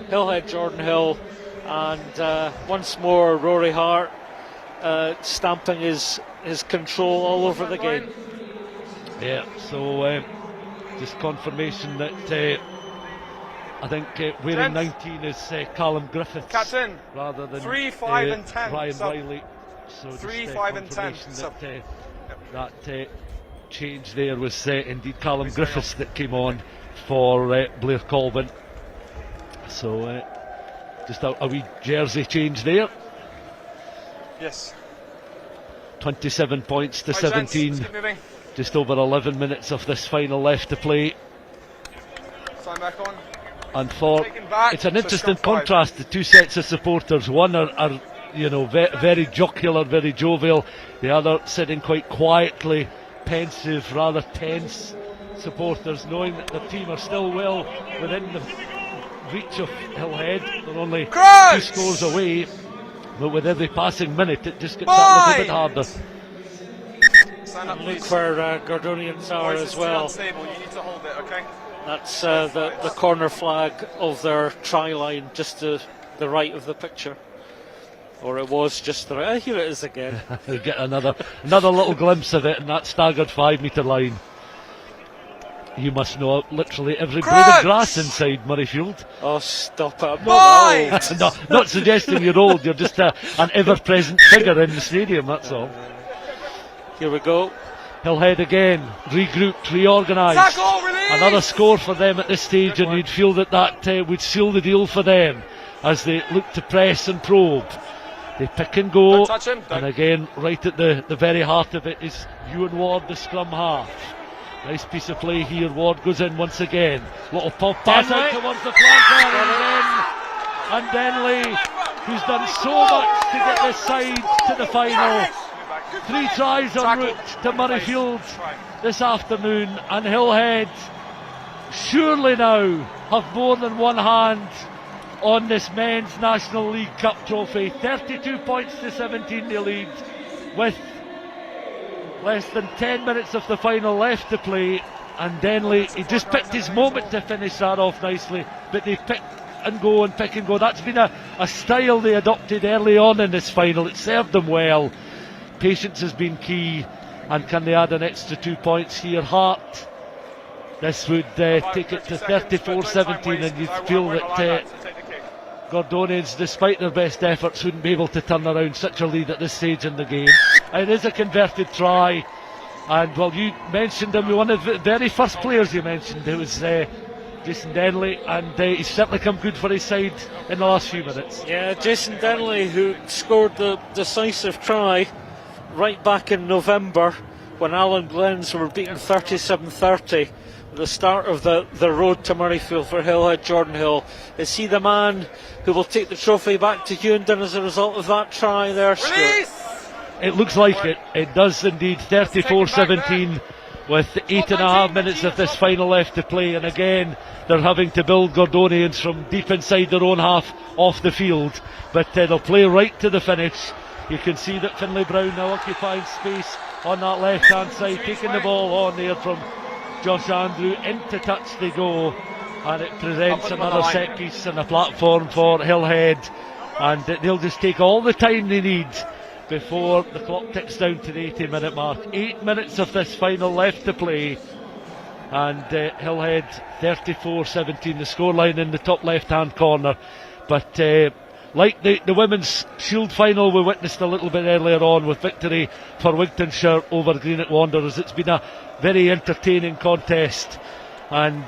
Hillhead Jordanhill, and once more Rory Hart stamping his control all over the game. Yeah, so just confirmation that I think wearing 19 is Callum Griffiths, Captain, rather than 3, 5 and 10 Ryan Riley. So 3, 5 and 10 that change there was indeed Callum Griffiths that came on for Blair Colvin. So Just a wee jersey change there. Yes. 27 points to Right, gents, 17. let's keep moving. Just over 11 minutes of this final left to play. Sign back on. And for Taken back, it's an so interesting scrum 5. contrast. The two sets of supporters. One are you know, very jocular, very jovial. The other sitting quite quietly, pensive, rather tense supporters, knowing that the team are still well within the reach of Hillhead. They're only 2 scores away, but with every passing minute it just gets that little bit harder. Stand up, Look please. where Gordonians are Boys, as it's well. still unstable. You need to hold it, okay? That's the corner flag of their try line, just to the right of the picture. Or it was just the right. Here it is again. We'll get another little glimpse of it, and that staggered 5-metre line. You must know literally every blade of grass inside Murrayfield. Oh, stop it. I'm not old. No, not suggesting you're old, you're just an ever-present figure in the stadium, that's all. Here we go. Hillhead again, regrouped, reorganised. Another score for them at this stage, and you'd feel that would seal the deal for them as they look to press and probe. They pick and go, and again, right at the very heart of it is Ewan Ward, the scrum half. Nice piece of play here. Ward goes in once again. Little pop pass out towards the flanker, and Denley, who's done so much to get this side to the final. 3 tries en route to Murrayfield this afternoon, and Hillhead surely now have more than one hand on this men's National League Cup trophy. 32 points to 17 they lead, with less than 10 minutes of the final left to play, and Denley, he just picked his moment to finish that off nicely, but they pick and go and pick and go. That's been a style they adopted early on in this final. It served them well. Patience has been key, and can they add an extra 2 points here? Hart, this would take it to 34-17, and you'd feel that Gordonians, despite their best efforts, wouldn't be able to turn around such a lead at this stage in the game. It is a converted try, and well, you mentioned him, one of the very first players you mentioned, it was Jason Denley, and he's certainly come good for his side in the last few minutes. Yeah, Jason Denley, who scored the decisive try right back in November when Alan Glens were beaten 37-30. The start of the road to Murrayfield for Hillhead Jordanhill. Is he the man who will take the trophy back to Hughenden as a result of that try there, Stuart? It looks like it. It does indeed. 34-17 with 8.5 minutes of this final left to play, and again they're having to build Gordonians from deep inside their own half off the field, but they'll play right to the finish. You can see that Finlay Brown now occupying space on that left hand side, taking the ball on there from Josh Andrew. Into touch they go, and it presents another set piece and a platform for Hillhead, and they'll just take all the time they need before the clock ticks down to the 80-minute mark. 8 minutes of this final left to play, and Hillhead 34-17, the scoreline in the top left hand corner. But like the women's Shield final we witnessed a little bit earlier on with victory for Wigtownshire over Greenock Wanderers, it's been a very entertaining contest, and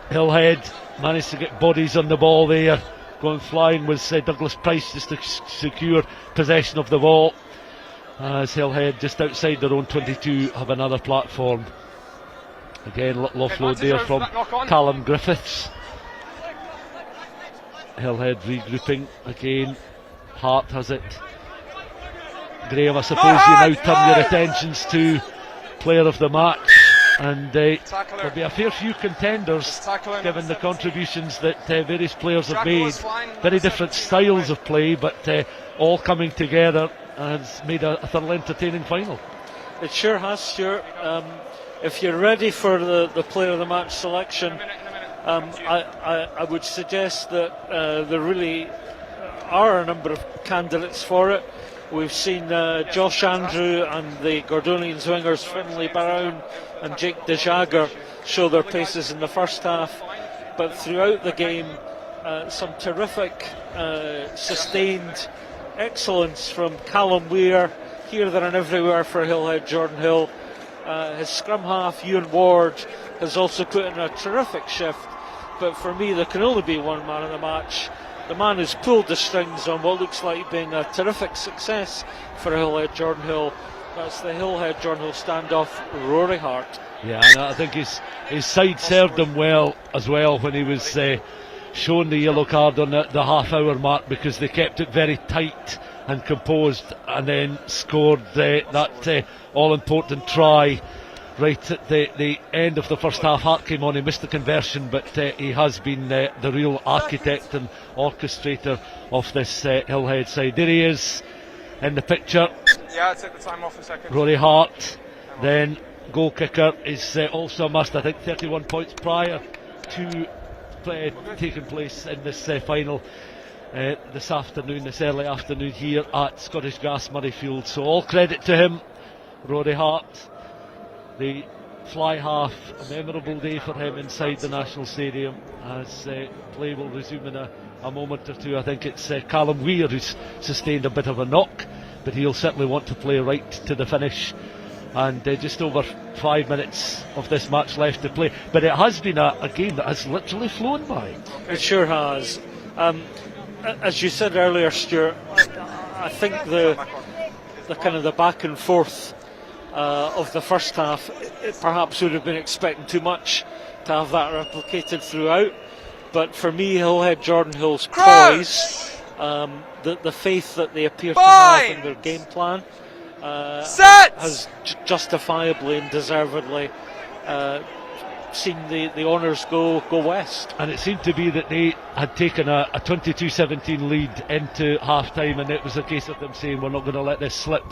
Hillhead managed to get bodies on the ball there. Going flying was Douglas Price just to secure possession of the ball, as Hillhead just outside their own 22 have another platform. Again, little offload there from Callum Griffiths. Hillhead regrouping again. Hart has it. Graham, I suppose you now turn your attentions to player of the match, and there'll be a fair few contenders given the contributions that various players have made. Very different styles of play, but all coming together has made a thoroughly entertaining final. It sure has, Stuart. If you're ready for the player of the match selection, I would suggest that there really are a number of candidates for it. We've seen Josh Andrew and the Gordonians wingers Finlay Brown and Jake DeJager show their paces in the first half, but throughout the game some terrific sustained excellence from Callum Weir, here, there and everywhere for Hillhead Jordanhill. His scrum half Ewan Ward has also put in a terrific shift but for me there can only be one man of the match. The man who's pulled the strings on what looks like being a terrific success for Hillhead Jordanhill. That's the Hillhead Jordanhill standoff, Rory Hart. Yeah, and I think his side served him well as well when he was shown the yellow card on the half-hour mark, because they kept it very tight and composed, and then scored that all-important try right at the end of the first half. Hart came on, he missed the conversion, but he has been the real architect and orchestrator of this Hillhead side. There he is in the picture. Yeah, I took the time off a second. Rory Hart, then goal kicker, is also a must. I think 31 points prior to taking place in this final this early afternoon here at Scottish Gas Murrayfield. So all credit to him, Rory Hart. The fly half, a memorable day for him inside the National Stadium, as play will resume in a moment or two. I think it's Callum Weir who's sustained a bit of a knock, but he'll certainly want to play right to the finish. And just over 5 minutes of this match left to play, but it has been a game that has literally flown by. It sure has. As you said earlier, Stuart, I think the kind of the back and forth of the first half, it perhaps would have been expecting too much to have that replicated throughout. But for me, Hillhead Jordanhill's poise, the faith that they appear to have in their game plan, has justifiably and deservedly seen the honours go west. And it seemed to be that they had taken a 22-17 lead into half-time, and it was a case of them saying, we're not going to let this slip,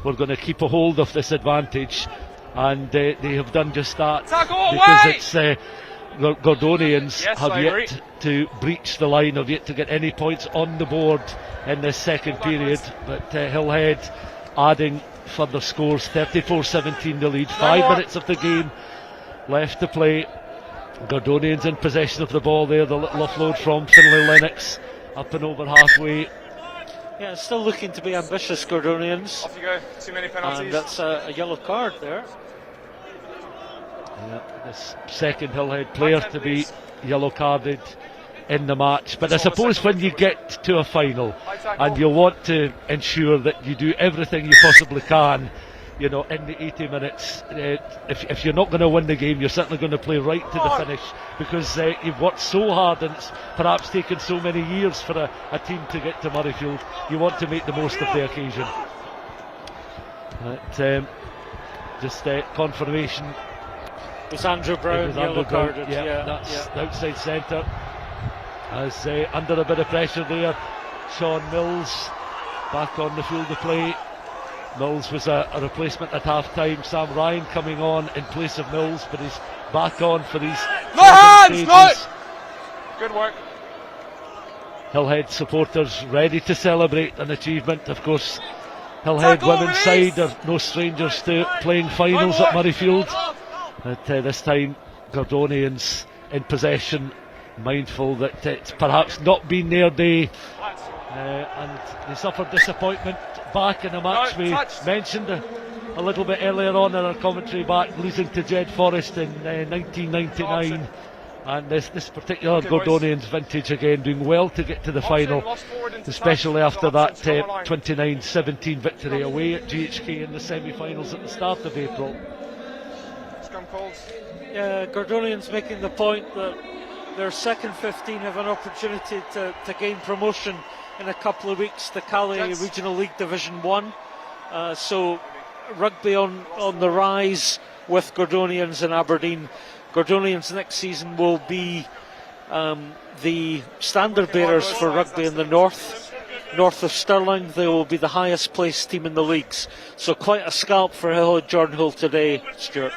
we're going to keep a hold of this advantage, and they have done just that, because it's Gordonians have yet to breach the line, have yet to get any points on the board in this second period, but Hillhead adding further scores. 34-17 the lead, 5 minutes of the game left to play. Gordonians in possession of the ball there, the little offload from Finlay Lennox, up and over halfway. Yeah, still looking to be ambitious, Gordonians. Off you go, too many penalties. And that's a yellow card there. Yeah, this second Hillhead player to be yellow carded in the match. But I suppose when you get to a final and you want to ensure that you do everything you possibly can, you know, in the 80 minutes, if you're not going to win the game, you're certainly going to play right to the finish, because you've worked so hard and it's perhaps taken so many years for a team to get to Murrayfield. You want to make the most of the occasion. Just confirmation. It's Andrew Brown, yellow carded. That's the outside centre. As under a bit of pressure there, Sean Mills back on the field of play. Mills was a replacement at half-time. Sam Ryan coming on in place of Mills, but he's back on for these stages. Good work. Hillhead supporters ready to celebrate an achievement. Of course, Hillhead women's side are no strangers to playing finals at Murrayfield. But this time, Gordonians in possession, mindful that it's perhaps not been their day, and they suffered disappointment back in a match we mentioned a little bit earlier on in our commentary, back losing to Jed Forest in 1999, and this particular Gordonians vintage again doing well to get to the final, especially after that 29-17 victory away at GHK in the semi-finals at the start of April. Yeah, Gordonians making the point that their second 15 have an opportunity to gain promotion in a couple of weeks to Calais Regional League Division 1. So rugby on the rise with Gordonians and Aberdeen. Gordonians next season will be the standard bearers for rugby in the north of Stirling. They will be the highest placed team in the leagues. So quite a scalp for Hillhead Jordanhill today, Stuart.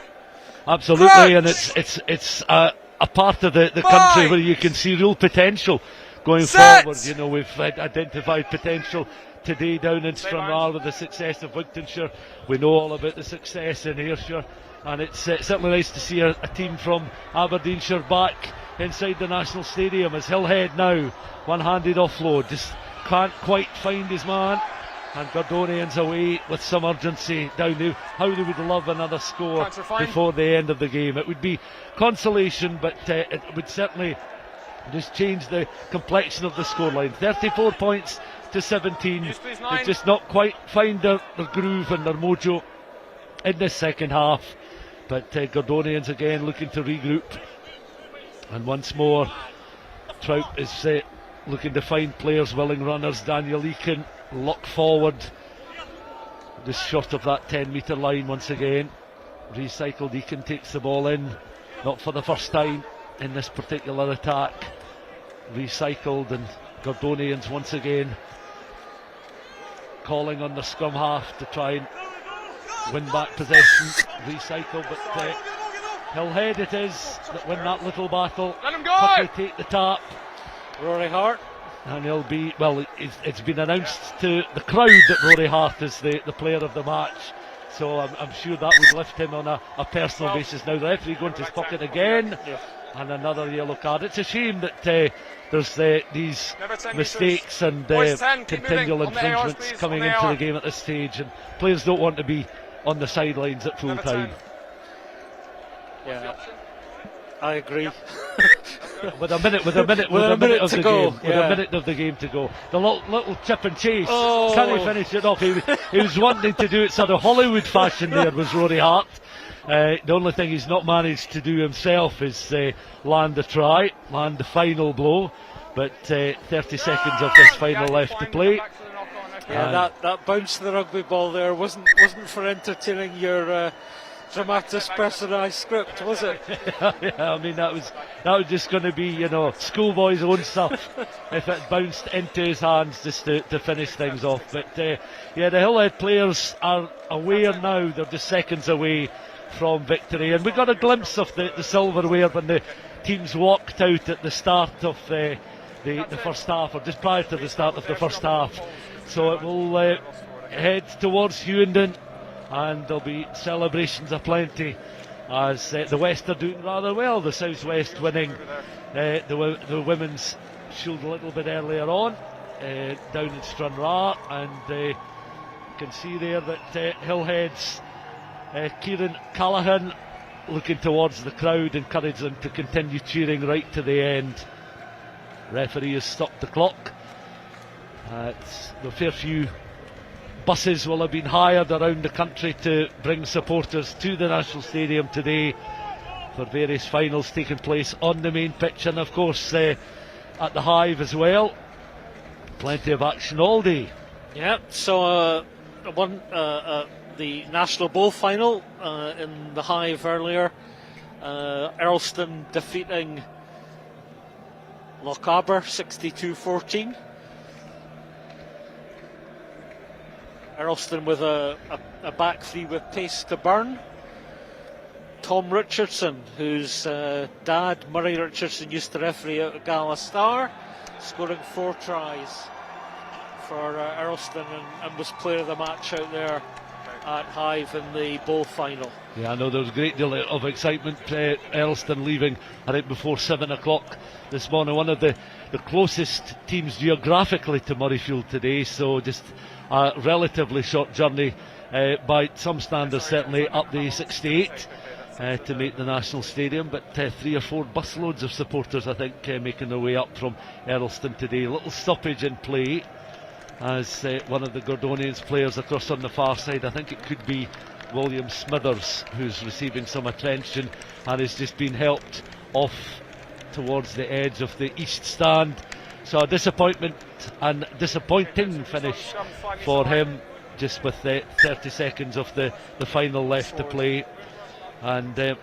Absolutely, and it's a part of the country where you can see real potential going forward. You know, we've identified potential today down in Stranraer with the success of Wigtownshire. We know all about the success in Ayrshire, and it's certainly nice to see a team from Aberdeenshire back inside the National Stadium, as Hillhead now one-handed offload, just can't quite find his man, and Gordonians away with some urgency down there. How they would love another score before the end of the game. It would be consolation, but it would certainly just changed the complexion of the scoreline. 34 points to 17. They've just not quite find their groove and their mojo in the second half. But Gordonians again looking to regroup. And once more, Trout is looking to find players, willing runners. Daniel Eakin locked forward, just short of that 10-metre line once again. Recycled, Eakin takes the ball in, not for the first time in this particular attack. Recycled, and Gordonians once again calling on the scrum half to try and win back possession. Recycled, but Hillhead it is that win that little battle. Let him go! Quickly take the tap. Rory Hart. And he'll be, well, it's been announced to the crowd that Rory Hart is the player of the match. So I'm sure that would lift him on a personal basis. Now the referee going to his pocket again. And another yellow card. It's a shame that there's these mistakes and continual infringements coming into the game at this stage. And players don't want to be on the sidelines at full time. Yeah, I agree. with a minute of the game to go. The little chip and chase. Can he finish it off? He was wanting to do it sort of Hollywood fashion. There was Rory Hart. The only thing he's not managed to do himself is land the try, land the final blow. But 30 seconds of this final left to play. Yeah, that bounce to the rugby ball there wasn't for entertaining your dramatis personae script, was it? Yeah, I mean that was just going to be, schoolboy's own stuff if it bounced into his hands just to finish things off. But the Hillhead players are aware now; they're just seconds away from victory, and we got a glimpse of the silverware when the teams walked out at the start of the first half, or just prior to the start of the first half. So it will head towards Hewenden, and there'll be celebrations aplenty as the West are doing rather well. The Southwest winning the women's shield a little bit earlier on down in Stranraer, and you can see there that Hillhead's Kieran Callaghan looking towards the crowd, encourage them to continue cheering right to the end. Referee has stopped the clock. A fair few buses will have been hired around the country to bring supporters to the National Stadium today for various finals taking place on the main pitch, and of course at the Hive as well. Plenty of action all day. Yeah, so the National Bowl final in the Hive earlier. Earlston defeating Lochaber 62-14. Earlston with a back three with pace to burn. Tom Richardson, whose dad, Murray Richardson, used to referee out at Gala Star, scoring 4 tries for Earlston and was player of the match out there at Hive in the Bowl final. Yeah, I know there was a great deal of excitement. Earlston leaving, I think, before 7 o'clock this morning. One of the closest teams geographically to Murrayfield today, so just a relatively short journey by some standards, certainly up the A68 to make the National Stadium, but 3 or 4 busloads of supporters, I think, making their way up from Earlston today. A little stoppage in play as one of the Gordonians players across on the far side, I think it could be William Smithers, who's receiving some attention and has just been helped off towards the edge of the east stand. So a disappointing finish for him, just with 30 seconds of the final left to play. And of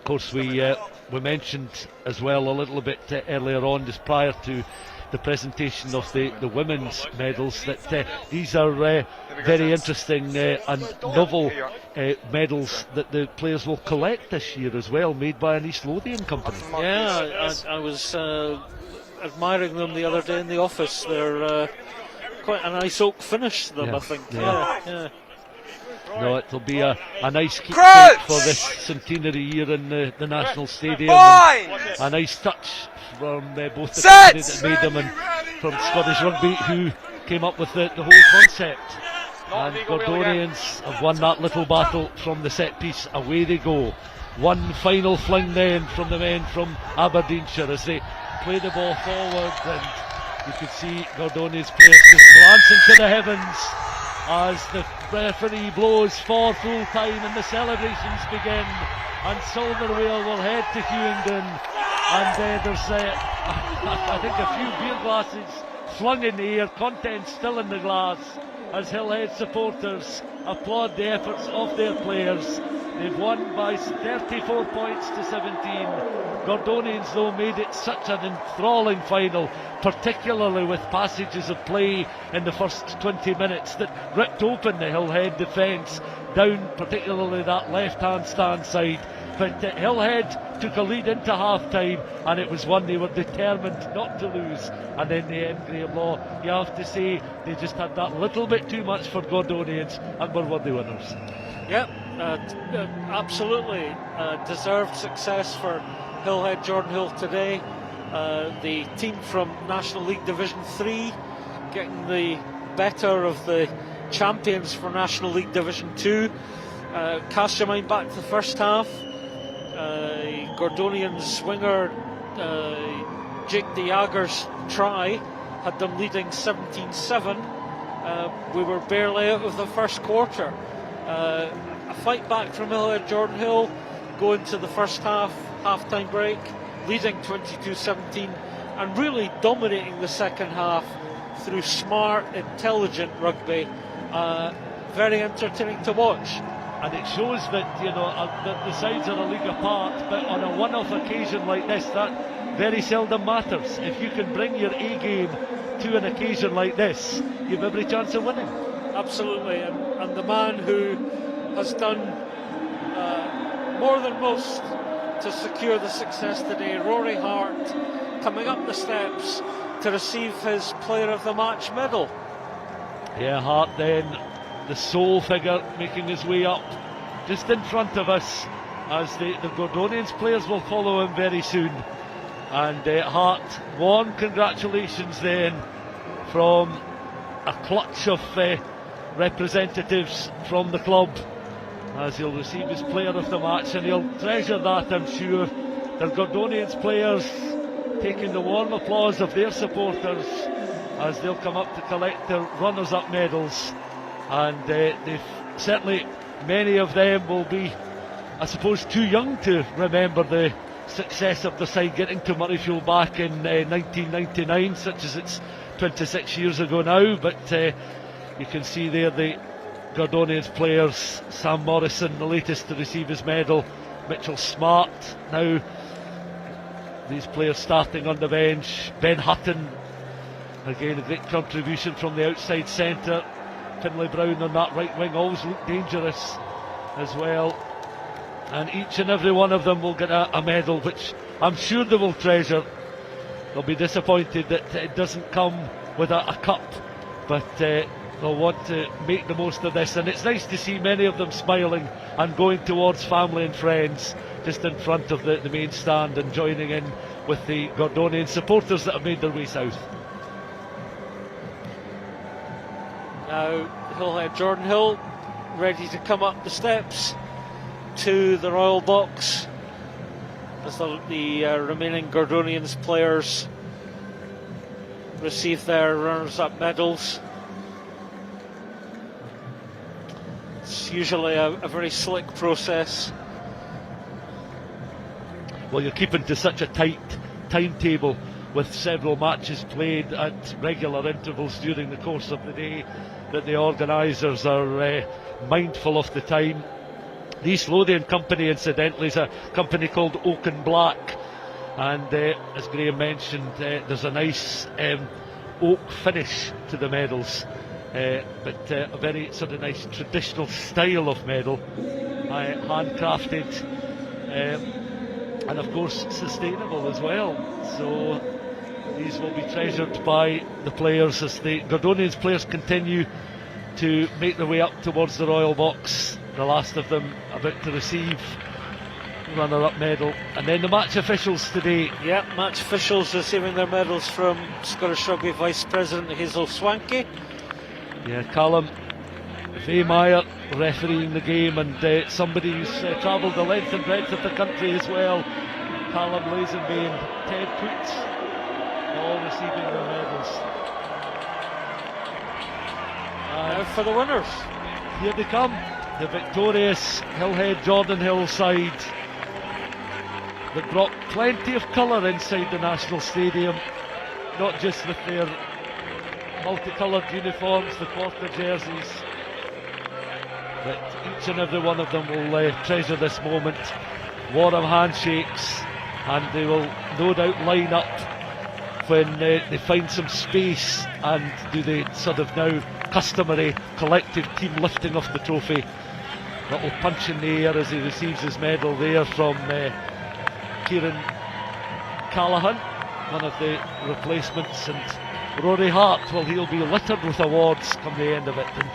course we mentioned as well a little bit earlier on, just prior to the presentation of the women's medals, that these are very interesting and novel medals that the players will collect this year as well, made by an East Lothian company. Yeah, I was admiring them the other day in the office. They're quite a nice oak finish to them, I think. Yeah. No, it'll be a nice keepsake for this centenary year in the National Stadium. A nice touch from both the company that made them and from Scottish Rugby, who came up with the whole concept. And Gordonians have won that little battle from the set piece. Away they go. One final fling then from the men from Aberdeenshire as they play the ball forward, and you could see Gordonians players just glancing to the heavens as the referee blows for full time and the celebrations begin. And Silverware will head to Hewingdon, and there's I think a few beer glasses flung in the air, contents still in the glass, as Hillhead supporters applaud the efforts of their players. They've won by 34 points to 17. Gordonians, though, made it such an enthralling final, particularly with passages of play in the first 20 minutes that ripped open the Hillhead defence, down particularly that left-hand stand side. But Hillhead took a lead into half-time, and it was one they were determined not to lose. And in the end, Graham Law, you have to say, they just had that little bit too much for Gordonians and were worthy winners. Yep, absolutely deserved success for Hillhead Jordanhill today. The team from National League Division 3 getting the better of the champions for National League Division 2. Cast your mind back to the first half. Gordonians winger Jake de Jager's try had them leading 17-7. We were barely out of the first quarter. A fight back from Hillhead Jordanhill, going to the first half-time break, leading 22-17, and really dominating the second half through smart, intelligent rugby. Very entertaining to watch. And it shows that, you know, the sides are a league apart, but on a one-off occasion like this, that very seldom matters. If you can bring your A game to an occasion like this, you've every chance of winning. Absolutely, and the man who has done more than most to secure the success today, Rory Hart, coming up the steps to receive his Player of the Match medal. Yeah, Hart then, the sole figure, making his way up just in front of us, as the Gordonians players will follow him very soon. And Hart won, congratulations then, from a clutch of representatives from the club, as he'll receive his Player of the Match, and he'll treasure that, I'm sure. The Gordonians players taking the warm applause of their supporters as they'll come up to collect their runners-up medals. And they've certainly, many of them will be, I suppose, too young to remember the success of the side getting to Murrayfield back in 1999, such as it's 26 years ago now. But you can see there the Gordonians players, Sam Morrison, the latest to receive his medal, Mitchell Smart now, these players starting on the bench, Ben Hutton, again a great contribution from the outside centre, Finlay Brown on that right wing always looked dangerous as well, and each and every one of them will get a medal, which I'm sure they will treasure. They'll be disappointed that it doesn't come with a cup, but they'll want to make the most of this, and it's nice to see many of them smiling and going towards family and friends just in front of the main stand and joining in with the Gordonian supporters that have made their way south. Now Hillhead Jordanhill ready to come up the steps to the Royal Box as the remaining Gordonians players receive their runners-up medals. It's usually a very slick process. Well, you're keeping to such a tight timetable with several matches played at regular intervals during the course of the day that the organisers are mindful of the time. The East Lothian company, incidentally, is a company called Oak and Black, and as Graham mentioned, there's a nice oak finish to the medals, but a very sort of nice traditional style of medal, handcrafted, and of course sustainable as well. So these will be treasured by the players as the Gordonians players continue to make their way up towards the Royal Box. The last of them about to receive runner-up medal. And then the match officials today. Yeah, match officials receiving their medals from Scottish Rugby Vice President Hazel Swankie. Yeah, Callum Veymire refereeing the game, and somebody who's travelled the length and breadth of the country as well, Callum Lazenby, and Ted Poots receiving their medals. Now for the winners. Here they come, the victorious Hillhead Jordanhill side that brought plenty of colour inside the National Stadium, not just with their multicoloured uniforms, the quarter jerseys, but each and every one of them will treasure this moment. Warm handshakes, and they will no doubt line up when they find some space and do the sort of now customary collective team lifting of the trophy. Little punch in the air as he receives his medal there from Kieran Callaghan, one of the replacements, and Rory Hart, well, he'll be littered with awards come the end of it. And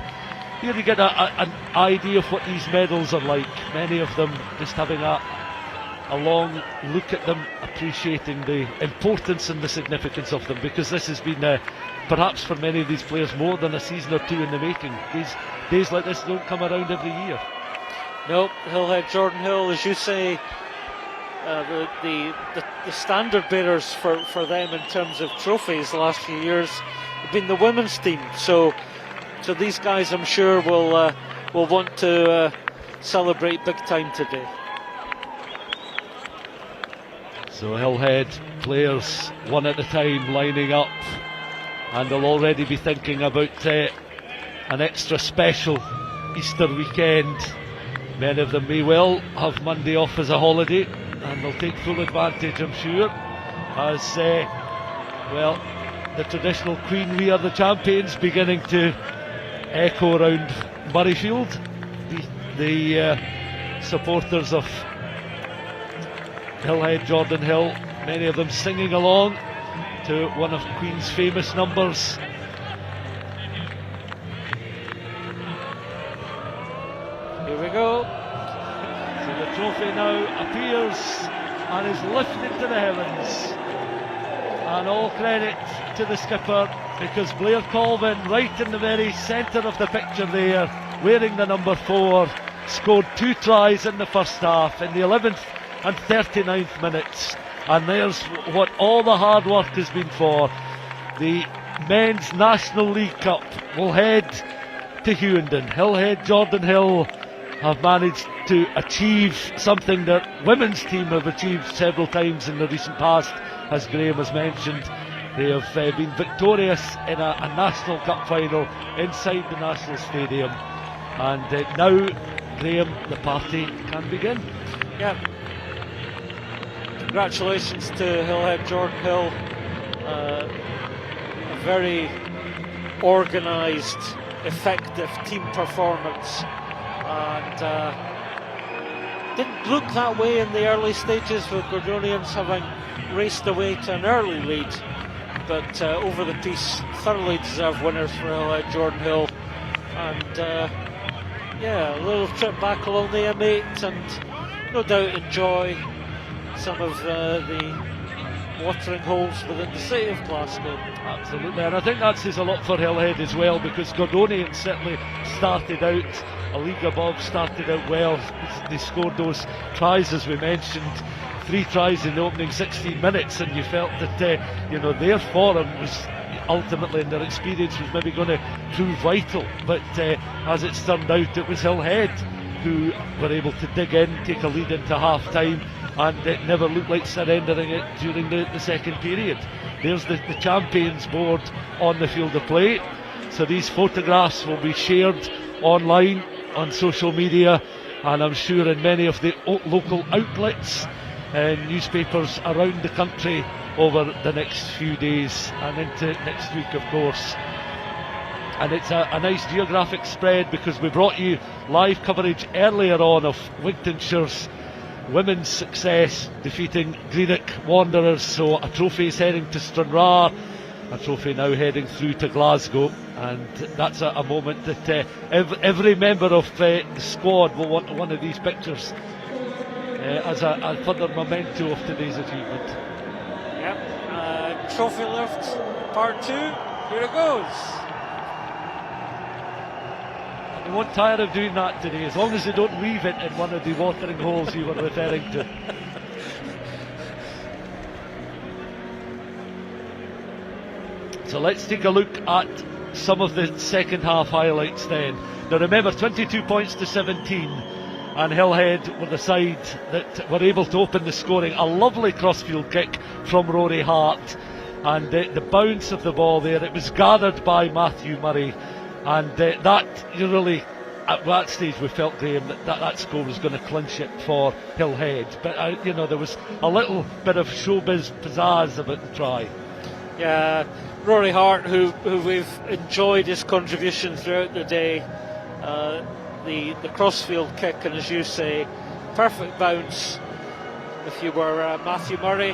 here you get an idea of what these medals are like. Many of them just having a long look at them, appreciating the importance and the significance of them, because this has been perhaps for many of these players more than a season or two in the making. These days like this don't come around every year. No, Hillhead Jordanhill, as you say, the standard bearers for them in terms of trophies the last few years have been the women's team. So these guys, I'm sure, will want to celebrate big time today. So Hillhead players one at a time lining up, and they'll already be thinking about an extra special Easter weekend. Many of them may well have Monday off as a holiday, and they'll take full advantage, I'm sure, as well, the traditional Queen We Are the Champions beginning to echo around Murrayfield. The supporters of Hillhead Jordanhill, many of them singing along to one of Queen's famous numbers. Here we go. So the trophy now appears and is lifted to the heavens, and all credit to the skipper, because Blair Colvin, right in the very centre of the picture there, wearing the number 4, scored 2 tries in the first half in the 11th and 39th minutes, and there's what all the hard work has been for. The Men's National League Cup will head to Hughenden. Hillhead Jordanhill have managed to achieve something that women's team have achieved several times in the recent past, as Graham has mentioned. They have been victorious in a National Cup final inside the National Stadium, and now, Graham, the party can begin. Yeah. Congratulations to Hillhead Jordanhill. A very organised, effective team performance, and didn't look that way in the early stages, with Gordonians having raced away to an early lead, but over the piece, thoroughly deserved winners for Hillhead Jordanhill. And yeah, a little trip back along the M8, and no doubt enjoy some of the watering holes within the city of Glasgow. Absolutely, and I think that says a lot for Hillhead as well, because Gordonians certainly started out a league above, started out well. They scored those tries, as we mentioned, 3 tries in the opening 16 minutes, and you felt that their form was ultimately, and their experience was maybe going to prove vital, but as it's turned out, it was Hillhead who were able to dig in, take a lead into half time, and it never looked like surrendering it during the second period. There's the champions board on the field of play, so these photographs will be shared online on social media, and I'm sure in many of the local outlets and newspapers around the country over the next few days and into next week, of course. And it's a nice geographic spread, because we brought you live coverage earlier on of Wigtownshire's women's success, defeating Greenock Wanderers. So a trophy is heading to Stranraer, a trophy now heading through to Glasgow, and that's a moment that every member of the squad will want one of these pictures as a further memento of today's achievement. Yep, trophy lift part 2, here it goes. They won't tire of doing that today, as long as they don't leave it in one of the watering holes you were referring to. So let's take a look at some of the second half highlights then. Now remember, 22 points to 17, and Hillhead were the side that were able to open the scoring. A lovely crossfield kick from Rory Hart, and the bounce of the ball there, it was gathered by Matthew Murray, and that you really, at that stage we felt, Graham, that score was going to clinch it for Hillhead. But you know, there was a little bit of showbiz pizzazz about the try. Yeah, Rory Hart, who we've enjoyed his contribution throughout the day. The crossfield kick, and as you say, perfect bounce. If you were Matthew Murray,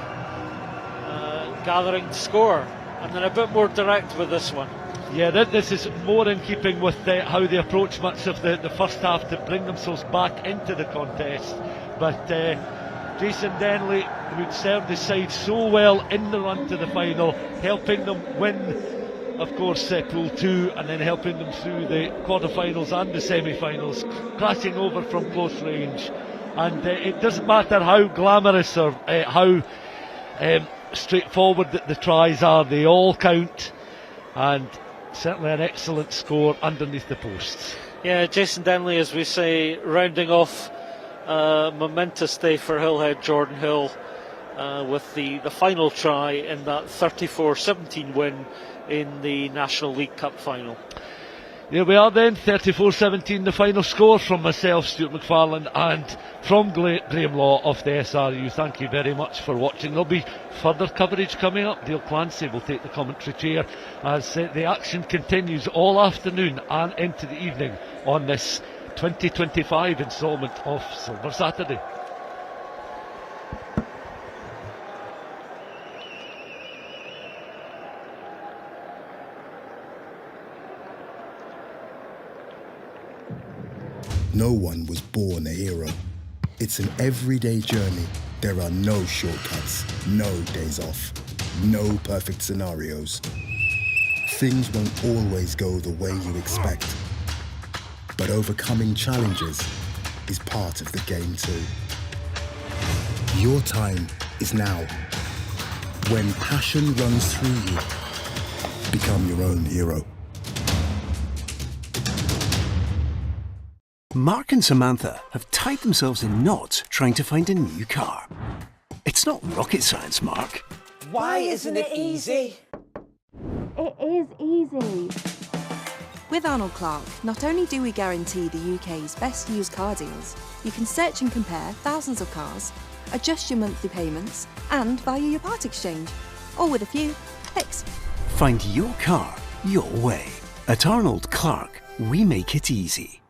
gathering to score, and then a bit more direct with this one. Yeah, this is more in keeping with how they approach much of the first half to bring themselves back into the contest. But Jason Denley, who'd served his side so well in the run to the final, helping them win, of course, Pool 2, and then helping them through the quarterfinals and the semi-finals, crashing over from close range. And it doesn't matter how glamorous or how straightforward the tries are, they all count. And certainly an excellent score underneath the posts. Yeah, Jason Denley, as we say, rounding off a momentous day for Hillhead Jordanhill with the final try in that 34-17 win in the National League Cup Final. Here we are then, 34-17, the final score from myself, Stuart McFarlane, and from Graham Law of the SRU. Thank you very much for watching. There'll be further coverage coming up. Dale Clancy will take the commentary chair as the action continues all afternoon and into the evening on this 2025 instalment of Silver Saturday. No one was born a hero. It's an everyday journey. There are no shortcuts, no days off, no perfect scenarios. Things won't always go the way you expect. But overcoming challenges is part of the game too. Your time is now. When passion runs through you, become your own hero. Mark and Samantha have tied themselves in knots trying to find a new car. It's not rocket science, Mark. Why isn't it easy? It is easy. With Arnold Clark, not only do we guarantee the UK's best used car deals, you can search and compare thousands of cars, adjust your monthly payments, and value your part exchange, all with a few clicks. Find your car your way. At Arnold Clark, we make it easy.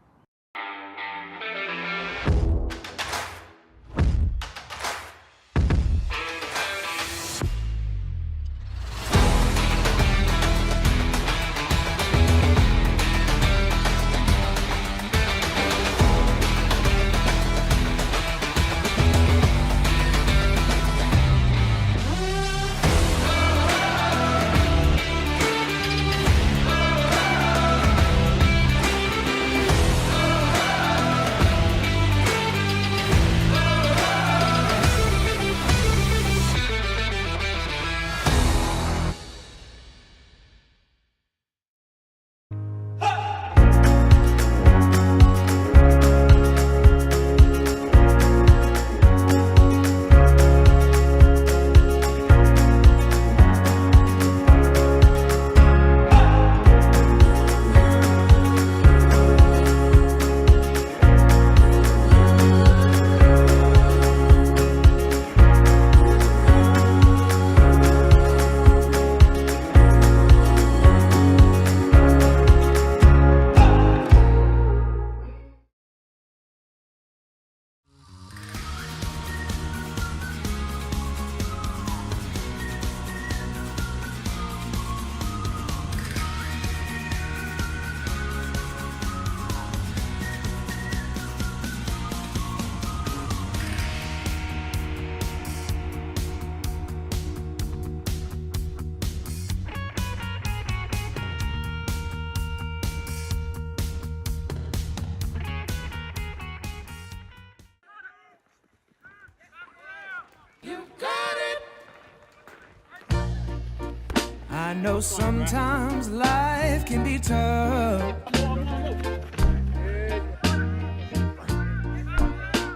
I know sometimes life can be tough,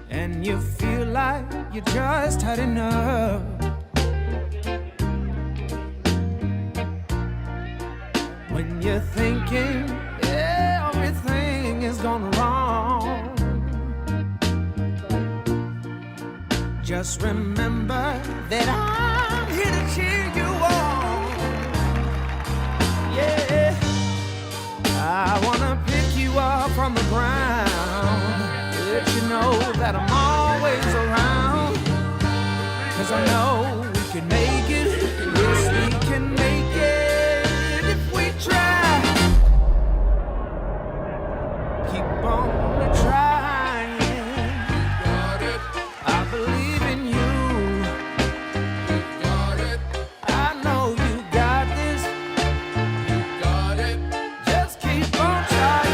and you feel like you just had enough. When you're thinking everything is gone wrong, just remember that I'm here to cheer you on. Yeah, I wanna pick you up from the ground, let you know that I'm always around, 'cause I know we can make it, yes we can make it if we try. Keep on trying. I believe in you. I know you got this. Just keep on trying.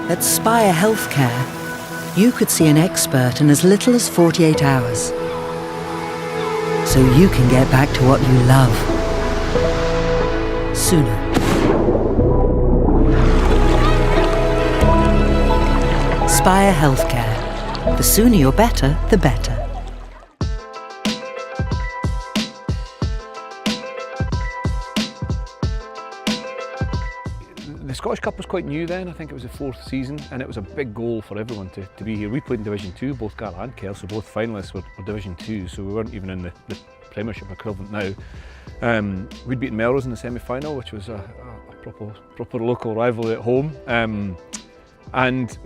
At Spire Healthcare, you could see an expert in as little as 48 hours. So you can get back to what you love sooner. Spire Healthcare. The sooner you're better, the better. The Scottish Cup was quite new then. I think it was the 4th season, and it was a big goal for everyone to be here. We played in Division 2, both Gala and Kelso, both finalists were Division 2, so we weren't even in the Premiership equivalent now. We'd beaten Melrose in the semi-final, which was a proper local rivalry at home, and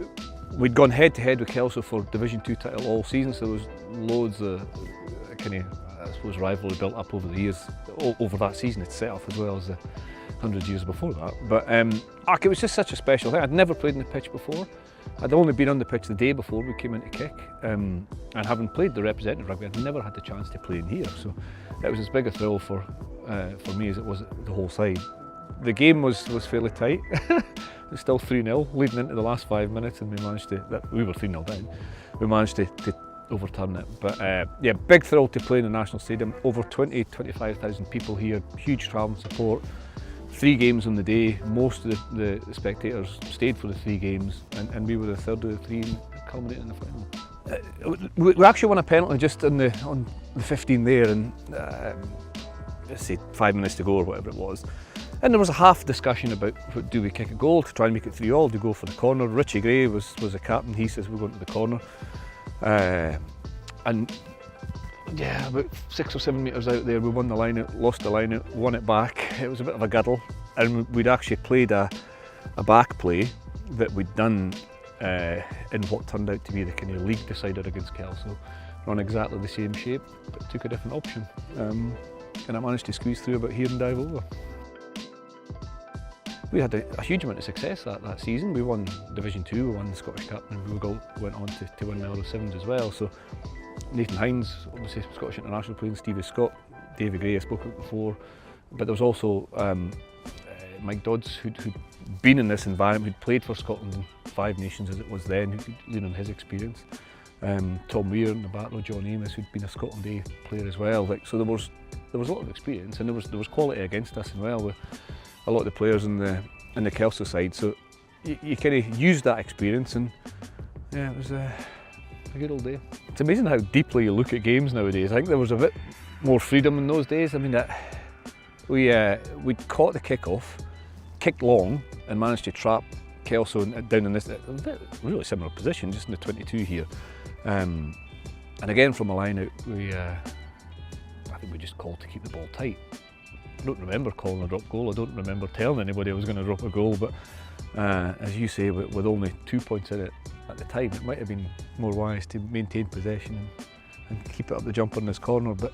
we'd gone head-to-head with Kelso for Division 2 title all season, so there was loads of kind of, I suppose, rivalry built up over the years, over that season itself, as well as the 100 years before that. But it was just such a special thing. I'd never played in the pitch before. I'd only been on the pitch the day before we came in to kick, and having played the representative rugby, I'd never had the chance to play in here, so it was as big a thrill for me as it was the whole side. The game was fairly tight. It was still 3-0 leading into the last 5 minutes, and we managed to, we were 3-0 down, we managed to overturn it. But yeah, big thrill to play in the National Stadium. Over 25,000 people here, huge travelling support. 3 games on the day. Most of the spectators stayed for the 3 games, and we were the third of the 3 culminating in the final. We actually won a penalty just on the 15 there, and let's say 5 minutes to go or whatever it was. And there was a half discussion about, do we kick a goal to try and make it 3-3, do we go for the corner? Richie Gray was the captain. He says we're going to the corner, and yeah, about 6 or 7 metres out there, we won the line out, lost the line out, won it back. It was a bit of a giddle, and we'd actually played a back play that we'd done in what turned out to be the kind of league decider against Kelso. Run exactly the same shape, but took a different option. And I managed to squeeze through about here and dive over. We had a huge amount of success that season. We won Division 2, we won the Scottish Cup, and we went on to win Melrose Sevens as well. So Nathan Hines, obviously Scottish international playing, Stevie Scott, Davy Gray I spoke about before, but there was also Mike Dodds who'd been in this environment, who'd played for Scotland in 5 Nations as it was then, who could lean on his experience. Tom Weir in the back row, John Amos, who'd been a Scotland A player as well. So there was a lot of experience, and there was quality against us as well with a lot of the players in the Kelso side. So you kind of used that experience, and yeah, it was a good old day. It's amazing how deeply you look at games nowadays. I think there was a bit more freedom in those days. I mean, we'd caught the kickoff, kicked long, and managed to trap Kelso down in this really similar position, just in the 22 here. And again from a line out, I think we just called to keep the ball tight. I don't remember calling a drop goal. I don't remember telling anybody I was going to drop a goal, but as you say, with only 2 points in it at the time, it might have been more wise to maintain possession and keep it up the jumper in this corner. But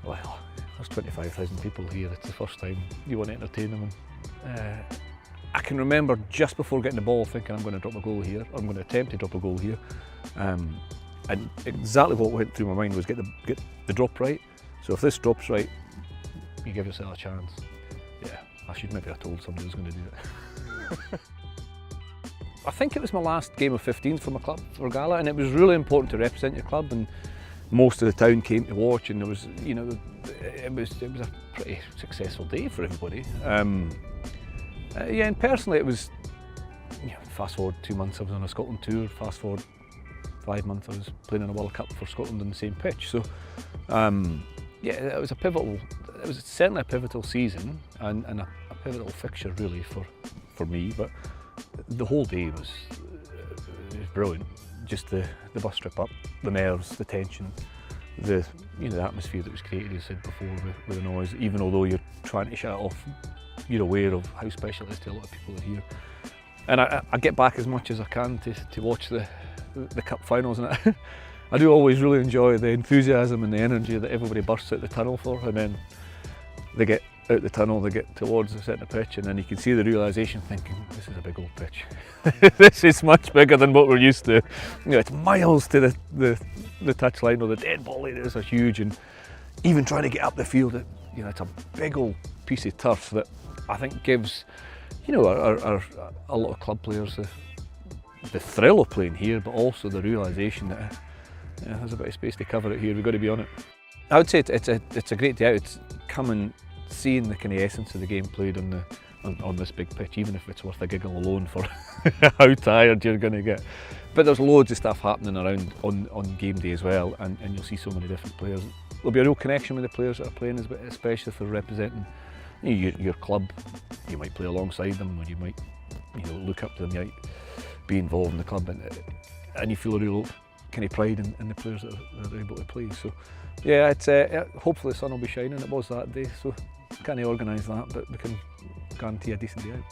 well, there's 25,000 people here. It's the first time you want to entertain them. I can remember just before getting the ball thinking I'm going to drop a goal here, or I'm going to attempt to drop a goal here. And exactly what went through my mind was get the drop right. So if this drops right, you give yourself a chance. Yeah, I should maybe have told somebody who was going to do it. I think it was my last game of 15 for my club, for Gala, and it was really important to represent your club, and most of the town came to watch, and there was, you know, it was a pretty successful day for everybody. Yeah, and personally it was, you know, fast forward 2 months I was on a Scotland tour, fast forward 5 months I was playing in a World Cup for Scotland on the same pitch. So yeah, it was certainly a pivotal season and a pivotal fixture really for me, but the whole day was brilliant. Just the bus trip up, the nerves, the tension, the atmosphere that was created, as I said before, with the noise. Even although you're trying to shut it off, you're aware of how special it is to a lot of people that are here. And I get back as much as I can to watch the cup finals, and I do always really enjoy the enthusiasm and the energy that everybody bursts out the tunnel for, and then they get out the tunnel, they get towards the centre pitch, and then you can see the realisation, thinking, this is a big old pitch. This is much bigger than what we're used to. You know, it's miles to the touchline, or the dead ball areas are huge, and even trying to get up the field, you know, it's a big old piece of turf that I think gives, you know, a lot of club players the thrill of playing here, but also the realisation that there's a bit of space to cover it here. We've got to be on it. I would say it's a great day out. It's coming, seeing the kind of essence of the game played on this big pitch, even if it's worth a giggle alone for how tired you're going to get. But there's loads of stuff happening around on game day as well, and you'll see so many different players. There'll be a real connection with the players that are playing, especially if they're representing your club. You might play alongside them, or you might, you know, look up to them, you might be involved in the club, and you feel a real kind of pride in the players that are able to play. So yeah, it's hopefully the sun will be shining. It was that day, so can't organise that, but we can guarantee a decent day out.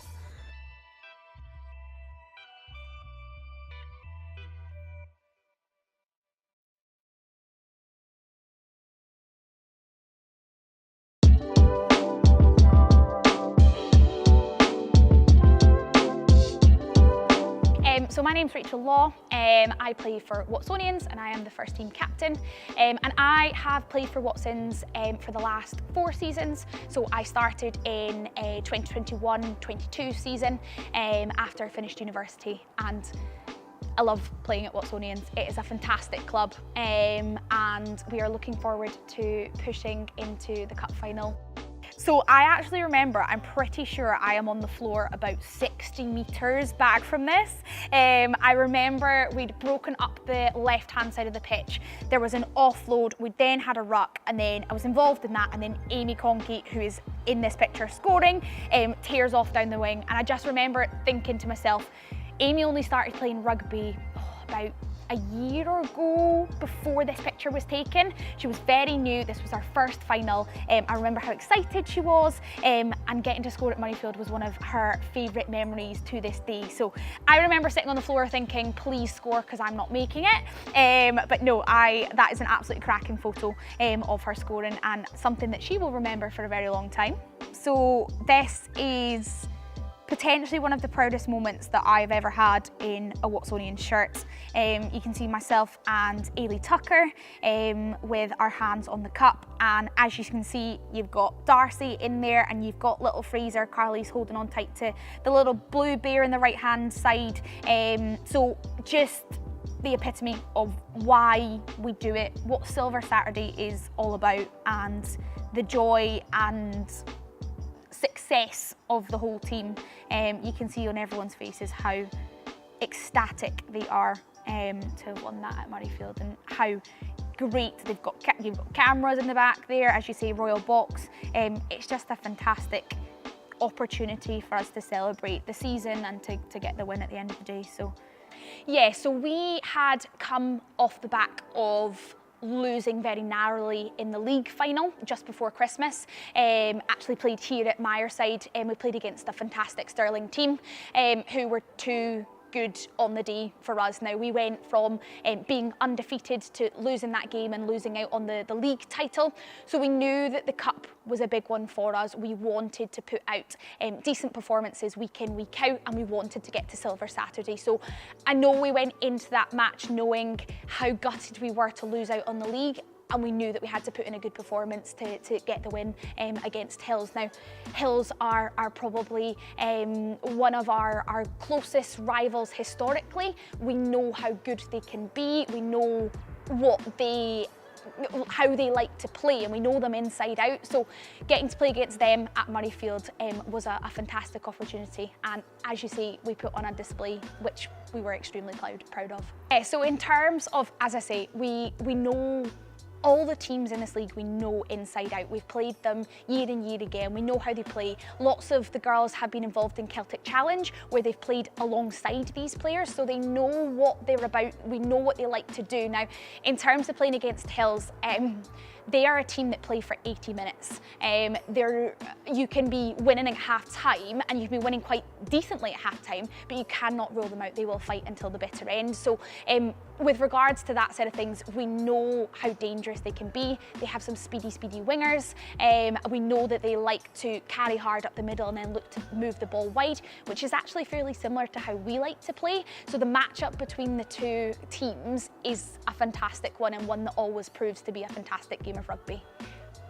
So my name's Rachel Law. I play for Watsonians and I am the first team captain. And I have played for Watsons for the last 4 seasons. So I started in a 2021-22 season after I finished university, and I love playing at Watsonians. It is a fantastic club, and we are looking forward to pushing into the cup final. So I actually remember, I'm pretty sure I am on the floor about 60 metres back from this. I remember we'd broken up the left-hand side of the pitch. There was an offload, we then had a ruck, and then I was involved in that, and then Amy Conkey, who is in this picture scoring, tears off down the wing. And I just remember thinking to myself, Amy only started playing rugby about a year ago before this picture was taken. She was very new, this was our first final. I remember how excited she was, and getting to score at Murrayfield was one of her favourite memories to this day. So I remember sitting on the floor thinking, please score, because I'm not making it. But no, that is an absolutely cracking photo of her scoring, and something that she will remember for a very long time. So this is potentially one of the proudest moments that I've ever had in a Watsonian shirt. You can see myself and Ailey Tucker with our hands on the cup, and as you can see, you've got Darcy in there, and you've got little Fraser. Carly's holding on tight to the little blue bear in the right hand side. So just the epitome of why we do it, what Silver Saturday is all about, and the joy and success of the whole team. You can see on everyone's faces how ecstatic they are to have won that at Murrayfield, and how great you've got cameras in the back there, as you say, Royal Box. It's just a fantastic opportunity for us to celebrate the season and to get the win at the end of the day. So yeah, so we had come off the back of losing very narrowly in the league final just before Christmas. Actually played here at Myerside, and we played against a fantastic Stirling team who were too good on the day for us. Now, we went from being undefeated to losing that game and losing out on the league title, so we knew that the cup was a big one for us. We wanted to put out decent performances week in, week out, and we wanted to get to Silver Saturday. So I know we went into that match knowing how gutted we were to lose out on the league. and we knew that we had to put in a good performance to get the win against Hills. Now, Hills are probably one of our closest rivals historically. We know how good they can be, we know how they like to play, and we know them inside out. So getting to play against them at Murrayfield was a fantastic opportunity, and as you say, we put on a display which we were extremely proud of. So in terms of, as I say, we know all the teams in this league, we know inside out. We've played them year in, year again. We know how they play. Lots of the girls have been involved in Celtic Challenge, where they've played alongside these players, so they know what they're about. We know what they like to do. Now, in terms of playing against Hills, they are a team that play for 80 minutes. You can be winning at half time, and you can be winning quite decently at half time, but you cannot rule them out. They will fight until the bitter end. So with regards to that side of things, we know how dangerous they can be. They have some speedy wingers. We know that they like to carry hard up the middle and then look to move the ball wide, which is actually fairly similar to how we like to play. So the matchup between the two teams is a fantastic one, and one that always proves to be a fantastic game of rugby.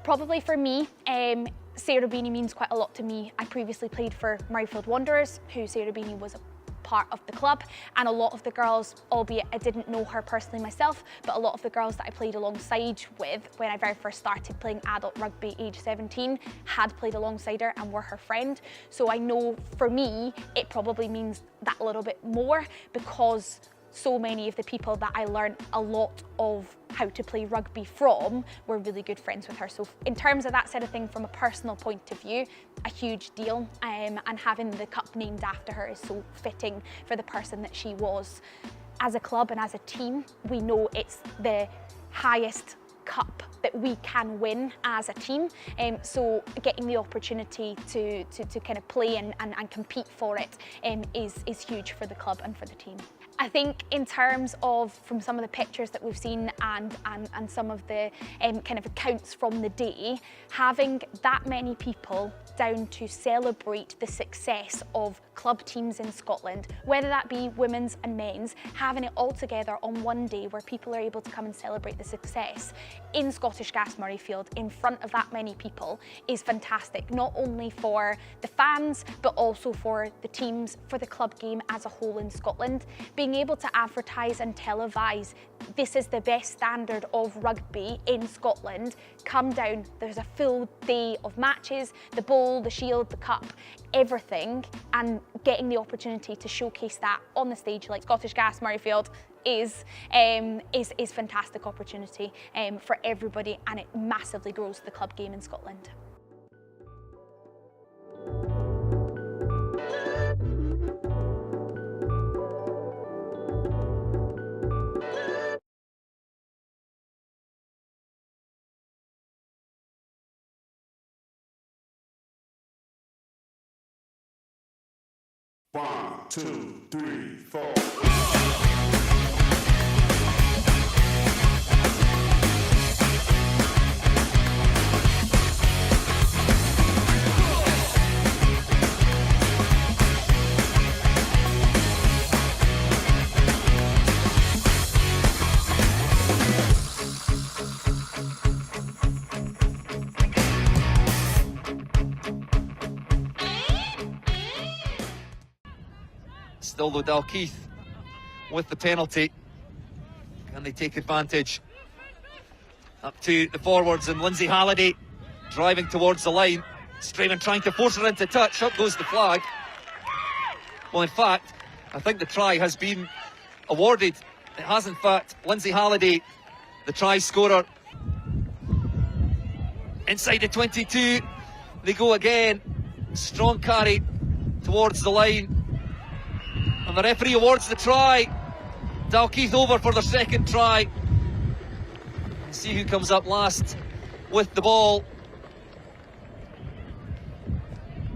Probably for me, Sarah Beaney means quite a lot to me. I previously played for Murrayfield Wanderers, who Sarah Beaney was a part of the club, and a lot of the girls, albeit I didn't know her personally myself, but a lot of the girls that I played alongside with when I very first started playing adult rugby age 17 had played alongside her and were her friend. So I know for me it probably means that a little bit more, because so many of the people that I learned a lot of how to play rugby from were really good friends with her. So in terms of that side of thing, from a personal point of view, a huge deal, and having the cup named after her is so fitting for the person that she was. As a club and as a team, we know it's the highest cup that we can win as a team, so getting the opportunity to kind of play and compete for it is huge for the club and for the team. I think in terms of, from some of the pictures that we've seen and some of the kind of accounts from the day, having that many people down to celebrate the success of club teams in Scotland, whether that be women's and men's, having it all together on one day where people are able to come and celebrate the success in Scottish Gas Murrayfield in front of that many people is fantastic, not only for the fans but also for the teams, for the club game as a whole in Scotland. Being able to advertise and televise this is the best standard of rugby in Scotland, come down, there's a full day of matches, the bowl, the shield, the cup, everything, and getting the opportunity to showcase that on the stage like Scottish Gas Murrayfield is fantastic opportunity for everybody, and it massively grows the club game in Scotland. One, two, three, four. Still though, Dalkeith with the penalty. Can they take advantage? Up to the forwards, and Lindsay Halliday driving towards the line. Straven trying to force her into touch. Up goes the flag. Well, in fact, I think the try has been awarded. It has, in fact. Lindsay Halliday, the try scorer. Inside the 22, they go again. Strong carry towards the line. And the referee awards the try. Dalkeith over for their second try. Let's see who comes up last with the ball.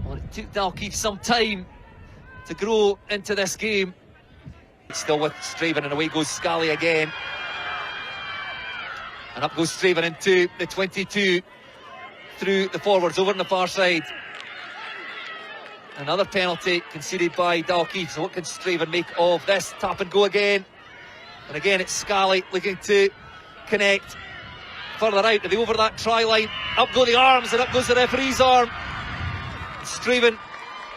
Well, it took Dalkeith some time to grow into this game. Still with Straven, and away goes Scally again. And up goes Straven into the 22 through the forwards over on the far side. Another penalty conceded by Dalkeith. So what can Straven make of this? Tap and go again. And again it's Scally looking to connect further out. Are they over that try line? Up go the arms and up goes the referee's arm. Straven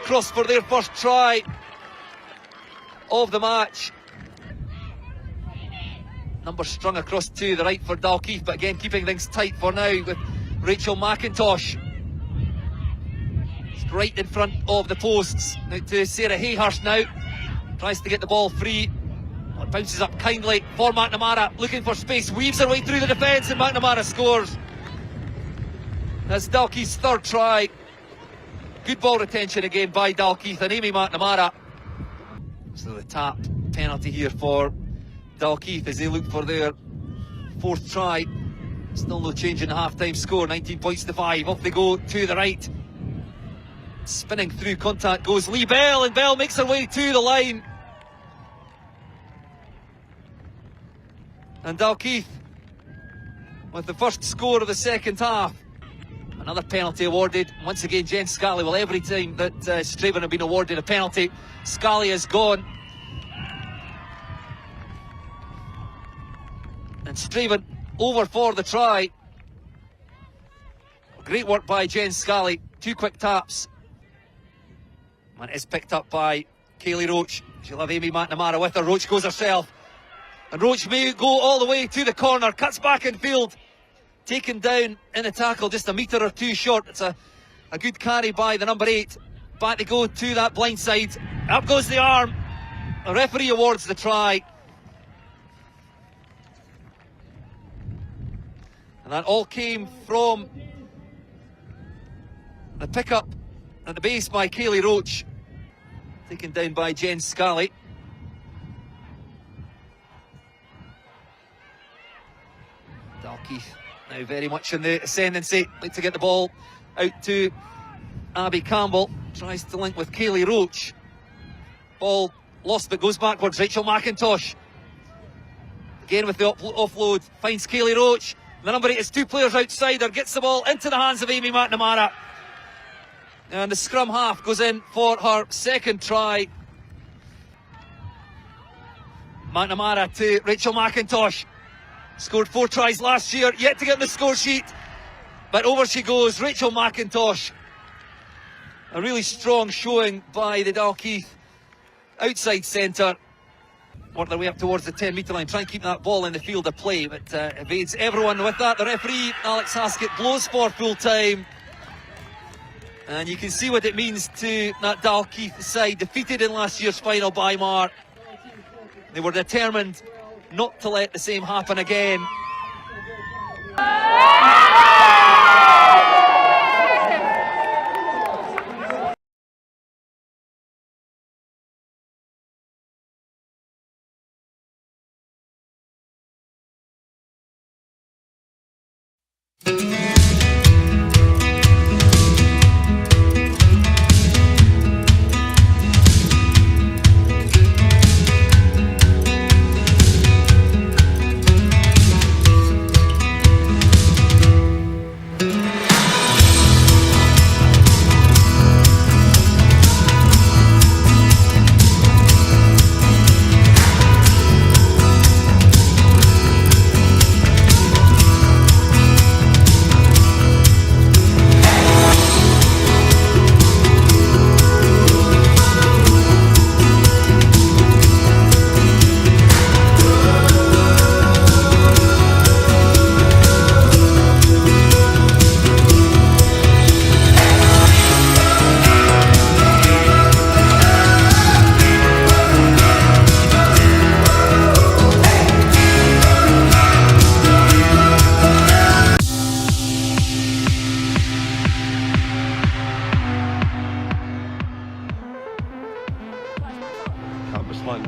cross for their first try of the match. Number strung across to the right for Dalkeith, but again keeping things tight for now with Rachel McIntosh. It's right in front of the posts. Now to Sarah Hayhurst now. Tries to get the ball free. Well, it bounces up kindly for McNamara, looking for space, weaves her way through the defence, and McNamara scores. That's Dalkeith's third try. Good ball retention again by Dalkeith and Amy McNamara. So the tap penalty here for Dalkeith as they look for their fourth try. Still no change in the half-time score, 19 points to 5. Off they go to the right. Spinning through contact goes Lee Bell, and Bell makes her way to the line. And Dalkeith with the first score of the second half. Another penalty awarded. Once again, Jen Scally. Well, every time that Straven have been awarded a penalty, Scally is gone. And Straven over for the try. Great work by Jen Scally. 2 quick taps. And it is picked up by Kaylee Roach. She'll have Amy McNamara with her. Roach goes herself. And Roach may go all the way to the corner. Cuts back in field. Taken down in a tackle, just a metre or two short. It's a good carry by the number 8. Back they go to that blind side. Up goes the arm. The referee awards the try. And that all came from the pick-up at the base by Kaylee Roach. Taken down by Jen Scally. Dalkeith now very much in the ascendancy. Like to get the ball out to Abby Campbell. Tries to link with Kaylee Roach. Ball lost but goes backwards. Rachel McIntosh. Again with the offload. Finds Kaylee Roach. The number 8 is 2 players outside her. Gets the ball into the hands of Amy McNamara. And the scrum half goes in for her second try. McNamara to Rachel McIntosh. Scored 4 tries last year, yet to get the score sheet. But over she goes, Rachel McIntosh. A really strong showing by the Dalkeith outside centre. Work their way up towards the 10-metre line. Try and keep that ball in the field of play, but evades everyone with that. The referee, Alex Haskett, blows for full time. And you can see what it means to that Dalkeith side, defeated in last year's final by Mar. They were determined not to let the same happen again.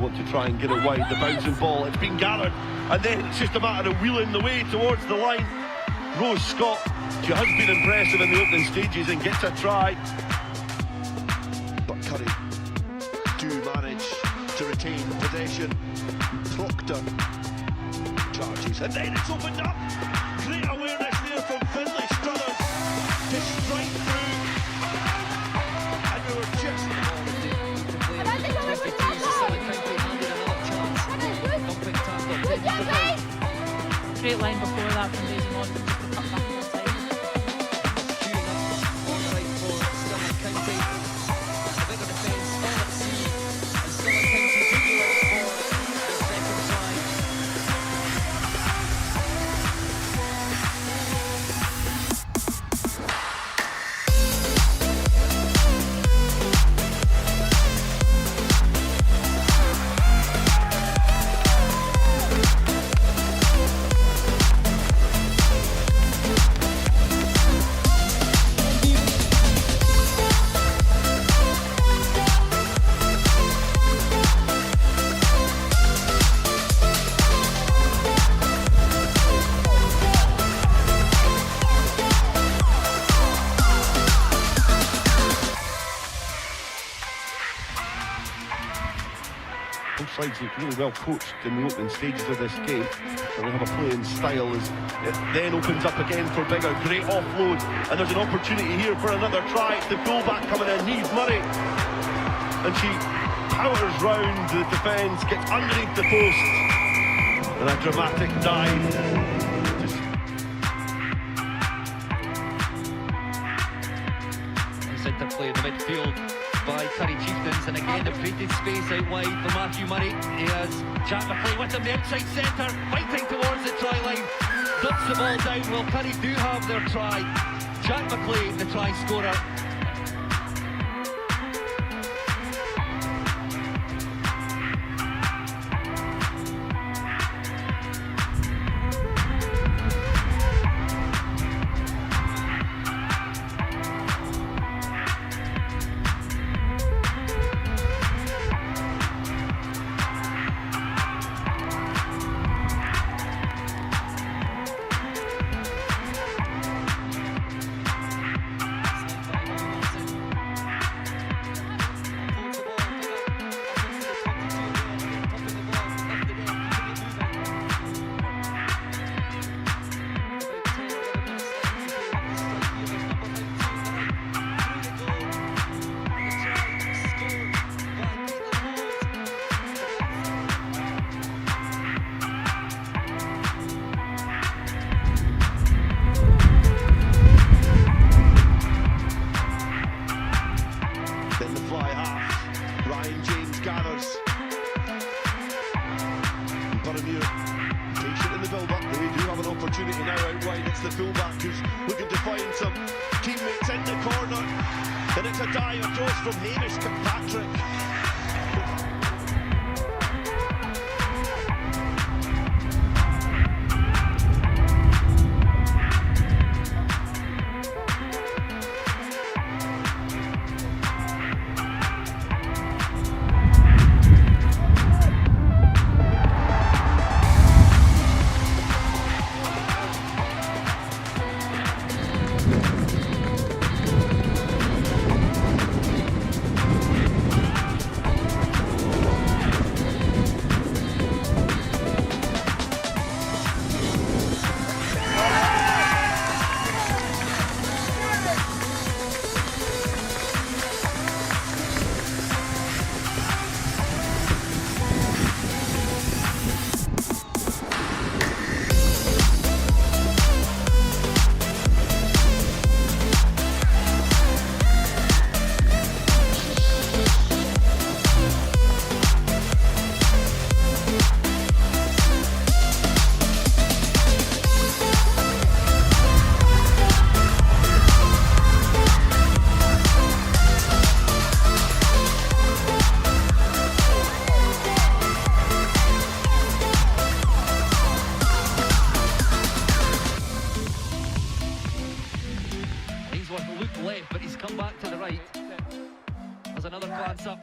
Want to try and get it wide, the bouncing ball, it's been gathered, and then it's just a matter of wheeling the way towards the line. Rose Scott, she has been impressive in the opening stages and gets a try. But Curry do manage to retain possession. Proctor charges, and then it's opened up. Great awareness there from Finlay Struthers to strike through, and we were just straight line before that from Daisy Maud, just to cut back on time. Queuing up on the right for Stirling County. A bigger defence, all at sea, and Stirling County do go out for their second try. Both sides look really well coached in the opening stages of this game. So they have a play in style as it then opens up again for Bigger. Great offload, and there's an opportunity here for another try. It's the fullback coming in, Niamh Murray, and she powers round the defence, gets underneath the post, and a dramatic dive. Interplay in the midfield by Curry Chieftains, and again they've created space out wide for Matthew Murray. He has Jack McLean with him, the outside centre, fighting towards the try line, ducks the ball down. Well, Curry do have their try. Jack McLean, the try scorer.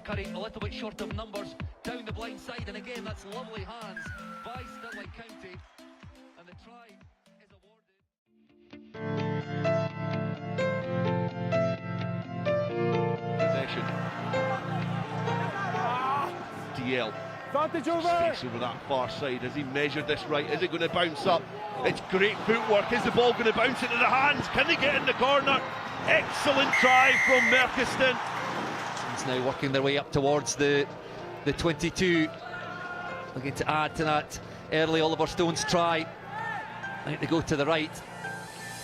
Curry a little bit short of numbers down the blind side, and again that's lovely hands by Stirling County, and the try is awarded. Possession. DL. Advantage over. Space over that far side. Has he measured this right? Is it going to bounce up? It's great footwork. Is the ball going to bounce into the hands? Can they get in the corner? Excellent try from Merkiston. It's now working their way up towards the 22. Looking to add to that early Oliver Stone's try. I think they go to the right.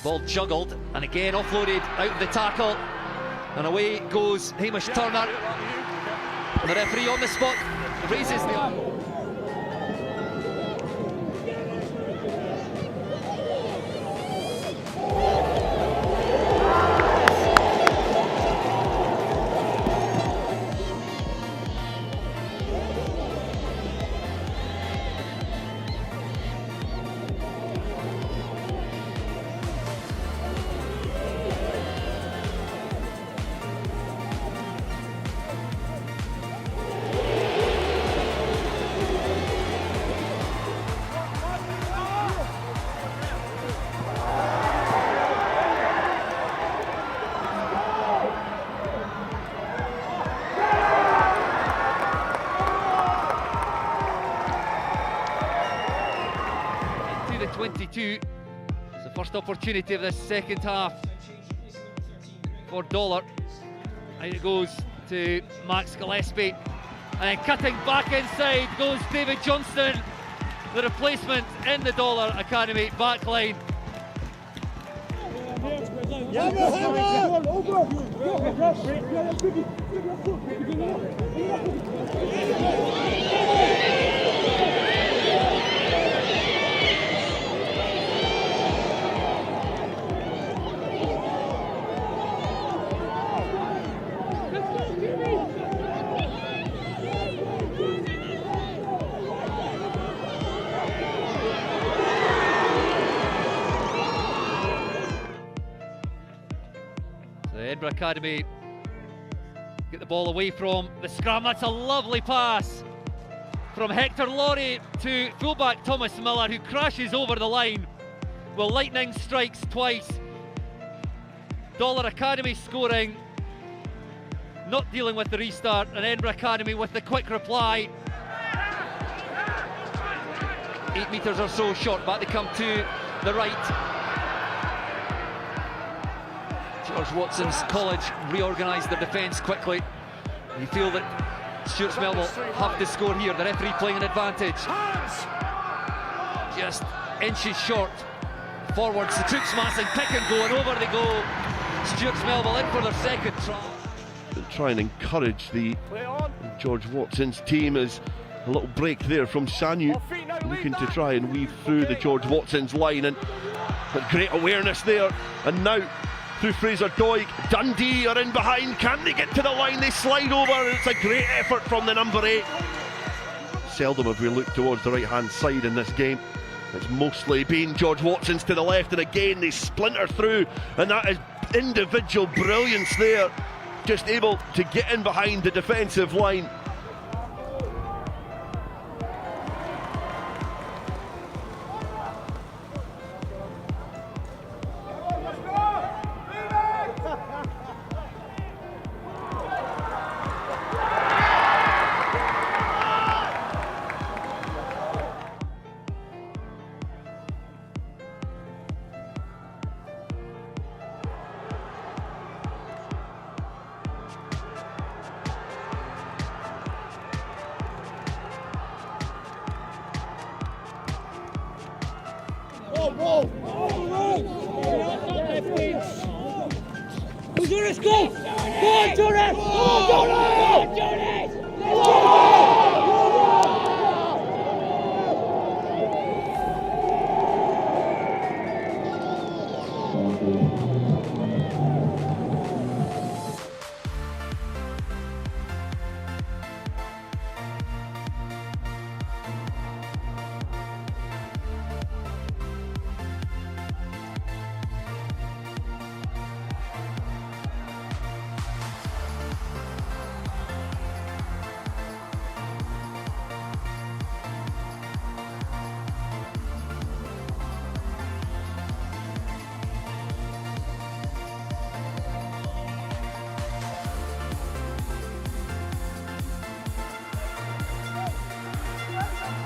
Ball juggled and again offloaded out of the tackle. And away goes Hamish Turner. And the referee on the spot raises the arm. The 22. It's the first opportunity of this second half for Dollar. And it goes to Max Gillespie. And cutting back inside goes David Johnston, the replacement in the Dollar Academy backline. The Edinburgh Academy get the ball away from the scrum. That's a lovely pass from Hector Laurie to fullback Thomas Miller, who crashes over the line. Well, lightning strikes twice. Dollar Academy scoring, not dealing with the restart, and Edinburgh Academy with the quick reply. 8 metres or so short, back they come to the right. George Watson's college reorganised their defence quickly. You feel that Stuart Melville have to score here. The referee playing an advantage. Just inches short. Forwards, the troops massing, pick and go, and over they go. Stuart Melville in for their second try. Try and encourage the George Watson's team as a little break there from Sanyu, looking to try and weave through the George Watson's line, and but great awareness there. And now through Fraser Doig, Dundee are in behind. Can they get to the line? They slide over. It's a great effort from the number 8. Seldom have we looked towards the right hand side in this game. It's mostly been George Watson's to the left, and again they splinter through, and that is individual brilliance there, just able to get in behind the defensive line. Who's on his goal? Go on, Jordan! Go on, Jordan! Let's go!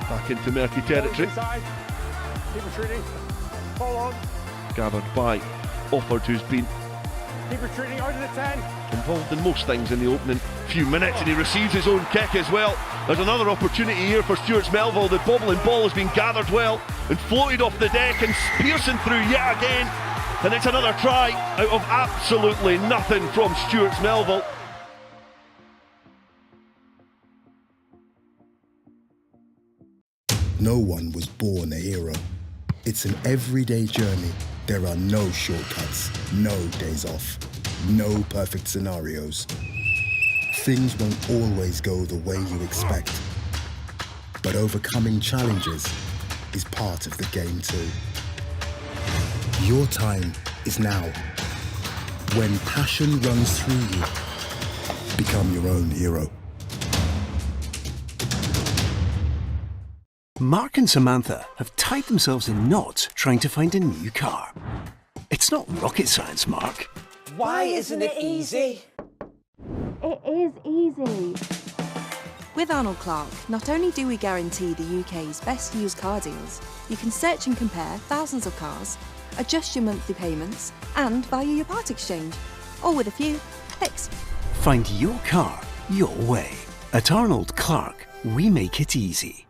Back into murky territory. Keep retreating. Hold on. Gathered by Offord, who's been Keep retreating out of the 10. involved in most things in the opening few minutes, and he receives his own kick as well. There's another opportunity here for Stuart Melville. The bobbling ball has been gathered well. and floated off the deck and piercing through yet again. And it's another try out of absolutely nothing from Stuart Melville. No one was born a hero. It's an everyday journey. There are no shortcuts, no days off, no perfect scenarios. Things won't always go the way you expect. But overcoming challenges is part of the game too. Your time is now. When passion runs through you, become your own hero. Mark and Samantha have tied themselves in knots trying to find a new car. It's not rocket science, Mark. Why isn't it easy? It is easy. With Arnold Clark, not only do we guarantee the UK's best used car deals, you can search and compare thousands of cars, adjust your monthly payments, and value your part exchange, all with a few clicks. Find your car your way. At Arnold Clark, we make it easy.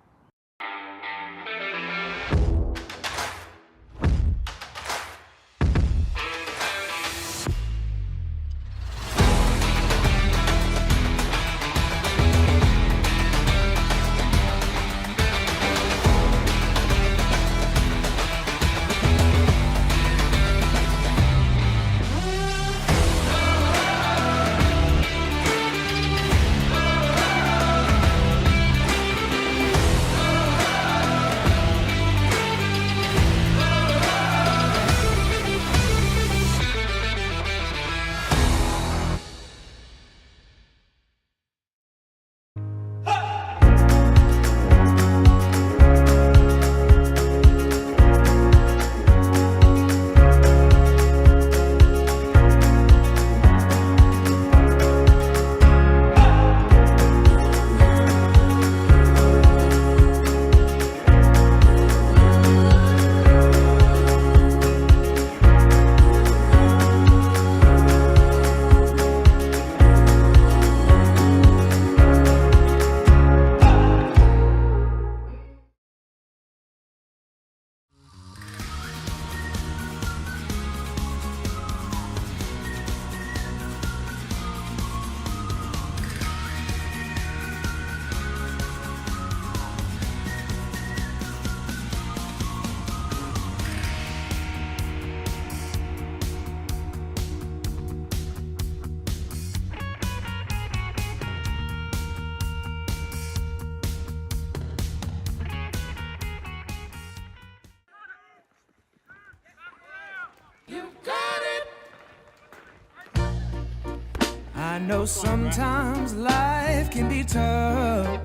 I know sometimes life can be tough,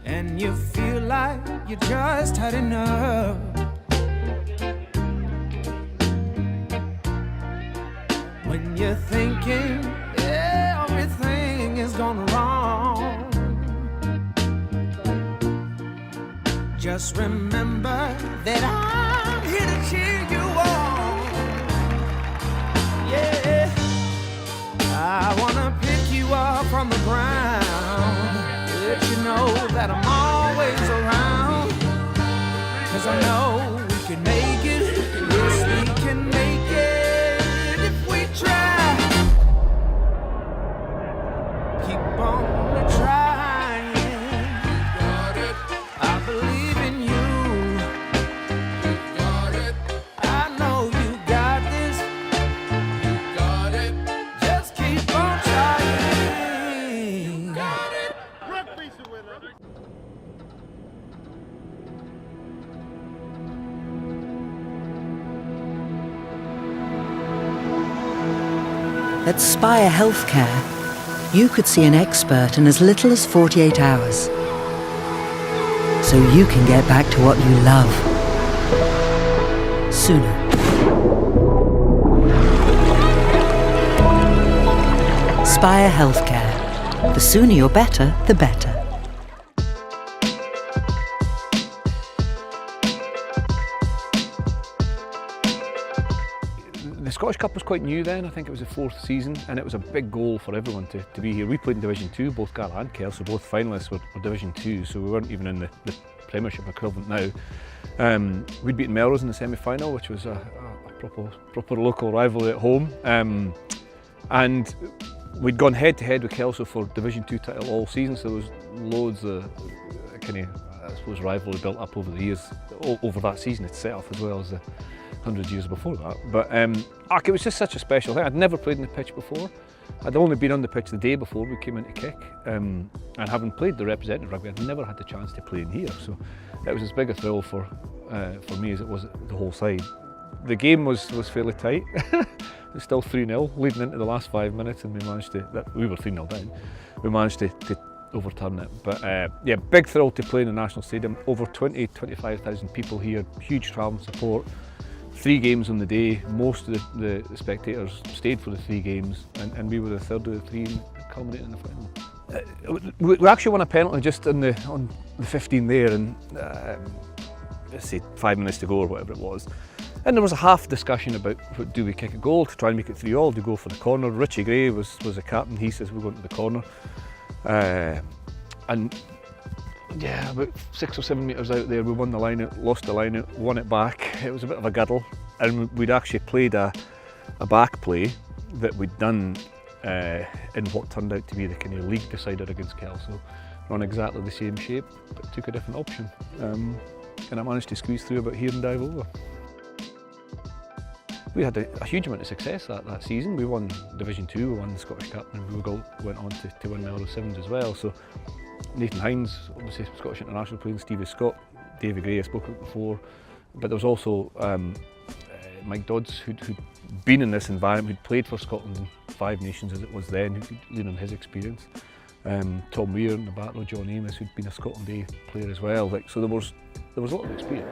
and you feel like you just had enough. When you're thinking everything is gone wrong, just remember that I'm here to cheer you on. Yeah, I wanna pick you up from the ground, let you know that I'm always around, 'cause I know we can make it, yes we can make it if we try. Keep on trying, I believe in you, I know you got this, just keep on trying. At Spire Healthcare, you could see an expert in as little as 48 hours. So you can get back to what you love sooner. Spire Healthcare. The sooner you're better, the better. Scottish Cup was quite new then. I think it was the 4th season, and it was a big goal for everyone to be here. We played in Division 2, both Gala and Kelso, both finalists were Division 2, so we weren't even in the Premiership equivalent now. We'd beaten Melrose in the semi-final, which was a proper local rivalry at home, and we'd gone head to head with Kelso for Division 2 title all season, so there was loads of kind of, I suppose, rivalry built up over the years, over that season itself, as well as the 100 years before that. But it was just such a special thing. I'd never played in the pitch before. I'd only been on the pitch the day before we came into kick, and having played the representative rugby, I'd never had the chance to play in here, so it was as big a thrill for me as it was the whole side. The game was fairly tight. It was still 3-0 leading into the last 5 minutes, and we were 3-0 down. We managed to overturn it. But yeah, big thrill to play in the National Stadium. Over 25,000 people here, huge travelling support. 3 games on the day. Most of the spectators stayed for the 3 games, and we were the third of the 3 culminating in the final. We actually won a penalty just on the 15 there, and let's say 5 minutes to go or whatever it was. And there was a half discussion about, do we kick a goal to try and make it 3-3, do we go for the corner? Richie Gray was the captain. He says we're going to the corner, and yeah, about 6 or 7 metres out there, we won the line out, lost the line out, won it back. It was a bit of a guddle, and we'd actually played a back play that we'd done in what turned out to be the kind of league decider against Kelso. On exactly the same shape, but took a different option, and I managed to squeeze through about here and dive over. We had a huge amount of success that season. We won Division 2, we won the Scottish Cup, and we went on to win Melrose Sevens as well. So Nathan Hines, obviously Scottish international playing, Stevie Scott, David Gray I spoke about before, but there was also Mike Dodds who'd been in this environment, who'd played for Scotland in 5 Nations as it was then, who could lean on his experience. Tom Weir in the back row, John Amos, who'd been a Scotland A player as well. So there was a lot of experience.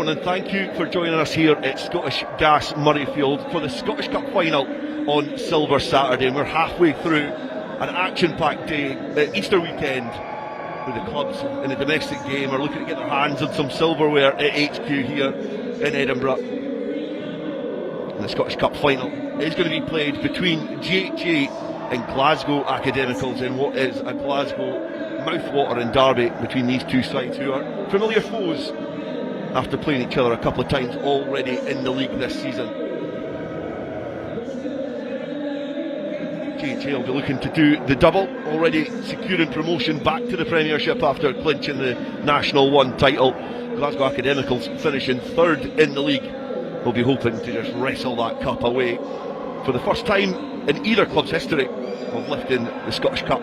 everyone, and thank you for joining us here at Scottish Gas Murrayfield for the Scottish Cup Final on Silver Saturday. And we're halfway through an action-packed day, Easter weekend, where the clubs in the domestic game are looking to get their hands on some silverware at HQ here in Edinburgh. And the Scottish Cup Final is going to be played between GHA and Glasgow Academicals in what is a Glasgow mouthwatering derby between these two sides, who are familiar foes after playing each other a couple of times already in the league this season. GHA will be looking to do the double, already securing promotion back to the Premiership after clinching the National 1 title. Glasgow Academicals finishing third in the league. We'll be hoping to just wrestle that cup away for the first time in either club's history of lifting the Scottish Cup.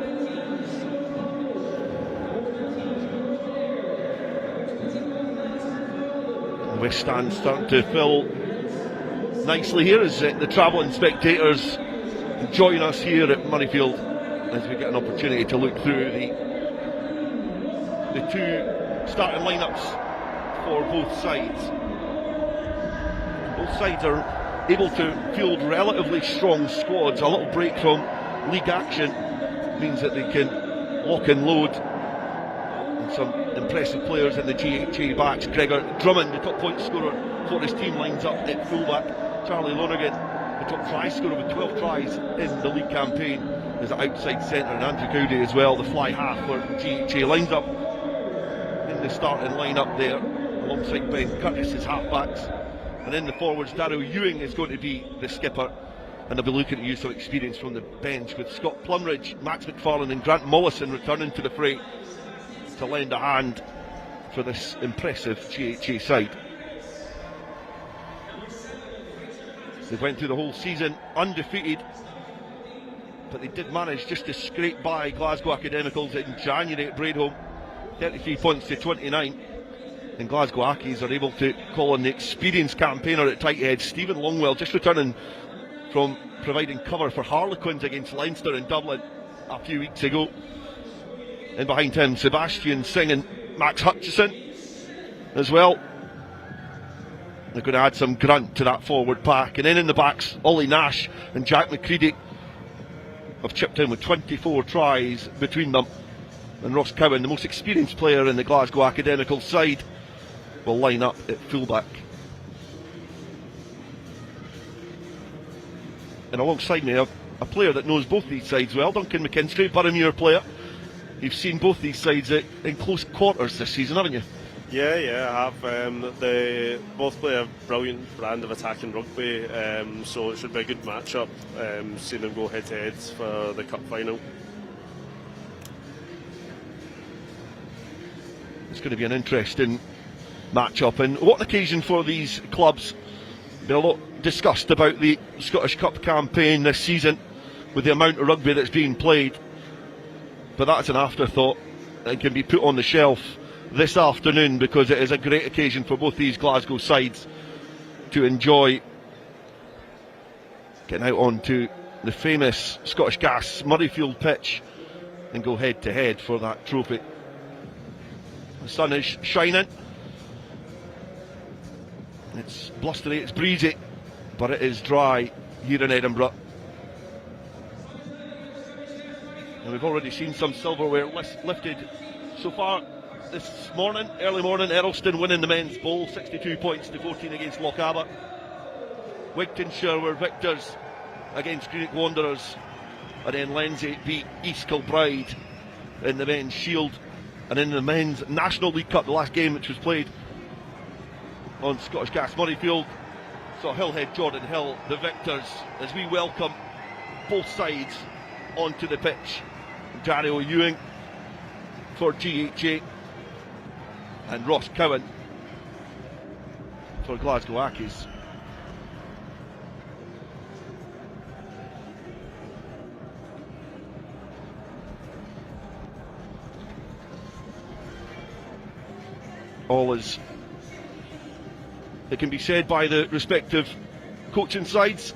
The West Stand starting to fill nicely here as the travelling spectators join us here at Murrayfield as we get an opportunity to look through the two starting lineups for both sides. Both sides are able to field relatively strong squads. A little break from league action means that they can lock and load. And some impressive players in the GHA backs. Gregor Drummond, the top point scorer for his team, lines up at fullback. Charlie Lonergan, the top try scorer with 12 tries in the league campaign, is at outside centre, and Andrew Cowdy as well, the fly half for GHA, lines up in the starting lineup there alongside Ben Curtis as halfbacks. And in the forwards, Darryl Ewing is going to be the skipper, and they'll be looking to use some experience from the bench with Scott Plumridge, Max McFarlane and Grant Mollison returning to the fray to lend a hand for this impressive GHA side. They went through the whole season undefeated, but they did manage just to scrape by Glasgow Academicals in January at Braidholme, 33 points to 29. And Glasgow Accies are able to call on the experienced campaigner at tight head, Stephen Longwell, just returning from providing cover for Harlequins against Leinster in Dublin a few weeks ago. And behind him, Sebastian Singh and Max Hutchison as well. They're going to add some grunt to that forward pack. And then in the backs, Ollie Nash and Jack McCready have chipped in with 24 tries between them. And Ross Cowan, the most experienced player in the Glasgow Academical side, will line up at fullback. And alongside me, a player that knows both these sides well, Duncan McKinstry, Boroughmuir player. You've seen both these sides in close quarters this season, haven't you? Yeah, I have. They both play a brilliant brand of attacking rugby, so it should be a good match-up, seeing them go head-to-head for the Cup Final. It's going to be an interesting match-up, and what an occasion for these clubs. Been a lot discussed about the Scottish Cup campaign this season with the amount of rugby that's being played, but that's an afterthought and can be put on the shelf this afternoon, because it is a great occasion for both these Glasgow sides to enjoy getting out onto the famous Scottish Gas Murrayfield pitch and go head to head for that trophy. The sun is shining, it's blustery, it's breezy, but it is dry here in Edinburgh. And we've already seen some silverware lifted so far this morning, early morning. Earlston winning the men's bowl, 62 points to 14 against Lochaber. Wigtownshire were victors against Greenock Wanderers, and then Lindsay beat East Kilbride in the men's shield. And in the men's National League Cup, the last game which was played on Scottish Gas Murrayfield, saw Hillhead Jordanhill the victors, as we welcome both sides onto the pitch. Darryl Ewing for GHA and Ross Cowan for Glasgow Accies. All is, it can be said by the respective coaching sides.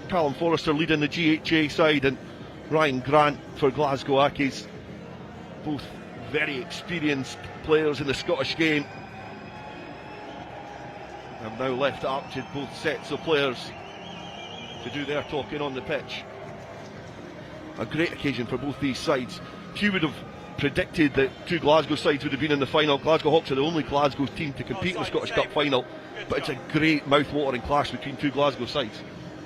Callum Forrester leading the GHA side and Ryan Grant for Glasgow Accies. Both very experienced players in the Scottish game. have now left it up to both sets of players to do their talking on the pitch. A great occasion for both these sides. Few would have predicted that two Glasgow sides would have been in the final. Glasgow Hawks are the only Glasgow team to compete in the Scottish Cup final, but it's a great mouth-watering clash between two Glasgow sides.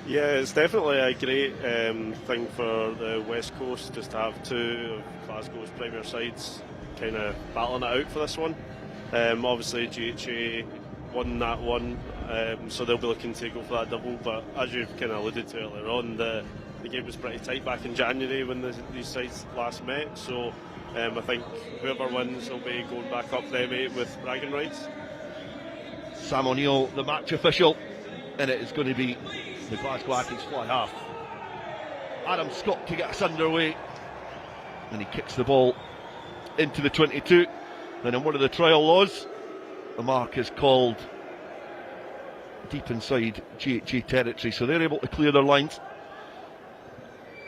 Yeah, it's definitely a great thing for the West Coast just to have two of Glasgow's premier sides kind of battling it out for this one. Obviously GHA won that one, so they'll be looking to go for that double, but as you've kind of alluded to earlier on, the game was pretty tight back in January when these sides last met, so I think whoever wins will be going back up them 8 with bragging rights. Sam O'Neill, the match official, and it is going to be the Glasgow Accies fly half. Adam Scott to get us underway, and he kicks the ball into the 22. And in one of the trial laws, the mark is called deep inside GHA territory, so they're able to clear their lines.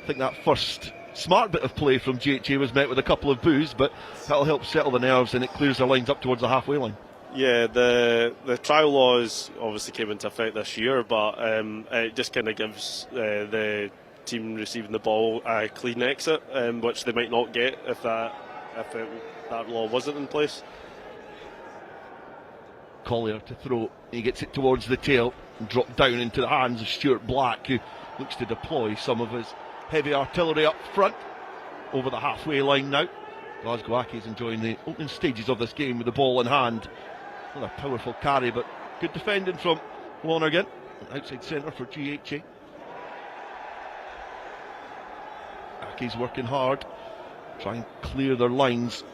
I think that first smart bit of play from GHA was met with a couple of boos, but that'll help settle the nerves and it clears their lines up towards the halfway line. Yeah, the trial laws obviously came into effect this year, but it just kind of gives the team receiving the ball a clean exit, which they might not get if that law wasn't in place. Collier to throw, he gets it towards the tail and dropped down into the hands of Stuart Black, who looks to deploy some of his heavy artillery up front over the halfway line now. Glasgow Accies enjoying the opening stages of this game with the ball in hand. Another powerful carry, but good defending from Lonergan, outside centre for GHA. Accies working hard, try and clear their lines,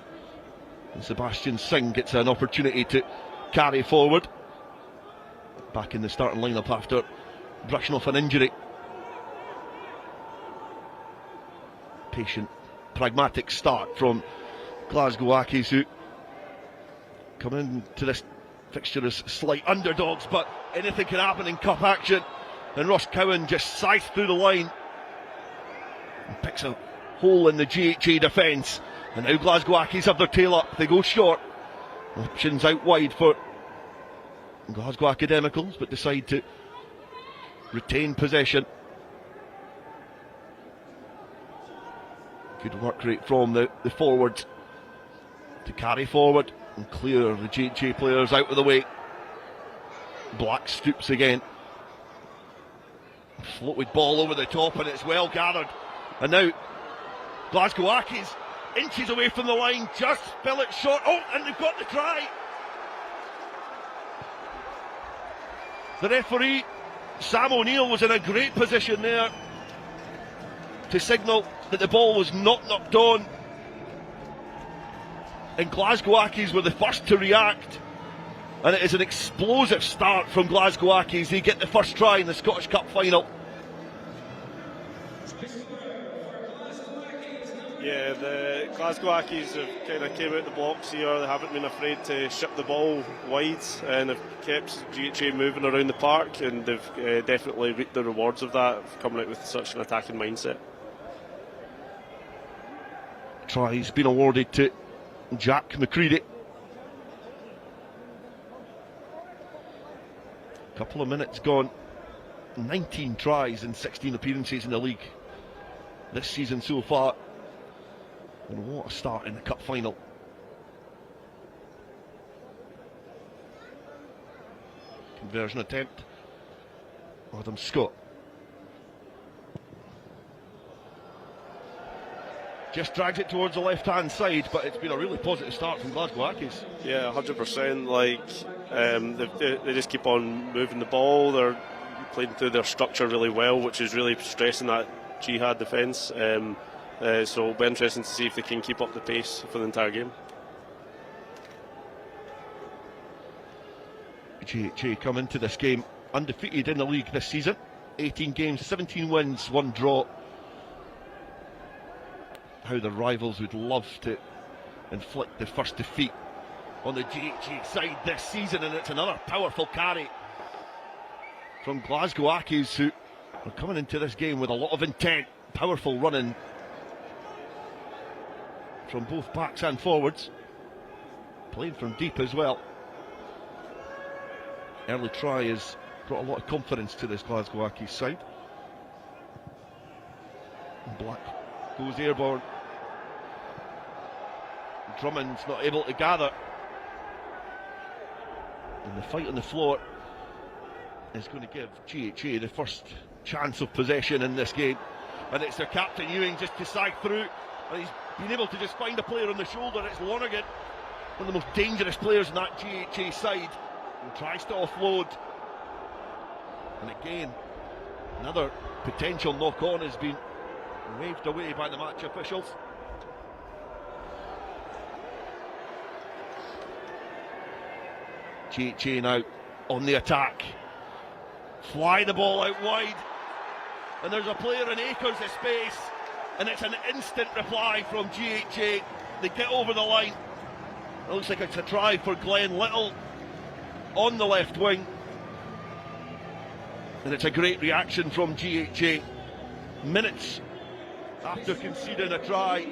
and Sebastian Singh gets an opportunity to carry forward. Back in the starting lineup after brushing off an injury. Patient, pragmatic start from Glasgow Accies, who come into this fixture as slight underdogs, but anything can happen in cup action. And Ross Cowan just scythes through the line and picks a hole in the GHA defence. And now Glasgow Accies have their tail up, they go short. Options out wide for Glasgow Academicals, but decide to retain possession. Good work rate from the forwards to carry forward and clear the GHA players out of the way. Black stoops again. Floated ball over the top, and it's well gathered. And now Glasgow Accies inches away from the line, just spill it short. Oh, and they've got the try. The referee, Sam O'Neill, was in a great position there to signal that the ball was not knocked on. And Glasgow Accies were the first to react. And it is an explosive start from Glasgow Accies. They get the first try in the Scottish Cup final. Yeah, the Glasgow Accies have kind of came out the blocks here. They haven't been afraid to ship the ball wide, and have kept GHA moving around the park, and they've definitely reaped the rewards of that, coming out with such an attacking mindset. Try's been awarded to Jack McCready. Couple of minutes gone. 19 tries and 16 appearances in the league this season so far. And what a start in the cup final. Conversion attempt. Adam Scott. Just drags it towards the left-hand side, but it's been a really positive start from Glasgow Accies. Yeah, 100%. Like, they just keep on moving the ball. They're playing through their structure really well, which is really stressing that jihad defence. So it'll be interesting to see if they can keep up the pace for the entire game. GHA come into this game undefeated in the league this season. 18 games, 17 wins, 1 draw. How the rivals would love to inflict the first defeat on the GHA side this season, and it's another powerful carry from Glasgow Accies, who are coming into this game with a lot of intent. Powerful running from both backs and forwards, playing from deep as well. early try has brought a lot of confidence to this Glasgow Accies side. Black goes airborne. Drummond's not able to gather. And the fight on the floor is going to give GHA the first chance of possession in this game. And it's their captain Ewing just to sag through. And he's been able to just find a player on the shoulder. It's Lonergan, one of the most dangerous players in that GHA side, and tries to offload. And again, another potential knock-on has been waved away by the match officials. GHA now on the attack. Fly the ball out wide. And there's a player in acres of space. And it's an instant reply from GHA. They get over the line. It looks like it's a try for Glenn Little on the left wing. And it's a great reaction from GHA. Minutes after conceding a try,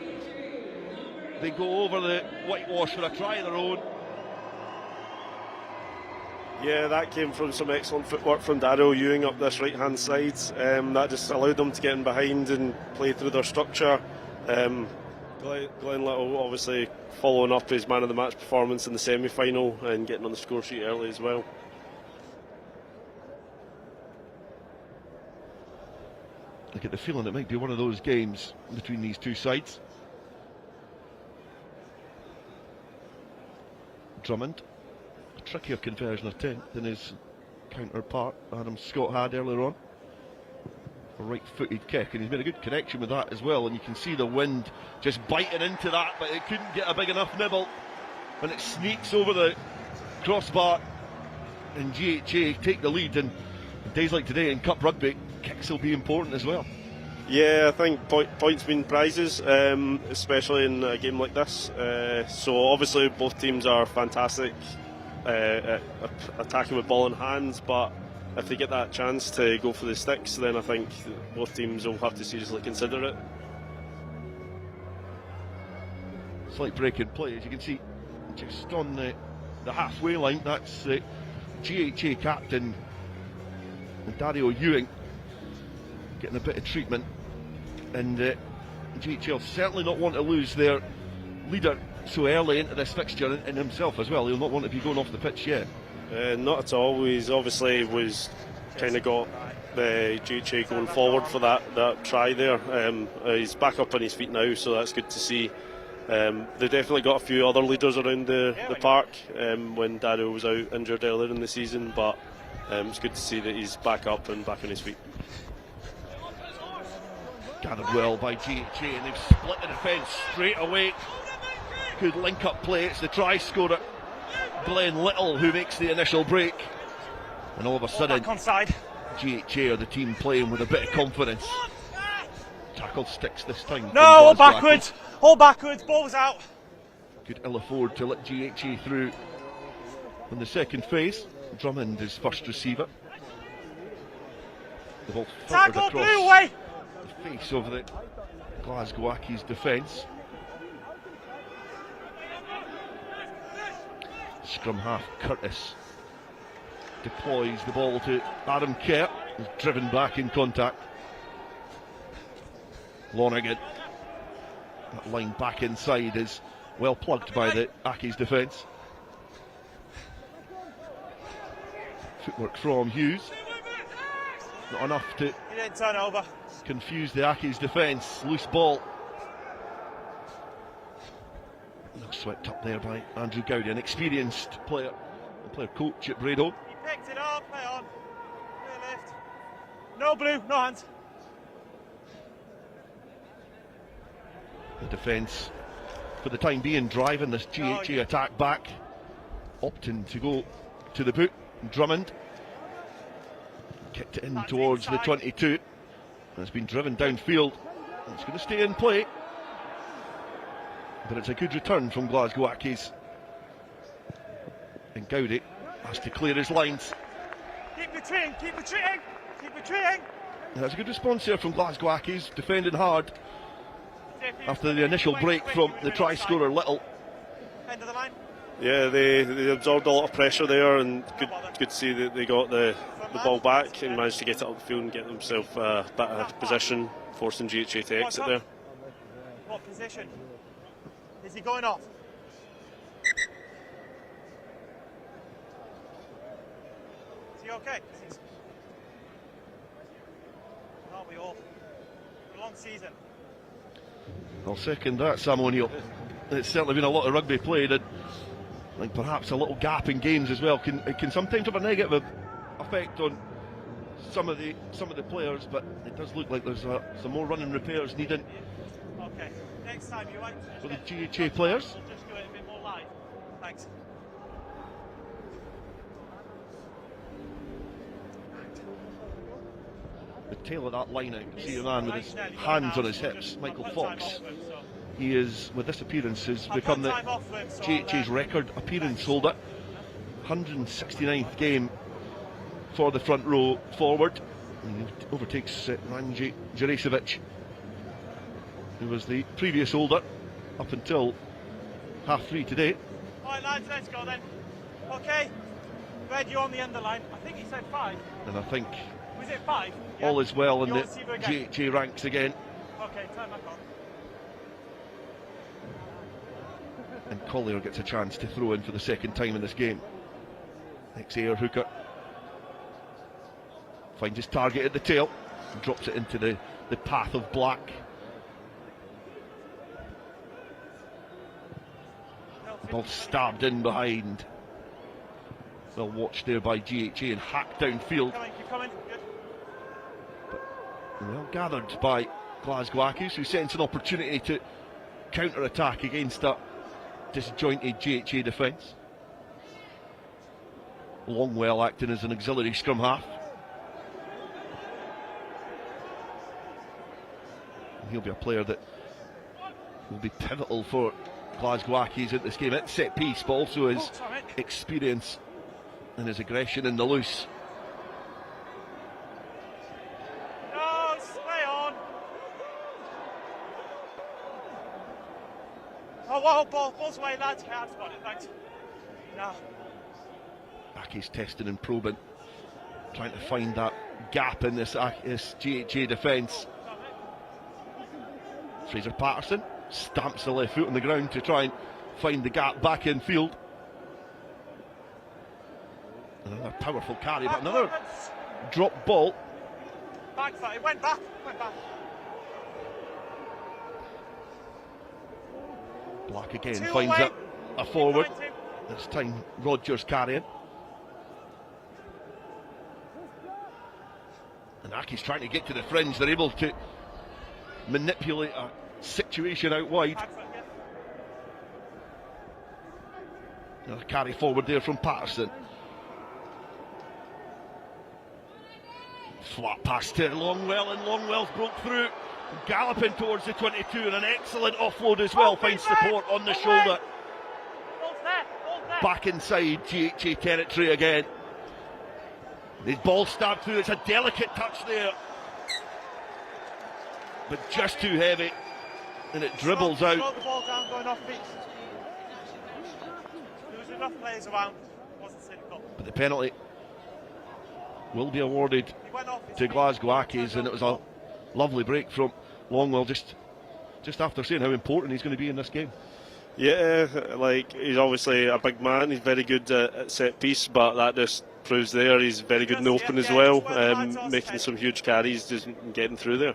they go over the whitewash for a try of their own. Yeah, that came from some excellent footwork from Daryl Ewing up this right-hand side. That just allowed them to get in behind and play through their structure. Glenn Little obviously following up his man of the match performance in the semi-final and getting on the score sheet early as well. I get the feeling it might be one of those games between these two sides. Drummond, a trickier conversion attempt than his counterpart Adam Scott had earlier on. A right-footed kick, and he's made a good connection with that as well, and you can see the wind just biting into that, but it couldn't get a big enough nibble, and it sneaks over the crossbar, and GHA take the lead. And days like today in Cup Rugby, kicks will be important as well. Yeah, I think points mean prizes, especially in a game like this. So obviously both teams are fantastic at attacking with ball in hand, but if they get that chance to go for the sticks, then I think both teams will have to seriously consider it. Slight break in play, as you can see, just on the halfway line. That's GHA captain Dario Ewing getting a bit of treatment, and GHL certainly not want to lose their leader so early into this fixture, and himself as well. He'll not want to be going off the pitch yet. Not at all. He's obviously was kind of got the GHA going forward for that try there. He's back up on his feet now, so that's good to see. They definitely got a few other leaders around the park when Dario was out injured earlier in the season, but it's good to see that he's back up and back on his feet. Gathered well by GHA, and they've split the defence straight away. Good link-up play. It's the try scorer, Glenn Little, who makes the initial break. And all of a sudden, GHA are the team playing with a bit of confidence. Tackle sticks this time. No, all backwards. All backwards. Ball's out. Could ill afford to let GHA through in the second phase. Drummond is first receiver. The ball filtered Tackle across blue way. the face of the Glasgow Accies defence. Scrum half Curtis deploys the ball to Adam Kerr, who's driven back in contact. Lonergan, that line back inside is well plugged by the Accies defence. Footwork from Hughes, not enough to He didn't turn over. confuse the Accies defence. Loose ball. Swept up there by Andrew Gowdy, an experienced player coach at Braidholm. He picked it up, play on. Play left. No blue, no hands. The defence, for the time being, driving this GHA attack back, opting to go to the boot. Drummond kicked it in towards the 22, and it's been driven downfield. It's going to stay in play, but it's a good return from Glasgow Accies. And Gowdy has to clear his lines. Keep retreating, keep retreating, keep retreating. And that's a good response here from Glasgow Accies, defending hard after the initial break from the try scorer Little. End of the line. Yeah, they absorbed a lot of pressure there, and good to see that they got the ball back and managed to get it up the field and get themselves a bit of position, forcing GHA to exit there. What position? Is he going off? Is he okay? Aren't we all? A long season. I'll second that, Sam O'Neill. It's certainly been a lot of rugby played, and I think perhaps a little gap in games as well can sometimes have a negative effect on some of the players, but it does look like there's some more running repairs needed. Okay, next time you might for the GHA players. We'll just do it a bit more live. Thanks. The tail of that line, I can see a man with his hands on his hips, Michael Fox. He is, with this appearance, has become the GHA's record appearance holder. 169th game for the front row forward. And he overtakes Ranji Jarasevic, who was the previous holder up until 3:30 today. Alright lads, let's go then. Okay, Red, you're on the underline. I think he said 5. And I think Was it 5? all is well in You'll the see you again. GHA ranks again. Okay, time back on. And Collier gets a chance to throw in for the second time in this game. Ex-air hooker finds his target at the tail and drops it into the path of black. The ball stabbed in behind. Well watched there by GHA and hacked downfield. Keep coming. Good. Well gathered by Glasgow Ackies, who sense an opportunity to counter-attack against a disjointed GHA defence. Longwell acting as an auxiliary scrum half. And he'll be a player that will be pivotal for Glasgow Ackies in this game at set piece, but also his experience and his aggression in the loose. No, stay on. Oh, whoa, ball's away, lads. Okay, I've spotted it, thanks. No. Ackies testing and probing, trying to find that gap in this GHA defence. Fraser Patterson stamps the left foot on the ground to try and find the gap back in field. Another powerful carry, but another drop ball. Back foot, it went back. Black again Two finds away. it a forward. This time Rogers carrying. And Aki's trying to get to the fringe. They're able to manipulate a situation out wide. Another carry forward there from Patterson. Flat pass to Longwell, and Longwell's broke through, galloping towards the 22, and an excellent offload as well. Finds support on the shoulder. Back inside GHA territory again. His ball stabbed through. It's a delicate touch there, but just too heavy, and it dribbles out. Slow the ball down, going off beat. There was enough players around. It wasn't cynical. But the penalty will be awarded to Glasgow Ackies, and it was a lovely break from Longwell just after saying how important he's going to be in this game. Yeah, like, he's obviously a big man. He's very good at set piece, but that just proves there he's very good in the open as well, making some huge carries, just getting through there.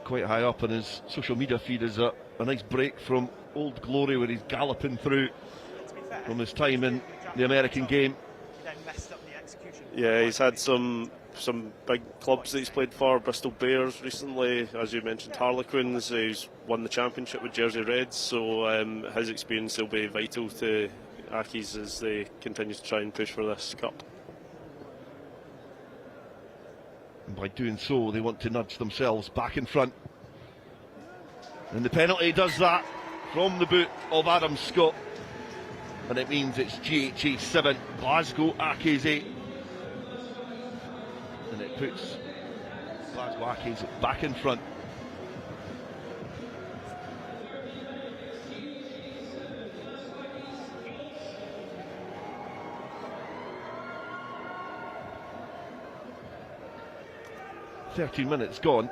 Quite high up on his social media feed is a nice break from Old Glory, where he's galloping through from his time in the American game. Yeah, he's had some big clubs that he's played for. Bristol Bears recently, as you mentioned, Harlequins. He's won the championship with Jersey Reds, so his experience will be vital to Ackies as they continue to try and push for this cup. And by doing so, they want to nudge themselves back in front. And the penalty does that from the boot of Adam Scott. And it means it's GHA 7, Glasgow Ackies 8. And it puts Glasgow Ackies back in front. 13 minutes gone.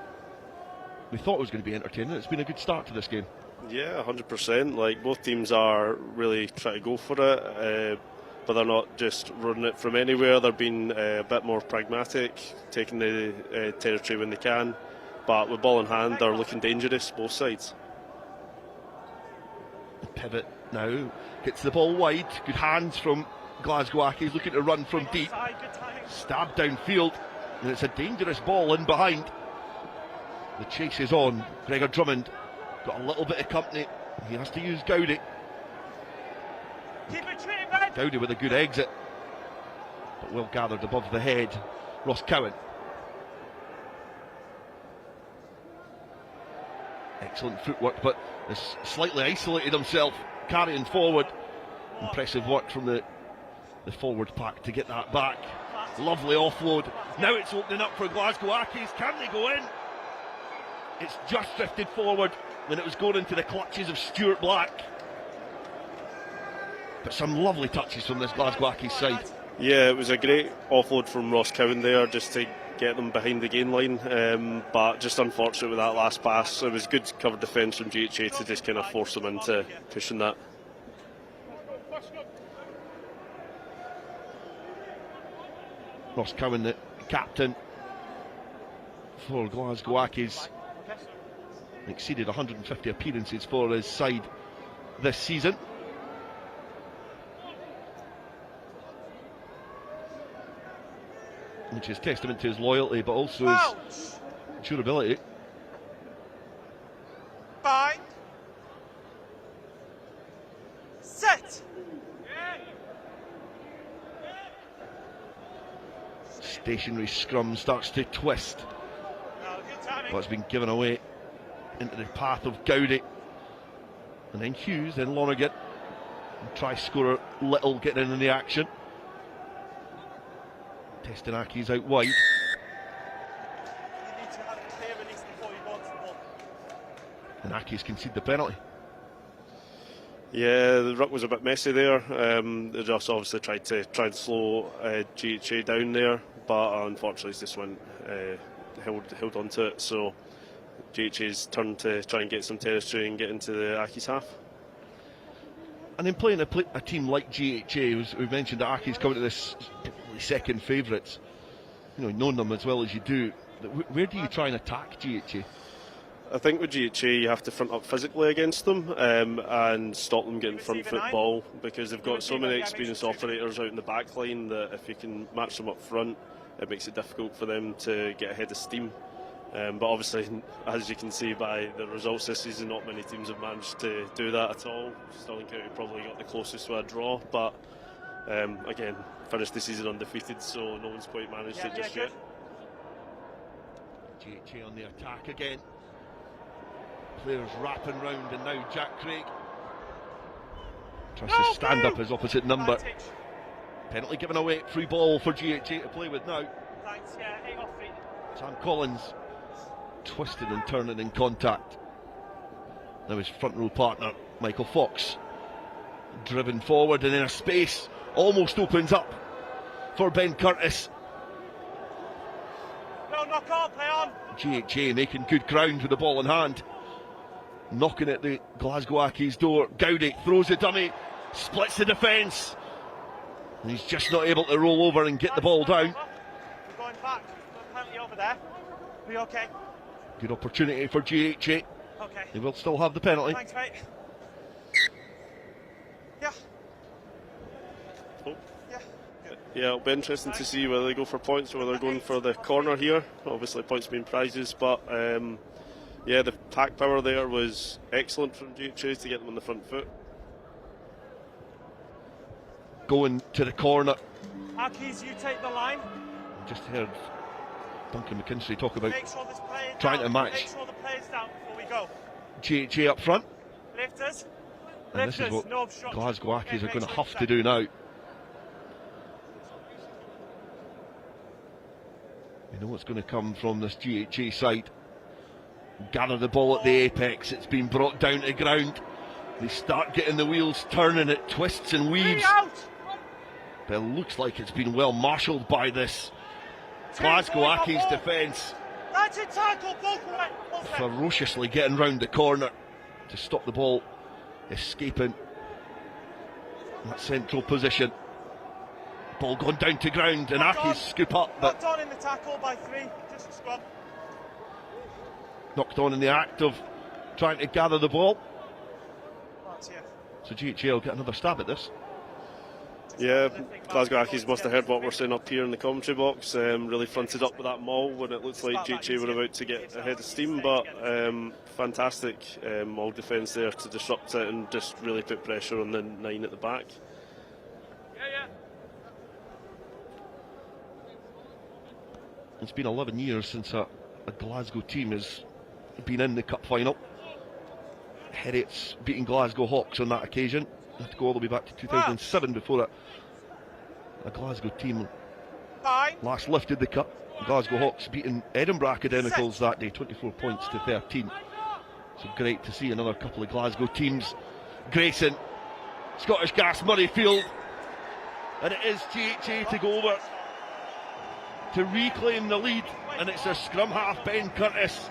We thought it was going to be entertaining. It's been a good start to this game. Yeah, 100%. Like, both teams are really trying to go for it, but they're not just running it from anywhere. They're being a bit more pragmatic, taking the territory when they can. But with ball in hand, they're looking dangerous, both sides. The pivot now gets the ball wide. Good hands from Glasgow Accies, looking to run from deep. Stabbed downfield, and it's a dangerous ball in behind. The chase is on. Gregor Drummond got a little bit of company. He has to use Gowdy. Gowdy with a good exit, but well gathered above the head. Ross Cowan. Excellent footwork, but has slightly isolated himself, carrying forward. Impressive work from the forward pack to get that back. Lovely offload. Now it's opening up for Glasgow Accies. Can they go in? It's just drifted forward when it was going into the clutches of Stuart Black. But some lovely touches from this Glasgow Accies side. Yeah, it was a great offload from Ross Cowan there, just to get them behind the gain line, but just unfortunate with that last pass. It was good cover defence from GHA to just kind of force them into pushing that. Ross Cowan, the captain for Glasgow Accies, exceeded 150 appearances for his side this season. Which is testament to his loyalty, but also his durability. Bind. Set. Stationary scrum starts to twist, but it's been given away into the path of Gowdy. And then Hughes, then Lonergan. Try scorer Little getting in the action. Testing Accies out wide. And Accies concede the penalty. Yeah, the ruck was a bit messy there. They just obviously tried and slow GHA down there, but unfortunately this one held on to it. So GHA's turn to try and get some territory and get into the Accies half. And in playing a team like GHA, we've mentioned that Accies coming to this second favourites, you know, knowing them as well as you do, where do you try and attack GHA? I think with GHA you have to front up physically against them and stop them getting front foot ball, because they've got so many experienced operators out in the back line that if you can match them up front, it makes it difficult for them to get ahead of steam. But obviously, as you can see by the results this season, not many teams have managed to do that at all. Stirling County probably got the closest to a draw, but again, finished the season undefeated, so no one's quite managed it just yet. GHA on the attack again. Players wrapping round, and now Jack Craig tries to stand up his opposite number. Penalty given away, free ball for GHA to play with now. Sam Collins twisted and turning in contact. Now his front row partner Michael Fox driven forward, and in a space almost opens up for Ben Curtis. No, knock on, play on. GHA making good ground with the ball in hand, knocking at the Glasgow Accies door. Gowdy throws a dummy, splits the defence, and he's just not able to roll over and get the ball down. We're going back. Penalty over there. Are we okay? Good opportunity for GHA. Okay. They will still have the penalty. Thanks, mate. Yeah. Oh. Yeah, it'll be interesting to see whether they go for points or whether they're going for the corner here. Obviously, points being prizes, but yeah, the tack power there was excellent from GHA to get them on the front foot. Going to the corner. Accies, you take the line. Just heard Duncan McKinstry talk about Make sure this play is trying down. to match Make sure the play is down before we go. GHA up front. Lifters. And this is what no obstruction. Glasgow Accies are Make going to sure have to do now. We know what's going to come from this GHA side. Gather the ball at the apex, it's been brought down to ground. They start getting the wheels turning, it twists and weaves. But it looks like it's been well marshalled by this Glasgow Accies defence. That's a tackle, ball correct. Ferociously getting round the corner to stop the ball escaping that central position. Ball gone down to ground and Aki's scoop up, but knocked on in the tackle by 3, just a scrum. Knocked on in the act of trying to gather the ball. So GHA will get another stab at this. Yeah, Glasgow Ackies must have heard what we're saying up here in the commentary box. Really fronted up with that maul when it looked like GHA were about to get ahead of steam, but fantastic maul defence there to disrupt it and just really put pressure on the 9 at the back. It's been 11 years since a Glasgow team has been in the cup final. Heriots beating Glasgow Hawks on that occasion. I have to go all the way back to 2007 before a Glasgow team last lifted the cup. Glasgow Hawks beating Edinburgh Academicals that day, 24 points to 13. So great to see another couple of Glasgow teams gracing Scottish Gas Murrayfield. And it is GHA to go over to reclaim the lead, and it's their scrum half Ben Curtis.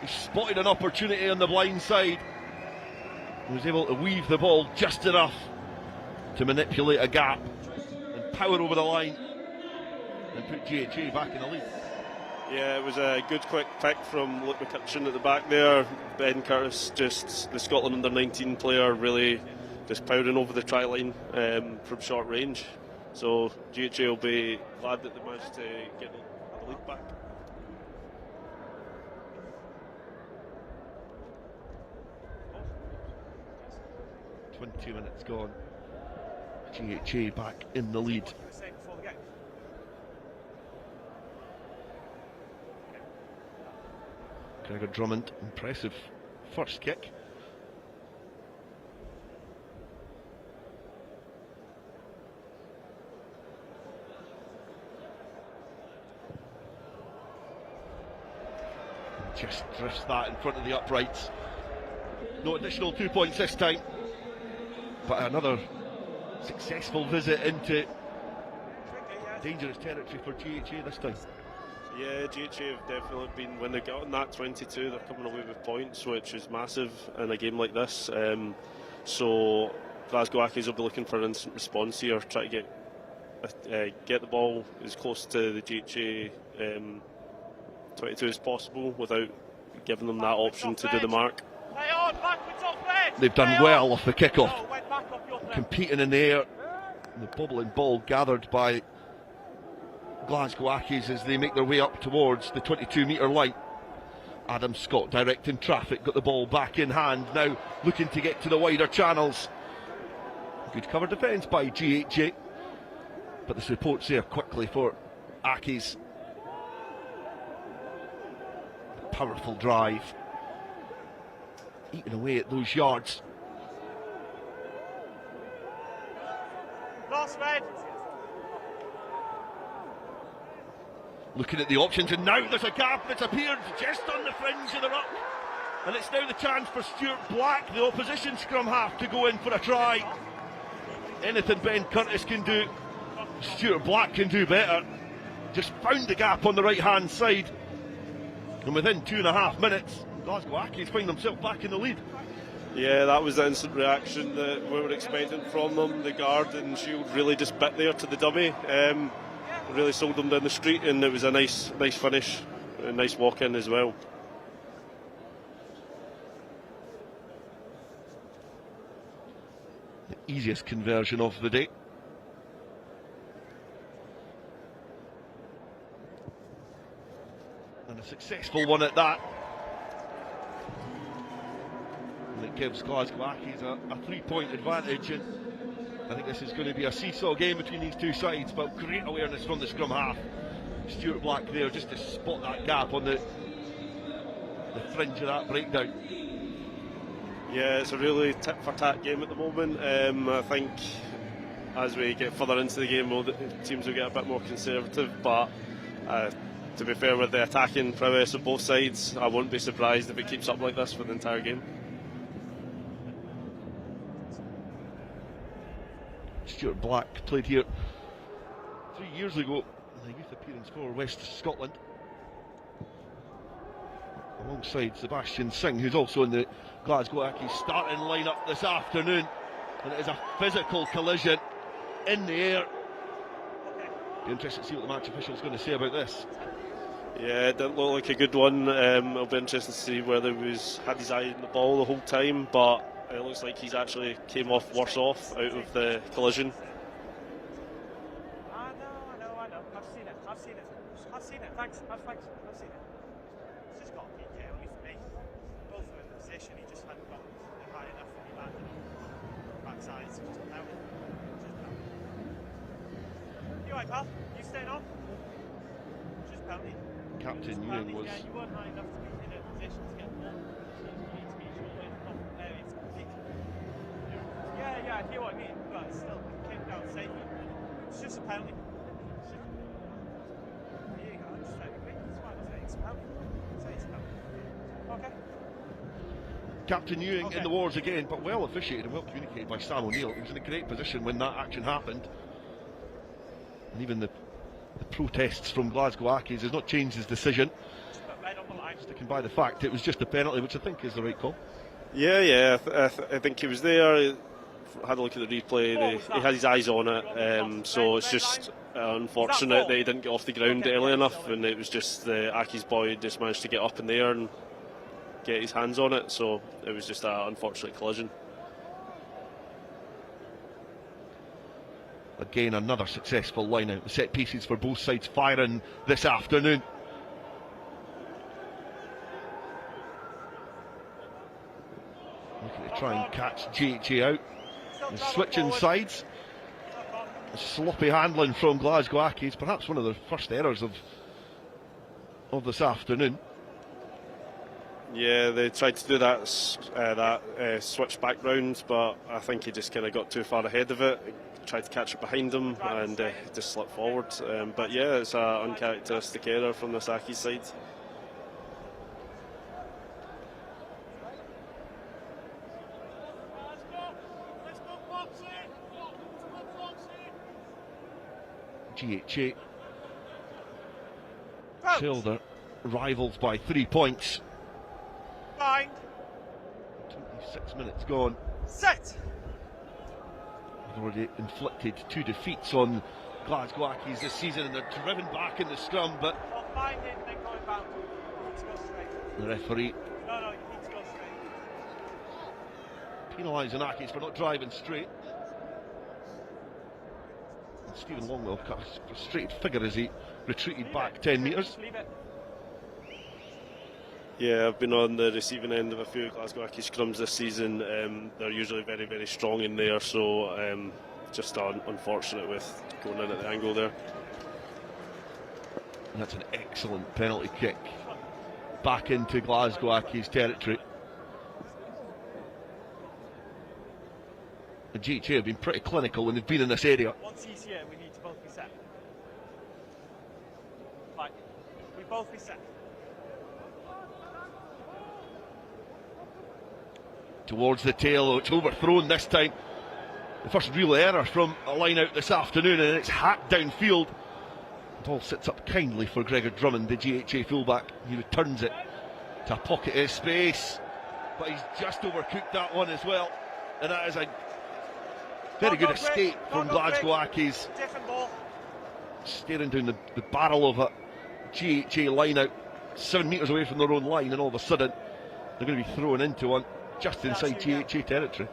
He spotted an opportunity on the blind side. He was able to weave the ball just enough to manipulate a gap and power over the line and put GHA back in the lead. Yeah, it was a good quick pick from Luke McCutcheon at the back there. Ben Curtis, just the Scotland under-19 player, really just powering over the try line from short range. So GHA will be glad that they managed to get the lead back. "20 minutes gone. GHA back in the lead. Gregor Drummond, impressive first kick. Just drifts that in front of the uprights. No additional 2 points this time, but another successful visit into dangerous territory for GHA this time. Yeah, GHA have definitely been, when they got on that 22, they're coming away with points, which is massive in a game like this. So Glasgow Ackies will be looking for an instant response here, try to get the ball as close to the GHA 22 as possible without giving them that option to do the mark. They've done well off the kickoff, competing in the air. The bobbling ball gathered by Glasgow Ackies as they make their way up towards the 22-metre line. Adam Scott directing traffic, got the ball back in hand, now looking to get to the wider channels. Good cover defence by GHA, but the support's there quickly for Ackies. Powerful drive, eating away at those yards. Lost red. Looking at the options, and now there's a gap that's appeared just on the fringe of the ruck, and it's now the chance for Stuart Black, the opposition scrum half, to go in for a try. Anything Ben Curtis can do, Stuart Black can do better. Just found the gap on the right hand side, and within 2.5 minutes Glasgow Ackies find themselves back in the lead. Yeah, that was the instant reaction that we were expecting from them. The guard and shield really just bit there to the dummy. Really sold them down the street, and it was a nice finish, a nice walk in as well. The easiest conversion of the day. And a successful one at that. And it gives Glasgow Ackies a 3-point advantage, and I think this is going to be a seesaw game between these two sides, but great awareness from the scrum half. Stuart Black there just to spot that gap on the fringe of that breakdown. Yeah, it's a really tit-for-tat game at the moment. I think as we get further into the game, the teams will get a bit more conservative, but to be fair, with the attacking prowess of both sides, I wouldn't be surprised if it keeps up like this for the entire game. Stuart Black played here 3 years ago in a youth appearance for West Scotland. alongside Sebastian Singh, who's also in the Glasgow Accies starting lineup this afternoon. And it is a physical collision in the air. Be interested to see what the match official's going to say about this. Yeah, it didn't look like a good one. It'll be interesting to see whether he had his eye on the ball the whole time, but it looks like he's actually came off worse off out of the collision. I know. I've seen it. Thanks. I've seen it. It's just got a PK, at least for me. Both were in the position, he just hadn't got high enough when he landed on backside. It's just a penalty. You alright, pal? You staying on? Just penalty. Captain Ewing was... Yeah, you weren't high enough to be in a position to get the ball. You need to be shortly off there. It's complete. Yeah, I hear what I mean, but still, it came down safely. It's just a penalty. There you go, I just agree. That's why I say it's a penalty. Say it's a penalty. Okay. Captain Ewing in the wars again, but well officiated and well communicated by Sam O'Neill. He was in a great position when that action happened. And even the protests from Glasgow Accies has not changed his decision. Sticking by the fact it was just a penalty, which I think is the right call. Yeah, I think he was there. He had a look at the replay. He had his eyes on it, so it's just unfortunate that he didn't get off the ground early enough, and it was just the Accies boy just managed to get up in the air and get his hands on it, so it was just an unfortunate collision. Again, another successful line out. The set pieces for both sides firing this afternoon. Looking to try and catch GHA out. And switching sides. Sloppy handling from Glasgow Accies. Perhaps one of the first errors of this afternoon. Yeah, they tried to do that switch back round, but I think he just kind of got too far ahead of it. Tried to catch it behind him and just slipped forward. But yeah, it's an uncharacteristic error from the Accies side. GHA trailed their rivals by 3 points. Fine. 26 minutes gone. Set. Already inflicted 2 defeats on Glasgow Accies this season, and they're driven back in the scrum, but the referee penalising Accies for not driving straight. And Stephen Longwell cut a frustrated figure as he retreated back 10 metres. Yeah, I've been on the receiving end of a few Glasgow Accies scrums this season. They're usually very, very strong in there, so just unfortunate with going in at the angle there. And that's an excellent penalty kick back into Glasgow Accies territory. The GHA have been pretty clinical when they've been in this area. Once he's here, we need to both be set. Like, we both be set. Towards the tail, it's overthrown this time. The first real error from a line out this afternoon, and it's hacked downfield. The ball sits up kindly for Gregor Drummond, the GHA fullback. He returns it to a pocket of space, but he's just overcooked that one as well. And that is a very good escape from Glasgow Accies. Staring down the barrel of a GHA line out, 7 metres away from their own line, and all of a sudden they're going to be thrown into one just inside GHA territory.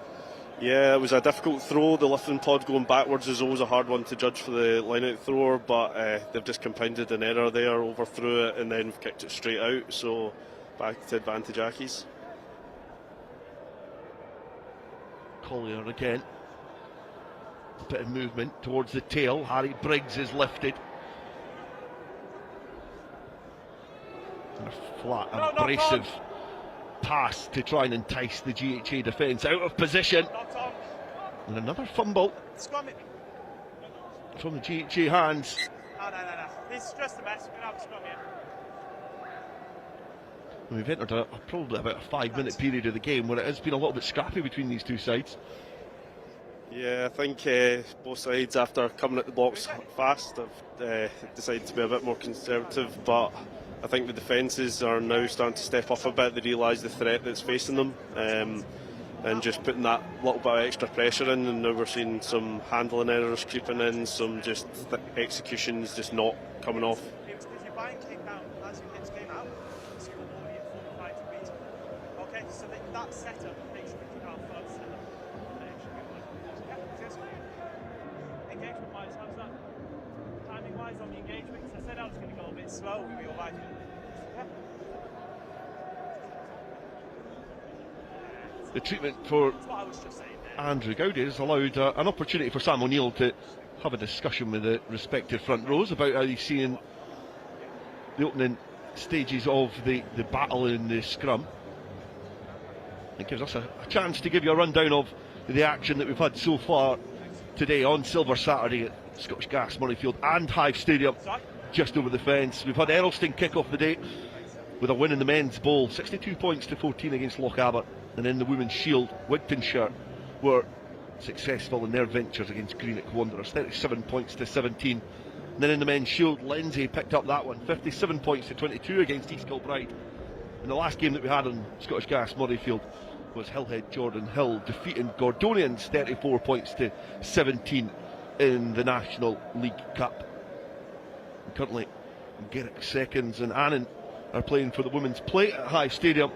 Yeah, it was a difficult throw. The lifting pod going backwards is always a hard one to judge for the line-out thrower, but they've just compounded an error there, overthrew it and then kicked it straight out, so back to advantage Accies. Collier again. A bit of movement towards the tail. Harry Briggs is lifted. And a flat, abrasive pass to try and entice the GHA defence out of position. And another fumble from the GHA hands. No. It's just a mess. We're going to have a scrum here. And we've entered probably about a 5-minute period of the game where it has been a little bit scrappy between these two sides. Yeah, I think both sides, after coming at the blocks fast, have decided to be a bit more conservative, but I think the defences are now starting to step up a bit. They realise the threat that's facing them, and just putting that little bit of extra pressure in. And now we're seeing some handling errors creeping in, some just executions just not coming off. Does your bind kick down as your hips came out? So you're already at 45 degrees. Okay, so that setup makes you out first. Engagement wise, how's that? Timing wise on the engagement? Because I said I was going to go a bit slow with your right. The treatment for Andrew Gowdy has allowed an opportunity for Sam O'Neill to have a discussion with the respective front rows about how he's seeing the opening stages of the battle in the scrum. It gives us a chance to give you a rundown of the action that we've had so far today on Silver Saturday at Scottish Gas Murrayfield and Hive Stadium, just over the fence. We've had Errolstein kick off the day with a win in the men's bowl, 62 points to 14 against Lochaber. And in the Women's Shield, Wigtownshire were successful in their ventures against Greenock Wanderers, 37 points to 17. And then in the Men's Shield, Lindsay picked up that one, 57 points to 22 against East Kilbride. And the last game that we had on Scottish Gas Murrayfield was Hillhead Jordanhill defeating Gordonians 34 points to 17 in the National League Cup. And currently, Garrick Seconds and Annan are playing for the Women's Plate at Hive Stadium.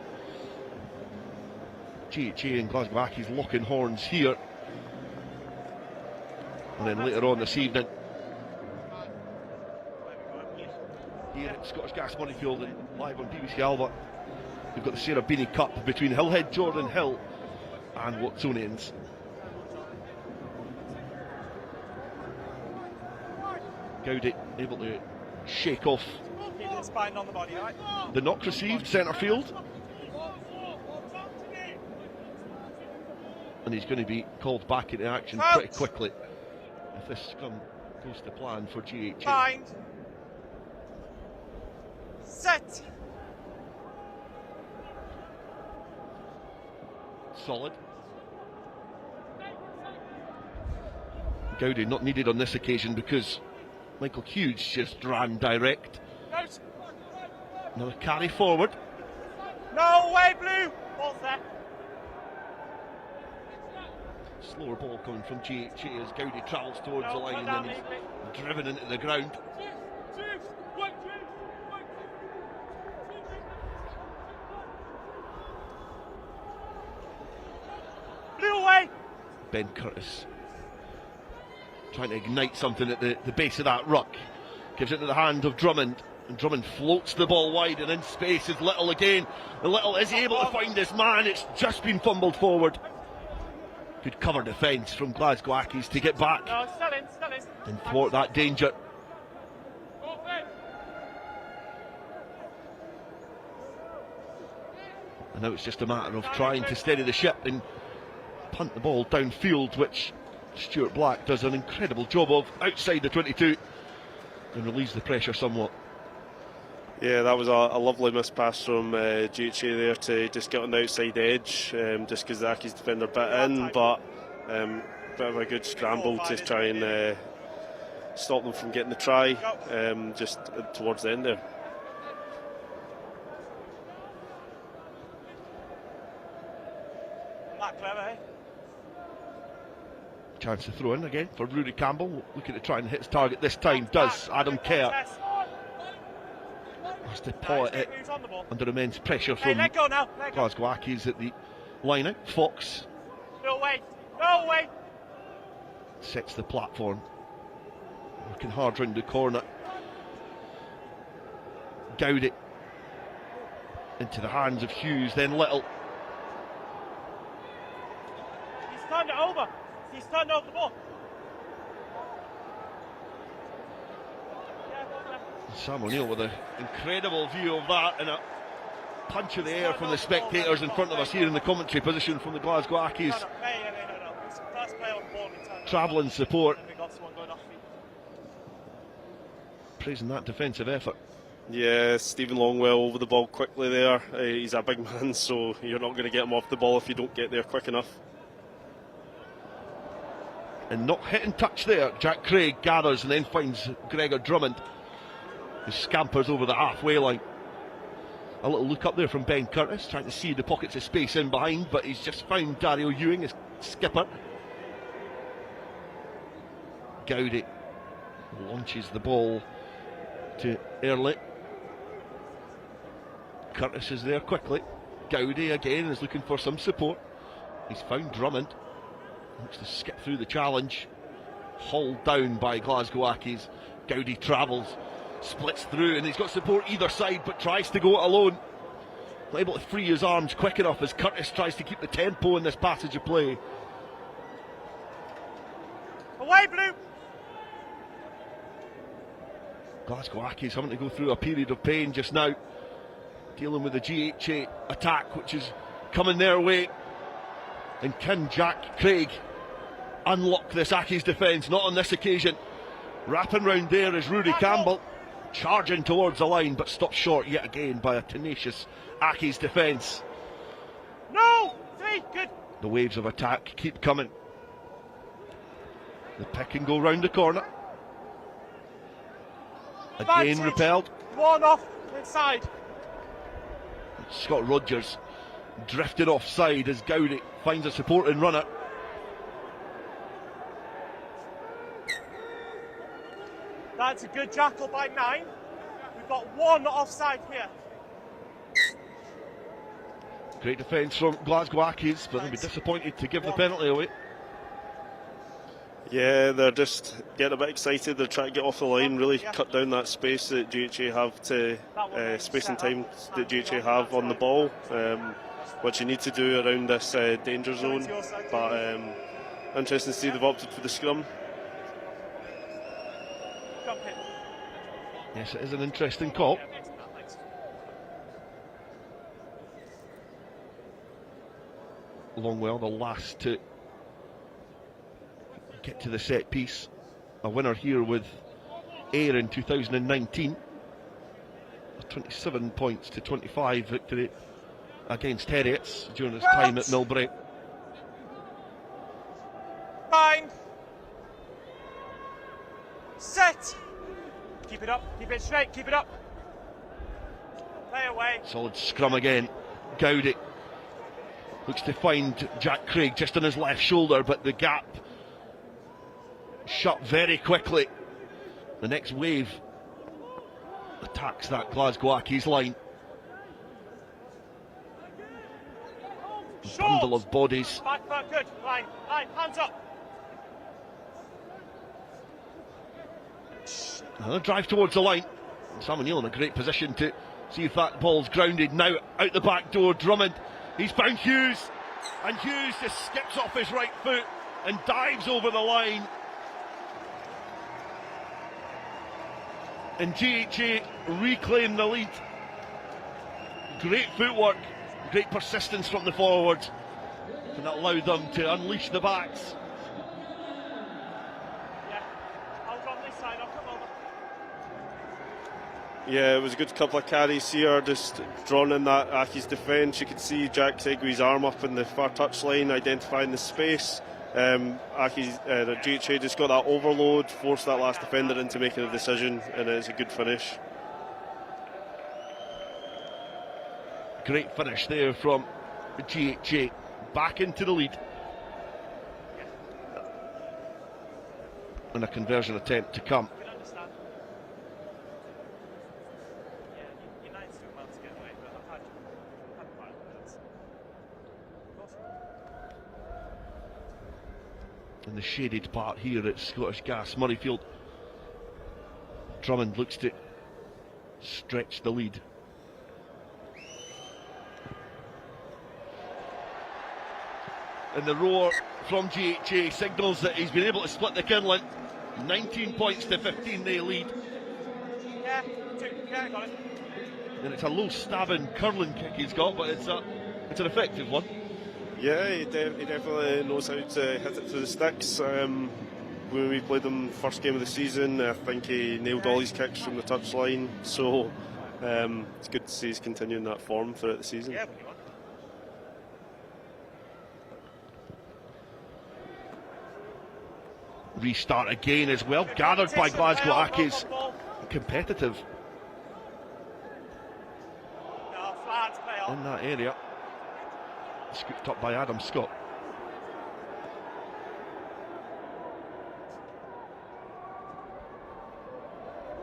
GHA and Glasgow Ackies locking horns here. And then later on this evening, here at Scottish Gas Murrayfield and live on BBC ALBA, we've got the Sarah Beaney Cup between Hillhead Jordanhill and Wigtownshire. Gowdy able to shake off the knock received centre field. And he's going to be called back into action pretty quickly if this scrum goes to plan for GHA. Bind. Set. Solid. Gowdy not needed on this occasion because Michael Hughes just ran direct. Another carry forward. No way, Blue. Ball's there. Slower ball coming from GHA as Gowdy travels towards the line and then he's driven into the ground. Blue away. Ben Curtis trying to ignite something at the base of that ruck. Gives it to the hand of Drummond. And Drummond floats the ball wide and in space is Little again. And Little is able to find his man. It's just been fumbled forward. Good cover defence from Glasgow Ackies to get back and thwart that danger. And now it's just a matter of trying to steady the ship and punt the ball downfield, which Stuart Black does an incredible job of outside the 22 and relieves the pressure somewhat. Yeah, that was a lovely miss pass from GHA there to just get on the outside edge, just because the Ackies defender bit in, but bit of a good scramble to try and stop them from getting the try just towards the end there. Not clever, eh? Chance to throw in again for Rory Campbell, looking to try and hit his target this time, does Adam Kerr. Has to paw it under immense pressure from Glasgow Ackies at the line out. Fox No way. Sets the platform, working hard round the corner. Gowdy into the hands of Hughes, then Little. He's turned over the ball. Sam O'Neill with an incredible view of that and a punch of the air from the spectators in front of us here in the commentary position from the Glasgow Ackies. Travelling support. Praising that defensive effort. Yeah, Stephen Longwell over the ball quickly there. He's a big man, so you're not going to get him off the ball if you don't get there quick enough. And not hit and touch there. Jack Craig gathers and then finds Gregor Drummond, who scampers over the halfway line. A little look up there from Ben Curtis, trying to see the pockets of space in behind, but he's just found Dario Ewing, his skipper. Gowdy launches the ball to Early. Curtis is there quickly. Gowdy again is looking for some support. He's found Drummond. Looks to skip through the challenge. Hauled down by Glasgow Accies. Gowdy travels, splits through, and he's got support either side, but tries to go it alone. Not able to free his arms quick enough as Curtis tries to keep the tempo in this passage of play. Away, Blue! Glasgow Accies having to go through a period of pain just now, dealing with the GHA attack which is coming their way. And can Jack Craig unlock this Accies defence? Not on this occasion. Wrapping round there is Rory Campbell, charging towards the line, but stopped short yet again by a tenacious Accies defence. No! 3, good! The waves of attack keep coming. The pick and go round the corner. Again Advantage. repelled. 1 off inside. Scott Rogers drifted offside as Gowdy finds a supporting runner. That's a good jackal by 9. We've got 1 offside here. Great defence from Glasgow Accies, but they'll be disappointed to give the penalty away. Yeah, they're just getting a bit excited. They're trying to get off the line, really cut down that space that GHA have to, space and time that GHA have on the ball, which you need to do around this danger zone. But interesting to see they've opted for the scrum. Yes, it is an interesting call. Longwell, the last to get to the set piece. A winner here with Ayr in 2019. A 27 points to 25 victory against Heriots during his time at Millbrae. Fine. Set. Keep it up, keep it straight, keep it up. Play away. Solid scrum again. Gowdy looks to find Jack Craig just on his left shoulder, but the gap shut very quickly. The next wave attacks that Glasgow Accies line. A bundle of bodies. Back foot, good. Line, hands up. Another drive towards the line. Sam O'Neill in a great position to see if that ball's grounded. Now out the back door, Drummond. He's found Hughes, and Hughes just skips off his right foot and dives over the line. And GHA reclaim the lead. Great footwork, great persistence from the forwards, and that allowed them to unleash the backs. Yeah, it was a good couple of carries here, just drawn in that Accies defence. You could see Jack Craig with his arm up in the far touchline, identifying the space. GHA just got that overload, forced that last defender into making a decision, and it's a good finish. Great finish there from GHA, back into the lead. And a conversion attempt to come. In the shaded part here at Scottish Gas Murrayfield, Drummond looks to stretch the lead. And the roar from GHA signals that he's been able to split the Kinlan. 19 points to 15 they lead. Yeah, got it. And it's a low stabbing curling kick he's got, but it's an effective one. Yeah, he definitely knows how to hit it through the sticks. When we played him first game of the season, I think he nailed all his kicks from the touchline. So it's good to see he's continuing that form throughout the season. Yeah. Restart again as well, gathered by Glasgow Accies. Competitive. in that area. Scooped up by Adam Scott.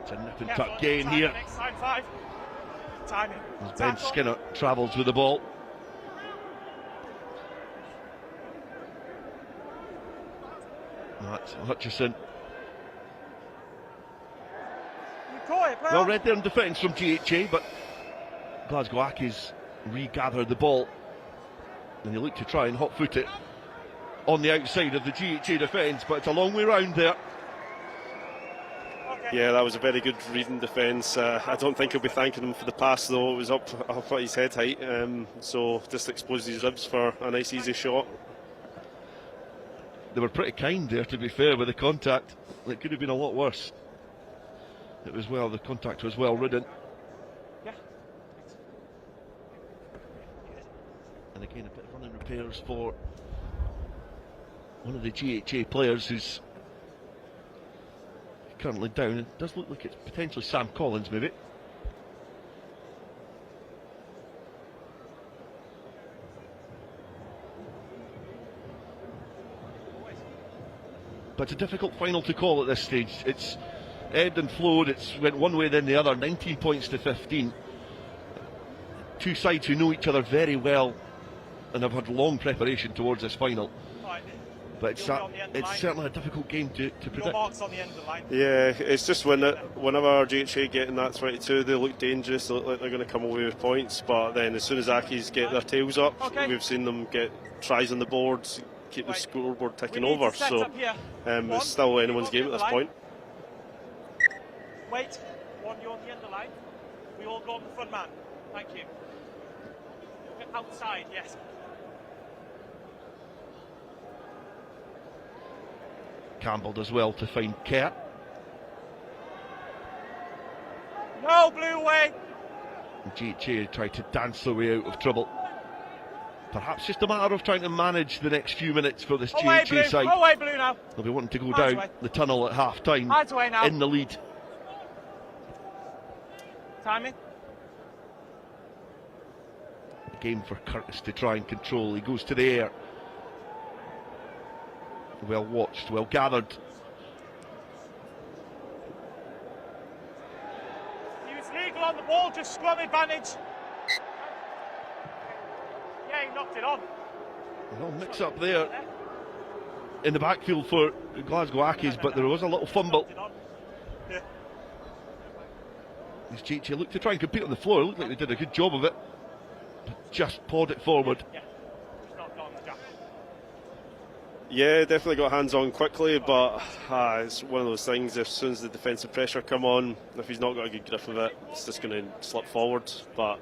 It's a nip and tuck gain here. As Ben Skinner travels with the ball. That's Hutchison. Well read there in defence from GHA, but Glasgow Accies regather the ball. And they look to try and hot-foot it on the outside of the GHA defence, but it's a long way round there. Yeah, that was a very good reading defence. I don't think he'll be thanking him for the pass, though. It was up at his head height, so just exposed his ribs for a nice easy shot. They were pretty kind there, to be fair, with the contact. It could have been a lot worse. It was well, the contact was well ridden. And again, a bit of running repairs for one of the GHA players who's currently down. It does look like it's potentially Sam Collins, maybe. But it's a difficult final to call at this stage. It's ebbed and flowed, it's went one way then the other, 19 points to 15. Two sides who know each other very well and have had long preparation towards this final. But it's certainly a difficult game to predict. Yeah, it's just whenever GHA get in that 22, they look dangerous, they look like they're going to come away with points, but then as soon as Accies get their tails up, we've seen them get tries on the boards, keep the scoreboard ticking over, so it's still anyone's game at this point. Wait, you on the end of the line. We all go on the front man. Thank you. Outside, yes. Campbell does well to find Kerr. No, blue way. GHA tried to dance their way out of trouble. Perhaps just a matter of trying to manage the next few minutes for this GHA side. Away, blue now. They'll be wanting to go down the tunnel at half time in the lead. Timing. A game for Curtis to try and control. He goes to the air. Well watched, well gathered. He was legal on the ball, just scrum advantage. Yeah, he knocked it on. Well, mix up there in the backfield for Glasgow Accies, but there was a little fumble. As GHA looked to try and compete on the floor, it looked like they did a good job of it, but just pawed it forward. Yeah, definitely got hands on quickly, but it's one of those things, as soon as the defensive pressure come on, if he's not got a good grip of it, it's just going to slip forward. But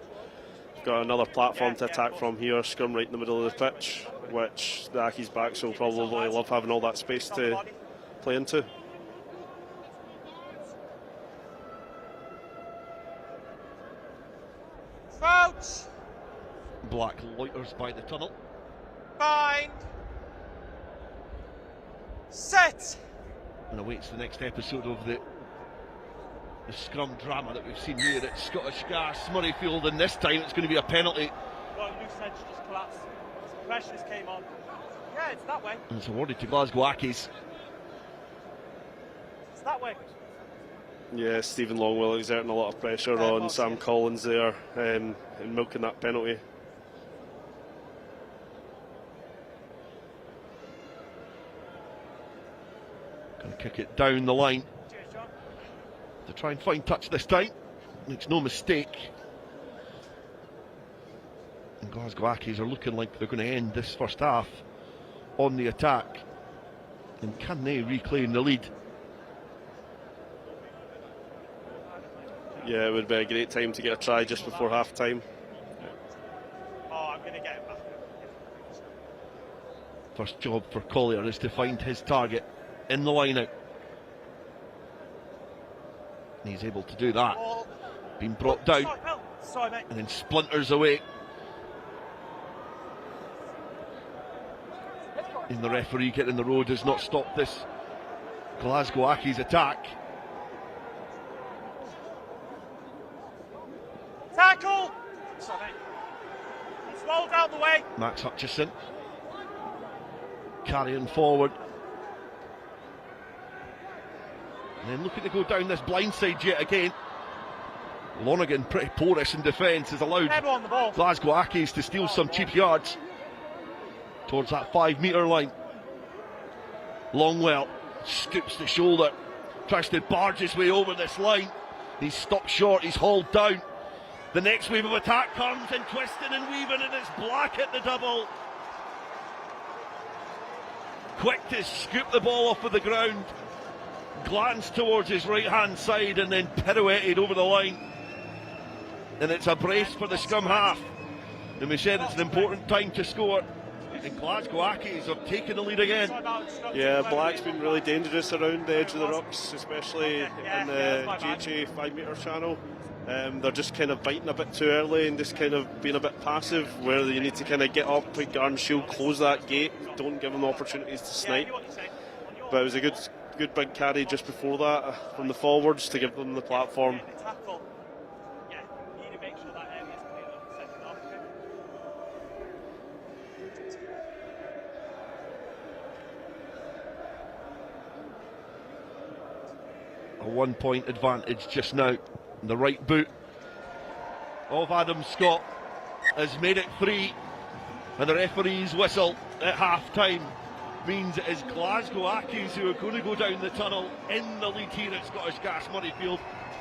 we've got another platform to attack from here, scrum right in the middle of the pitch, which the Accies backs will probably love having all that space to play into. Crouch. Black loiters by the tunnel. Bind. Set. And awaits the next episode of the scrum drama that we've seen here at Scottish Gas Murrayfield, and this time it's going to be a penalty. Got a loose edge just collapsed. Some pressures came on. Yeah, it's that way. And it's awarded to Glasgow Accies. It's that way. Yeah, Stephen Longwell exerting a lot of pressure on Sam Collins there, and milking that penalty. Going to kick it down the line to try and find touch this time. Makes no mistake. And Glasgow Accies are looking like they're going to end this first half on the attack. And can they reclaim the lead? Yeah, it would be a great time to get a try just before half time. Oh, I'm going to get it back. First job for Collier is to find his target in the line out. And he's able to do that. Being brought down and then splinters away. And the referee getting the road has not stopped this Glasgow Accies attack. Tackle! Max on it. He's rolled out the way. Max Hutchison carrying forward. And then looking to go down this blindside yet again. Lonergan, pretty porous in defence, has allowed Glasgow Accies to steal some cheap yards towards that 5 metre line. Longwell scoops the shoulder, tries to barge his way over this line. He's stopped short, he's hauled down. The next wave of attack comes, and twisting and weaving, and it's Black at the double. Quick to scoop the ball off of the ground, glanced towards his right hand side, and then pirouetted over the line. And it's a brace for the scrum half. And we said it's an important time to score. And Glasgow Accies have taken the lead again. Yeah, Black's been really dangerous around the edge of the rucks, especially in the GHA 5 metre channel. They're just kind of biting a bit too early and just kind of being a bit passive, where you need to kind of get up, put guard and shield, close that gate, don't give them opportunities to snipe. But it was a good big carry just before that from the forwards to give them the platform. A 1 point advantage just now. The right boot of Adam Scott has made it 3, and the referee's whistle at half time means it is Glasgow Accies who are going to go down the tunnel in the lead here at Scottish Gas Murrayfield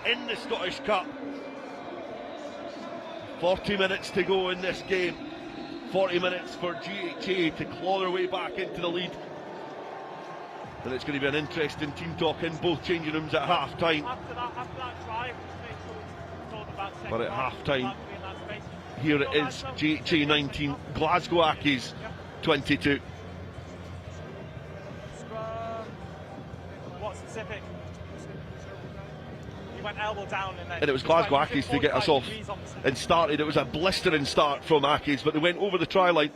in the Scottish Cup. 40 minutes to go in this game, 40 minutes for GHA to claw their way back into the lead. And it's going to be an interesting team talk in both changing rooms at half time. But at half time, here it is, GHA 19, Glasgow Accies 22. What's specific? He went elbow down and it was Glasgow Accies to get us off and started. It was a blistering start from Accies, but they went over the try line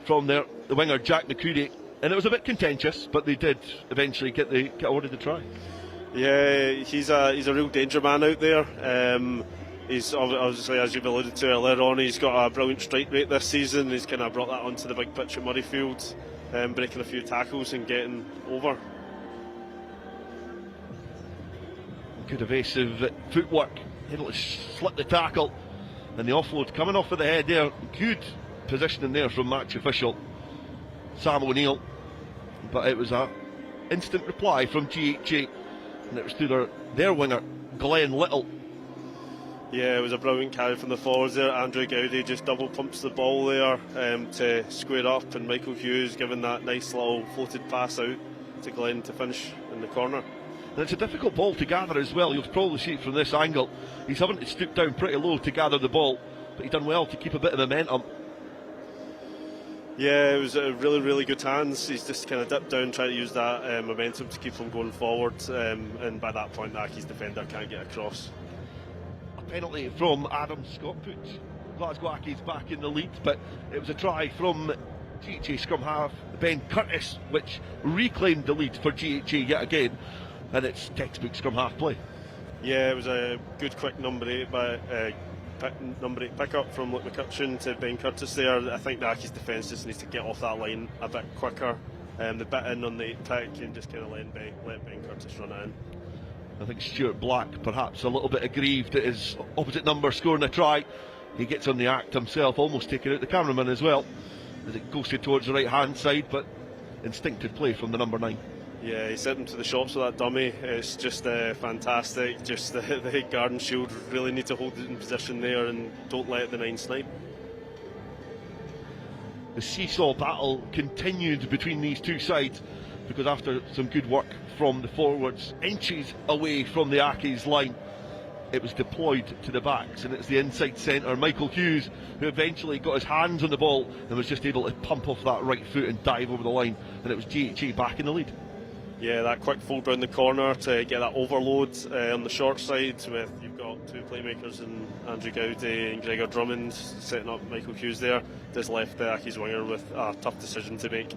from the winger Jack McCready. And it was a bit contentious, but they did eventually get awarded the try. Yeah, he's a real danger man out there. He's obviously, as you've alluded to earlier on, he's got a brilliant strike rate this season. He's kind of brought that onto the big pitch at Murrayfield, breaking a few tackles and getting over. Good evasive footwork, able to slip the tackle, and the offload coming off of the head there. Good positioning there from match official Sam O'Neill, but it was a instant reply from GHA, and it was through their winger Glenn Little. Yeah, it was a brilliant carry from the forwards there. Andrew Gowdy just double pumps the ball there to square up, and Michael Hughes giving that nice little floated pass out to Glenn to finish in the corner. And it's a difficult ball to gather as well. You'll probably see it from this angle. He's having to stoop down pretty low to gather the ball, but he's done well to keep a bit of momentum. Yeah, it was a really good hands. He's just kind of dipped down, trying to use that momentum to keep them going forward, and by that point, the Accies defender can't get across. A penalty from Adam Scott puts Glasgow Accies back in the lead, but it was a try from GHA scrum half Ben Curtis, which reclaimed the lead for GHA yet again, and it's textbook scrum half play. Yeah, it was a good quick number 8 pick-up from Luke McCutcheon to Ben Curtis there. I think the Accies defence just needs to get off that line a bit quicker. They bit in on the 8 pick and just kind of let Ben Curtis run it in. I think Stuart Black perhaps a little bit aggrieved at his opposite number scoring a try. He gets on the act himself, almost taking out the cameraman as well, as it ghosted towards the right hand side, but instinctive play from the number 9. Yeah, he sent him to the shops with that dummy. It's just fantastic. Just the guard and shield really need to hold it in position there and don't let the 9 snipe. The seesaw battle continued between these two sides, because after some good work from the forwards, inches away from the Accies line, it was deployed to the backs, and it's the inside centre Michael Hughes who eventually got his hands on the ball and was just able to pump off that right foot and dive over the line, and it was GHA back in the lead. Yeah, that quick fold round the corner to get that overload on the short side, with you've got 2 playmakers in Andrew Gowdy and Gregor Drummond setting up Michael Hughes there. Just left the Accies winger with a tough decision to make.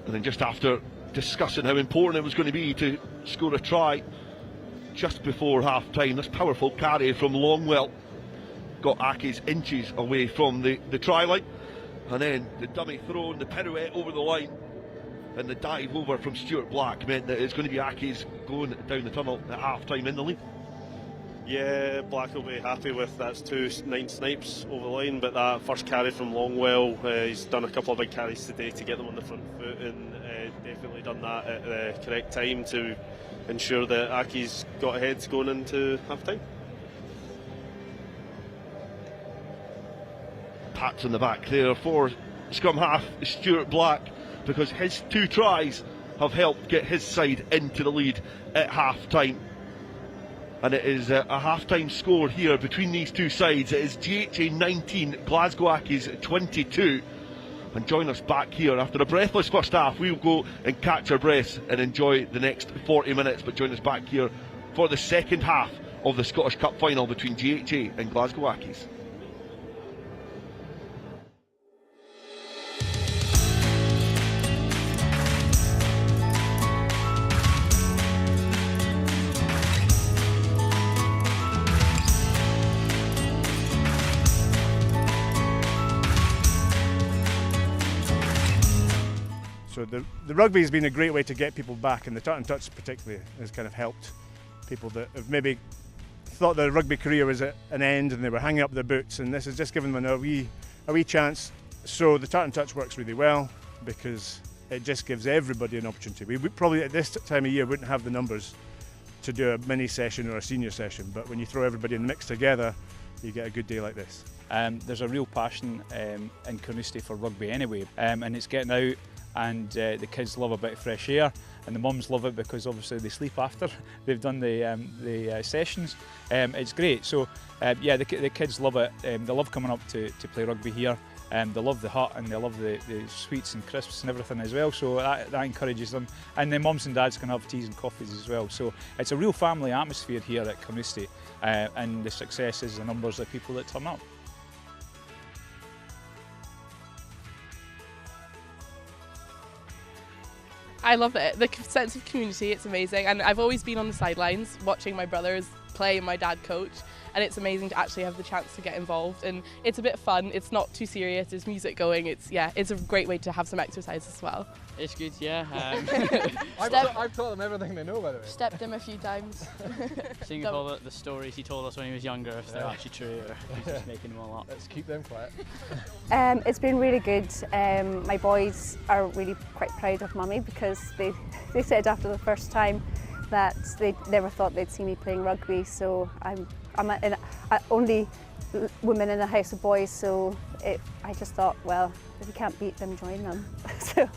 And then just after discussing how important it was going to be to score a try, just before half time. This powerful carry from Longwell got Aki's inches away from the try line, and then the dummy throw and the pirouette over the line and the dive over from Stuart Black meant that it's going to be Aki's going down the tunnel at half time in the lead. Yeah, Black will be happy with that's 2 9 snipes over the line, but that first carry from Longwell, he's done a couple of big carries today to get them on the front foot, and definitely done that at the correct time to ensure that Aki's got ahead going into half time. Pats on the back there for scrum half Stuart Black, because his 2 tries have helped get his side into the lead at half time. And it is a half-time score here between these 2 sides. It is GHA 19, Glasgow Accies 22. And join us back here after a breathless first half. We'll go and catch our breaths and enjoy the next 40 minutes. But join us back here for the second half of the Scottish Cup Final between GHA and Glasgow Accies. So the rugby has been a great way to get people back, and the Tart and Touch particularly has kind of helped people that have maybe thought their rugby career was at an end and they were hanging up their boots, and this has just given them a wee chance. So the Tart and Touch works really well because it just gives everybody an opportunity. We probably at this time of year wouldn't have the numbers to do a mini session or a senior session, but when you throw everybody in the mix together, you get a good day like this. There's a real passion in Carnoustie for rugby anyway, and it's getting out, and the kids love a bit of fresh air, and the mums love it because obviously they sleep after they've done the sessions. It's great. So yeah, the kids love it. They love coming up to play rugby here. They love the hut, and they love the sweets and crisps and everything as well, so that encourages them. And then mums and dads can have teas and coffees as well. So it's a real family atmosphere here at Carnoustie, and the success is the numbers of people that turn up. I love it. The sense of community, it's amazing. And I've always been on the sidelines watching my brothers play and my dad coach. And it's amazing to actually have the chance to get involved. And it's a bit fun. It's not too serious. There's music going. It's a great way to have some exercise as well. It's good, yeah. I've taught them everything they know, by the way. Stepped him a few times. Seeing if all the stories he told us when he was younger, if they're actually true or if he's just making them all up. Let's keep them quiet. It's been really good. My boys are really quite proud of Mummy because they said after the first time that they never thought they'd see me playing rugby, so I'm only woman in a house of boys, so I just thought, well, if you can't beat them, join them. So.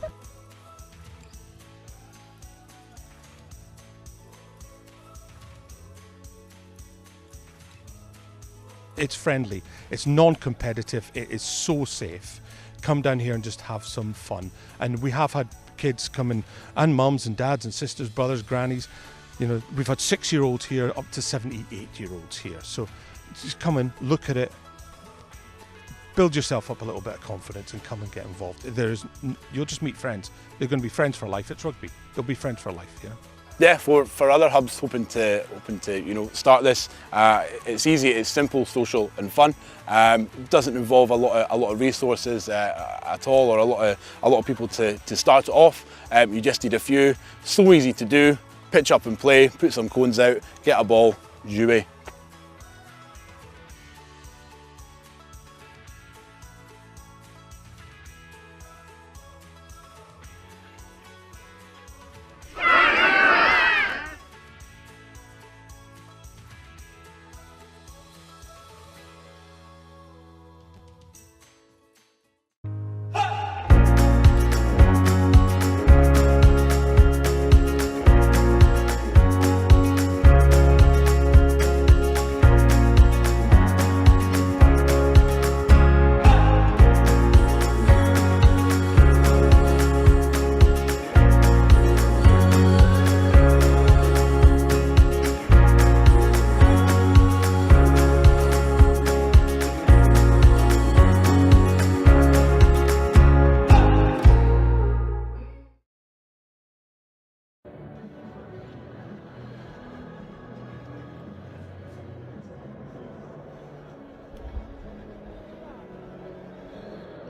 It's friendly, it's non-competitive, it is so safe. Come down here and just have some fun. And we have had kids coming, and mums and dads and sisters, brothers, grannies. You know, we've had 6-year-olds here up to 78-year-olds here. So just come and look at it, build yourself up a little bit of confidence and come and get involved. You'll just meet friends. They're going to be friends for life. It's rugby. They'll be friends for life, you know. Yeah, for other hubs hoping to start this, it's easy, it's simple, social and fun. Doesn't involve a lot of resources at all, or a lot of people to start it off. You just need a few. So easy to do. Pitch up and play. Put some cones out. Get a ball. Jouer.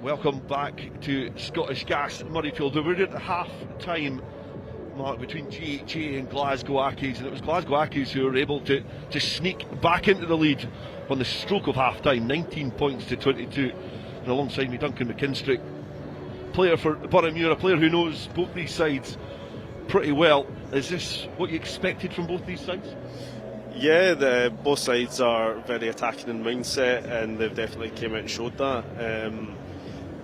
Welcome back to Scottish Gas Murrayfield. We're at the half-time mark between GHA and Glasgow Accies, and it was Glasgow Accies who were able to sneak back into the lead on the stroke of half-time, 19 points to 22. And alongside me, Duncan McKinstry, player for Boroughmuir, a player who knows both these sides pretty well. Is this what you expected from both these sides? Yeah, both sides are very attacking in mindset, and they've definitely came out and showed that.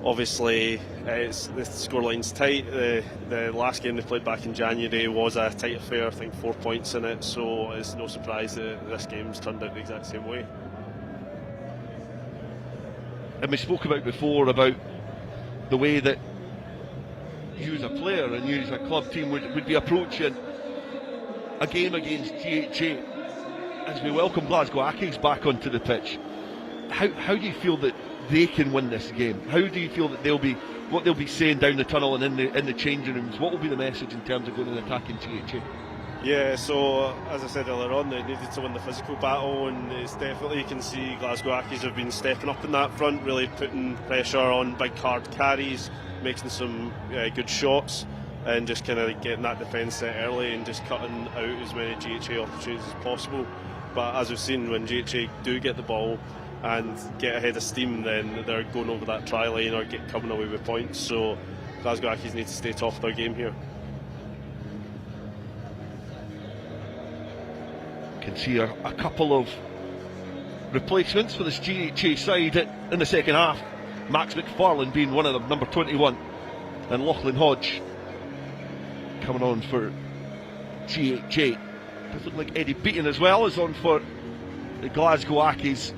Obviously, the scoreline's tight. The last game they played back in January was a tight affair, I think 4 points in it, so it's no surprise that this game's turned out the exact same way. And we spoke about before about the way that you as a player and you as a club team would be approaching a game against GHA as we welcome Glasgow Accies back onto the pitch. How do you feel that they can win this game? How do you feel that what they'll be saying down the tunnel and in the changing rooms? What will be the message in terms of going and attacking GHA? Yeah, so as I said earlier on, they needed to win the physical battle, and it's definitely, you can see Glasgow Accies have been stepping up in that front, really putting pressure on big hard carries, making some good shots, and just kind of getting that defence set early and just cutting out as many GHA opportunities as possible. But as we've seen, when GHA do get the ball and get ahead of steam, then they're going over that try line or coming away with points. So Glasgow Accies need to stay top of their game here. Can see a couple of replacements for this GHA side in the second half. Max McFarlane being one of them, number 21, and Lachlan Hodge coming on for GHA. Does look like Eddie Beaton as well is on for the Glasgow Accies.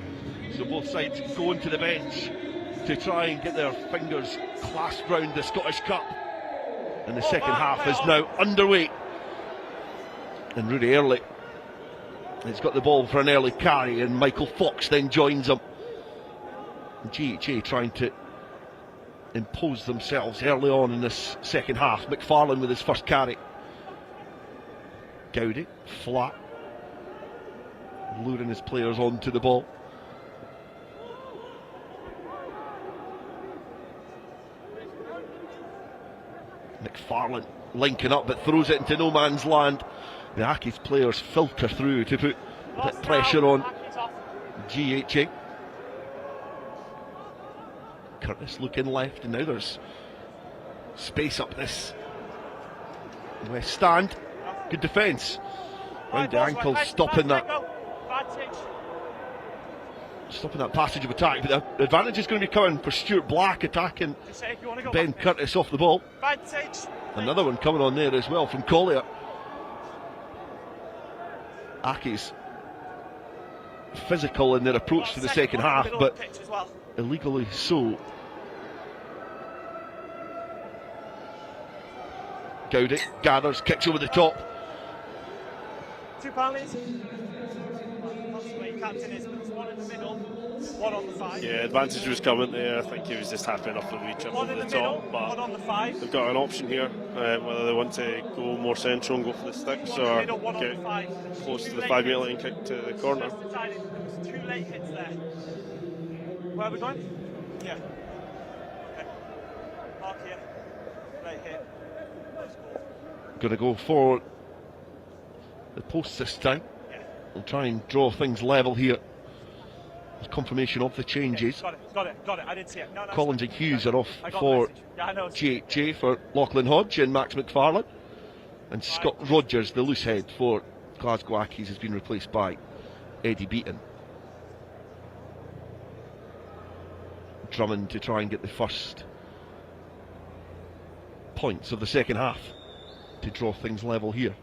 So both sides going to the bench to try and get their fingers clasped round the Scottish Cup. And the second half is now underway. And Rudy Early has got the ball for an early carry, and Michael Fox then joins him. GHA trying to impose themselves early on in this second half. McFarlane with his first carry. Gowdy, flat, luring his players onto the ball. McFarlane linking up, but throws it into no man's land. The Accies players filter through to put a bit pressure on GHA. Curtis looking left, and now there's space up this west stand. Good defence. Round the ankle, stopping that passage of attack. But the advantage is going to be coming for Stuart Black attacking Ben Curtis off the ball. Another one coming on there as well from Collier. Accies physical in their approach to the second half, but illegally so. Gowdy gathers, kicks over the top. 2 penalties. Captain is, but there's one in the middle, one on the 5. Yeah, advantage was coming there. I think he was just happy enough to reach up over the top. But on the 5. They've got an option here, whether they want to go more central and go for the sticks, or get close to the 5 metre line, kick to the corner. There's 2 late hits there. Where are we going? Yeah. Okay. Mark here. Late hit. Going to go for the post this time. We'll try and draw things level here. There's confirmation of the changes. Got it. I didn't see it. No, Collins and Hughes are off for GHA for Lachlan Hodge and Max McFarlane. And Scott Rogers, the loose head for Glasgow Accies, has been replaced by Eddie Beaton. Drummond to try and get the first points of the second half to draw things level here.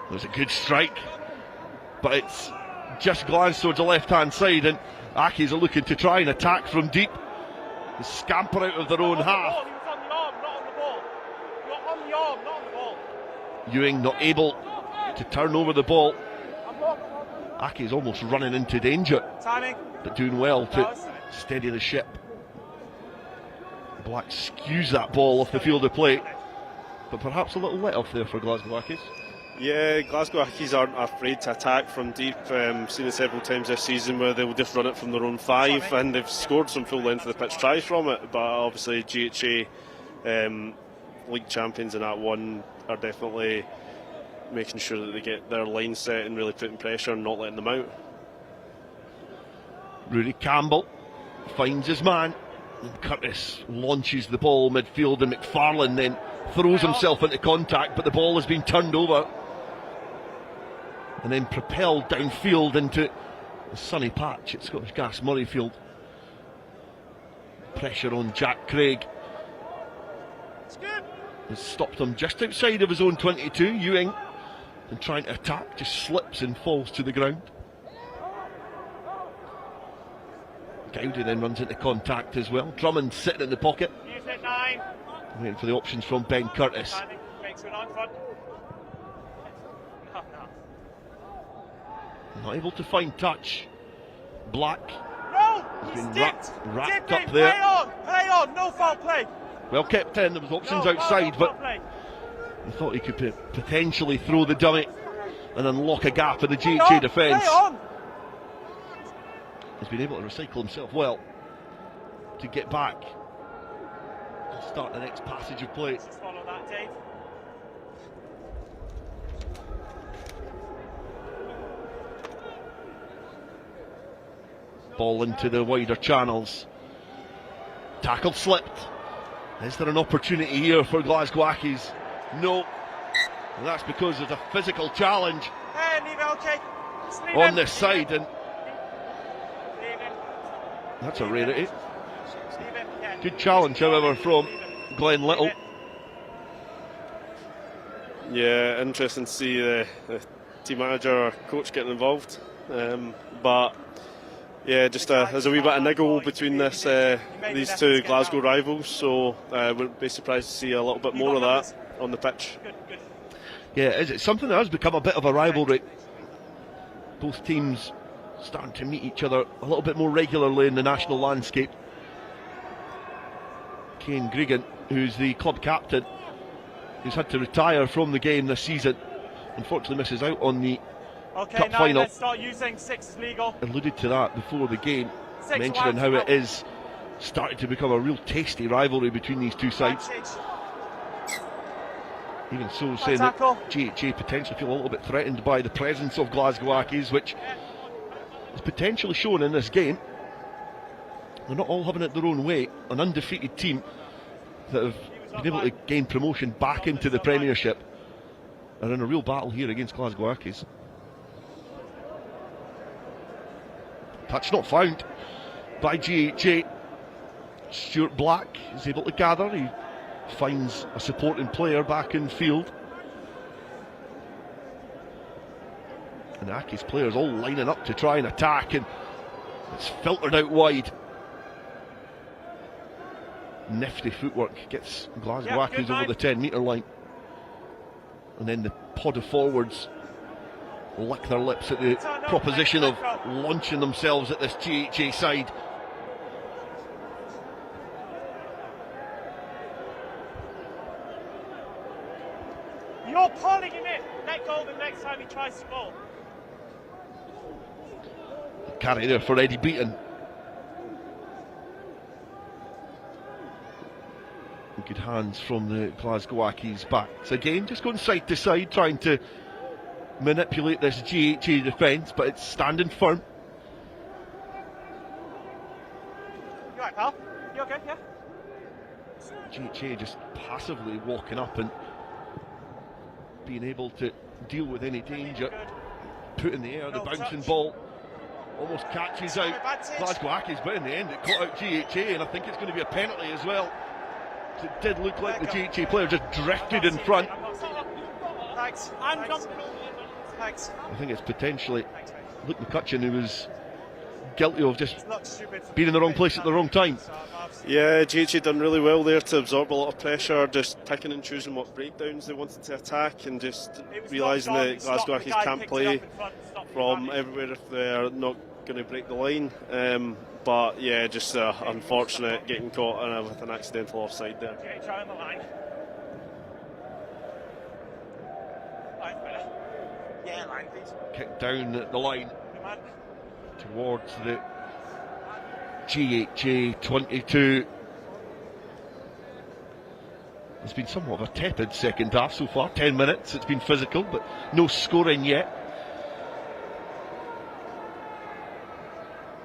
There's a good strike, but it's just glanced towards the left-hand side, and Accies are looking to try and attack from deep. They scamper out of their own half. He was on the arm, not on the ball. You're on the arm, not on the ball. Ewing not able to turn over the ball. Accies almost running into danger, but doing well to steady the ship. Black skews that ball off the field of play. but perhaps a little let off there for Glasgow Ackies. Yeah, Glasgow Ackies aren't afraid to attack from deep. Seen it several times this season where they'll just run it from their own 5, and they've scored some full length of the pitch tries from it. But obviously GHA, league champions in that one, are definitely making sure that they get their line set and really putting pressure and not letting them out. Rory Campbell finds his man, and Curtis launches the ball midfield, and McFarlane then throws himself into contact, but the ball has been turned over and then propelled downfield into the sunny patch at Scottish Gas Murrayfield. Pressure on Jack Craig has stopped him just outside of his own 22. Ewing, and trying to attack, just slips and falls to the ground. Gowdy then runs into contact as well. Drummond sitting in the pocket, waiting for the options from Ben Curtis. Not able to find touch. Black has been wrapped up there. Play on, no foul play. Well kept in, there was options outside, but he thought he could potentially throw the dummy and unlock a gap in the GHA defence. He's been able to recycle himself well to get back and start the next passage of play. Just follow that, Dave. Ball into the wider channels. Tackle slipped. Is there an opportunity here for Glasgow Ackies? No. And that's because there's a physical challenge Hey, leave it, okay. Just leave on him. this side, and Leave him. that's a rarity. Just leave him. Yeah. Good challenge, however, from Glenn Little. Yeah, interesting to see the team manager or coach getting involved. But yeah, just there's a wee bit of niggle between these two Glasgow rivals, so wouldn't be surprised to see a little bit more of that on the pitch. Yeah, it's something that has become a bit of a rivalry. Both teams starting to meet each other a little bit more regularly in the national landscape. Kane Gregan, who's the club captain, who's had to retire from the game this season, unfortunately misses out on the Cup now Final. let's start using 6 as legal. Alluded to that before the game, 6 mentioning how allowed. it is starting to become a real tasty rivalry between these two sides. Even so, saying that GHA potentially feel a little bit threatened by the presence of Glasgow Ackies, which is potentially shown in this game. They're not all having it their own way. An undefeated team that have been able to gain promotion back into the Premiership are in a real battle here against Glasgow Ackies. Touch not found by GHA. Stuart Black is able to gather. He finds a supporting player back in field. And the Ackies players all lining up to try and attack, and it's filtered out wide. Nifty footwork gets Glasgow Ackies over the 10-metre line. And then the pod of forwards lick their lips at the proposition of launching themselves at this GHA side. You're pulling him in. Let go the next time he tries to go. Carry there for Eddie Beaton. Good hands from the Glasgow Ackies backs. Again, just going side to side, trying to manipulate this GHA defence, but it's standing firm. You alright, pal? You okay? Yeah? GHA just passively walking up and being able to deal with any danger. Put in the air, the bouncing ball almost catches out Glasgow Ackies, but in the end it caught out GHA, and I think it's going to be a penalty as well. It did look like the GHA player just drifted in front. Thanks. Thanks. I think it's potentially Luke McCutcheon who was guilty of just being in the wrong place at the wrong time. Yeah, GHA done really well there to absorb a lot of pressure, just picking and choosing what breakdowns they wanted to attack, and just realising that Glasgow Ackies can't play from everywhere if they're not going to break the line. But yeah, just unfortunate getting caught with an accidental offside there. Kick down at the line towards the GHA 22. It's been somewhat of a tepid second half so far. 10 minutes, it's been physical, but no scoring yet.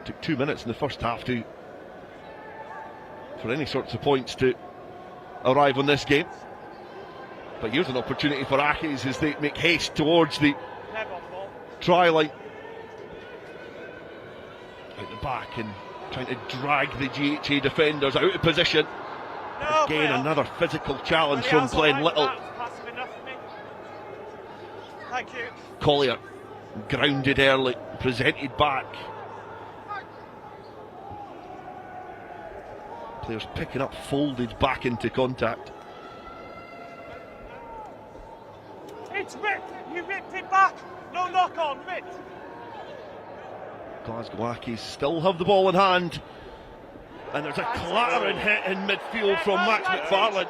Took 2 minutes in the first half for any sorts of points to arrive on this game. But here's an opportunity for Accies as they make haste towards the try line. Out the back and trying to drag the GHA defenders out of position. Again, another physical challenge from Glenn Little. Thank you. Collier grounded early, presented back. Players picking up, folded back into contact. It's ripped. You ripped it back. No knock on, ripped. Glasgow Accies still have the ball in hand. And there's a clattering hit in midfield from Max McFarlane.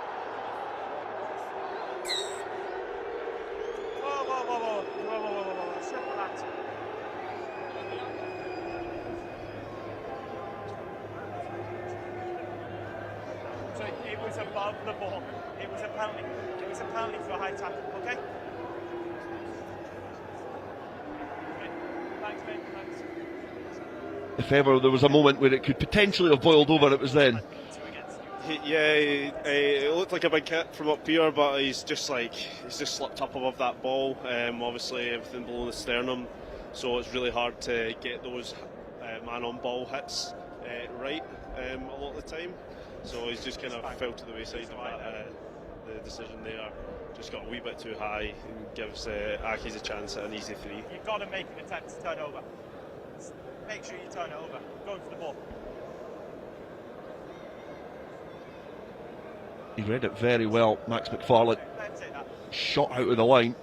So it was above the ball. It was a penalty. It was a penalty for a high tackle, okay? Thanks, mate. Thanks. If ever there was a moment where it could potentially have boiled over, it was then. Yeah, it looked like a big hit from up here, but he's just slipped up above that ball. Obviously, everything below the sternum, so it's really hard to get those man-on-ball hits right a lot of the time. So he's just kind of fell to the wayside of that. The decision there just got a wee bit too high and gives Accies a chance at an easy 3. You've got to make an attempt to turn over. Make sure you turn it over. Going for the ball. He read it very well, Max McFarlane. Shot out of the line.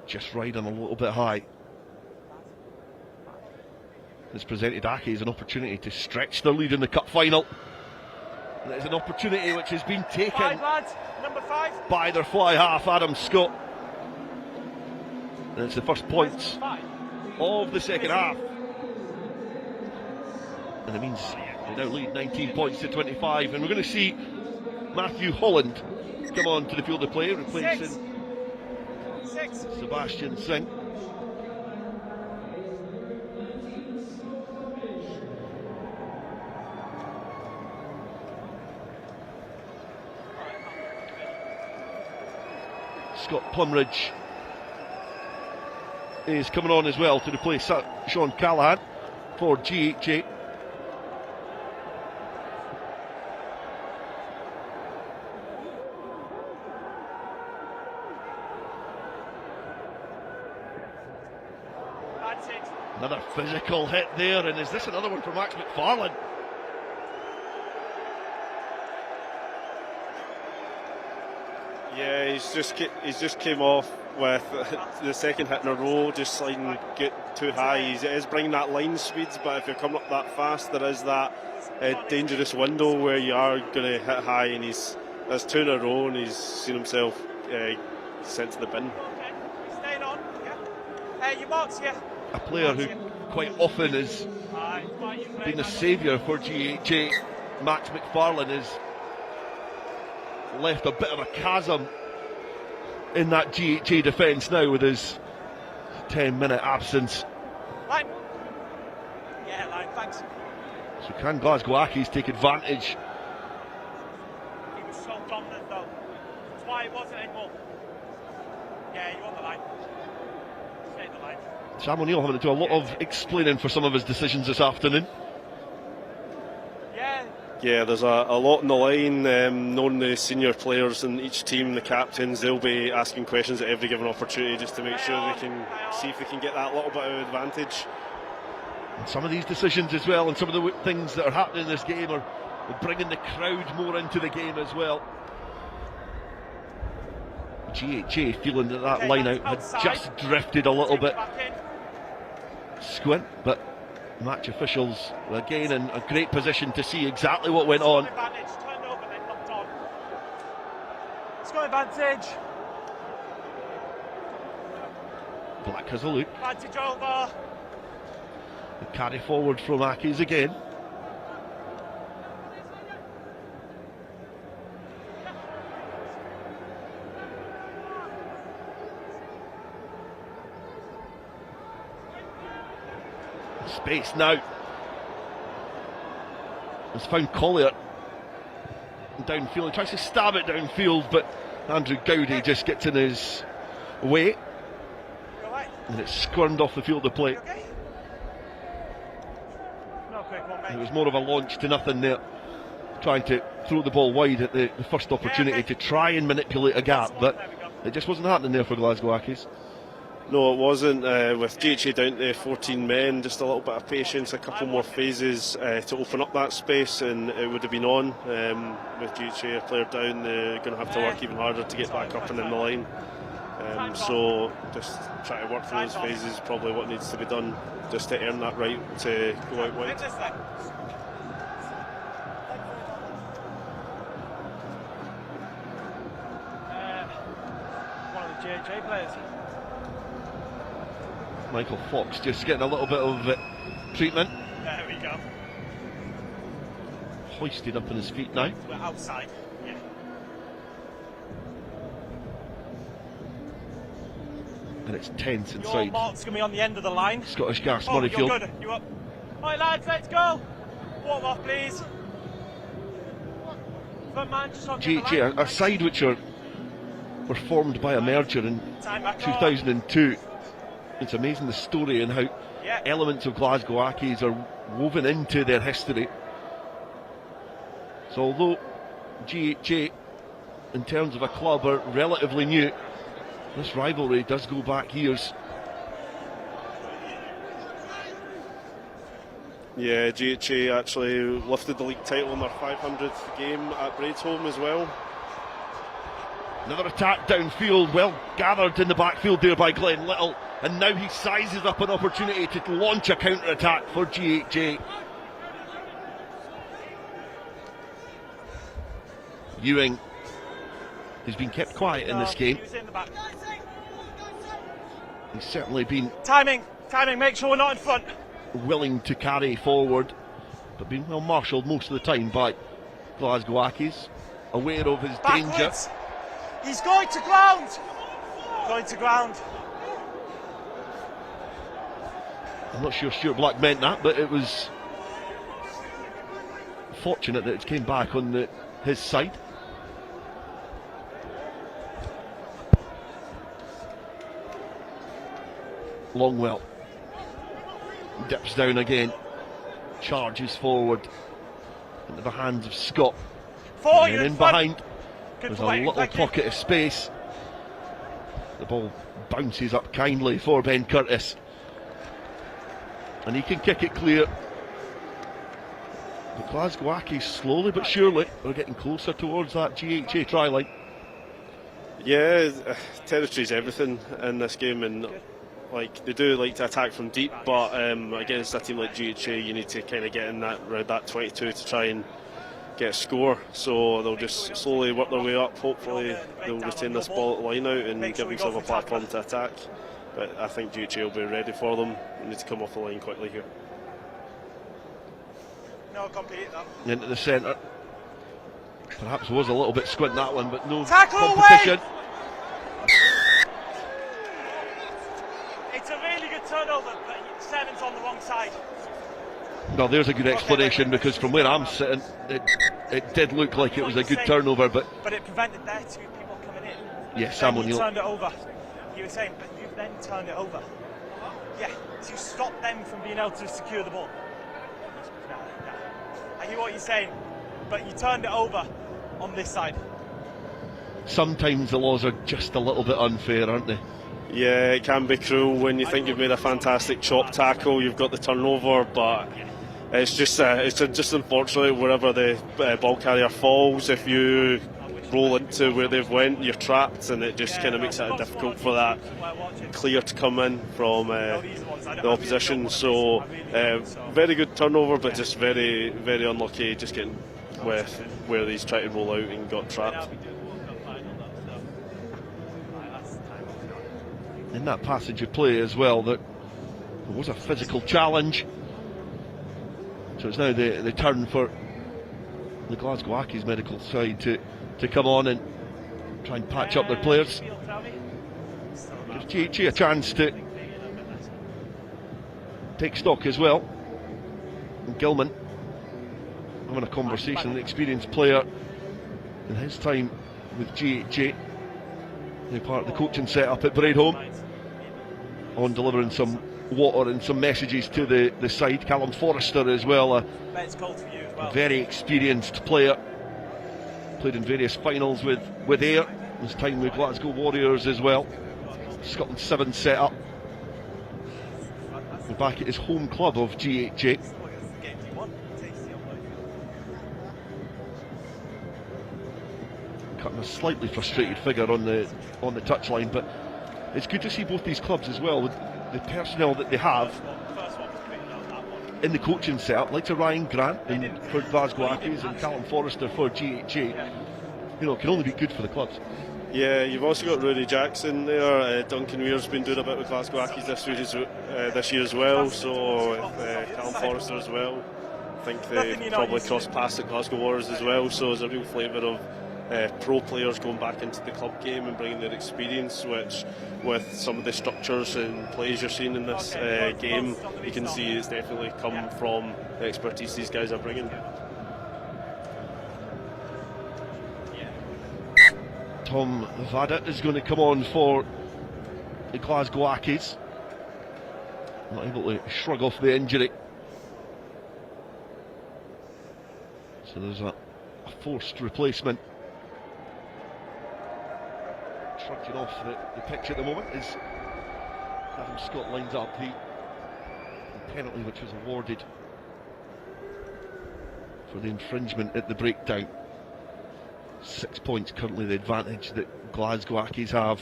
Just riding a little bit high. It's presented Accies an opportunity to stretch their lead in the cup final. And it is an opportunity which has been taken Number 5. by their fly half, Adam Scott. And it's the first points of the second half. And it means they now lead 19 points to 25. And we're going to see Matthew Holland come on to the field of play, replacing Sebastian Singh. Scott Plumridge is coming on as well to replace Sean Callahan for GHA. Another physical hit there, and is this another one for Max McFarlane? Yeah, he's just came off with the second hit in a row, just sliding get too high. He is bringing that line speeds, but if you're coming up that fast, there is that dangerous window where you are going to hit high, and that's 2 in a row, and he's seen himself sent to the bin. Okay, staying on. Yeah. Your marks here. A player who quite often has been a saviour for GHA, Max McFarlane, has left a bit of a chasm in that GHA defence now with his 10-minute absence. Line. Yeah, line, thanks. So can Glasgow Accies take advantage? He was so dominant though. That's why he wasn't anymore. Yeah, you on the line. Stay in the line. Sam O'Neill having to do a lot of explaining for some of his decisions this afternoon. Yeah, there's a lot on the line. Knowing the senior players in each team, the captains, they'll be asking questions at every given opportunity just to make sure they can see if they can get that little bit of advantage. And some of these decisions as well, and some of the things that are happening in this game are bringing the crowd more into the game as well. GHA feeling that line out had just drifted a little bit. Squint, but match officials again in a great position to see exactly what went on. Score advantage. Black has a look. Advantage over. The carry forward from Ackies again. Space now. Has found Collier downfield. He tries to stab it downfield, but Andrew Gowdy just gets in his way. And it's squirmed off the field of play. It was more of a launch to nothing there. Trying to throw the ball wide at the first opportunity to try and manipulate a gap, but it just wasn't happening there for Glasgow Ackies. No, it wasn't. With GHA down to 14 men, just a little bit of patience, a couple more phases to open up that space, and it would have been on. With GHA a player down, they're going to have to work even harder to get back up and in the line. So just try to work through those phases, probably what needs to be done just to earn that right to go out wide. One of the GHA players. Michael Fox just getting a little bit of treatment. There we go. Hoisted up on his feet now. We're outside. Yeah. And it's tense Your inside. mark's going to be on the end of the line. Scottish Gas You're Murrayfield. good. You up? Alright lads, let's go. Walk off please. Front man, just on the GHA, a side which were formed by a merger in 2002. It's amazing the story and how elements of Glasgow Ackies are woven into their history. So although GHA, in terms of a club, are relatively new, this rivalry does go back years. Yeah, GHA actually lifted the league title in their 500th game at Braidholme as well. Another attack downfield, well gathered in the backfield there by Glenn Little, and now he sizes up an opportunity to launch a counter-attack for GHA. Ewing, who's been kept quiet in this game. He's certainly been timing, make sure we're not in front. Willing to carry forward, but been well marshalled most of the time by Glasgow Ackies, aware of his danger. He's going to ground. Going to ground. I'm not sure Stuart Black meant that, but it was fortunate that it came back on his side. Longwell dips down again, charges forward into the hands of Scott, and then in behind there's a little pocket of space. The ball bounces up kindly for Ben Curtis, and he can kick it clear. But Glasgow Ackies slowly but surely are getting closer towards that GHA try line. Yeah, territory's everything in this game, and like they do like to attack from deep, but against a team like GHA, you need to kind of get in around that 22 to try and get a score. So they'll just slowly work their way up. Hopefully they'll retain this ball at the line out and give themselves a platform to attack. But I think GHA will be ready for them. They need to come off the line quickly here. No, complete that. Into the centre. Perhaps was a little bit squint that one, but no tackle competition. Away. It's a really good turnover, but Seven's on the wrong side. Well, there's a good explanation, because from where I'm sitting, it did look like it was a good turnover, but it prevented their two people coming in. yeah, Sam O'Neill O'Neill turned it over. You were saying, but you then turned it over. Yeah, to stop them from being able to secure the ball. No. I hear what you're saying, but you turned it over on this side. Sometimes the laws are just a little bit unfair, aren't they? Yeah, it can be cruel when you think you've made a fantastic chop tackle, you've got the turnover, but it's just unfortunate wherever the ball carrier falls, if you roll into where they've went, you're trapped, and it just kind of makes it difficult for that clear to come in from the opposition. So very good turnover, but just very, very unlucky just getting with where he's tried to roll out and got trapped. in that passage of play as well that there was a physical challenge. So it's now the turn for the Glasgow Accies medical side to come on and try and patch up their players. Gives GHA a chance to take stock as well. And Gilman having a conversation, an experienced player in his time with GHA, now part of the coaching setup at Braidholme, on delivering some water and some messages to the side. Callum Forrester as well, a very experienced player, played in various finals with Ayr, his time with Glasgow Warriors as well. Scotland 7 set up. We're back at his home club of GHA. Cutting a slightly frustrated figure on the touchline, but it's good to see both these clubs as well with the personnel that they have in the coaching setup, like to Ryan Grant and for Glasgow Accies and Callum Forrester for GHA. You know, it can only be good for the clubs. Yeah, you've also got Rudy Jackson there. Duncan Weir's been doing a bit with Glasgow Accies this year as well, so Callum Forrester as well. I think they probably crossed paths at Glasgow Warriors as well, so there's a real flavour of pro players going back into the club game and bringing their experience, which with some of the structures and plays you're seeing in this game, you can see it's definitely come from the expertise these guys are bringing. Tom Vadit is going to come on for the Glasgow Accies. Not able to shrug off the injury. So there's a forced replacement. Trudging off the pitch at the moment is Adam Scott. Lines up the penalty which was awarded for the infringement at the breakdown. 6 points currently the advantage that Glasgow Accies have.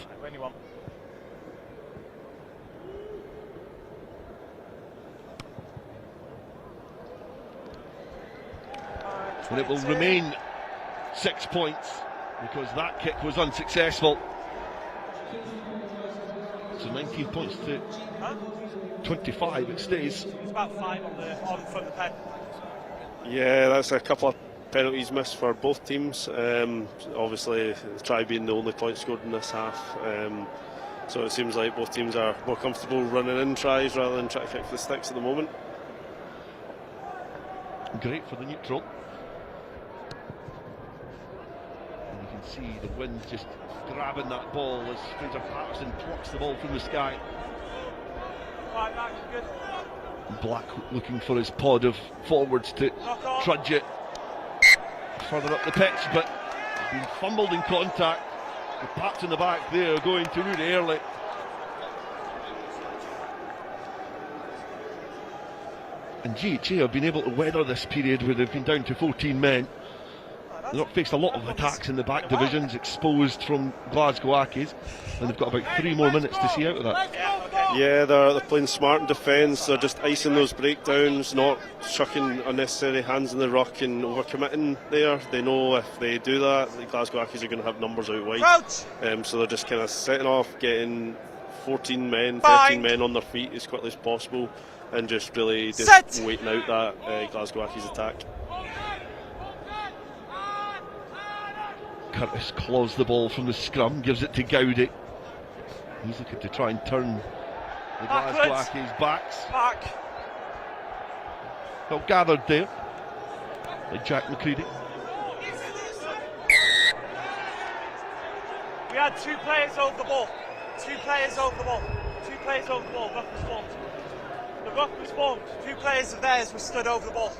And it will remain 6 points because that kick was unsuccessful. So 19 points to 25 it stays. It's about 5 on from the pen. Yeah, that's a couple of penalties missed for both teams. Obviously, the try being the only point scored in this half. So it seems like both teams are more comfortable running in tries rather than trying to kick for the sticks at the moment. Great for the neutral. And you can see the wind just grabbing that ball as Fraser Patterson plucks the ball from the sky. Right, Max, good. Black looking for his pod of forwards to trudge it further up the pitch, but been fumbled in contact. The pat's in the back there going to Rudy Early. And GHA have been able to weather this period where they've been down to 14 men. They've not faced a lot of attacks in the back divisions, exposed from Glasgow Accies, and they've got about 3 more minutes to see out of that. Yeah, they're playing smart in defence. They're just icing those breakdowns, not chucking unnecessary hands in the ruck and overcommitting there. They know if they do that, the Glasgow Accies are going to have numbers out wide. So they're just kind of setting off, getting 14 men, 13 men on their feet as quickly as possible, and just really just waiting out that Glasgow Accies attack. Curtis claws the ball from the scrum, gives it to Gowdy. He's looking to try and turn the Glasgow Accies backs. Well gathered there by Jack McCready. We had 2 players over the ball. 2 players over the ball. 2 players over the ball. Ruck was formed. The ruck was formed. 2 players of theirs were stood over the ball.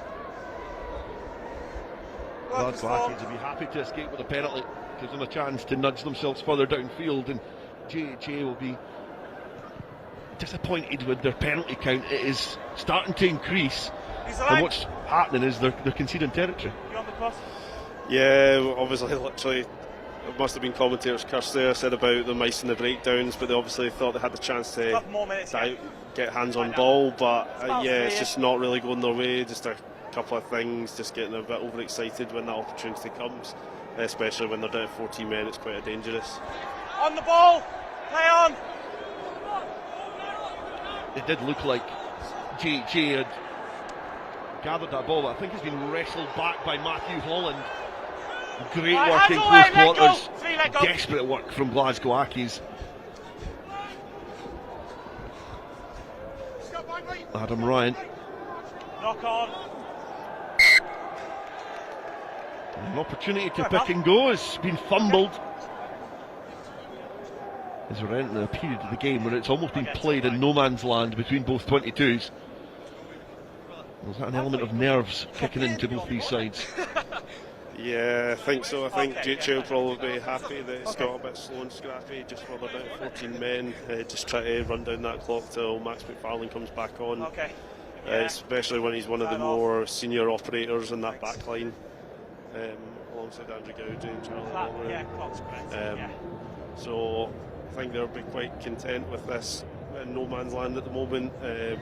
Glasgow Accies will be happy to escape with a penalty. Gives them a chance to nudge themselves further downfield, and GHA will be disappointed with their penalty count. It is starting to increase, and what's happening is they're conceding territory. You on the cross? Yeah, obviously, literally, it must have been commentators' curse there, said about them icing the breakdowns, but they obviously thought they had the chance to get hands on ball, but yeah, it's just not really going their way. Just a couple of things, just getting a bit overexcited when that opportunity comes, especially when they're down to 14 men. It's quite dangerous. On the ball, play on. It did look like GHA had gathered that ball, but I think it's been wrestled back by Matthew Holland. Great work in close quarters. Desperate work from Glasgow Accies. Adam Ryan. Knock on. An opportunity to pick and go has been fumbled. As we're entering a period of the game where it's almost been played in no man's land between both 22s. Was that an element of nerves kicking into both these sides? Yeah, I think so. I think GHA will probably be happy that it's got a bit slow and scrappy just for about 14 men. Just try to run down that clock till Max McFarlane comes back on. Especially when he's one of the more senior operators in that back line. Alongside Andrew Gowdy and Charlie Lawler. So I think they'll be quite content with this in no man's land at the moment. But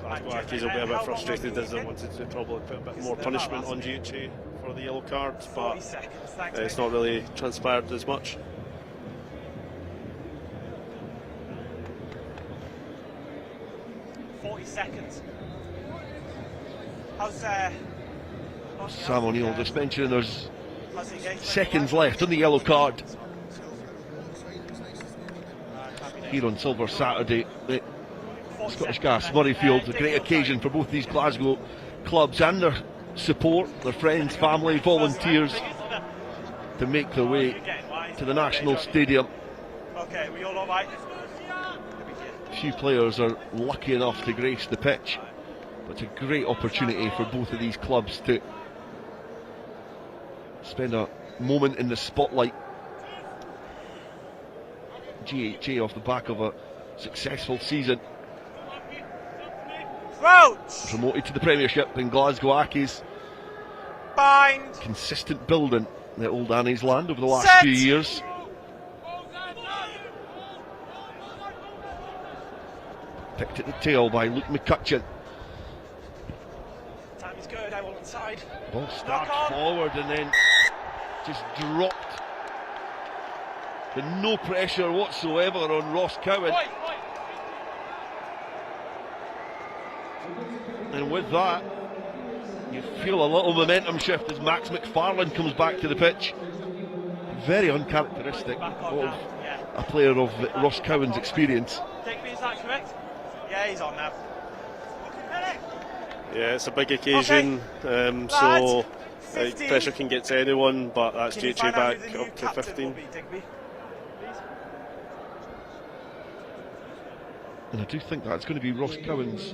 Glasgow Accies will be a bit frustrated as they wanted to probably put a bit more punishment on GHA for the yellow cards, but it's not really transpired as much. Seconds. Sam O'Neill just mentioning there's seconds left on the yellow card here on Silver Saturday. The Scottish Gas Murrayfield, a great occasion for both these Glasgow clubs and their support, their friends, family, volunteers to make their way to the National Stadium. Okay, we all right? Few players are lucky enough to grace the pitch, but it's a great opportunity for both of these clubs to spend a moment in the spotlight. GHA off the back of a successful season, promoted to the Premiership in Glasgow Accies. Consistent building at Old Annie's Land over the last few years. Picked at the tail by Luke McCutcheon. Time is good, I will inside. Ball starts forward and then just dropped. With no pressure whatsoever on Ross Cowan. And with that, you feel a little momentum shift as Max McFarlane comes back to the pitch. Very uncharacteristic of a player of Ross Cowan's experience. Is that correct? Yeah, he's on now. Yeah, it's a big occasion, so pressure can get to anyone, but that's GHA back up to 15. And I do think that's going to be Ross Cowan's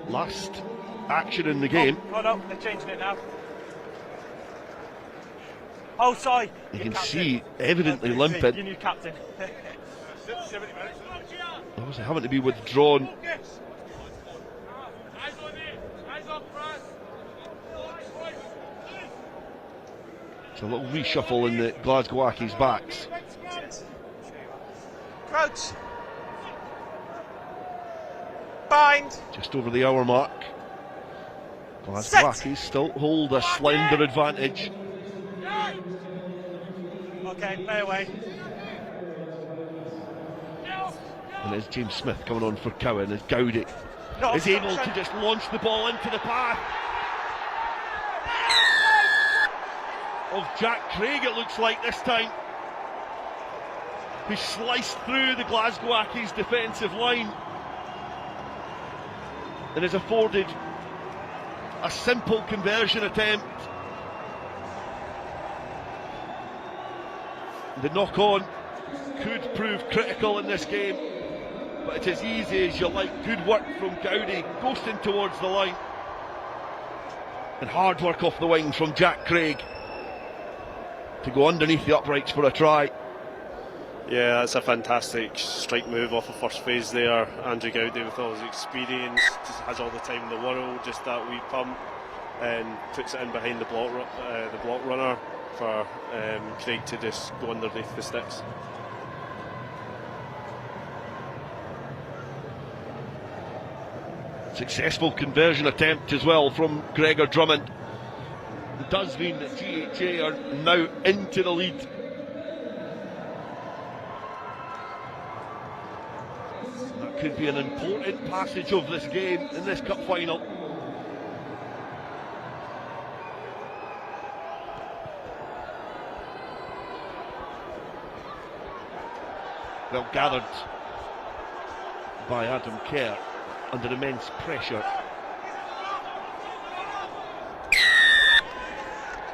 last action in the game. Oh no, they're changing it now. Oh, sorry. You can see evidently limping. Your new captain. Obviously having to be withdrawn. It's a little reshuffle in the Glasgow Accies backs. Crouch. Bind. Just over the hour mark. Glasgow Accies still hold a slender advantage. Okay, play away. And there's James Smith coming on for Cowan as Gowdy is able to just launch the ball into the path of Jack Craig, it looks like this time, who sliced through the Glasgow Accies defensive line and has afforded a simple conversion attempt. The knock-on could prove critical in this game, but it's as easy as you like. Good work from Gowdy, ghosting towards the line, and hard work off the wing from Jack Craig to go underneath the uprights for a try. Yeah, that's a fantastic strike move off the first phase there. Andrew Gowdy, with all his experience, just has all the time in the world, just that wee pump, and puts it in behind the block runner for Craig to just go underneath the sticks. Successful conversion attempt as well from Gregor Drummond. It does mean that GHA are now into the lead. That could be an important passage of this game in this cup final. Well gathered by Adam Kerr under immense pressure.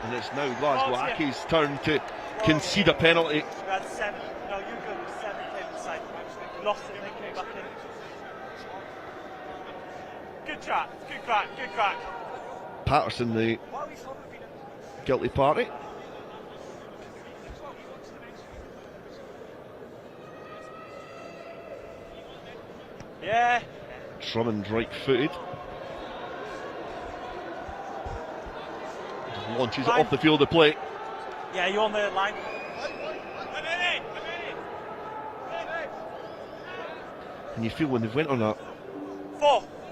And it's now Glasgow Accies' turn to concede a penalty. We had 7, no, you go 7 came inside the match. Lost it and then came back in. Good track, good crack, good crack. Patterson, the guilty party. Yeah. Drummond right-footed. Launches it off the field of play. Yeah, you on the line. And you feel when they've went on an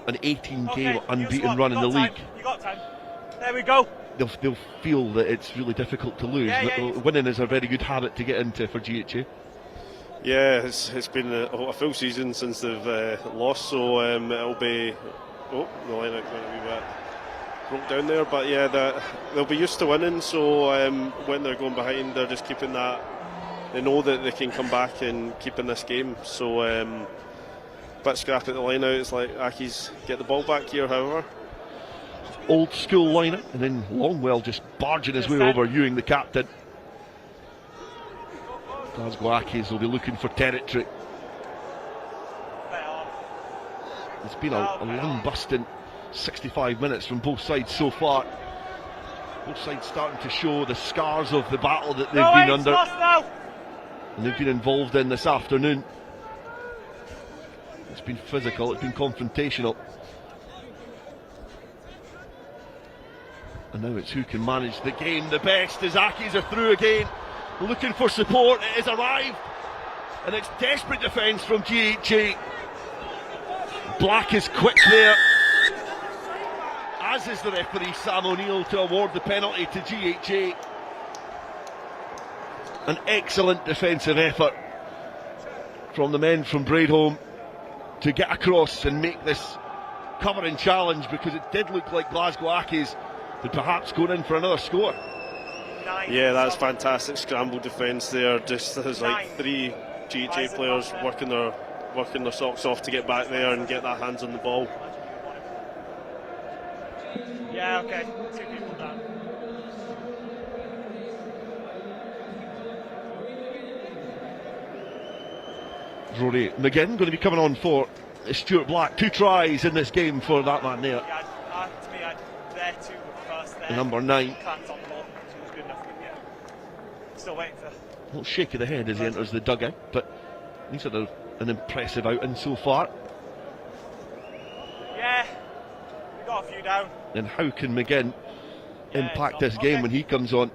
18-game unbeaten run in the league, You got time. There we go. they'll feel that it's really difficult to lose. Winning is a very good habit to get into for GHA. Yeah, it's been a full season since they've lost, so it'll be. Oh, the line out went a wee bit broke down there, but yeah, they'll be used to winning. So when they're going behind, they're just keeping that. They know that they can come back and keep in this game. So bit scrap at the line out. It's like Accies get the ball back here, however. Old school liner, and then Longwell just barging his way over, Ewing the captain. Glasgow Accies will be looking for territory. It's been a lung-busting 65 minutes from both sides so far. Both sides starting to show the scars of the battle that they've been under and they've been involved in this afternoon. It's been physical, it's been confrontational. And now it's who can manage the game the best as Accies are through again. Looking for support, it has arrived. And it's desperate defence from GHA. Black is quick there, as is the referee Sam O'Neill, to award the penalty to GHA. An excellent defensive effort from the men from Braidholme to get across and make this covering challenge, because it did look like Glasgow Accies had perhaps gone in for another score. Yeah, that's fantastic scramble defence there. Just there's like 3 GHA players working their socks off to get back there and get that hands on the ball. Yeah, okay. 2 people down. Rory McGinn going to be coming on for Stuart Black. 2 tries in this game for that man there. Yeah, to me, their 2 were first there. Number 9. Clancy on the ball, so it was good enough. Yeah. Still waiting for. A little shake of the head as he enters the dugout, but he's had an impressive outing so far. Yeah, we got a few down. And how can McGinn impact this game when he comes on?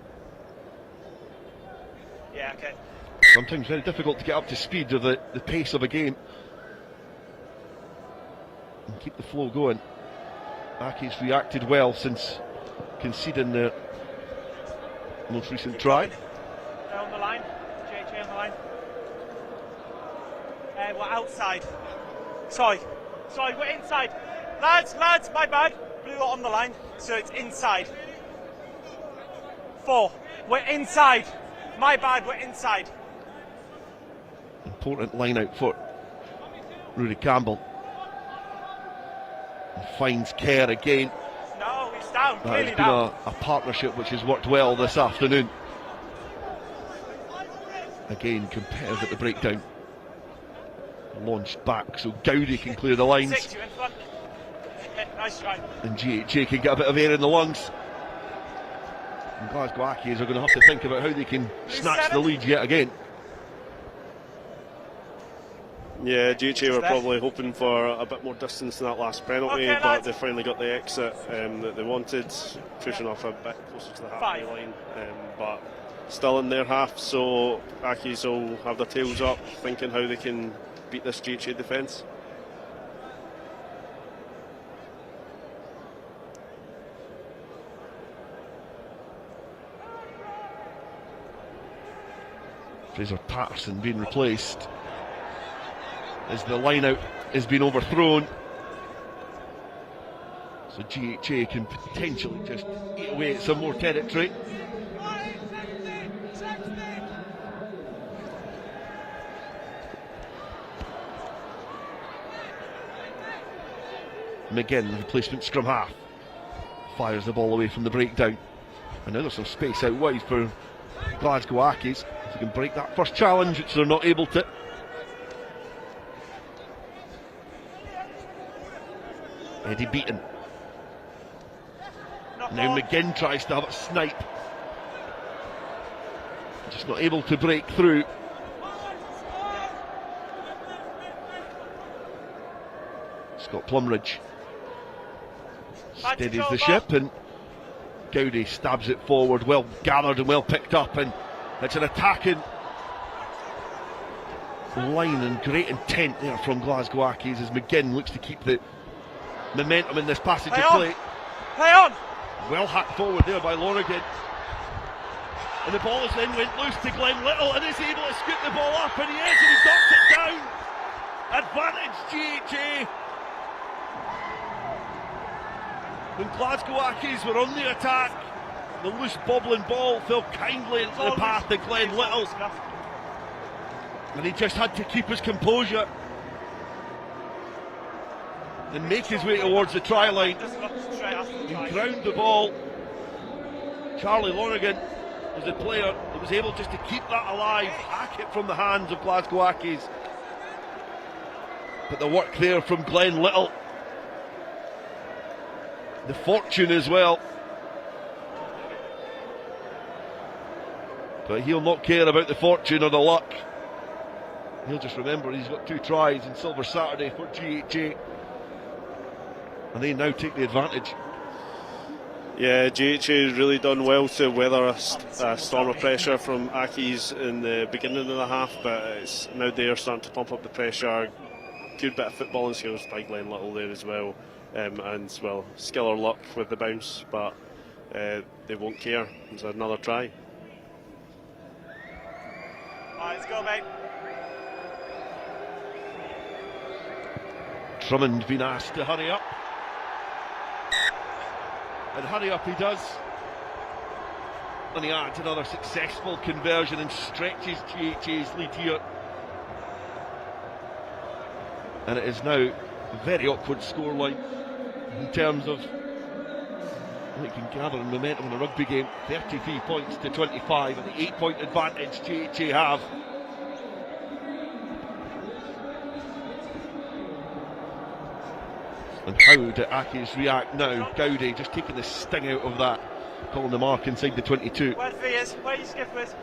Yeah, okay. Sometimes very difficult to get up to speed with the pace of a game and keep the flow going. Accies reacted well since conceding the most recent try. They're on the line. JJ on the line. We're outside. Sorry, we're inside. Lads, my bad. Blue on the line, so it's inside. 4. We're inside. My bad, we're inside. Important line out for Rudy Campbell. And finds Kerr again. No, he's down. That has been a partnership which has worked well this afternoon. Again, competitive at the breakdown. Launched back so Gowdy can clear the lines. 6, you in front. Nice try. And GHA can get a bit of air in the lungs. And Glasgow Accies are going to have to think about how they can snatch the lead yet again. Yeah, GHA were probably hoping for a bit more distance in that last penalty, but they finally got the exit that they wanted, pushing off a bit closer to the halfway line, but still in their half, so Accies will have their tails up, thinking how they can beat this GHA defence. Fraser Patterson being replaced. as the line out has been overthrown. So GHA can potentially just eat away at some more territory. McGinn, the replacement scrum half, fires the ball away from the breakdown. And now there's some space out wide for Glasgow Ackies. If they can break that first challenge, which they're not able to. Eddie Beaton. Now McGinn tries to have a snipe. Just not able to break through. Scott Plumridge steadies the ship, and Gowdy stabs it forward, well gathered and well picked up, and it's an attacking line and great intent there from Glasgow Ackies as McGinn looks to keep the momentum in this passage of play. Play on! Well hacked forward there by Lonergan. And the ball is then went loose to Glenn Little, and is able to scoop the ball up, and he is, and he knocks it down. Advantage GHA. When Glasgow Ackies were on the attack, the loose bobbling ball fell kindly into the path of Glenn Little, and he just had to keep his composure and make his way towards the try line. He ground the ball. Charlie Lonergan was the player that was able just to keep that alive, hack it from the hands of Glasgow Ackies. But the work there from Glenn Little, the fortune as well. But he'll not care about the fortune or the luck. He'll just remember he's got 2 tries in Silver Saturday for GHA, and they now take the advantage. Yeah, GHA really done well to weather a storm of pressure from Ackies in the beginning of the half, but it's now they're starting to pump up the pressure. Good bit of footballing skills by Glenn Little there as well, and well, skill or luck with the bounce, but they won't care. There's another try. Alright, let's go, mate. Drummond being asked to hurry up, and hurry up he does, and he adds another successful conversion and stretches GHA's lead here. And it is now a very awkward scoreline in terms of what you can gather in momentum in a rugby game. 33 points to 25, and the 8-point advantage GHA have. And how do Ackies react now? Gowdy just taking the sting out of that, calling the mark inside the 22. Where the is? Where you skip with?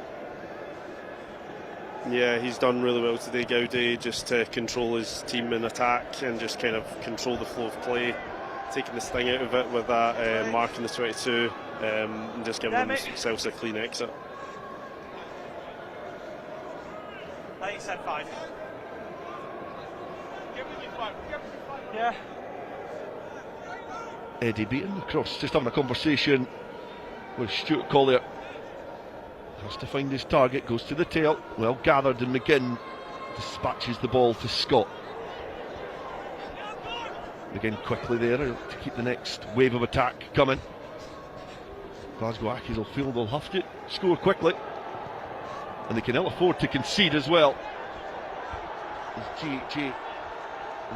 Yeah, he's done really well today, Gowdy, just to control his team in attack and just kind of control the flow of play, taking the sting out of it with that mark in the 22, and just giving themselves a clean exit. I think he said 5. Yeah. Eddie Beaton across, just having a conversation with Stuart Collier. Has to find his target, goes to the tail, well gathered, and McGinn dispatches the ball to Scott. McGinn quickly there to keep the next wave of attack coming. Glasgow Ackies will feel they'll have to score quickly, and they can ill afford to concede as well, as GHA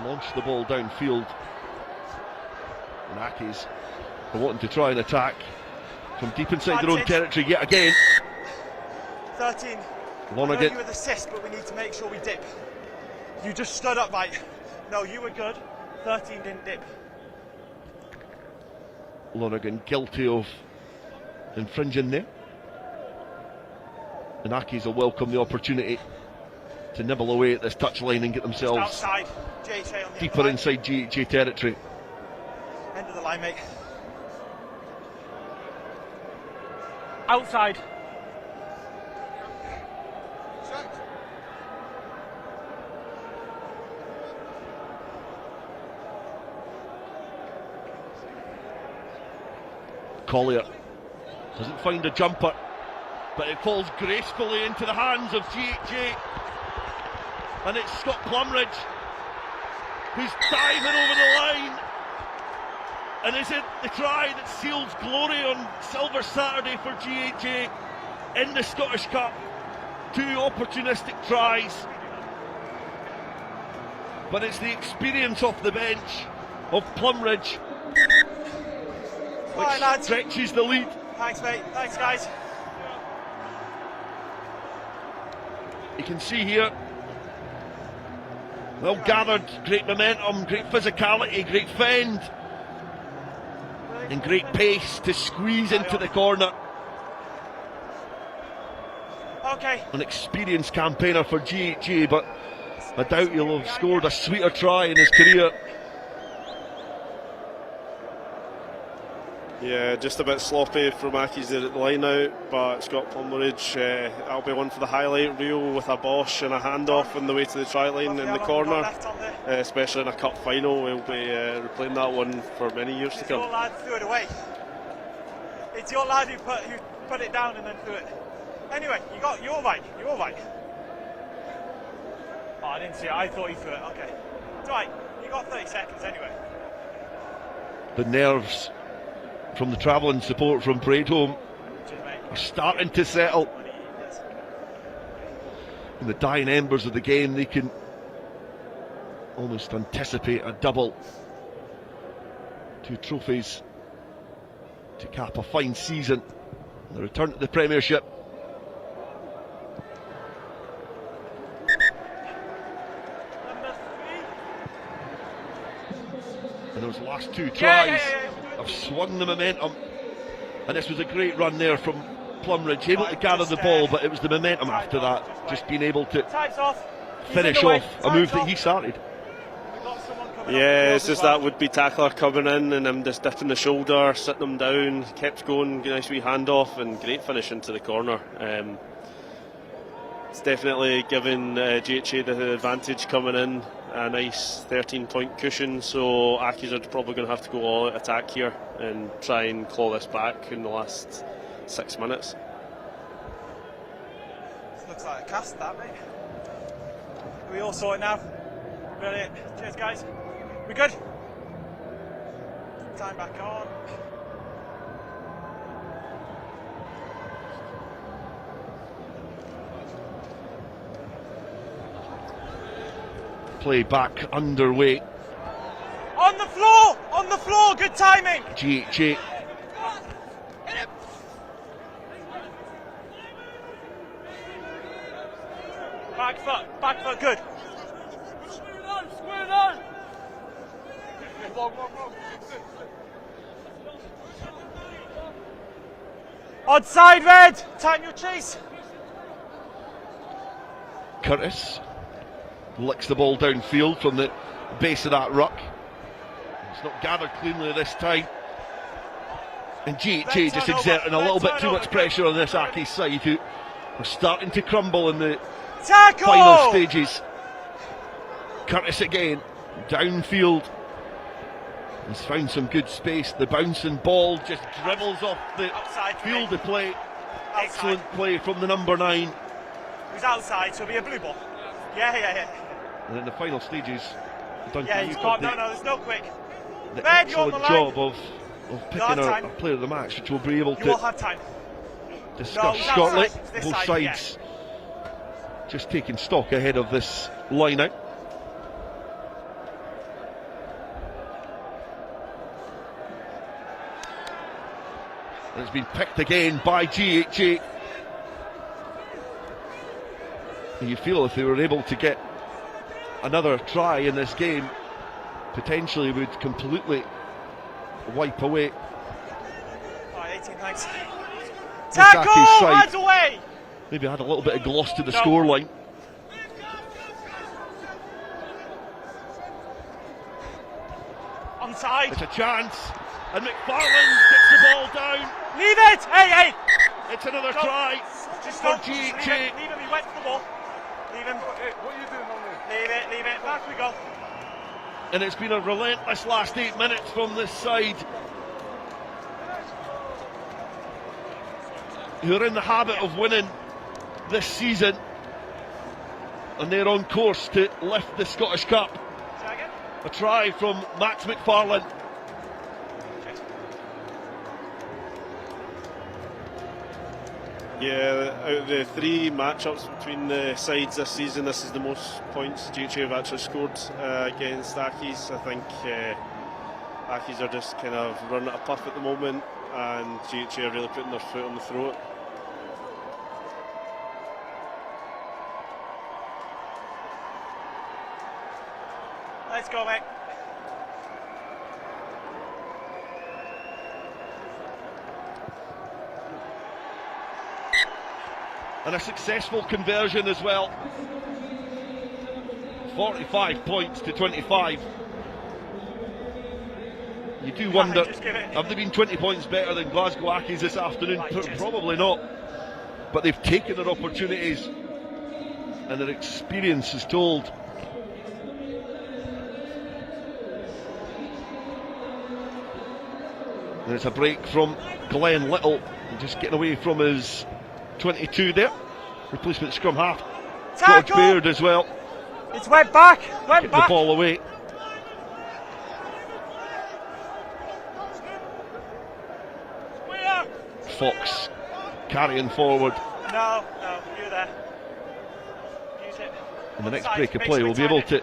launch the ball downfield, and Ackies are wanting to try and attack from deep inside their own territory yet again. 13. Lonergan. I know you were the assist, but we need to make sure we dip. You just stood up right. No, you were good. 13 didn't dip. Lonergan guilty of infringing there. And Ackies will welcome the opportunity to nibble away at this touchline and get themselves outside. GHA on the deeper inside GHA territory. End of the line, mate. Outside. Collier doesn't find a jumper, but it falls gracefully into the hands of GHA, and it's Scott Plumridge who's diving over the line. And is it the try that seals glory on Silver Saturday for GHA in the Scottish Cup? 2 opportunistic tries. But it's the experience off the bench of Plumridge which stretches the lead. Thanks, mate. Thanks, guys. You can see here, well gathered, great momentum, great physicality, great fend, and great pace to squeeze into the corner. Okay. An experienced campaigner for GHA, but I doubt he'll have scored a sweeter try in his career. Yeah, just a bit sloppy from Aki's there at the line out, but Scott Plumridge, that'll be one for the highlight reel with a Bosch and a handoff on the way to the try line in the corner, especially in a cup final. We'll be replaying that one for many years to come. Your lad threw it away. It's your lad who put it down and then threw it. Anyway, you're all right. You're all right. Oh, I didn't see it. I thought he threw it. Okay, it's all right. You got 30 seconds anyway. The nerves from the travelling support from Parade Home are starting to settle. In the dying embers of the game, they can almost anticipate a double. 2 trophies to cap a fine season. The return to the Premiership. And those last 2 tries have swung the momentum, and this was a great run there from Plumridge, able to gather the ball, but it was the momentum after that, just being able to finish off a move that he started. Yeah, it's just that would-be tackler coming in and him just dipping the shoulder, sitting him down, kept going, nice wee handoff, and great finish into the corner. It's definitely given GHA the advantage coming in. A nice 13-point cushion, so Accies are probably going to have to go all out attack here and try and claw this back in the last 6 minutes. This looks like a cast, that, mate. We all saw it now. Brilliant. Cheers, guys. We good? Time back on. Play back underway. On the floor, good timing. GHA back foot, good. Outside, Red. Time your chase. Curtis licks the ball downfield from the base of that ruck. It's not gathered cleanly this time. And GHA just exerting a little bit too much pressure on this Aki side, who are starting to crumble in the final stages. Curtis again, downfield. He's found some good space. The bouncing ball just dribbles off the field of play. Excellent play from the number 9. He's outside, so it'll be a blue ball. Yeah. And in the final stages, Duncan, yeah, he's got no, there's no quick. the Red, you're on the excellent line. job of picking a player of the match, which will be able You will to have time. discuss No, shortly. outside, this Both side, sides just taking stock ahead of this line out. And it's been picked again by GHA. And you feel if they were able to get another try in this game, potentially would completely wipe away Alright, 18, thanks. Aki's Tackle! side. Hands away! Maybe add a little bit of gloss to the scoreline. Onside. It's a chance, and McFarlane gets the ball down. Leave it! Hey! It's another Go. try Just for go. GHA. Leave him, he went for the ball. Leave him. What are you doing on this? Leave it. Back we go. And it's been a relentless last 8 minutes from this side, who are in the habit of winning this season, and they're on course to lift the Scottish Cup. A try from Max McFarlane. Yeah, out of the 3 matchups between the sides this season, this is the most points GHA have actually scored against Accies. I think Accies are just kind of running at a puff at the moment, and GHA are really putting their foot on the throat. Let's go, mate. And a successful conversion as well. 45 points to 25. You do wonder, have they been 20 points better than Glasgow Accies this afternoon? Probably not. But they've taken their opportunities, and their experience has told. And it's a break from Glenn Little, just getting away from his 22 there. Replacement scrum half. George Baird as well. It's went back. Get the ball away. Fox carrying forward. No, you're there. Use it. In the next break of play, we'll be able to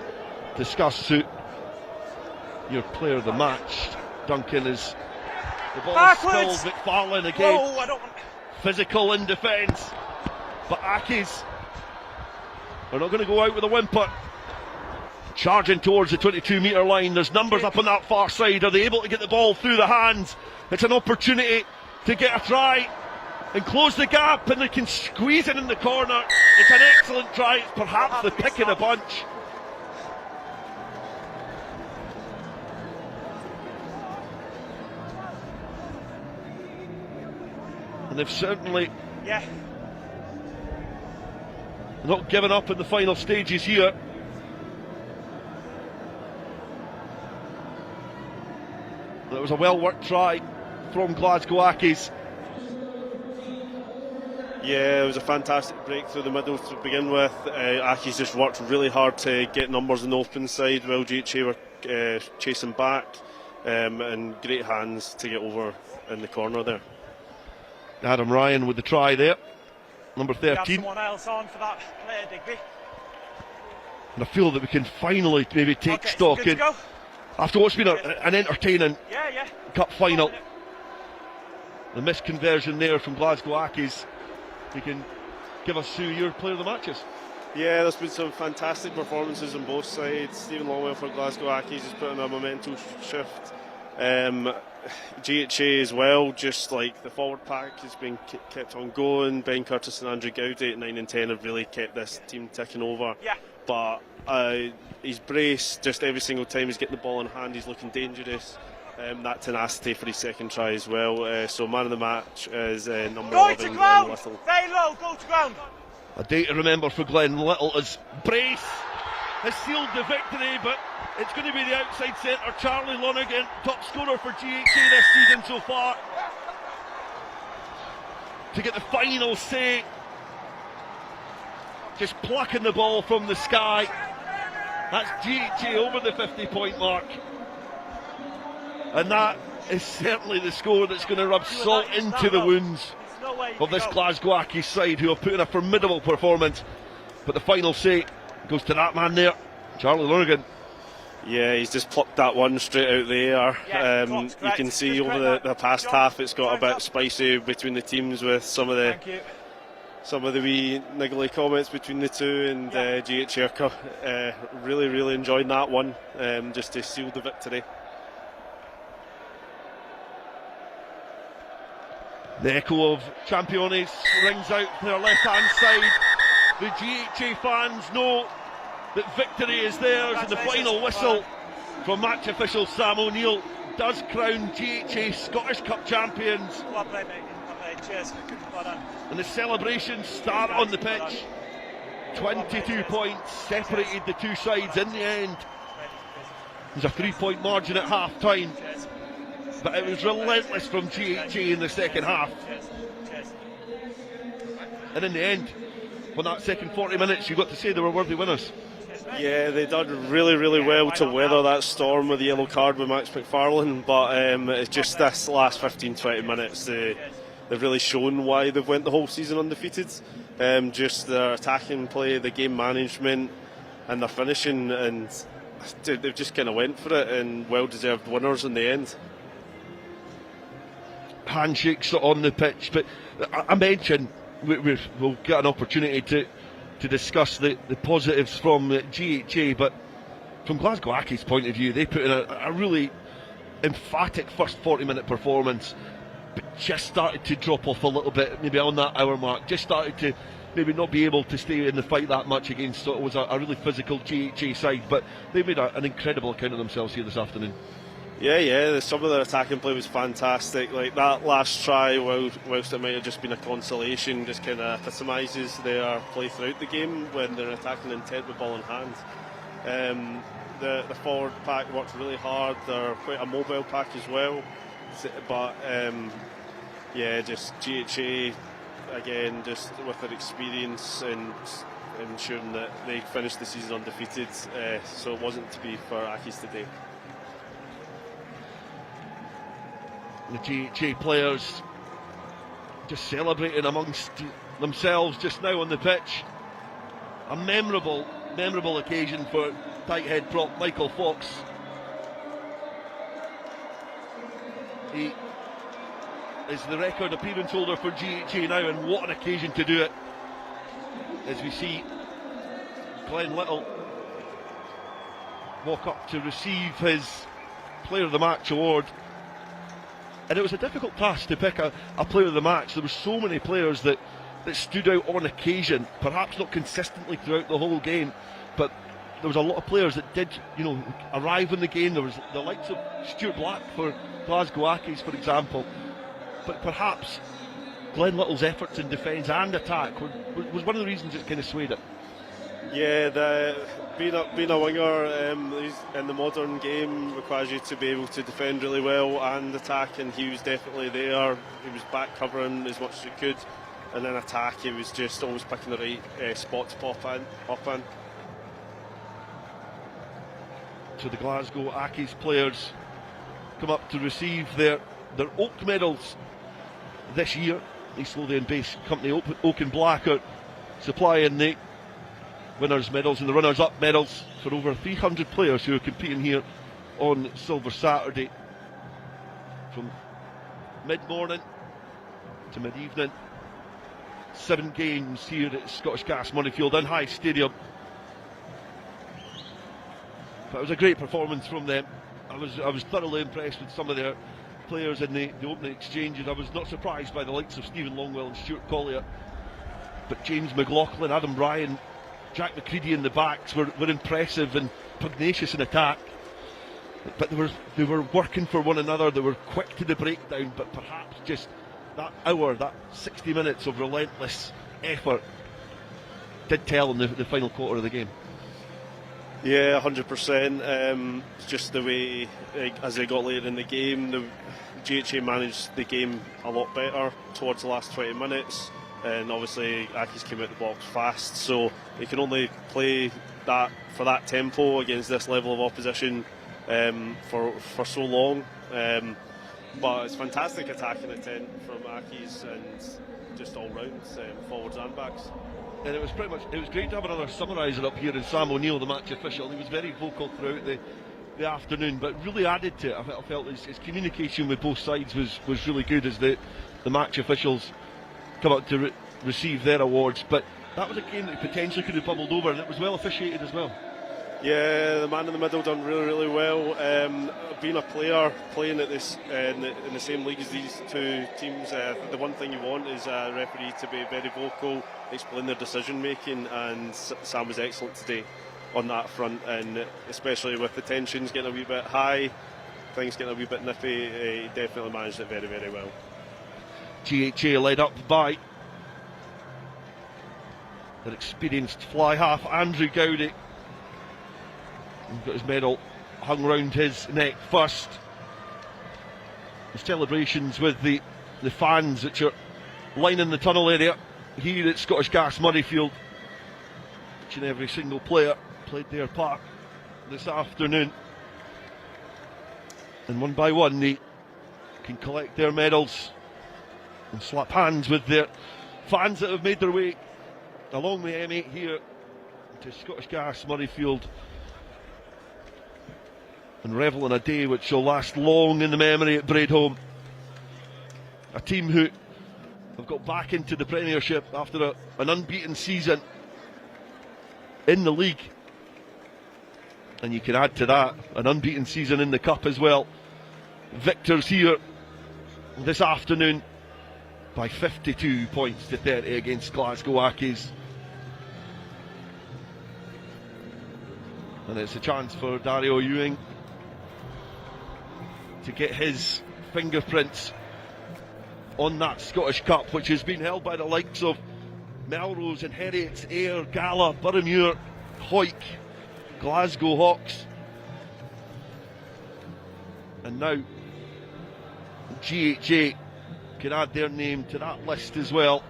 discuss your player of the match. Duncan is the ball is still McFarlane again. Whoa, I don't want... Physical in defence, but Accies are not going to go out with a whimper. Charging towards the 22-metre line. There's numbers up on that far side. Are they able to get the ball through the hands? It's an opportunity to get a try and close the gap, and they can squeeze it in the corner. It's an excellent try. It's perhaps the pick of the bunch. And they've certainly not given up in the final stages here. That was a well-worked try from Glasgow Accies. Yeah, it was a fantastic break through the middle to begin with. Accies just worked really hard to get numbers on the open side while GHA were chasing back, and great hands to get over in the corner there. Adam Ryan with the try there, number 13. Have someone else on for that player, Digby. And I feel that we can finally maybe take stock in after what's been an entertaining cup final. The missed conversion there from Glasgow Accies. You can give us who your player of the match is. Yeah, there's been some fantastic performances on both sides. Stephen Longwell for Glasgow Accies has put in a momentum shift. GHA as well, just like the forward pack has been kept on going. Ben Curtis and Andrew Gowdy at 9 and 10 have really kept this team ticking over. But his brace, just every single time he's getting the ball in hand, he's looking dangerous. That tenacity for his second try as well. So man of the match is number 11, Glenn Little. Very low, go to ground. A day to remember for Glenn Little as brace has sealed the victory, but it's going to be the outside centre, Charlie Lonergan, top scorer for GHA this season so far, to get the final say. Just plucking the ball from the sky. That's GHA over the 50-point mark. And that is certainly the score that's going to rub salt into the wounds of this Glasgow Accies side, who have put in a formidable performance. But the final say goes to that man there, Charlie Lonergan. Yeah, he's just plucked that one straight out the air. You can see over the past half it's got a bit spicy between the teams with some of the wee niggly comments between the two, and GHA really enjoying that one, just to seal the victory. The echo of Championes rings out from their left-hand side. The GHA fans know that victory is theirs, and the final whistle from match official Sam O'Neill does crown GHA Scottish Cup champions. Well played, mate. Well played. Cheers. Well done. And the celebrations start on the pitch. 22 points separated the two sides in the end. There's a 3-point margin at half-time, but it was relentless from GHA in the second half. And in the end, on that second 40 minutes, you've got to say they were worthy winners. Yeah, they done really well to weather that storm with the yellow card with Max McFarlane, but it's just this last 15-20 minutes they've really shown why they've went the whole season undefeated. Just their attacking play, the game management and their finishing, and they've just kind of went for it, and well-deserved winners in the end. Handshakes on the pitch, but I mentioned we'll get an opportunity to discuss the positives from GHA, but from Glasgow Accies' point of view, they put in a really emphatic first 40-minute performance, but just started to drop off a little bit, maybe on that hour mark, just started to maybe not be able to stay in the fight that much against what was a really physical GHA side, but they made an incredible account of themselves here this afternoon. Yeah, some of their attacking play was fantastic. Like that last try, whilst it might have just been a consolation, just kind of epitomises their play throughout the game when they're attacking intent with ball in hand. The forward pack worked really hard. They're quite a mobile pack as well, but just GHA again, just with their experience and ensuring that they finished the season undefeated. So it wasn't to be for Accies today. The GHA players just celebrating amongst themselves just now on the pitch. A memorable occasion for tight head prop Michael Fox. He is the record appearance holder for GHA now, and what an occasion to do it, as we see Glenn Little walk up to receive his Player of the Match award. And it was a difficult task to pick a player of the match. There were so many players that stood out on occasion, perhaps not consistently throughout the whole game, but there was a lot of players that did, arrive in the game. There was the likes of Stuart Black for Glasgow Accies, for example, but perhaps Glenn Little's efforts in defence and attack was one of the reasons it kind of swayed it. Yeah, being a winger in the modern game requires you to be able to defend really well and attack, and he was definitely there. He was back covering as much as he could, and then attack, he was just always picking the right spot to pop in. So the Glasgow Accies players come up to receive their Oak medals this year. East Lothian-based company Oak and Black are supplying the winners' medals and the runners-up medals for over 300 players who are competing here on Silver Saturday. From mid-morning to mid-evening, 7 games here at Scottish Gas Murrayfield in High Stadium. But it was a great performance from them. I was thoroughly impressed with some of their players in the opening exchanges. I was not surprised by the likes of Stephen Longwell and Stuart Collier, but James McLaughlin, Adam Ryan, Jack McCready in the backs were impressive and pugnacious in attack, but they were working for one another. They were quick to the breakdown, but perhaps just that hour, that 60 minutes of relentless effort did tell in the final quarter of the game. Yeah, 100%. Just the way, as they got later in the game, the GHA managed the game a lot better towards the last 20 minutes. And obviously Accies came out the box fast, so they can only play that for that tempo against this level of opposition for so long. But it's fantastic attacking intent from Accies and just all round, forwards and backs. And it was great to have another summariser up here in Sam O'Neill, the match official. He was very vocal throughout the afternoon, but really added to it. I felt his communication with both sides was really good as the match officials come up to receive their awards. But that was a game that potentially could have bubbled over, and it was well officiated as well. Yeah, the man in the middle done really well. Being a player playing at this in the same league as these two teams, the one thing you want is a referee to be very vocal, explain their decision making, and Sam was excellent today on that front, and especially with the tensions getting a wee bit high, things getting a wee bit nippy, he definitely managed it very well. GHA led up by their experienced fly half Andrew Gowdy. He's got his medal hung round his neck first. The celebrations with the fans which are lining the tunnel area here at Scottish Gas Murrayfield. Each and every single player played their part this afternoon. And one by one they can collect their medals and slap hands with their fans that have made their way along the M8 here to Scottish Gas Murrayfield and revel in a day which will last long in the memory at Braidholme. A team who have got back into the Premiership after an unbeaten season in the league, and you can add to that an unbeaten season in the Cup as well. Victors here this afternoon by 52 points to 30 against Glasgow Accies. And it's a chance for Dario Ewing to get his fingerprints on that Scottish Cup, which has been held by the likes of Melrose and Heriots, Ayr, Gala, Boroughmuir, Hawick, Glasgow Hawks, and now GHA can add their name to that list as well,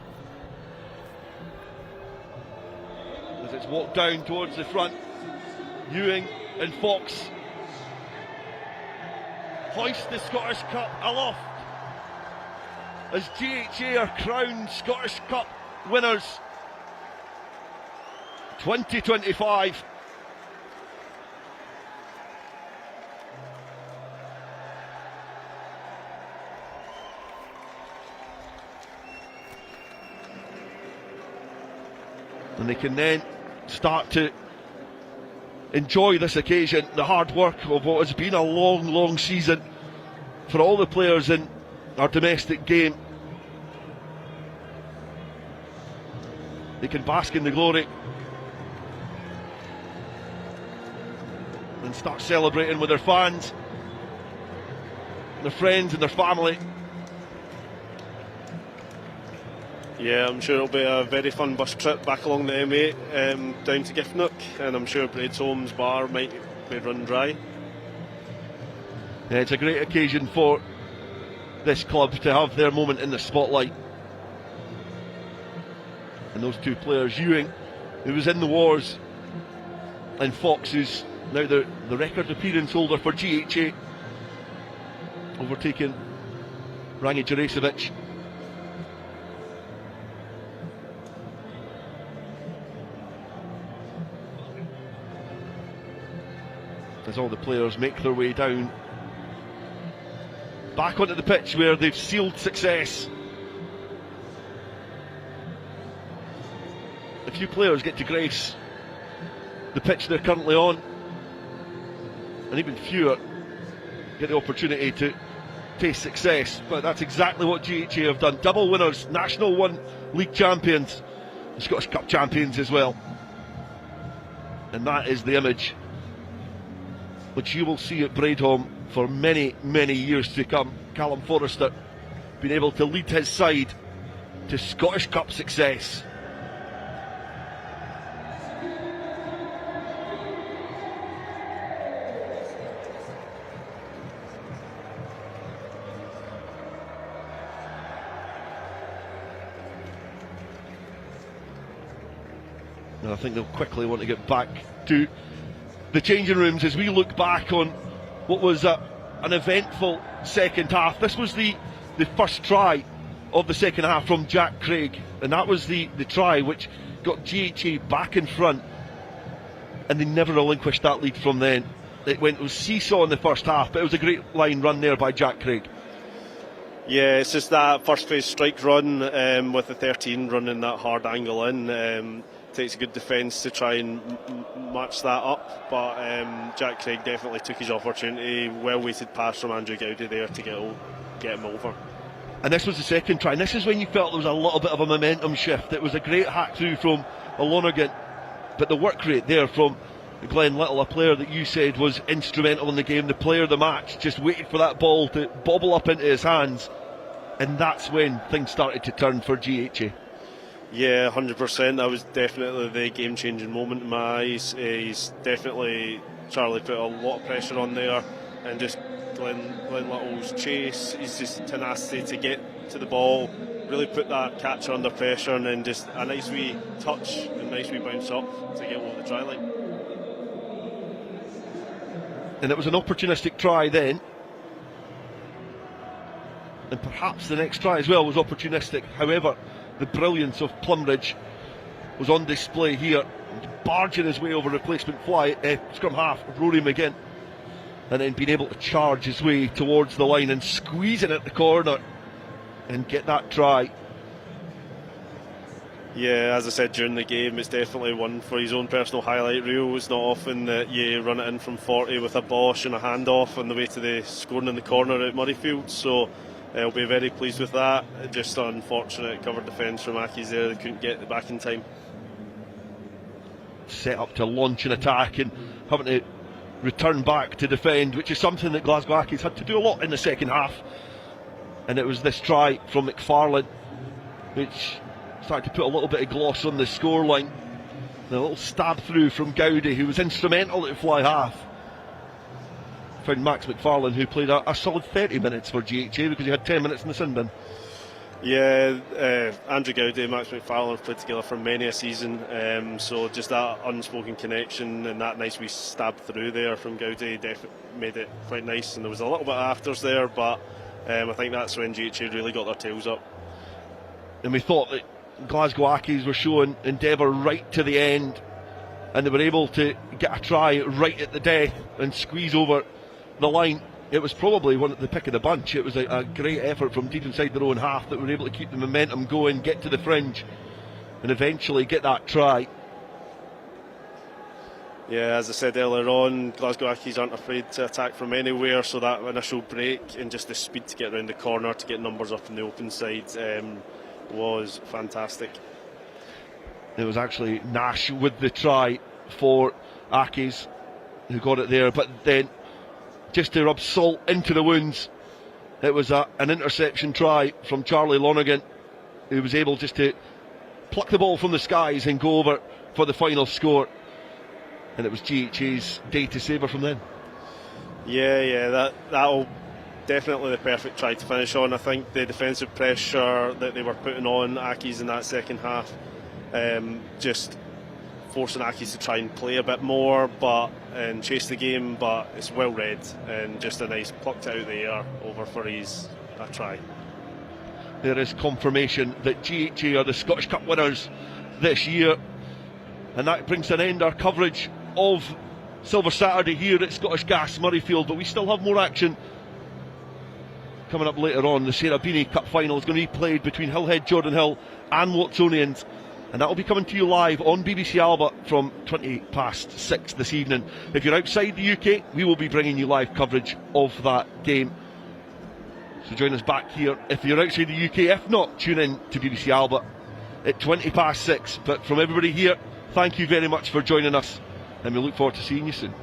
as it's walked down towards the front. Ewing and Fox hoist the Scottish Cup aloft as GHA are crowned Scottish Cup winners 2025. And they can then start to enjoy this occasion, the hard work of what has been a long, long season for all the players in our domestic game. They can bask in the glory and start celebrating with their fans, their friends and their family. Yeah, I'm sure it'll be a very fun bus trip back along the M8 down to Greenock, and I'm sure Braidholme's bar might be run dry. Yeah, it's a great occasion for this club to have their moment in the spotlight. And those two players, Ewing, who was in the wars, and Fox, who's now the record appearance holder for GHA, overtaking Rangi Jurecevic. As all the players make their way down back onto the pitch where they've sealed success. A few players get to grace the pitch they're currently on, and even fewer get the opportunity to taste success, but that's exactly what GHA have done. Double winners, National 1 League champions, and Scottish Cup champions as well. And that is the image which you will see at Braidholme for many, many years to come. Callum Forrester being able to lead his side to Scottish Cup success. And I think they'll quickly want to get back to the changing rooms as we look back on what was an eventful second half. This was the first try of the second half from Jack Craig, and that was the try which got GHA back in front, and they never relinquished that lead from then. It was seesaw in the first half, but it was a great line run there by Jack Craig. Yeah, it's just that first phase strike run with the 13 running that hard angle in. Takes a good defence to try and match that up, but Jack Craig definitely took his opportunity. Well weighted pass from Andrew Gowdy there to get him over. And this was the second try, and this is when you felt there was a little bit of a momentum shift. It was a great hack through from Lonergan, but the work rate there from Glenn Little, a player that you said was instrumental in the game, the player of the match, just waited for that ball to bobble up into his hands, and that's when things started to turn for GHA. Yeah, 100%. That was definitely the game-changing moment in my eyes. He's definitely, Charlie put a lot of pressure on there, and just Glenn Little's chase, his just tenacity to get to the ball, really put that catcher under pressure, and then just a nice wee touch and nice wee bounce up to get over the try line. And it was an opportunistic try then. And perhaps the next try as well was opportunistic. However, the brilliance of Plumridge was on display here, barging his way over replacement scrum half Rory McGinn, and then being able to charge his way towards the line and squeezing at the corner and get that try. Yeah, as I said during the game, it's definitely one for his own personal highlight reel. It's not often that you run it in from 40 with a bosh and a handoff on the way to the scoring in the corner at Murrayfield, so I'll be very pleased with that. Just unfortunate cover defence from Accies there, they couldn't get it back in time. Set up to launch an attack and having to return back to defend, which is something that Glasgow Accies had to do a lot in the second half. And it was this try from McFarlane which started to put a little bit of gloss on the scoreline. And a little stab through from Gowdy, who was instrumental at fly half. Found Max McFarlane, who played a solid 30 minutes for GHA because he had 10 minutes in the sin bin. Yeah, Andrew Gowdy and Max McFarlane have played together for many a season, so just that unspoken connection and that nice wee stab through there from Gowdy made it quite nice, and there was a little bit of afters there, but I think that's when GHA really got their tails up. And we thought that Glasgow Accies were showing endeavour right to the end, and they were able to get a try right at the death and squeeze over the line. It was probably one at the pick of the bunch. It was a great effort from deep inside their own half that were able to keep the momentum going, get to the fringe and eventually get that try. Yeah, as I said earlier on, Glasgow Accies aren't afraid to attack from anywhere, so that initial break and just the speed to get around the corner to get numbers up in the open side was fantastic. It was actually Nash with the try for Accies who got it there, but then just to rub salt into the wounds, it was an interception try from Charlie Lonergan, who was able just to pluck the ball from the skies and go over for the final score. And it was GHA's day to savour from then. Yeah, that'll definitely the perfect try to finish on. I think the defensive pressure that they were putting on Accies in that second half, just forcing Accies to try and play a bit more and chase the game, but it's well read and just a nice plucked out of the air over for a try. There is confirmation that GHA are the Scottish Cup winners this year, and that brings to an end our coverage of Silver Saturday here at Scottish Gas Murrayfield, but we still have more action coming up later on. The Sarah Beaney Cup Final is going to be played between Hillhead, Jordanhill and Wigtownshire, and that will be coming to you live on BBC ALBA from 6:20 this evening. If you're outside the UK, we will be bringing you live coverage of that game, so join us back here if you're outside the UK. If not, tune in to BBC ALBA at 6:20. But from everybody here, thank you very much for joining us, and we look forward to seeing you soon.